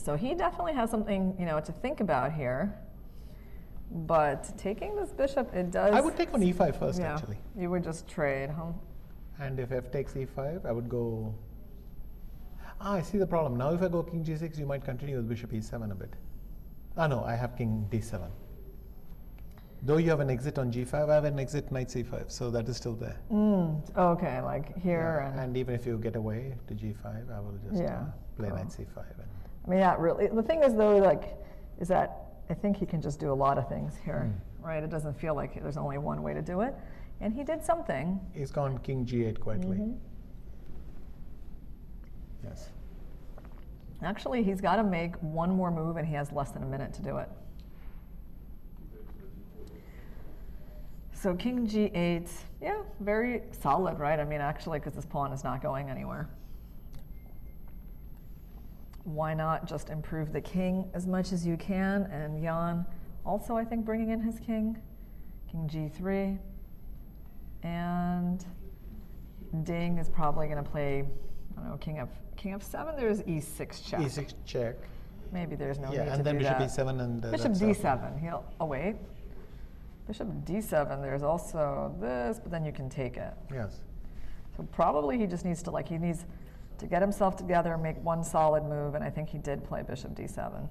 So he definitely has something, you know, to think about here. But taking this bishop, it does. I would take on e5 first, yeah, actually. you would just trade, huh? And if f takes e5, I would go. I see the problem. Now if I go king g6, you might continue with bishop e7 a bit. No, I have king d7. Though you have an exit on g5, I have an exit knight c5, so that is still there. Okay, like here. Yeah, and even if you get away to g5, I will just Yeah. play Cool. knight c5. And I mean, that really, the thing is though, like, is that I think he can just do a lot of things here, right? It doesn't feel like there's only one way to do it. And he did something. he's gone king g8 quietly. Yes. Actually, he's got to make one more move and he has less than a minute to do it. So king g8, yeah, very solid, right? I mean, actually, because this pawn is not going anywhere. Why not just improve the king as much as you can? And Jan also, I think, bringing in his king. King g3. And Ding is probably going to play, I don't know, king f7. There's e6 check. e6 check. Maybe there's no need Yeah, to and then do bishop that. e7 and Bishop that's d7. He'll. Oh wait. Bishop d7. There's also this, but then you can take it. Yes. So probably he just needs to he needs to get himself together, make one solid move, and I think he did play bishop d7.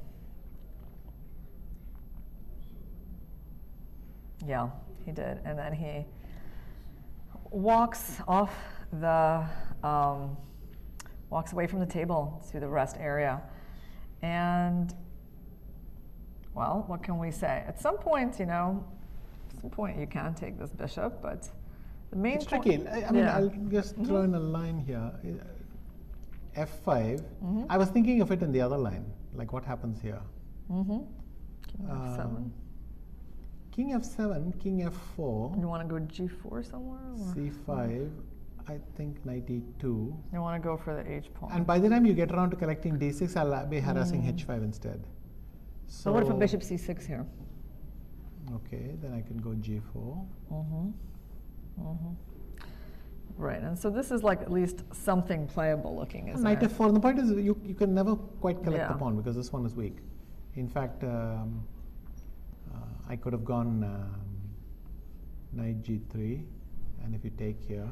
Yeah, he did, and then he walks off the walks away from the table to the rest area, and well, what can we say? At some point, you know, you can take this bishop, but the main It's point. tricky. I mean, Yeah. I'll just throw in a line here. F5. I was thinking of it in the other line. Like what happens here? King f7. King f7, king f4, You want to go g4 somewhere? Or? c5. I think knight e2. You want to go for the h pawn. And by the time you get around to collecting d6, I'll be harassing h5 instead. So what if a bishop c6 here? Okay, then I can go g4. Right, and so this is like at least something playable looking, isn't Knight it? f4. And the point is, you can never quite collect the Yeah. pawn because this one is weak. In fact, I could have gone knight g3, and if you take here,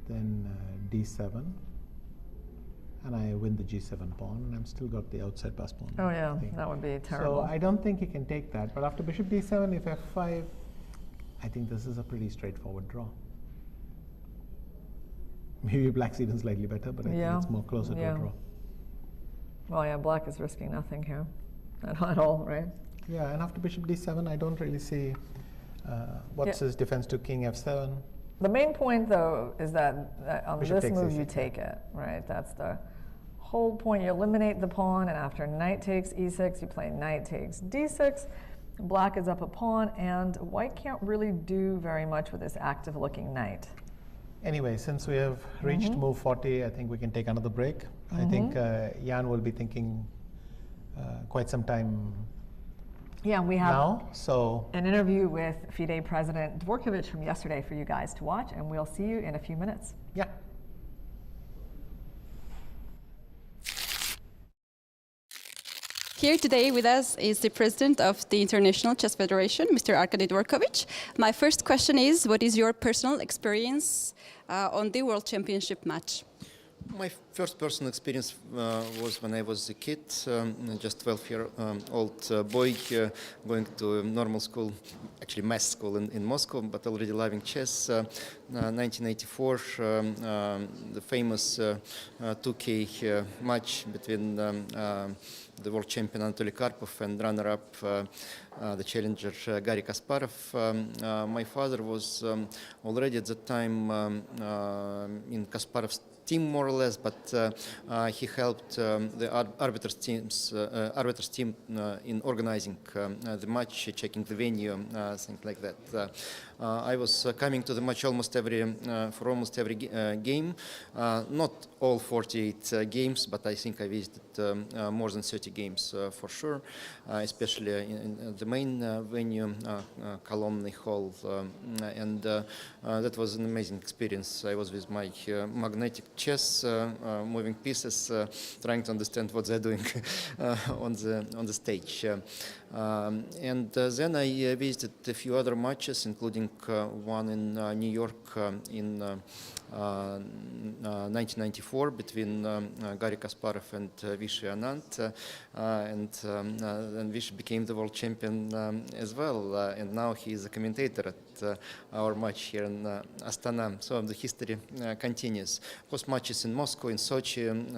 then d7, and I win the g7 pawn, and I'm still got the outside pass pawn. Oh yeah, thing. that would be So terrible. I don't think he can take that. But after bishop d7, if f5, I think this is a pretty straightforward draw. Maybe black's even slightly better, but I think it's more closer to a draw. Well, yeah, black is risking nothing here at all, right? Yeah, and after bishop d7, I don't really see what's his defense to king f7. The main point, though, is that on Bishop this takes move e6, you take it, right? That's the whole point. You eliminate the pawn, and after knight takes e6, you play knight takes d6. Black is up a pawn, and white can't really do very much with this active-looking knight. Anyway, since we have reached move 40, I think we can take another break. I think Jan will be thinking quite some time Yeah, we have now. So an interview with FIDE President Dvorkovich from yesterday for you guys to watch, and we'll see you in a few minutes. yeah. Here today with us is the president of the International Chess Federation, Mr. Arkady Dvorkovich. My first question is, what is your personal experience on the World Championship match? My first personal experience was when I was a kid, just 12-year-old boy going to a normal school, actually math school in Moscow, but already loving chess. 1984, the famous 2K match between the world champion Anatoly Karpov and runner-up, the challenger Garry Kasparov. My father was already at that time in Kasparov's team, more or less, but he helped the arbiters team in organizing the match, checking the venue, things like that. I was coming to the match almost every game, not all 48 games, but I think I visited more than 30 games for sure, especially in the main venue, Kolomny Hall, and that was an amazing experience. I was with my magnetic chess, moving pieces, trying to understand what they're doing on the stage. And then I visited a few other matches, including one in New York in 1994 between Garry Kasparov and Vishy Anand, and Vishy became the world champion as well, and now he is a commentator at our match here in Astana. So the history continues. Of course, matches in Moscow, in Sochi, in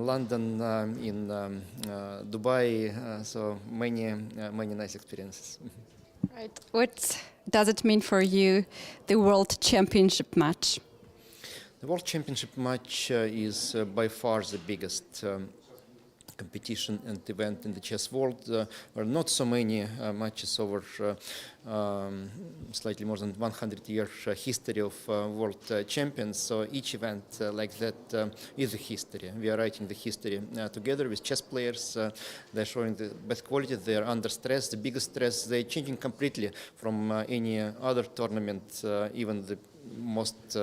London, in Dubai, so many nice experiences. Right. What does it mean for you, the World Championship match? The World Championship match is by far the biggest competition and event in the chess world. There are not so many matches over slightly more than 100-year history of world champions. So each event like that is a history. We are writing the history together with chess players. They're showing the best quality. They're under stress, the biggest stress. They're changing completely from any other tournament, even the most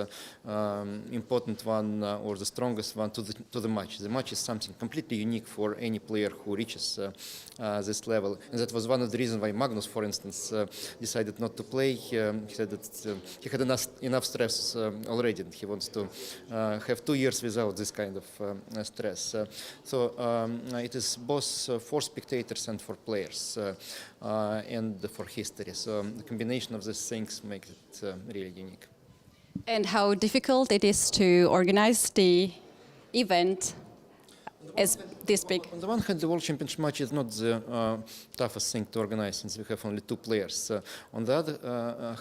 important one or the strongest one to the match. The match is something completely unique for any player who reaches this level. And that was one of the reasons why Magnus, for instance, decided not to play. He said that he had enough stress already, and he wants to have 2 years without this kind of stress. So it is both for spectators and for players and for history. So the combination of these things makes it really unique. And how difficult it is to organize the event as this big? On the one hand, the World Championship match is not the toughest thing to organize, since we have only 2 players. On the other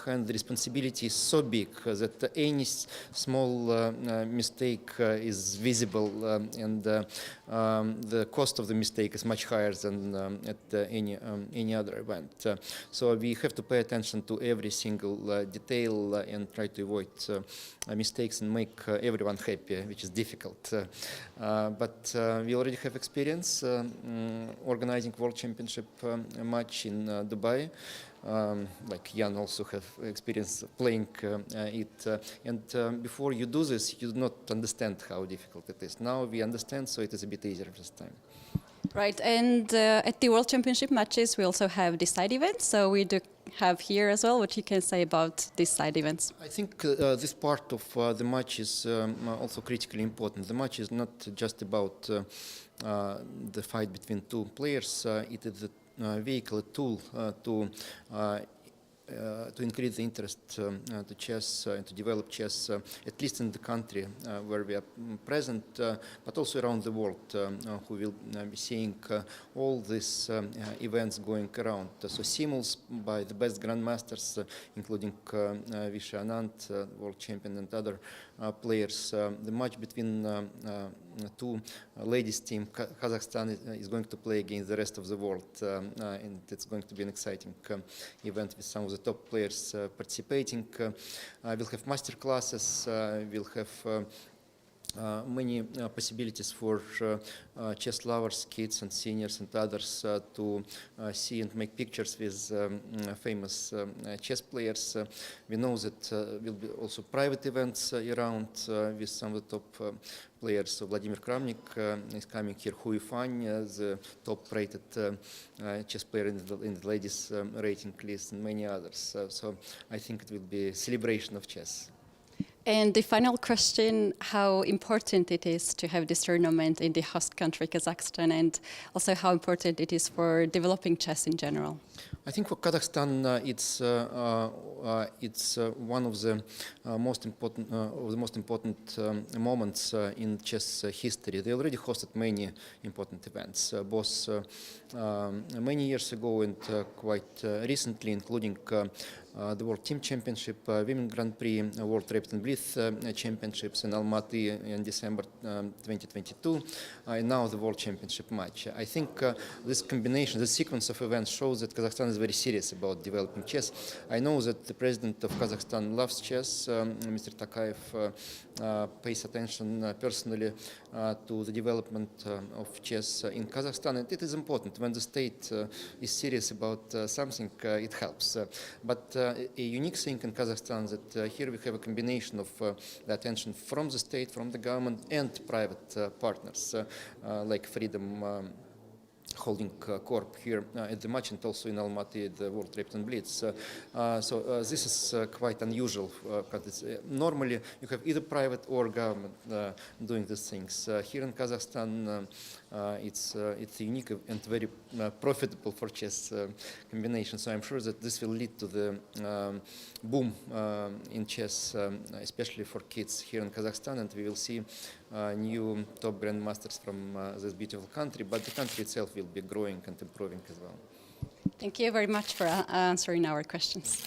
hand, the responsibility is so big that any small mistake is visible, and the cost of the mistake is much higher than at any other event. So we have to pay attention to every single detail and try to avoid mistakes and make everyone happy, which is difficult. But we already have experience organizing World Championship match in Dubai. Like Jan also have experience playing it. And before you do this, you do not understand how difficult it is. Now we understand, so it is a bit easier this time. Right, and at the World Championship matches, we also have the side events. So we do have here as well what you can say about these side events. I think this part of the match is also critically important. The match is not just about the fight between two players. It is a vehicle, a tool to increase the interest to chess and to develop chess, at least in the country where we are present, but also around the world, who will be seeing all these events going around. So simuls by the best grandmasters, including Vishy Anand, world champion, and other players. The match between two ladies team, Kazakhstan is going to play against the rest of the world, and it's going to be an exciting event with some of the top players participating. We'll have master classes, we'll have many possibilities for chess lovers, kids and seniors and others to see and make pictures with famous chess players. We know that will be also private events around with some of the top players. So Vladimir Kramnik is coming here, Hu Yifan, the top-rated chess player in the ladies' rating list, and many others. So I think it will be a celebration of chess. And the final question, how important it is to have this tournament in the host country, Kazakhstan, and also how important it is for developing chess in general? I think for Kazakhstan, it's one of the most important moments in chess history. They already hosted many important events, both many years ago and quite recently, including the World Team Championship, Women Grand Prix, World Rapid and Blitz Championships in Almaty in December 2022, and now the World Championship match. I think this combination, this sequence of events shows that Kazakhstan is very serious about developing chess. I know that the president of Kazakhstan loves chess. Mr. Tokayev pays attention personally to the development of chess in Kazakhstan, and it is important. When the state is serious about something, it helps. But a unique thing in Kazakhstan that here we have a combination of the attention from the state, from the government, and private partners like Freedom Holding Corp here at the match, and also in Almaty the World Rapid and Blitz. So this is quite unusual because normally you have either private or government doing these things. Here in Kazakhstan, it's unique and very profitable for chess combination. So I'm sure that this will lead to the boom in chess, especially for kids here in Kazakhstan, and we will see new top grandmasters from this beautiful country, but the country itself will be growing and improving as well. Thank you very much for answering our questions.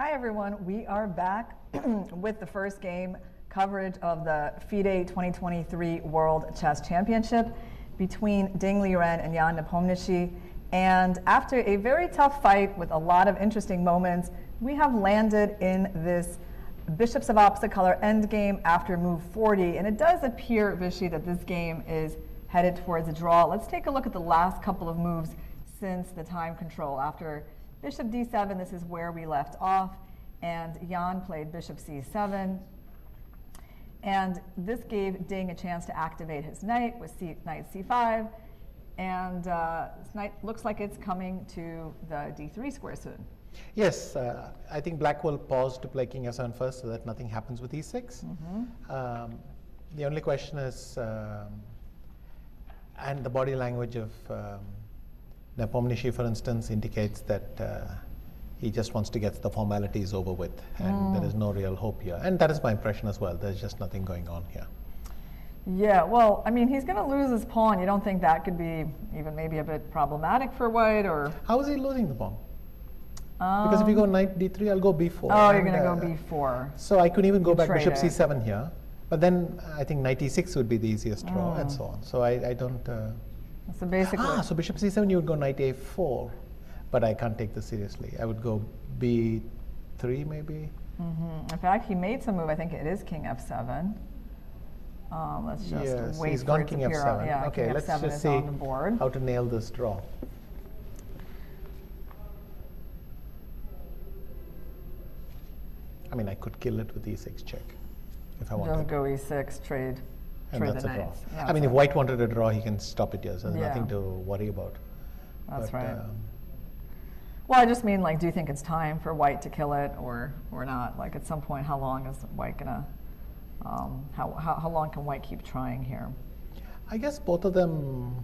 Hi everyone, we are back with the first game coverage of the FIDE 2023 World Chess Championship between Ding Liren and Jan Nepomniachtchi. And after a very tough fight with a lot of interesting moments, we have landed in this bishops of opposite color endgame after move 40. And it does appear, Vichy, that this game is headed towards a draw. Let's take a look at the last couple of moves since the time control. After bishop d7, this is where we left off, and Jan played bishop c7. And this gave Ding a chance to activate his knight with knight c5, and this knight looks like it's coming to the d3 square soon. Yes, I think black will pause to play king f7 first so that nothing happens with e6. The only question is, and the body language of Nepomniachtchi, for instance, indicates that he just wants to get the formalities over with, and there is no real hope here. And that is my impression as well. There's just nothing going on here. Yeah, well, I mean, he's going to lose his pawn. You don't think that could be even maybe a bit problematic for white, or? How is he losing the pawn? Because if you go knight d3, I'll go b4. Oh, you're going to go b4. So I could even go back Trade bishop it. c7 here. But then I think knight e6 would be the easiest draw, and so on. So I don't... So basically, so bishop c7, you would go knight a4. But I can't take this seriously. I would go b3 maybe. in fact, he made some move. I think it is king f7. Let's just Yes, wait he's for gone it to king appear f7. on- Yeah, Okay, king let's f7 just is see on the board. how to nail this draw. I mean, I could kill it with e6 check if I wanted. Just go e6, trade And the that's a draw. knights. Yeah, I mean, so if white wanted a draw, he can stop it here. So there's Yeah. nothing to worry about. that's But, right. Well, I just mean, like, do you think it's time for white to kill it, or not? Like, at some point, how long is white gonna? How long can white keep trying here? I guess both of them,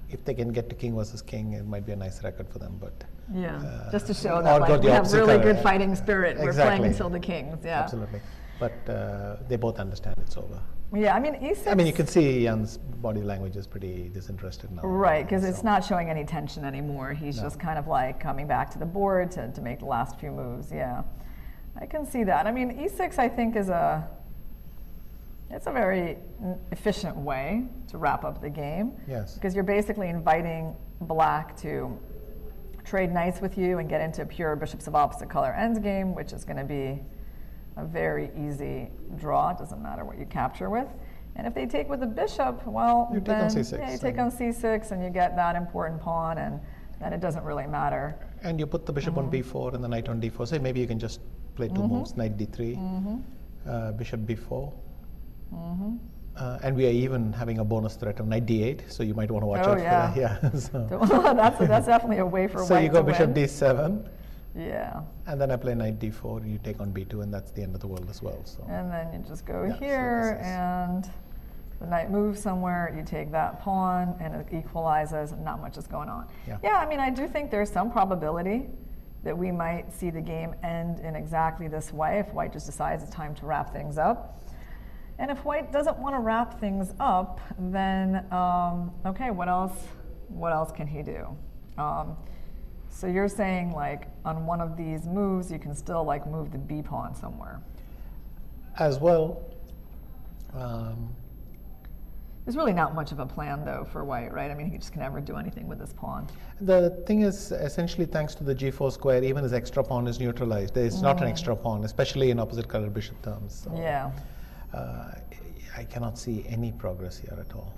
if they can get to king versus king, it might be a nice record for them. But Yeah, just to show or that go like, the we have opposite really color. good fighting spirit. We're Exactly. playing until the kings. Yeah. absolutely. But they both understand it's over. Yeah, I mean, e6. I mean, you can see Jan's body language is pretty disinterested now. Right, because it's So- not showing any tension anymore. He's No. just kind of like coming back to the board to make the last few moves. Yeah, I can see that. I mean, e6 I think is it's a very efficient way to wrap up the game. Yes. Because you're basically inviting black to trade knights with you and get into a pure bishops of opposite color endgame, which is going to be a very easy draw. It doesn't matter what you capture with. And if they take with the bishop, well, You take on then c6, yeah, you take and- on c6 and you get that important pawn, and then it doesn't really matter. And you put the bishop on b4 and the knight on d4. So maybe you can just play two moves, knight d3, bishop b4. And we are even having a bonus threat of knight d8, so you might want to watch Oh, out yeah. for that. Yeah. So, that's definitely a way for so white you go to bishop win. d7, Yeah, and then I play knight d4, you take on b2, and that's the end of the world as well. So and then you just go Yeah, so here, this is- and the knight moves somewhere, you take that pawn, and it equalizes, and not much is going on. Yeah. I mean, I do think there's some probability that we might see the game end in exactly this way if white just decides it's time to wrap things up. And if white doesn't want to wrap things up, then, okay, what else can he do? So you're saying, like, on one of these moves, you can still, like, move the b pawn somewhere. as well, There's really not much of a plan, though, for white, right? I mean, he just can never do anything with this pawn. the thing is, essentially, thanks to the g4 square, even his extra pawn is neutralized. There is not an extra pawn, especially in opposite color bishop terms. So, Yeah. I cannot see any progress here at all.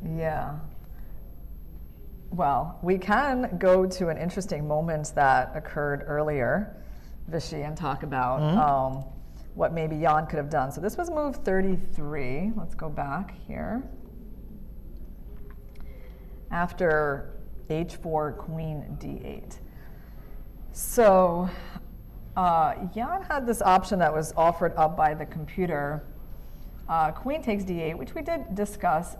Yeah. Well, we can go to an interesting moment that occurred earlier, Vichy, and talk about what maybe Jan could have done. So this was move 33. Let's go back here. After h4, queen d8. So Jan had this option that was offered up by the computer. Queen takes d8, which we did discuss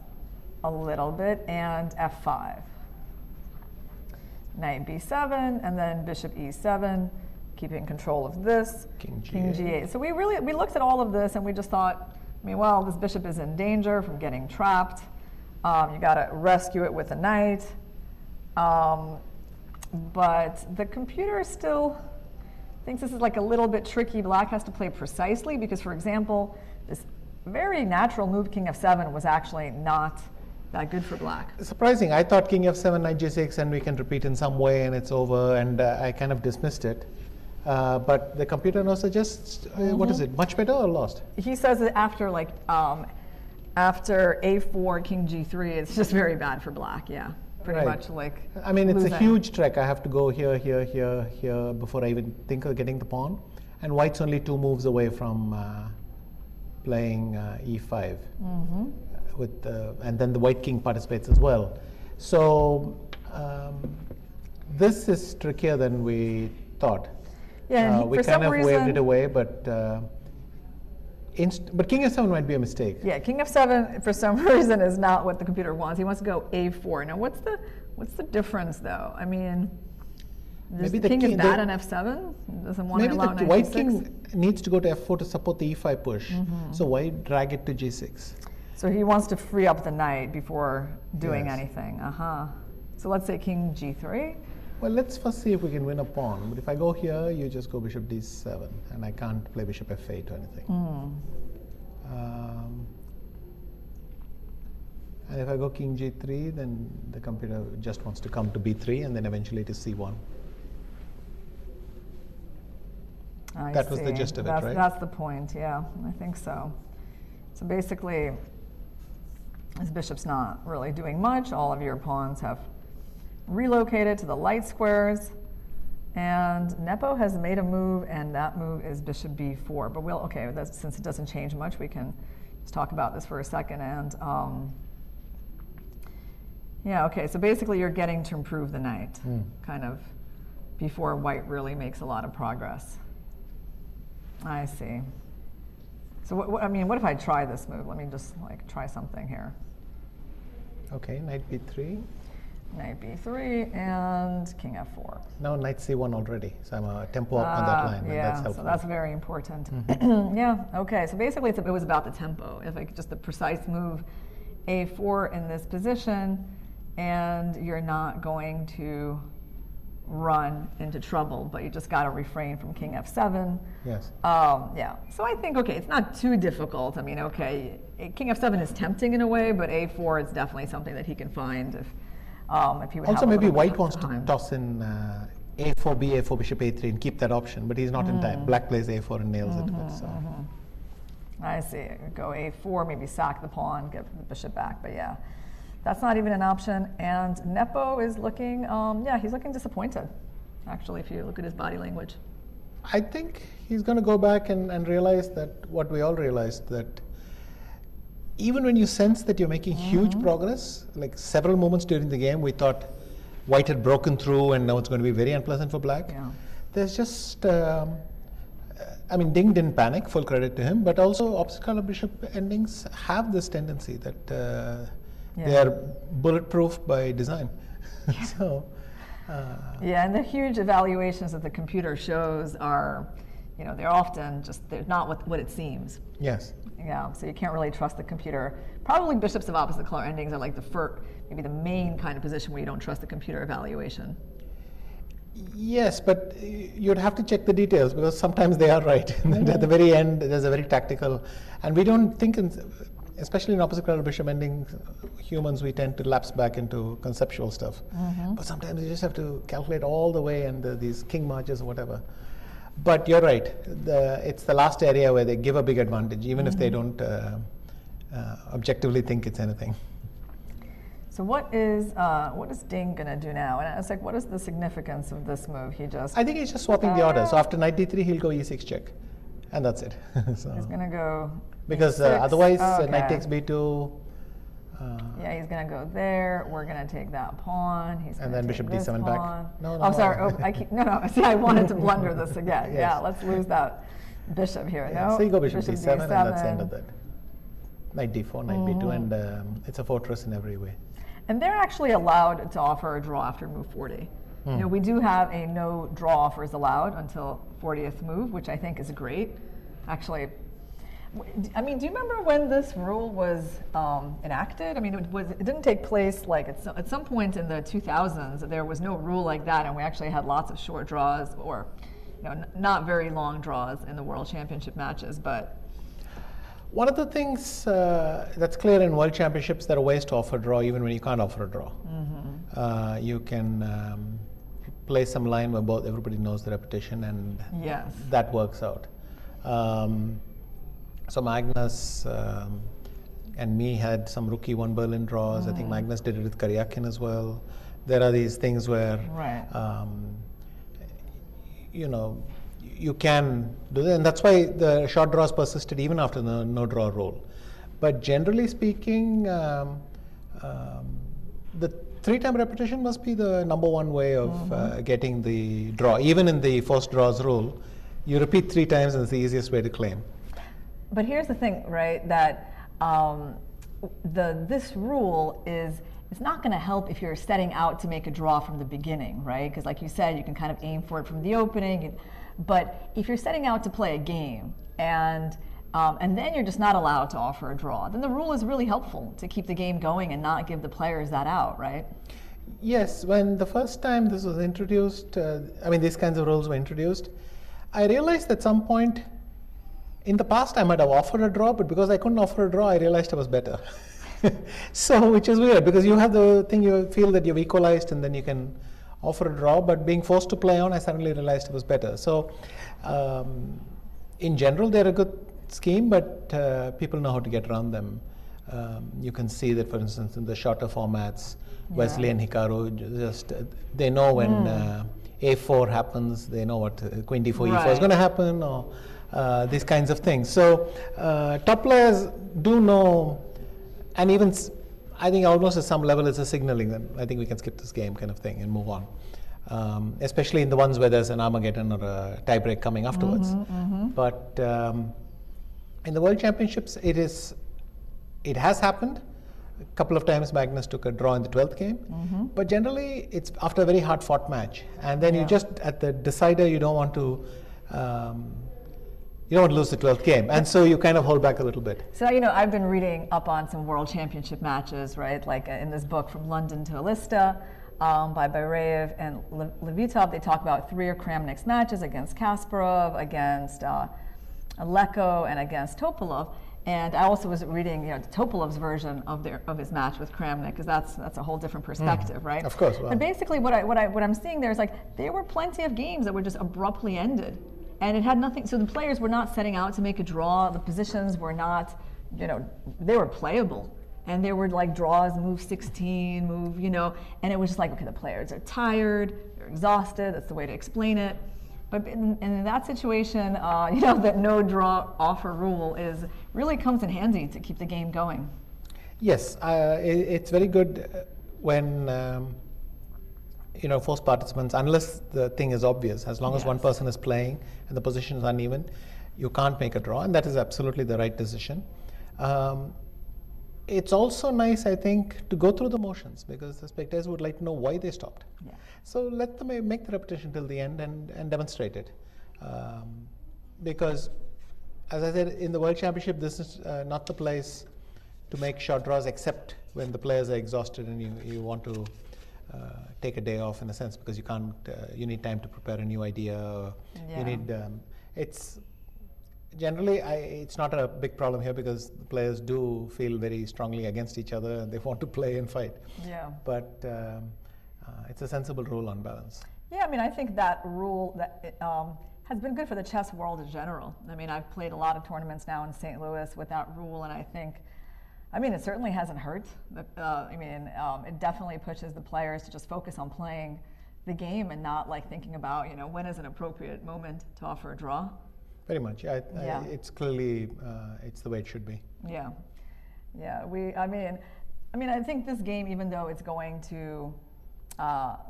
a little bit, and f5. Knight b7, and then bishop e7, keeping control of this. King g8. So we looked at all of this, and we just thought, I mean, well, this bishop is in danger from getting trapped. You got to rescue it with a knight. but the computer still thinks this is like a little bit tricky. Black has to play precisely because, for example, this very natural move, king f7, was actually not that good for black. Surprising. I thought king f7, knight g6, and we can repeat in some way and it's over, and I kind of dismissed it. But the computer now suggests, what is it, much better or lost? He says that after like after a4, king g3, it's just very bad for black. Yeah, pretty much like. I mean, it's losing. a huge trek. I have to go here, here, here, here before I even think of getting the pawn. And white's only 2 moves away from playing e5. With and then the white king participates as well. So this is trickier than we thought. Yeah, we for kind some of reason, waved it away, but king f7 might be a mistake. Yeah, king f7 for some reason is not what the computer wants. He wants to go a4. Now, what's the difference though? I mean, Maybe the the king is king- bad the- on f7. Doesn't want to Maybe allow the knight white g6. king needs to go to f4 to support the e5 push. So why drag it to g6? So he wants to free up the knight before doing Yes. anything. So let's say king g3. Well, let's first see if we can win a pawn. But if I go here, you just go bishop d7, and I can't play bishop f8 or anything. And if I go king g3, then the computer just wants to come to b3 and then eventually to c1. I That was the see. gist of it, That's, right? That's the point, yeah, I think so. So basically, this bishop's not really doing much. All of your pawns have relocated to the light squares. And Nepo has made a move, and that move is bishop b4. But since it doesn't change much, we can just talk about this for a second. And yeah, okay, so basically you're getting to improve the knight, kind of, before white really makes a lot of progress. I see. So what if I try this move? Let me just like try something here. Okay, knight b3. Knight b3 and king f4. Now knight c1 already, so I'm a tempo up on that line, and Yeah, that's helpful. so that's very important. Yeah, okay, so basically it was about the tempo. If I could just the precise move a4 in this position, and you're not going to run into trouble, but you just got to refrain from king f7. Yes. Yeah, so I think, okay, it's not too difficult. I mean, okay, king f7 is tempting in a way, but a4 is definitely something that he can find if he would Also, have a maybe little white bit wants of to time. toss in a4, b4, bishop a3 and keep that option, but he's not in time. Black plays a4 and nails it. But, so. I see. Go a4, maybe sack the pawn, get the bishop back. But yeah, that's not even an option. And Nepo is looking, he's looking disappointed, actually, if you look at his body language. I think he's going to go back and realize that what we all realized, that even when you sense that you're making huge progress, like several moments during the game, we thought white had broken through and now it's going to be very unpleasant for black. Yeah. There's just, I mean, Ding didn't panic, full credit to him, but also opposite color bishop endings have this tendency that they are bulletproof by design. So. Yeah, and the huge evaluations that the computer shows are, they're often they're not what it seems. Yes. Yeah, so you can't really trust the computer. Probably bishops of opposite color endings are like maybe the main kind of position where you don't trust the computer evaluation. Yes, but you'd have to check the details because sometimes they are right. At the very end, there's a very tactical, and we don't think, especially in opposite color bishop ending humans, we tend to lapse back into conceptual stuff. But sometimes you just have to calculate all the way and these king marches or whatever. But you're right. It's the last area where they give a big advantage, even if they don't objectively think it's anything. So what is Ding going to do now? And it's like, what is the significance of this move? I think he's just swapping the order. So after knight d3, he'll go e6 check, and that's it. So He's going to go because e6. otherwise Okay. knight takes b2. Yeah, he's going to go there. We're going to take that pawn. He's And gonna then take bishop this d7 back. pawn. No, Oh, sorry. No. See, I wanted to blunder this again. Yes. Yeah, let's lose that bishop here. Yeah, No. so you go bishop d7, and that's the end of that. Knight d4, knight b2, and it's a fortress in every way. And they're actually allowed to offer a draw after move 40. We do have a no draw offers allowed until 40th move, which I think is great. Actually, I mean, do you remember when this rule was enacted? I mean, it didn't take place like at some point in the 2000s. There was no rule like that, and we actually had lots of short draws or, not very long draws in the World Championship matches. But one of the things that's clear in World Championships, there are ways to offer a draw even when you can't offer a draw. You can play some line where everybody knows the repetition, and yes, that works out. So Magnus and me had some rookie one Berlin draws. I think Magnus did it with Karyakin as well. There are these things where, you can do that, and that's why the short draws persisted even after the no draw rule. But generally speaking, the 3-time repetition must be the number one way of getting the draw. Even in the forced draws rule, you repeat 3 times and it's the easiest way to claim. But here's the thing, right, that this rule it's not going to help if you're setting out to make a draw from the beginning, right? Because like you said, you can kind of aim for it from the opening. But if you're setting out to play a game and then you're just not allowed to offer a draw, then the rule is really helpful to keep the game going and not give the players that out, right? Yes, when the first time this was introduced, these kinds of rules were introduced, I realized at some point, in the past I might have offered a draw, but because I couldn't offer a draw, I realized I was better. So, which is weird, because you have the thing, you feel that you've equalized and then you can offer a draw, but being forced to play on, I suddenly realized it was better. So, in general, they're a good scheme, but people know how to get around them. You can see that, for instance, in the shorter formats, Wesley and Hikaru, they know when A4 happens, they know what Queen D4, E4 is going to happen, or these kinds of things. So, top players do know, and even I think almost at some level it's a signaling that I think we can skip this game kind of thing and move on. Especially in the ones where there's an Armageddon or a tiebreak coming afterwards. But in the World Championships, it has happened. A couple of times Magnus took a draw in the 12th game, but generally it's after a very hard fought match, and then you just at the decider you don't want to lose the 12th game, and so you kind of hold back a little bit. So, I've been reading up on some World Championship matches, right? Like in this book, From London to Elista, by Bayraev and Levitov, they talk about 3 of Kramnik's matches against Kasparov, against Leko, and against Topalov. And I also was reading, Topalov's version of his match with Kramnik, because that's a whole different perspective, right? Of course. Well. But basically, what I'm seeing there is like there were plenty of games that were just abruptly ended. And it had nothing, so the players were not setting out to make a draw. The positions were not, they were playable. And there were like draws, move 16, move, and it was just like, okay, the players are tired, they're exhausted, that's the way to explain it. But in that situation, that no draw offer rule really comes in handy to keep the game going. Yes, it's very good when forced participants, unless the thing is obvious, as long as one person is playing and the position is uneven, you can't make a draw, and that is absolutely the right decision. It's also nice, I think, to go through the motions, because the spectators would like to know why they stopped. Yeah. So let them make the repetition till the end and demonstrate it. Because, as I said, in the World Championship, this is not the place to make short draws, except when the players are exhausted and you want to take a day off, in a sense, because you can't. You need time to prepare a new idea. You need. Generally, it's not a big problem here, because the players do feel very strongly against each other and they want to play and fight. Yeah. But it's a sensible rule on balance. Yeah, I think that rule has been good for the chess world in general. I've played a lot of tournaments now in St. Louis with that rule, and I think, it certainly hasn't hurt. It definitely pushes the players to just focus on playing the game and not like thinking about, when is an appropriate moment to offer a draw. Very much. It's clearly, it's the way it should be. Yeah. I think this game, even though it's going to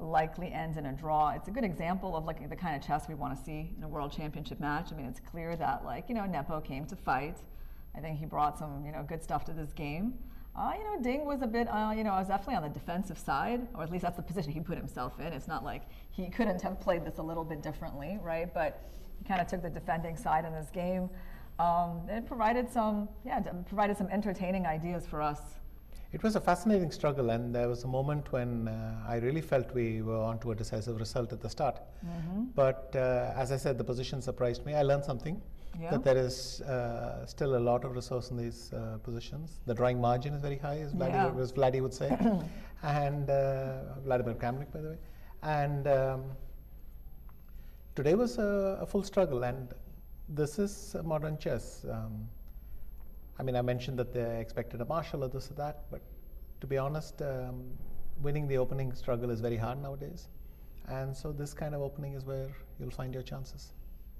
likely end in a draw, it's a good example of like the kind of chess we want to see in a World Championship match. It's clear that Nepo came to fight. I think he brought some, good stuff to this game. Ding was a bit, was definitely on the defensive side, or at least that's the position he put himself in. It's not like he couldn't have played this a little bit differently, right? But he kind of took the defending side in this game. it provided some entertaining ideas for us. It was a fascinating struggle, and there was a moment when I really felt we were on to a decisive result at the start. But as I said, the position surprised me. I learned something, that there is still a lot of resource in these positions. The drawing margin is very high, as Vladdy would say, and Vladimir Kramnik, by the way. And today was a full struggle, and this is modern chess. I mean, I mentioned that they expected a marshal or this or that, but to be honest, winning the opening struggle is very hard nowadays. And so this kind of opening is where you'll find your chances.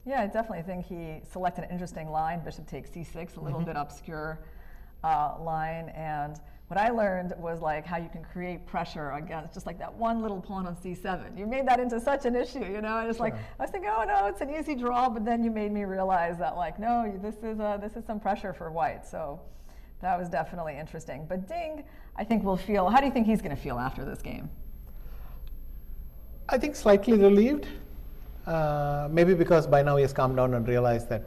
Yeah, I definitely think he selected an interesting line, bishop takes c6, a little bit obscure line. And what I learned was like how you can create pressure against just like that one little pawn on c7. You made that into such an issue, you know. And it's like I was thinking, oh no, it's an easy draw, but then you made me realize that like no, this is some pressure for white. So that was definitely interesting. But Ding, I think will feel. How do you think he's going to feel after this game? I think slightly relieved. Maybe because by now he has calmed down and realized that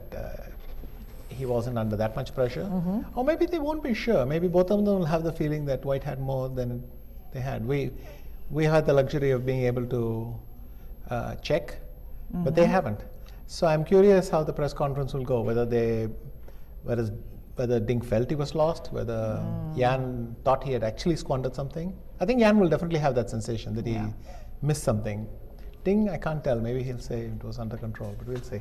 he wasn't under that much pressure. Or maybe they won't be sure. Maybe both of them will have the feeling that white had more than they had. We had the luxury of being able to check, but they haven't. So I'm curious how the press conference will go, whether Ding felt he was lost, whether Jan thought he had actually squandered something. I think Jan will definitely have that sensation that he missed something. Ding, I can't tell. Maybe he'll say it was under control, but we'll see.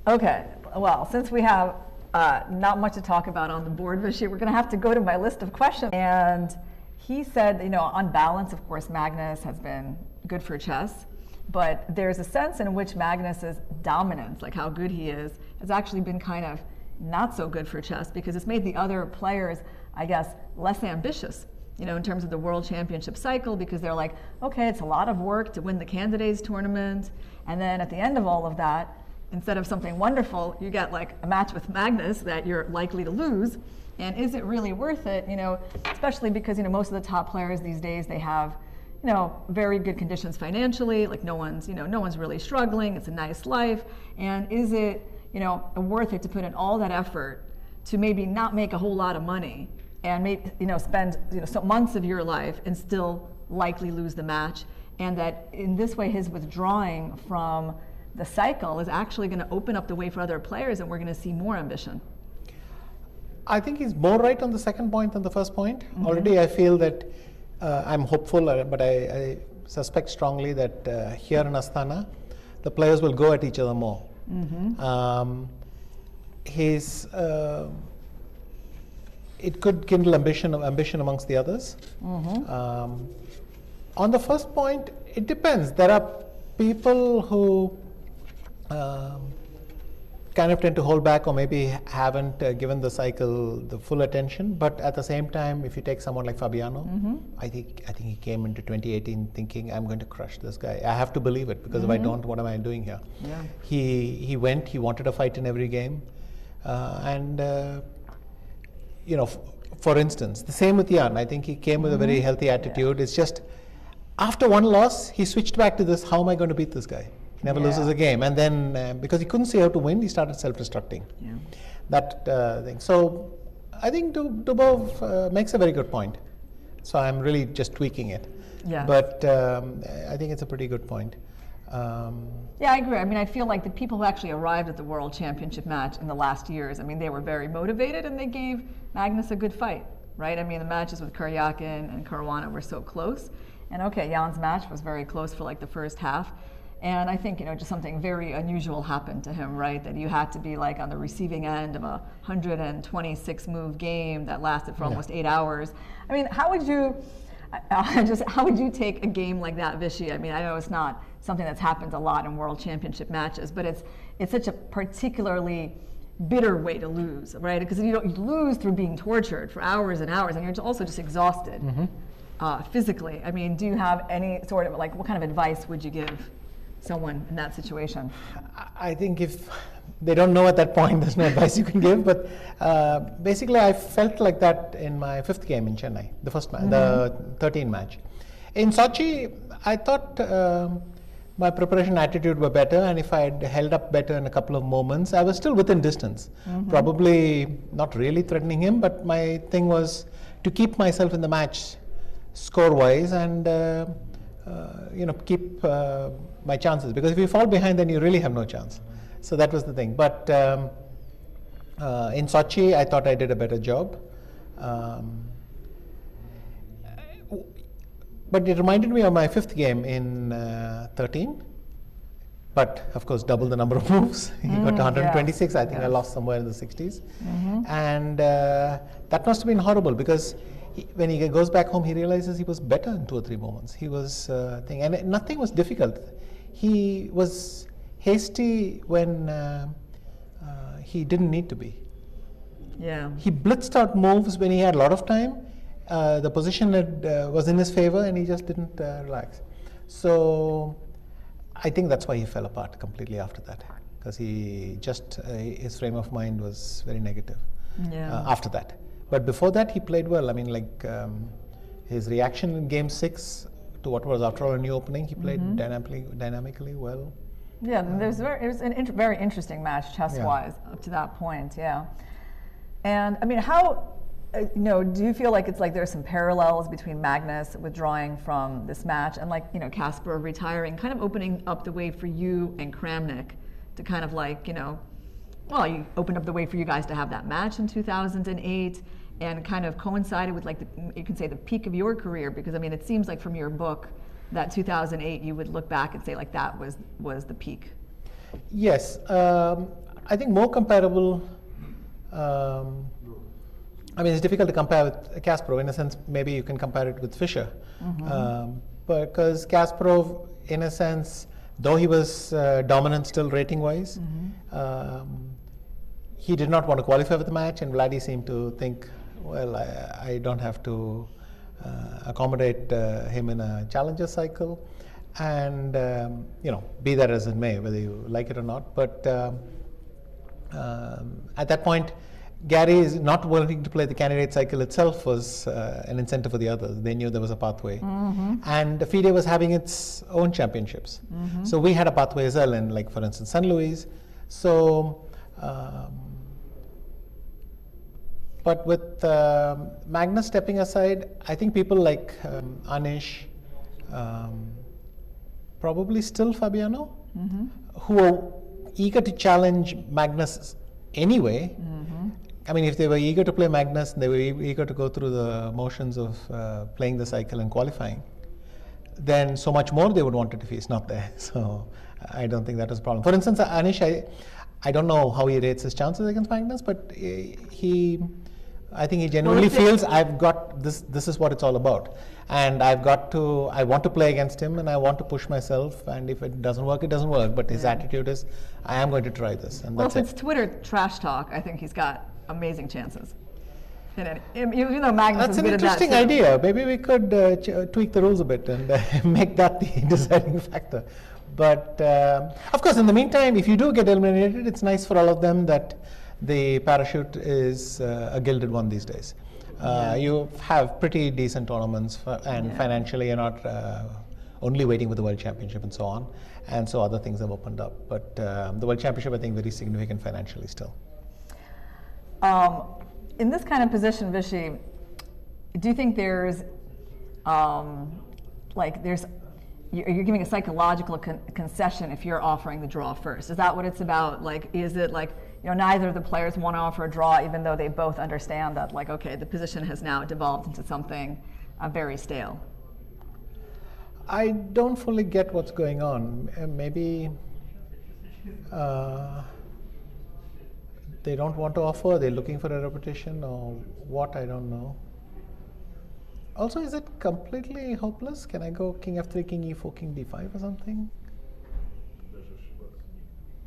Okay, well, since we have not much to talk about on the board, Vishy, we're going to have to go to my list of questions. And he said, you know, on balance, of course, Magnus has been good for chess, but there's a sense in which Magnus's dominance, like how good he is, has actually been kind of not so good for chess because it's made the other players, I guess, less ambitious, you know, in terms of the World Championship cycle, because they're like, okay, it's a lot of work to win the candidates tournament, and then at the end of all of that, instead of something wonderful, you get like a match with Magnus that you're likely to lose. And is it really worth it? You know, especially because, you know, most of the top players these days, they have, you know, very good conditions financially, like no one's really struggling, it's a nice life. And is it, you know, worth it to put in all that effort to maybe not make a whole lot of money and maybe, you know, spend, you know, some months of your life and still likely lose the match? And that in this way, his withdrawing from the cycle is actually going to open up the way for other players, and we're going to see more ambition. I think he's more right on the second point than the first point. Already I feel that I'm hopeful, but I suspect strongly that here in Astana, the players will go at each other more. It could kindle ambition amongst the others. On the first point, it depends. There are people who kind of tend to hold back or maybe haven't given the cycle the full attention. But at the same time, if you take someone like Fabiano, I think he came into 2018 thinking, I'm going to crush this guy. I have to believe it, because if I don't, what am I doing here? He wanted a fight in every game. You know, for instance, the same with Jan. I think he came with a very healthy attitude. It's just, after one loss, he switched back to this, how am I going to beat this guy? He never loses a game. And then, because he couldn't see how to win, he started self-destructing. That thing. So, I think Dubov makes a very good point. So, I'm really just tweaking it. But I think it's a pretty good point. Yeah, I agree. I mean, I feel like the people who actually arrived at the World Championship match in the last years, I mean, they were very motivated and they gave Magnus a good fight, right? I mean, the matches with Karyakin and Caruana were so close. And okay, Jan's match was very close for like the first half. And I think, you know, just something very unusual happened to him, right? That you had to be like on the receiving end of a 126 move game that lasted for almost 8 hours. I mean, how would you take a game like that, Vishy? I mean, I know it's not something that's happened a lot in World Championship matches, but it's such a particularly bitter way to lose, right? Because you lose through being tortured for hours and hours, and you're also just exhausted physically. I mean, do you have any sort of, like, what kind of advice would you give someone in that situation? I think if they don't know at that point, there's no advice you can give. But basically, I felt like that in my 5th game in Chennai, the first match, the 13 match. In Sochi, I thought my preparation attitude were better, and if I had held up better in a couple of moments, I was still within distance. Probably not really threatening him, but my thing was to keep myself in the match score-wise and keep my chances. Because if you fall behind, then you really have no chance. So that was the thing. But in Sochi, I thought I did a better job. But it reminded me of my fifth game in 13. But of course, double the number of moves. He got to 126. I think I lost somewhere in the 60s. And that must have been horrible because when he goes back home, he realizes he was better in 2 or 3 moments. He was and nothing was difficult. He was hasty when he didn't need to be. Yeah. He blitzed out moves when he had a lot of time. The position was in his favor, and he just didn't relax. So I think that's why he fell apart completely after that, because his frame of mind was very negative after that. But before that, he played well. I mean, his reaction in Game 6 to what was after all a new opening, he played dynamically well. Yeah, it was very interesting match chess-wise up to that point. Yeah, and I mean, how? Do you feel like it's like there's some parallels between Magnus withdrawing from this match and Kasparov retiring, kind of opening up the way for you and Kramnik to kind of you opened up the way for you guys to have that match in 2008 and kind of coincided with you can say the peak of your career, because I mean it seems like from your book that 2008 you would look back and say that was the peak. Yes, I think more comparable. I mean, it's difficult to compare with Kasparov. In a sense, maybe you can compare it with Fischer. Because Kasparov, in a sense, though he was dominant still rating-wise, he did not want to qualify for the match, and Vladdy seemed to think, well, I don't have to accommodate him in a challenger cycle. And, be that as it may, whether you like it or not. But at that point, Gary is not willing to play the candidate cycle itself was an incentive for the others. They knew there was a pathway. And FIDE was having its own championships. So we had a pathway as well, in for instance, San Luis. So, but with Magnus stepping aside, I think people like Anish, probably still Fabiano, who are eager to challenge Magnus anyway. I mean, if they were eager to play Magnus, they were eager to go through the motions of playing the cycle and qualifying, then so much more they would want it if he's not there. So I don't think that was a problem. For instance, Anish, I don't know how he rates his chances against Magnus, but I think he genuinely feels I've got this is what it's all about. And I want to play against him, and I want to push myself, and if it doesn't work, it doesn't work. But his attitude is, I am going to try this, and that's it. Well, if it's Twitter trash talk, I think he's got amazing chances. Even though Magnus That's is an good at that interesting too. idea. Maybe we could tweak the rules a bit and make that the deciding factor. But of course, in the meantime, if you do get eliminated, it's nice for all of them that the parachute is a gilded one these days. You have pretty decent tournaments, and financially you're not only waiting for the World Championship and so on. And so other things have opened up. But the World Championship, I think, very significant financially still. In this kind of position, Vishy, do you think there's you're giving a psychological concession if you're offering the draw first? Is that what it's about? Is it neither of the players want to offer a draw, even though they both understand that okay, the position has now devolved into something very stale? I don't fully get what's going on. Maybe they don't want to offer, they're looking for a repetition or what, I don't know. Also, is it completely hopeless? Can I go King F3, King E4, King D5 or something?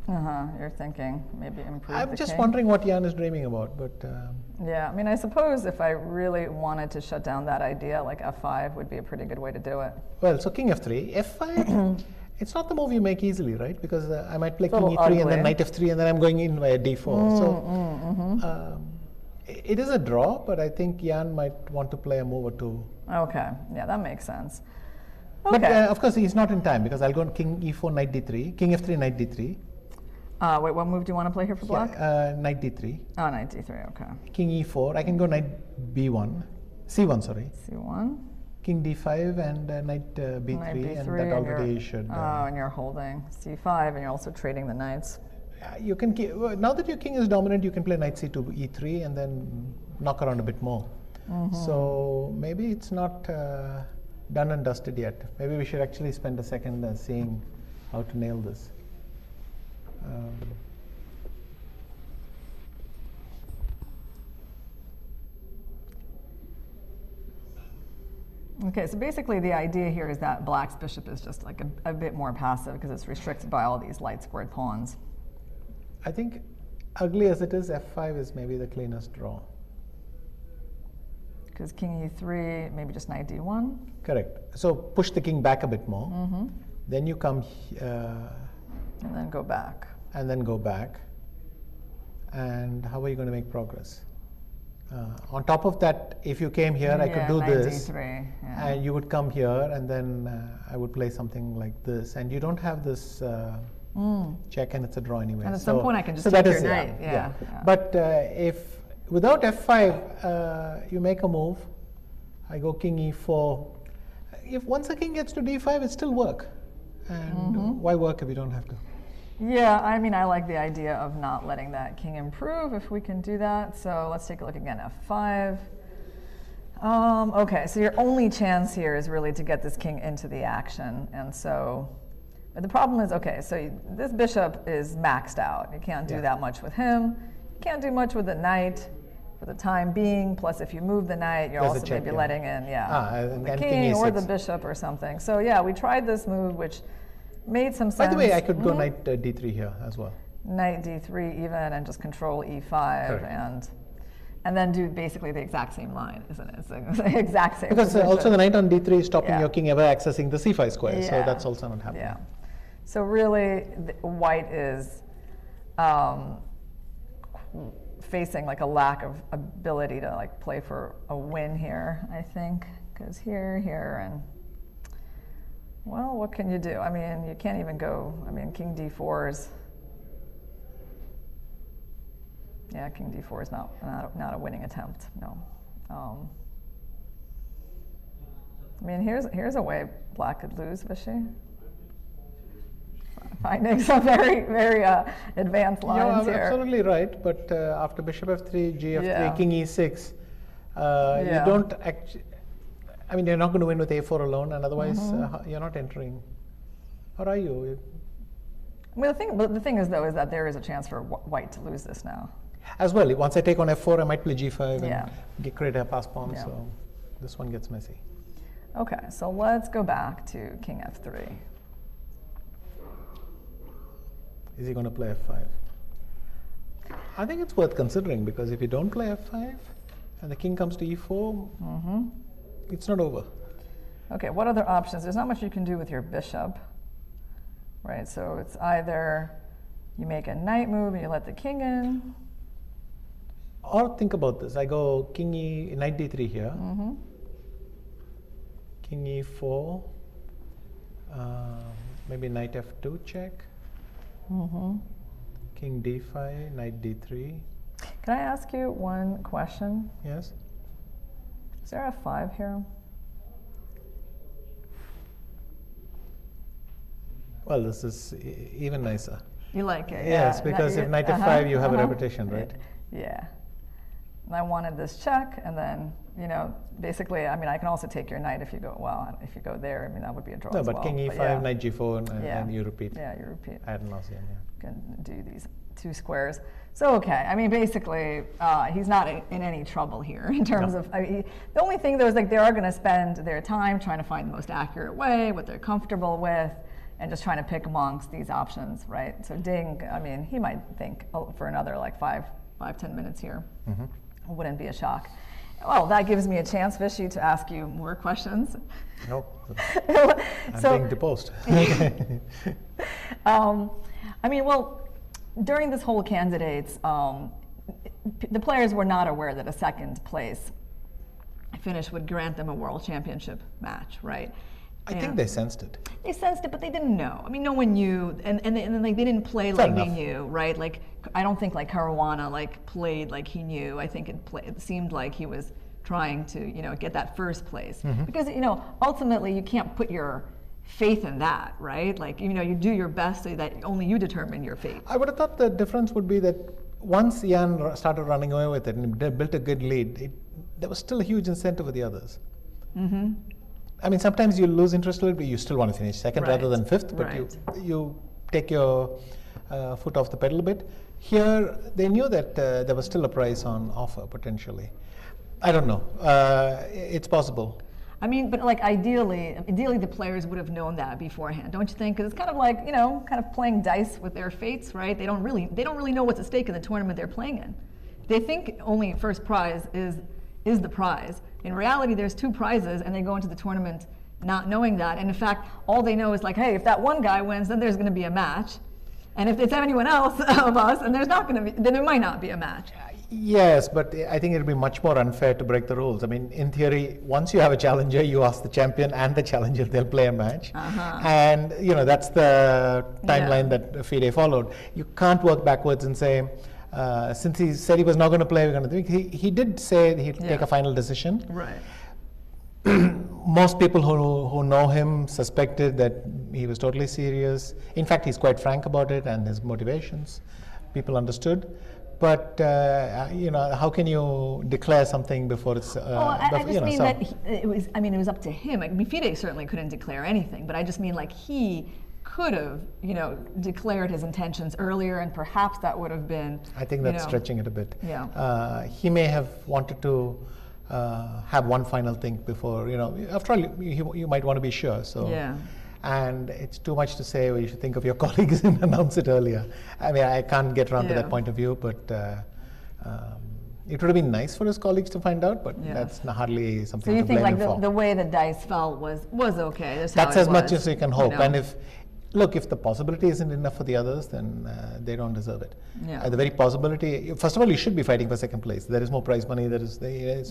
You're thinking maybe improve I'm the just king. wondering what Jan is dreaming about, but... Yeah, I mean, I suppose if I really wanted to shut down that idea, F5 would be a pretty good way to do it. Well, so King F3, F5, it's not the move you make easily, right? Because I might play King E3 ugly. and then Knight F3 and then I'm going in via D4. It is a draw, but I think Jan might want to play a move or two. Okay, yeah, that makes sense. But Okay. of course, he's not in time because I'll go on king e4, knight d3, king f3, knight d3. Wait, what move do you want to play here for black? Knight d3, Oh, knight d3, okay. king e4. I can go knight b1, c1, sorry. c1. King d5 and knight b3, Knight b3, and that already you're, should. and you're holding c5, and you're also trading the knights. You can now that your king is dominant, you can play knight c2, e3, and then knock around a bit more. So maybe it's not done and dusted yet. Maybe we should actually spend a second seeing how to nail this. Okay, so basically the idea here is that black's bishop is just like a bit more passive because it's restricted by all these light squared pawns. I think, ugly as it is, f5 is maybe the cleanest draw. Because king e3, maybe just knight d1. Correct. So push the king back a bit more. Then you come And then go back. and then go back. And how are you going to make progress? On top of that, if you came here, I could do knight this. d3. Yeah. And you would come here, and then I would play something like this. And you don't have this check, and it's a draw anyway. And at some point I can just that take is- your knight, yeah, yeah. But if without f5, you make a move, I go king e4. If once the king gets to d5, it still work. And why work if you don't have to? Yeah, I mean, I like the idea of not letting that king improve if we can do that. So let's take a look again, f5. Okay, so your only chance here is really to get this king into the action. And so but the problem is, okay, so this bishop is maxed out. You can't do that much with him. You can't do much with the knight for the time being. Plus, if you move the knight, you're There's a also check, maybe yeah. letting in, and the king king or e6. the bishop or something. So yeah, we tried this move, which made some sense. By the way, I could go knight d3 here as well. Knight d3 even, and just control e5, Correct. and then do basically the exact same line, isn't it? It's the exact same. Because also position. the knight on d3 is stopping Yeah. your king ever accessing the c5 square, so Yeah. that's also not happening. Yeah. So really, white is facing like a lack of ability to like play for a win here, I think, because here, and well, what can you do? I mean, you can't even go. I mean, king d4 is. Yeah, king d4 is not a winning attempt. No. I mean, here's a way black could lose, Vishy. Finding some very advanced lines You're here. absolutely right, but after bishop f3, gf3, Yeah. king e6, Yeah. you don't actually. I mean, you're not going to win with a4 alone, and otherwise you're not entering. Or are you? Well, the thing is though, is that there is a chance for white to lose this now. As well, once I take on f4, I might play g5 Yeah. and create a pass pawn, Yeah. so this one gets messy. Okay, so let's go back to king f3. Is he going to play f5? I think it's worth considering, because if you don't play f5 and the king comes to e4, it's not over. Okay, what other options? There's not much you can do with your bishop, right? So it's either you make a knight move and you let the king in. Or think about this. I go king knight d3 here. King e4. Maybe knight f2 check. King d5, knight d3. Can I ask you one question? Yes. Is there a 5 here? Well, this is even nicer. You like it? Yes, yeah. because if knight f5, you have a repetition, right? Yeah. And I wanted this check, and then, you know, basically, I mean, I can also take your knight if you go, well, if you go there, I mean, that would be a draw No, as but well. king e5, yeah. knight g4, Yeah. and you repeat. Yeah, you repeat. Ad nauseam, yeah. Can do these two squares. So, okay, I mean, basically, he's not in any trouble here in terms of, the only thing though is like they are going to spend their time trying to find the most accurate way, what they're comfortable with, and just trying to pick amongst these options, right? So Ding, I mean, he might think for another like 5-10 minutes here. It wouldn't be a shock. Well, that gives me a chance, Vishy, to ask you more questions. No, I'm So- being deposed. I mean, well, during this whole candidates, the players were not aware that a second place finish would grant them a world championship match, right? I think they sensed it. They sensed it, but they didn't know. I mean, no one knew, and then like they didn't play Fair like they enough. knew, right? Like I don't think like Caruana like played like he knew. I think it seemed like he was trying to get that first place because ultimately you can't put your faith in that, right? Like you do your best so that only you determine your fate. I would have thought the difference would be that once Jan started running away with it and they built a good lead, there was still a huge incentive for the others. Mm-hmm. I mean, sometimes you lose interest a little bit, you still want to finish second rather Right. than fifth, but Right. you take your foot off the pedal a bit. Here, they knew that there was still a prize on offer potentially. I don't know. It's possible. I mean, but like ideally the players would have known that beforehand, don't you think? Because it's kind of like kind of playing dice with their fates, right? They don't really know what's at stake in the tournament they're playing in. They think only first prize is the prize. In reality, there's two prizes, and they go into the tournament not knowing that. And in fact, all they know is like, hey, if that one guy wins, then there's going to be a match, and if it's anyone else of us, and then there might not be a match. Yes, but I think it would be much more unfair to break the rules. I mean, in theory, once you have a challenger, you ask the champion and the challenger, they'll play a match. And, that's the timeline that FIDE followed. You can't work backwards and say, since he said he was not going to play, we're going to do it. He did say he'd take a final decision. Right. Most people who know him suspected that he was totally serious. In fact, he's quite frank about it and his motivations. People understood. But how can you declare something before it's? I just mean that it was up to him. I mean, FIDE certainly couldn't declare anything, but I just mean like he could have, declared his intentions earlier, and perhaps that would have been. I think that's stretching it a bit. Yeah. He may have wanted to have one final think before. After all, you might want to be sure. So. Yeah. And it's too much to say, well, you should think of your colleagues and announce it earlier. I mean, I can't get around to that point of view, but it would have been nice for his colleagues to find out, but that's hardly something So you to think blame like him for. the way the dice fell was okay? That's as much as you can hope. And if the possibility isn't enough for the others, then they don't deserve it. Yeah. The very possibility, first of all, you should be fighting for second place. There is more prize money, it's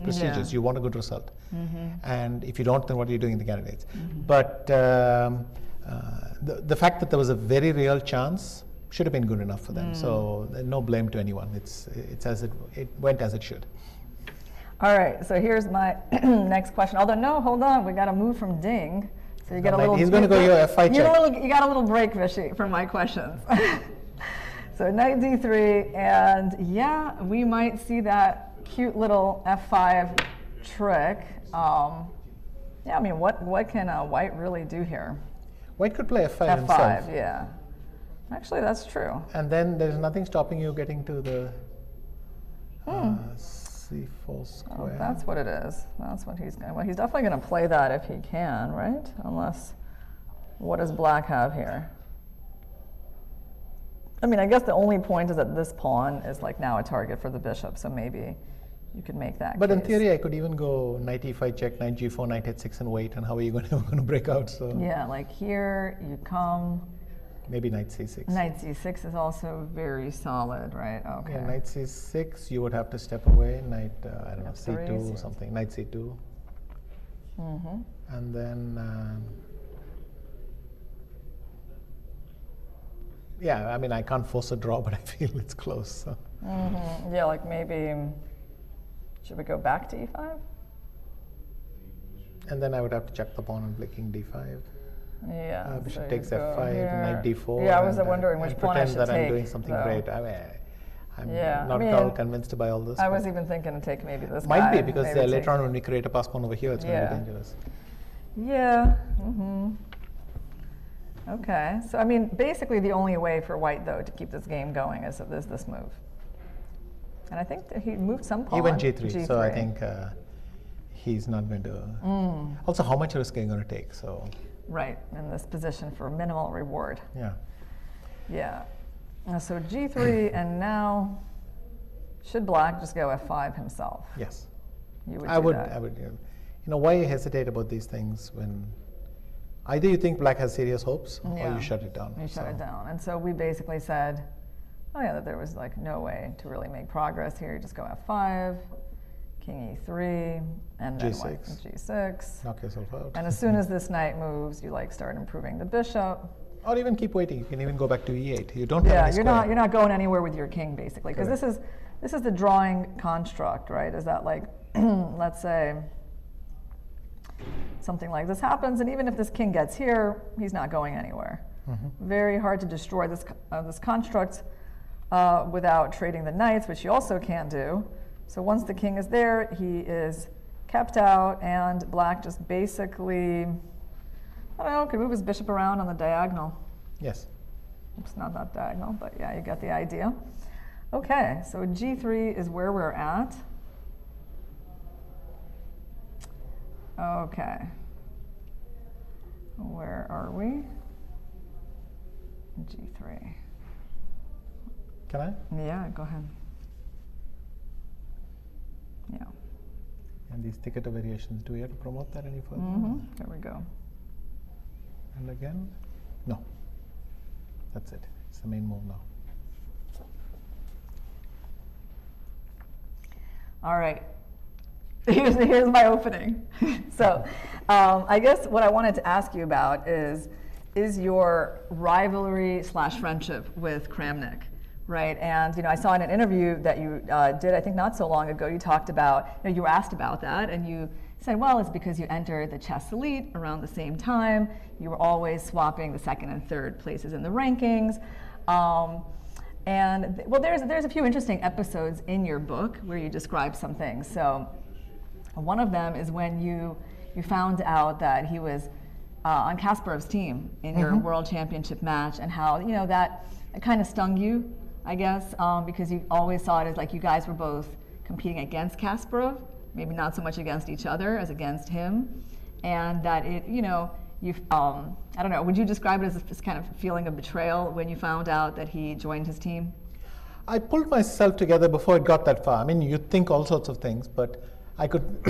prestigious, you want a good result. And if you don't, then what are you doing in the candidates? But the fact that there was a very real chance should have been good enough for them. So no blame to anyone. It's as it went as it should. All right, so here's my next question. Although, no, hold on, we got to move from Ding. So you get a little. He's going to go your F5 check. You got a little break, Vishy, from my questions. So knight d3, and yeah, we might see that cute little f5 trick. Yeah, I mean, what can White really do here? White could play f5 himself. f5, yeah. Actually, that's true. And then there's nothing stopping you getting to the c4 square. Oh, that's what it is. That's what he's going. Well, he's definitely going to play that if he can, right? Unless, what does Black have here? I mean, I guess the only point is that this pawn is like now a target for the bishop, so maybe you could make that. But in case. theory, I could even go knight e5 check, knight g4, knight h6, and wait. And how are you going to break out? So yeah, like here you come. maybe knight c6. Knight c6 is also very solid, right? Okay. Yeah, knight c6, you would have to step away. Knight, I don't know, F3, c2 something. Knight c2. And then, yeah, I mean, I can't force a draw, but I feel it's close. So. Yeah, like maybe, should we go back to e5? And then I would have to check the pawn and play king d5. Yeah. Bishop so takes you go f5, here. knight d4. Yeah, I was and, wondering which and pawn I pretend should that take. I'm doing something though. great. I mean, I'm Yeah, not I at all mean, convinced by all this. I but was even thinking to take maybe this might guy. be, because maybe later take- on when we create a pass pawn over here, it's going to Yeah. be dangerous. Yeah. Okay. So I mean, basically, the only way for White though to keep this game going is this move. And I think that he moved some pawn. He went g3, so I think he's not going to. Also, how much risk are you going to take? So. Right, in this position for minimal reward. Yeah. Yeah. So g3, and now should Black just go f5 himself? Yes. You would. I do would. that. I would. Why hesitate about these things when either you think Black has serious hopes or Yeah. you shut it down. You shut it down. And so we basically said, oh yeah, that there was like no way to really make progress here. You just go f5. King E3, and then what? G6. G6. Knock yourself out. And as soon as this knight moves, you like start improving the bishop. Or even keep waiting. You can even go back to E8. You don't have Yeah, any you're square. not going anywhere with your king basically, because this is the drawing construct, right? Is that like, let's say, something like this happens, and even if this king gets here, he's not going anywhere. Very hard to destroy this this construct without trading the knights, which you also can't do. So once the king is there, he is kept out, and black just basically, I don't know, could move his bishop around on the diagonal. Yes. It's not that diagonal, but yeah, you get the idea. Okay, so G3 is where we're at. Okay. Where are we? G3. Can I? Yeah, go ahead. Yeah. And these Thicketer variations, do we have to promote that any further? There we go. And again? No. That's it. It's the main move now. All right. Here's my opening. So I guess what I wanted to ask you about is your rivalry / friendship with Kramnik, right? And I saw in an interview that you did, I think not so long ago, you talked about, you were asked about that, and you said, well, it's because you entered the chess elite around the same time. You were always swapping the second and third places in the rankings. And well, there's a few interesting episodes in your book where you describe some things. So one of them is when you found out that he was on Kasparov's team in your world championship match, and how that it kind of stung you, I guess, because you always saw it as like you guys were both competing against Kasparov, maybe not so much against each other as against him, and that it you I don't know, would you describe it as this kind of feeling of betrayal when you found out that he joined his team? I pulled myself together before it got that far. I mean, you think all sorts of things, but I could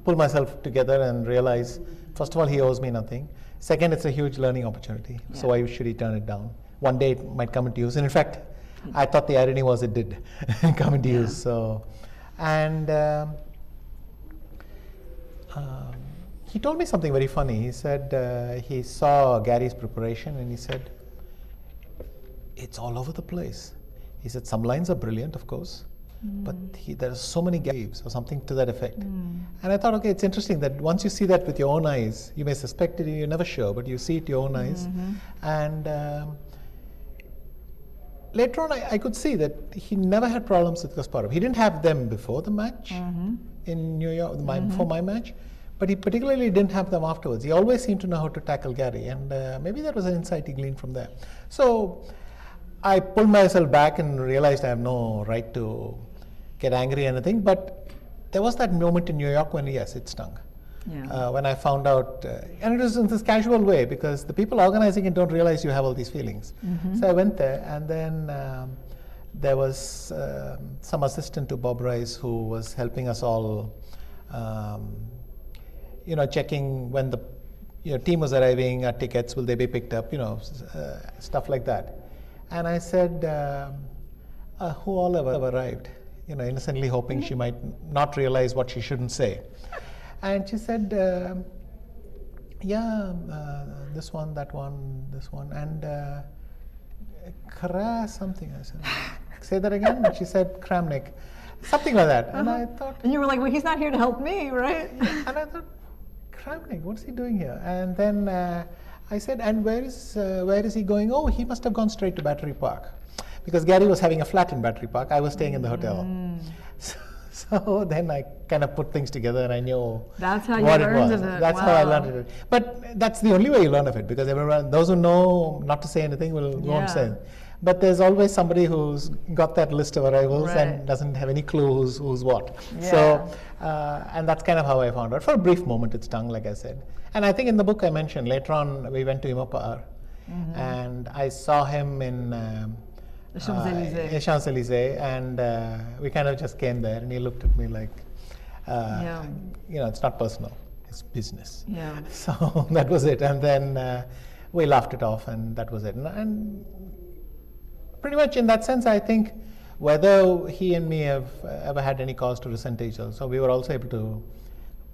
pull myself together and realize, first of all, he owes me nothing. Second, it's a huge learning opportunity. Yeah. So why should he turn it down? One day it might come into use. And in fact, I thought the irony was it did come into use. So, and he told me something very funny. He said he saw Gary's preparation and he said, it's all over the place. He said some lines are brilliant, of course, but there are so many gaps or something to that effect. And I thought, okay, it's interesting that once you see that with your own eyes, you may suspect it, you're never sure, but you see it with your own eyes. And later on, I could see that he never had problems with Kasparov. He didn't have them before the match in New York, before my match, but he particularly didn't have them afterwards. He always seemed to know how to tackle Gary, and maybe that was an insight he gleaned from there. So I pulled myself back and realized I have no right to get angry or anything, but there was that moment in New York when, yes, it stung. Yeah. When I found out, and it was in this casual way, because the people organizing it don't realize you have all these feelings. So I went there, and then there was some assistant to Bob Rice who was helping us all, checking when the team was arriving, our tickets, will they be picked up, stuff like that. And I said, who all have arrived? Innocently hoping she might not realize what she shouldn't say. And she said, this one, that one, this one, and something. I said, say that again? And she said, Kramnik, something like that. And I thought, And you were like, well, he's not here to help me, right? and I thought, Kramnik, what's he doing here? And then I said, and where is he going? Oh, he must have gone straight to Battery Park. Because Gary was having a flat in Battery Park. I was staying in the hotel. So then I kind of put things together and I knew That's how you what it learned was. of it. That's how I learned it. But that's the only way you learn of it, because those who know not to say anything won't say. But there's always somebody who's got that list of arrivals and doesn't have any clue who's what. Yeah. So, and that's kind of how I found out. For a brief moment it stung, like I said. And I think in the book I mentioned, later on we went to Imapar, and I saw him in The Champs-Élysées. Champs-Élysées, and we kind of just came there, and he looked at me like, it's not personal, it's business. Yeah. So that was it, and then we laughed it off, and that was it. And pretty much in that sense, I think whether he and me have ever had any cause to resent each other. So we were also able to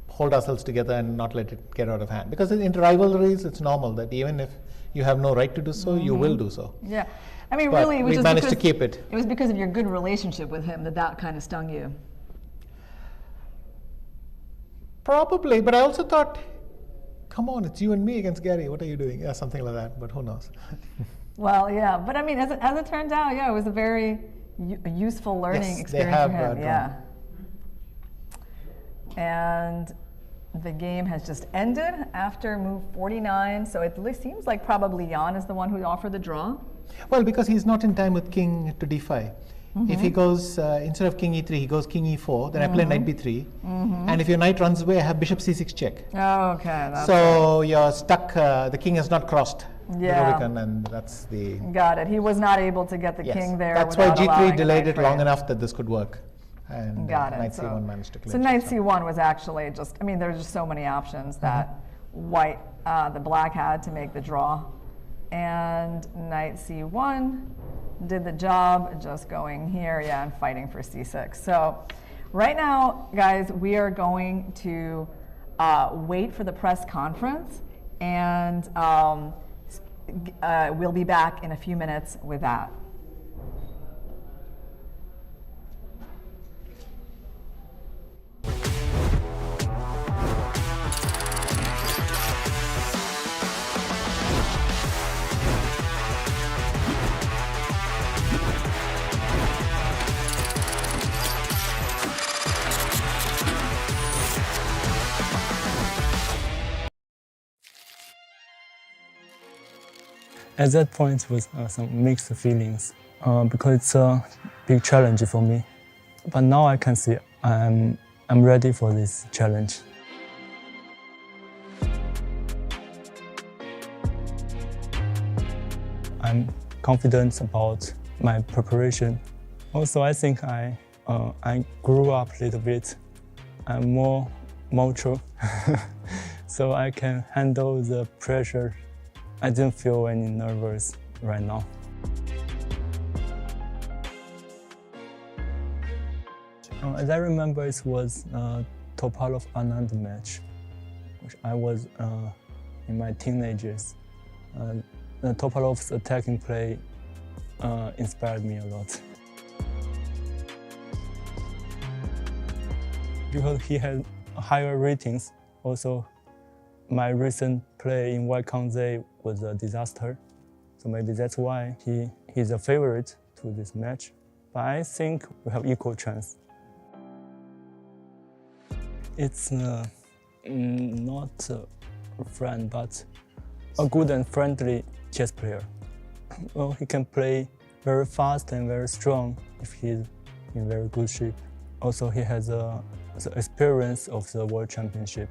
hold ourselves together and not let it get out of hand. Because in rivalries, it's normal that even if you have no right to do so, you will do so. Yeah. I mean, But really, it was we just managed to because, keep it. It was because of your good relationship with him that kind of stung you. Probably, but I also thought, come on, it's you and me against Gary. What are you doing? Yeah, something like that, but who knows? Well, yeah, but I mean, as it turns out, yeah, it was a very useful learning Yes, experience they have, for him. drawn. Yeah. And the game has just ended after move 49, so it seems like probably Jan is the one who offered the draw. Well, because he's not in time with king to d5. If he goes, instead of king e3, he goes king e4, then I play knight b3. And if your knight runs away, I have bishop c6 check. Oh, okay. That's So you're stuck, the king has not crossed Yeah. the Rubicon, and that's the... got it. He was not able to get the Yes, king there. that's why without allowing g3 a delayed knight it long trade. enough that this could work. And Got it. knight So- c1 managed to clinch So it, knight c1 was actually just, I mean, there's just so many options that white, the black had to make the draw. And knight c1 did the job, just going here, yeah, and fighting for c6. So right now, guys, we are going to wait for the press conference, and we'll be back in a few minutes with that. At that point was some mixed feelings because it's a big challenge for me. But now I can see I'm ready for this challenge. I'm confident about my preparation. Also, I think I grew up a little bit. I'm more mature, so I can handle the pressure. I didn't feel any nervous right now. As I remember, it was Topalov Anand match, which I was in my teenagers. Topalov's attacking play inspired me a lot. Because he had higher ratings, also my recent play in Waikanze was a disaster. So maybe that's why he's a favorite to this match. But I think we have equal chance. It's not a friend, but a good and friendly chess player. Well, he can play very fast and very strong if he's in very good shape. Also, he has the experience of the World Championship.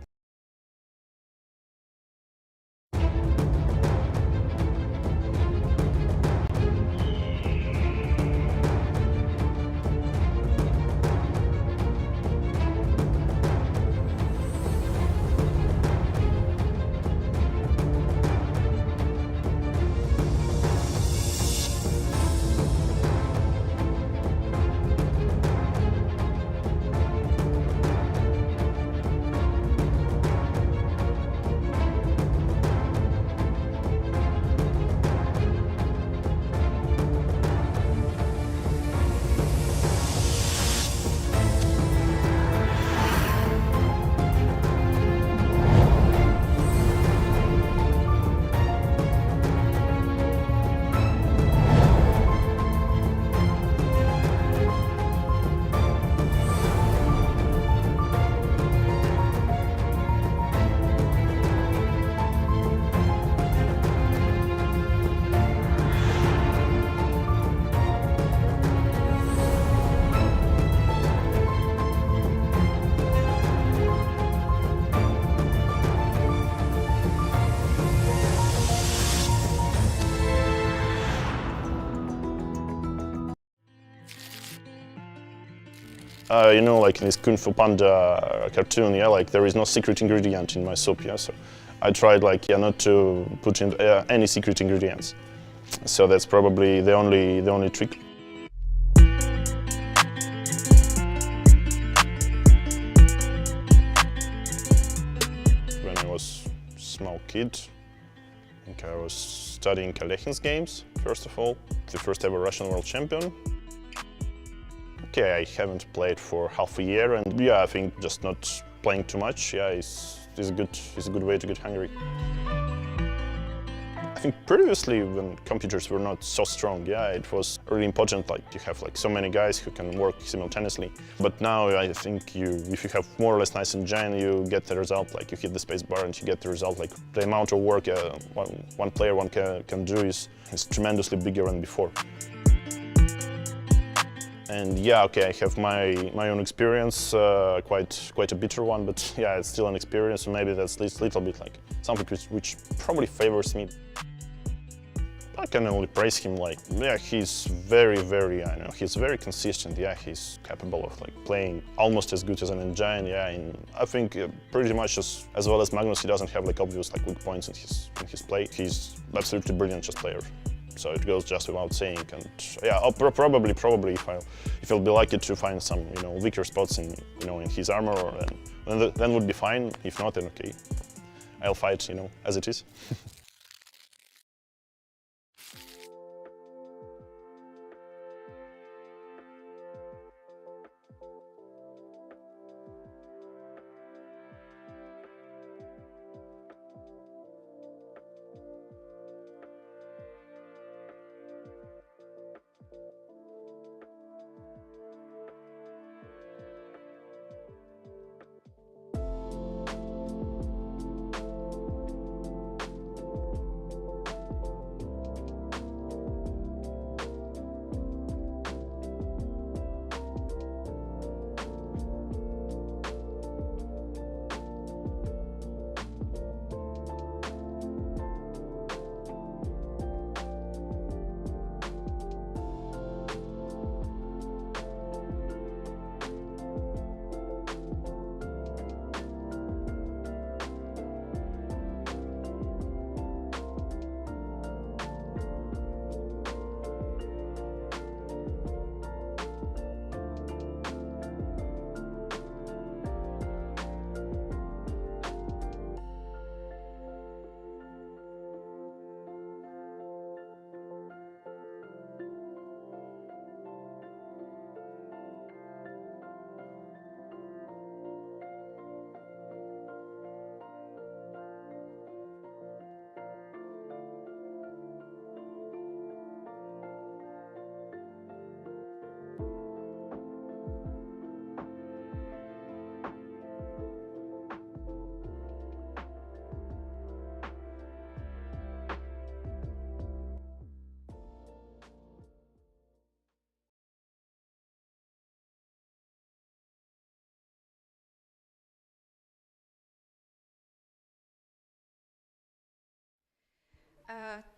You know, like in this Kung Fu Panda cartoon, yeah, like there is no secret ingredient in my soup, yeah. So I tried, like, yeah, not to put in any secret ingredients. So that's probably the only trick. small kid. I think I was studying Kalechins games, first of all, the first ever Russian world champion. Okay, I haven't played for half a year, and yeah, I think just not playing too much, yeah, is a good way to get hungry. I think previously, when computers were not so strong, yeah, it was really important, like you have like so many guys who can work simultaneously. But now I think if you have more or less nice engine, you get the result, like you hit the space bar and you get the result. Like the amount of work one player can do is tremendously bigger than before. And yeah, okay, I have my own experience, quite a bitter one, but yeah, it's still an experience, so maybe that's a little bit like something which probably favors me. I can only praise him, like, yeah, he's very, he's very consistent, yeah, he's capable of like playing almost as good as an engine, yeah, and I think pretty much as well as Magnus, he doesn't have like obvious like weak points in his play. He's absolutely brilliant chess player. So it goes just without saying, and yeah, probably if I'll be lucky to find some weaker spots in his armor, then would be fine. If not, then okay, I'll fight as it is.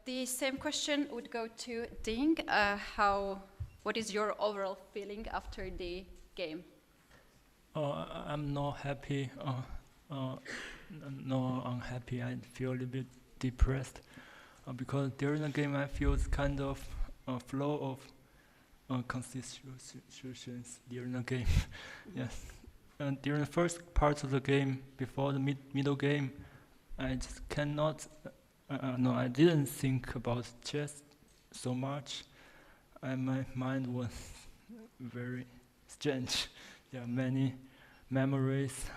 The same question would go to Ding. What is your overall feeling after the game? I'm not happy, not unhappy. I feel a little bit depressed because during the game I feel kind of a flow of constitutions during the game. Yes, and during the first part of the game, before the middle game, I just cannot. No, I didn't think about chess so much, and my mind was very strange. There are many memories,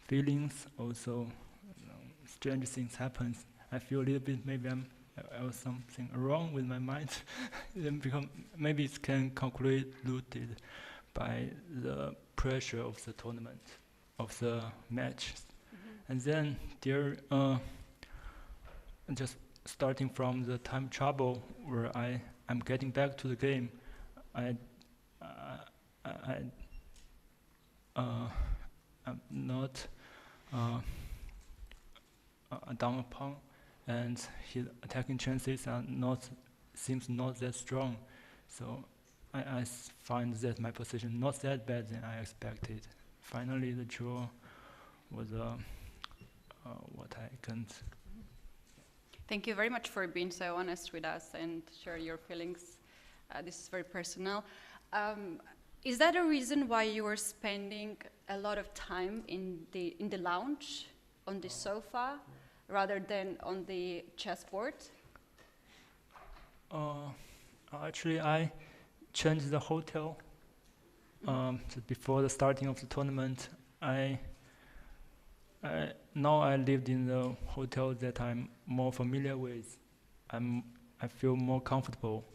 feelings, also strange things happen. I feel a little bit maybe I was something wrong with my mind, because maybe it can concluded by the pressure of the tournament, of the match, and then there. Just starting from the time trouble where I'm getting back to the game, I'm not down upon, and his attacking chances seems not that strong. So I find that my position not that bad than I expected. Finally, the draw was what I can. Thank you very much for being so honest with us and share your feelings. This is very personal. Is that a reason why you were spending a lot of time in the lounge on the sofa rather than on the chessboard? Actually, I changed the hotel. So before the starting of the tournament, now I lived in the hotel that I'm more familiar with. I feel more comfortable.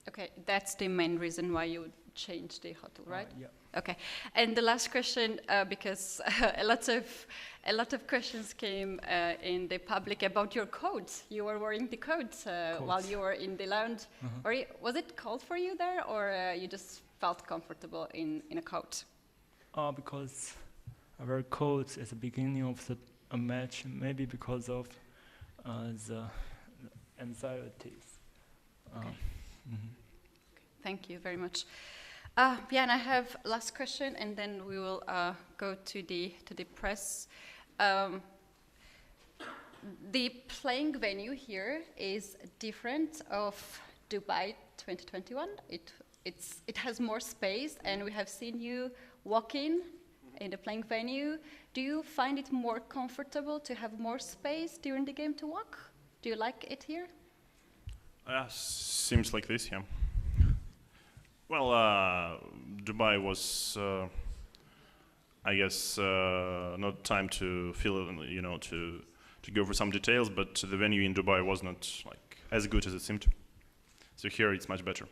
Okay, that's the main reason why you changed the hotel, right? Yeah. Okay, and the last question, because a lot of questions came in the public about your coat. You were wearing the coat while you were in the lounge. Was it cold for you there, or you just felt comfortable in a coat? Because I wear coats at the beginning of a match, maybe because of the anxieties. Okay. Thank you very much. Yeah, and I have last question, and then we will go to the press. The playing venue here is different of Dubai 2021. It has more space, and we have seen you walking in the playing venue. Do you find it more comfortable to have more space during the game to walk? Do you like it here? Seems like this, yeah. Well, Dubai was, I guess, not time to feel, to go for some details, but the venue in Dubai was not like as good as it seemed. So here it's much better.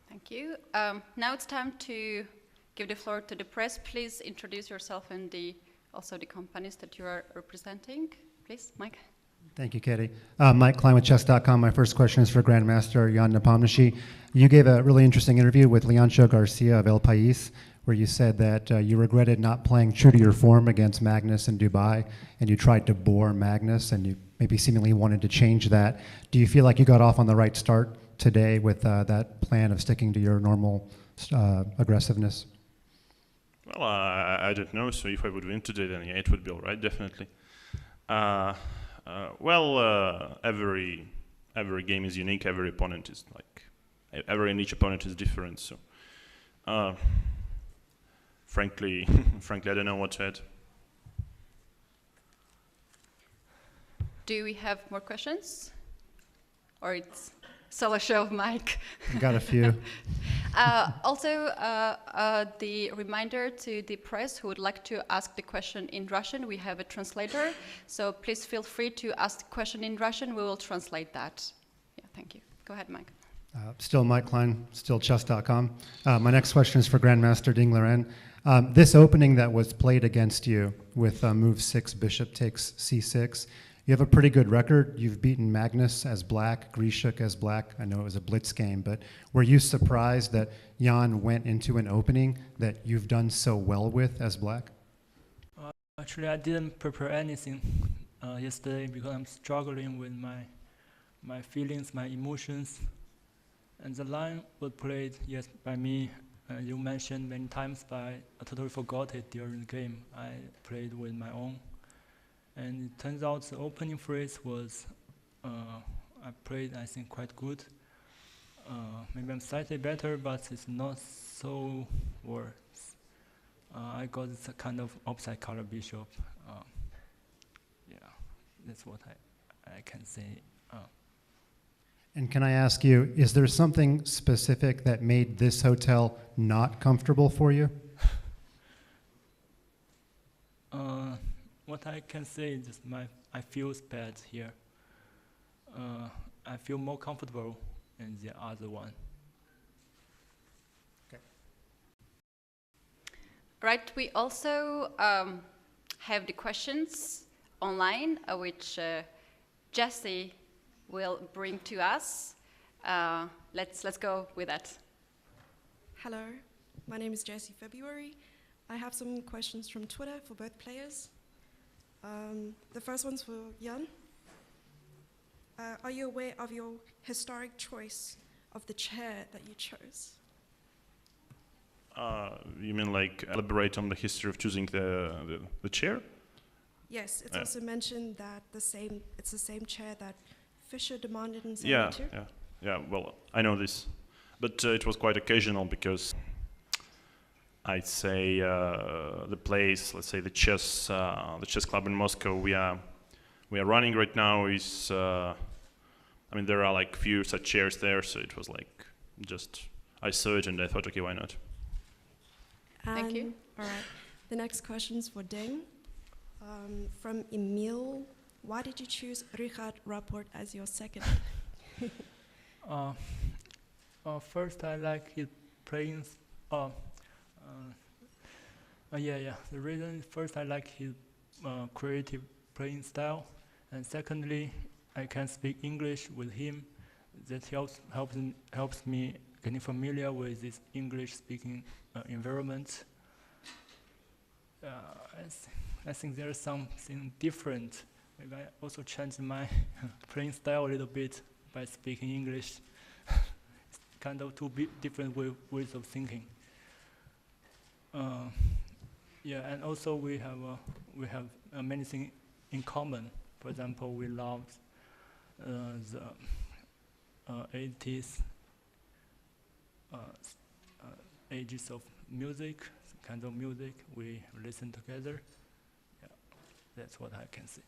Thank you. Now it's time to give the floor to the press. Please introduce yourself and also the companies that you are representing. Please, Mike. Thank you, Katie. Mike Klein with Chess.com. My first question is for Grandmaster Jan Nepomniachtchi. You gave a really interesting interview with Leoncio Garcia of El País, where you said that you regretted not playing true to your form against Magnus in Dubai, and you tried to bore Magnus, and you maybe seemingly wanted to change that. Do you feel like you got off on the right start today with that plan of sticking to your normal aggressiveness? Well, I don't know, so if I would win today, then yeah, it would be all right, definitely. Every game is unique. Every opponent is and each opponent is different. So, frankly, I don't know what to add. Do we have more questions, or it's still a show of Mike? Got a few. Also, the reminder to the press who would like to ask the question in Russian, we have a translator, so please feel free to ask the question in Russian. We will translate that. Yeah, thank you. Go ahead, Mike. Still Mike Klein, still chess.com. My next question is for Grandmaster Ding Liren. This opening that was played against you with move 6, bishop takes c6, you have a pretty good record. You've beaten Magnus as black, Grishuk as black. I know it was a blitz game, but were you surprised that Jan went into an opening that you've done so well with as black? Actually, I didn't prepare anything yesterday because I'm struggling with my feelings, my emotions. And the line was played, yes, by me. You mentioned many times, but I totally forgot it during the game. I played with my own. And it turns out the opening phrase was, I played, I think, quite good. Maybe I'm slightly better, but it's not so worse. I got this kind of upside color bishop. Yeah, that's what I can say. And can I ask you, is there something specific that made this hotel not comfortable for you? What I can say is just I feel bad here. I feel more comfortable in the other one. Okay. Right, we also have the questions online, which Jesse will bring to us. Let's go with that. Hello, my name is Jessie February. I have some questions from Twitter for both players. The first one's for Jan. Are you aware of your historic choice of the chair that you chose? You mean like elaborate on the history of choosing the chair? Yes, it's also mentioned that it's the same chair that Fischer demanded in 72. Yeah. Well, I know this, but it was quite occasional because I'd say the place, let's say the chess club in Moscow we are running right now is, I mean, there are like few such chairs there, so it was like just I saw it and I thought, okay, why not? Thank you. All right. The next question is for Ding. From Emil, why did you choose Richard Rapport as your second? First, I like his playing. The reason is first I like his creative playing style, and secondly, I can speak English with him. That helps me getting familiar with this English-speaking environment. I think there's something different. Maybe I also changed my playing style a little bit by speaking English. It's kind of two different ways of thinking. And also we have many things in common. For example, we love the 80s ages of music, kind of music we listen together. Yeah, that's what I can say.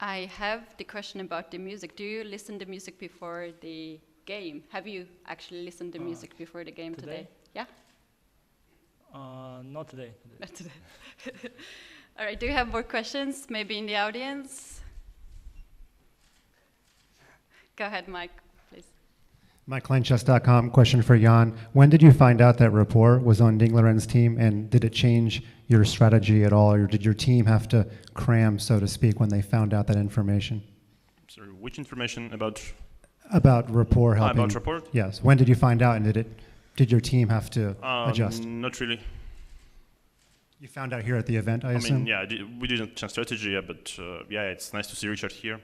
I have the question about the music. Do you listen to music before the game? Have you actually listened to music before the game today? Yeah? Not today. Not today. All right, do you have more questions, maybe in the audience? Go ahead, Mike, please. MikeKleinChess.com, question for Jan. When did you find out that Rapport was on Ding Liren's team, and did it change your strategy at all, or did your team have to cram, so to speak, when they found out that information? Sorry, which information about? About Rapport helping. About Rapport? Yes. When did you find out, and did your team have to adjust? Not really. You found out here at the event, I assume? I mean, we didn't change strategy yet, but it's nice to see Richard here.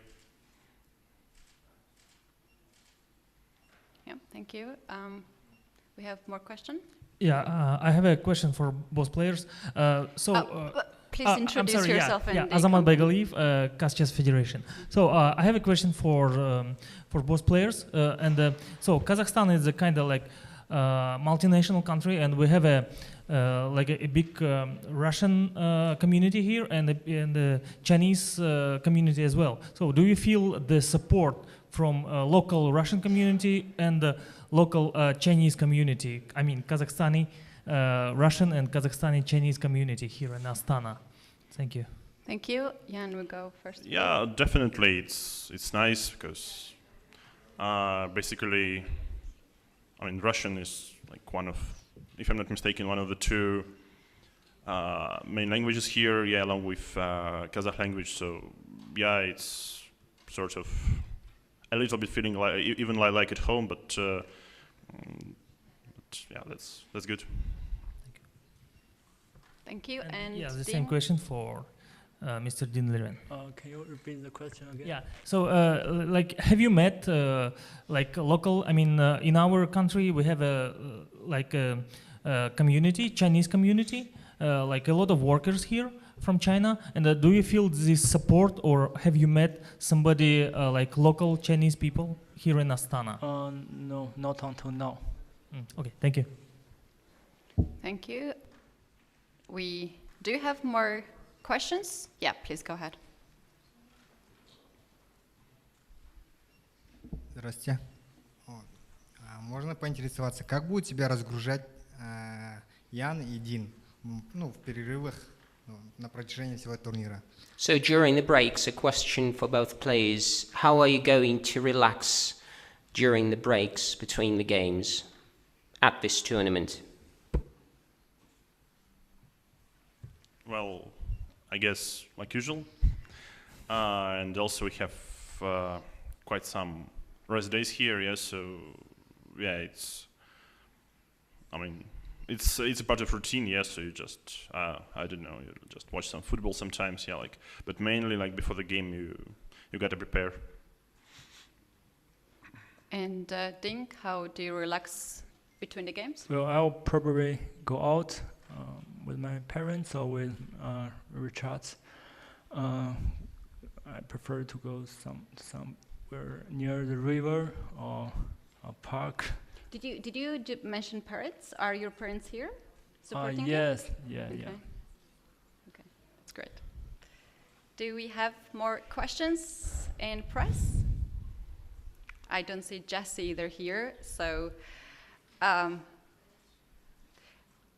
Yeah, thank you. We have more questions? Yeah, I have a question for both players. Please introduce yourself. Azamat Baygaliyev, Kaz Chess Federation. So I have a question for both players. So Kazakhstan is a kind of like multinational country, and we have a big Russian community here and the Chinese community as well. So do you feel the support from local Russian community and the local Chinese community? I mean, Kazakhstani, Russian and Kazakhstani Chinese community here in Astana. Thank you. Thank you. Jan will go first. Yeah, definitely. It's nice because basically, I mean, Russian is like one of, if I'm not mistaken, one of the two main languages here, along with Kazakh language. So yeah, it's sort of a little bit feeling like even like at home, but yeah, that's good. Thank you. And the same question for Mr. Ding Liren. Can you repeat the question again? Yeah. So, have you met local? I mean, in our country we have a community, Chinese community, like a lot of workers here from China. And do you feel this support, or have you met somebody like local Chinese people here in Astana? No, not until now. Okay, thank you. Thank you. Do you have more questions? Yeah, please go ahead. Здравствуйте. Можно поинтересоваться, как будут тебя разгружать Ян и Дин, в перерывах на протяжении всего турнира? So during the breaks, a question for both players: how are you going to relax during the breaks between the games at this tournament? Well, I guess like usual, and also we have quite some rest days here. So yeah, it's a part of routine. So you just I don't know, you just watch some football sometimes. But mainly like before the game, you got to prepare. And Ding, how do you relax between the games? Well, I'll probably go out with my parents or with Richard. I prefer to go somewhere near the river or a park. Did you mention parents? Are your parents here? supporting you? Yes, yeah. Okay, that's great. Do we have more questions in press? I don't see Jesse either here, so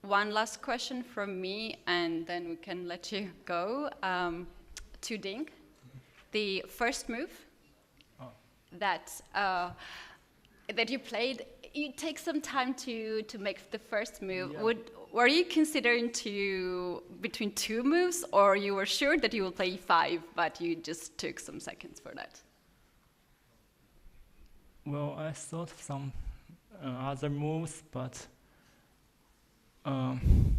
one last question from me, and then we can let you go. To Ding, the first move that you played, it takes some time to make the first move. Yeah. Were you considering between two moves, or you were sure that you will play e5, but you just took some seconds for that? Well, I thought of some other moves, but in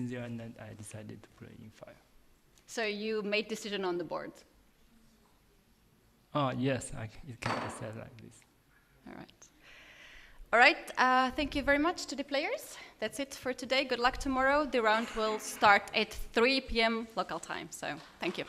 the end, I decided to play e5. So you made decision on the board? Yes, it can be said like this. All right. All right, thank you very much to the players. That's it for today. Good luck tomorrow. The round will start at 3 p.m. local time, so thank you.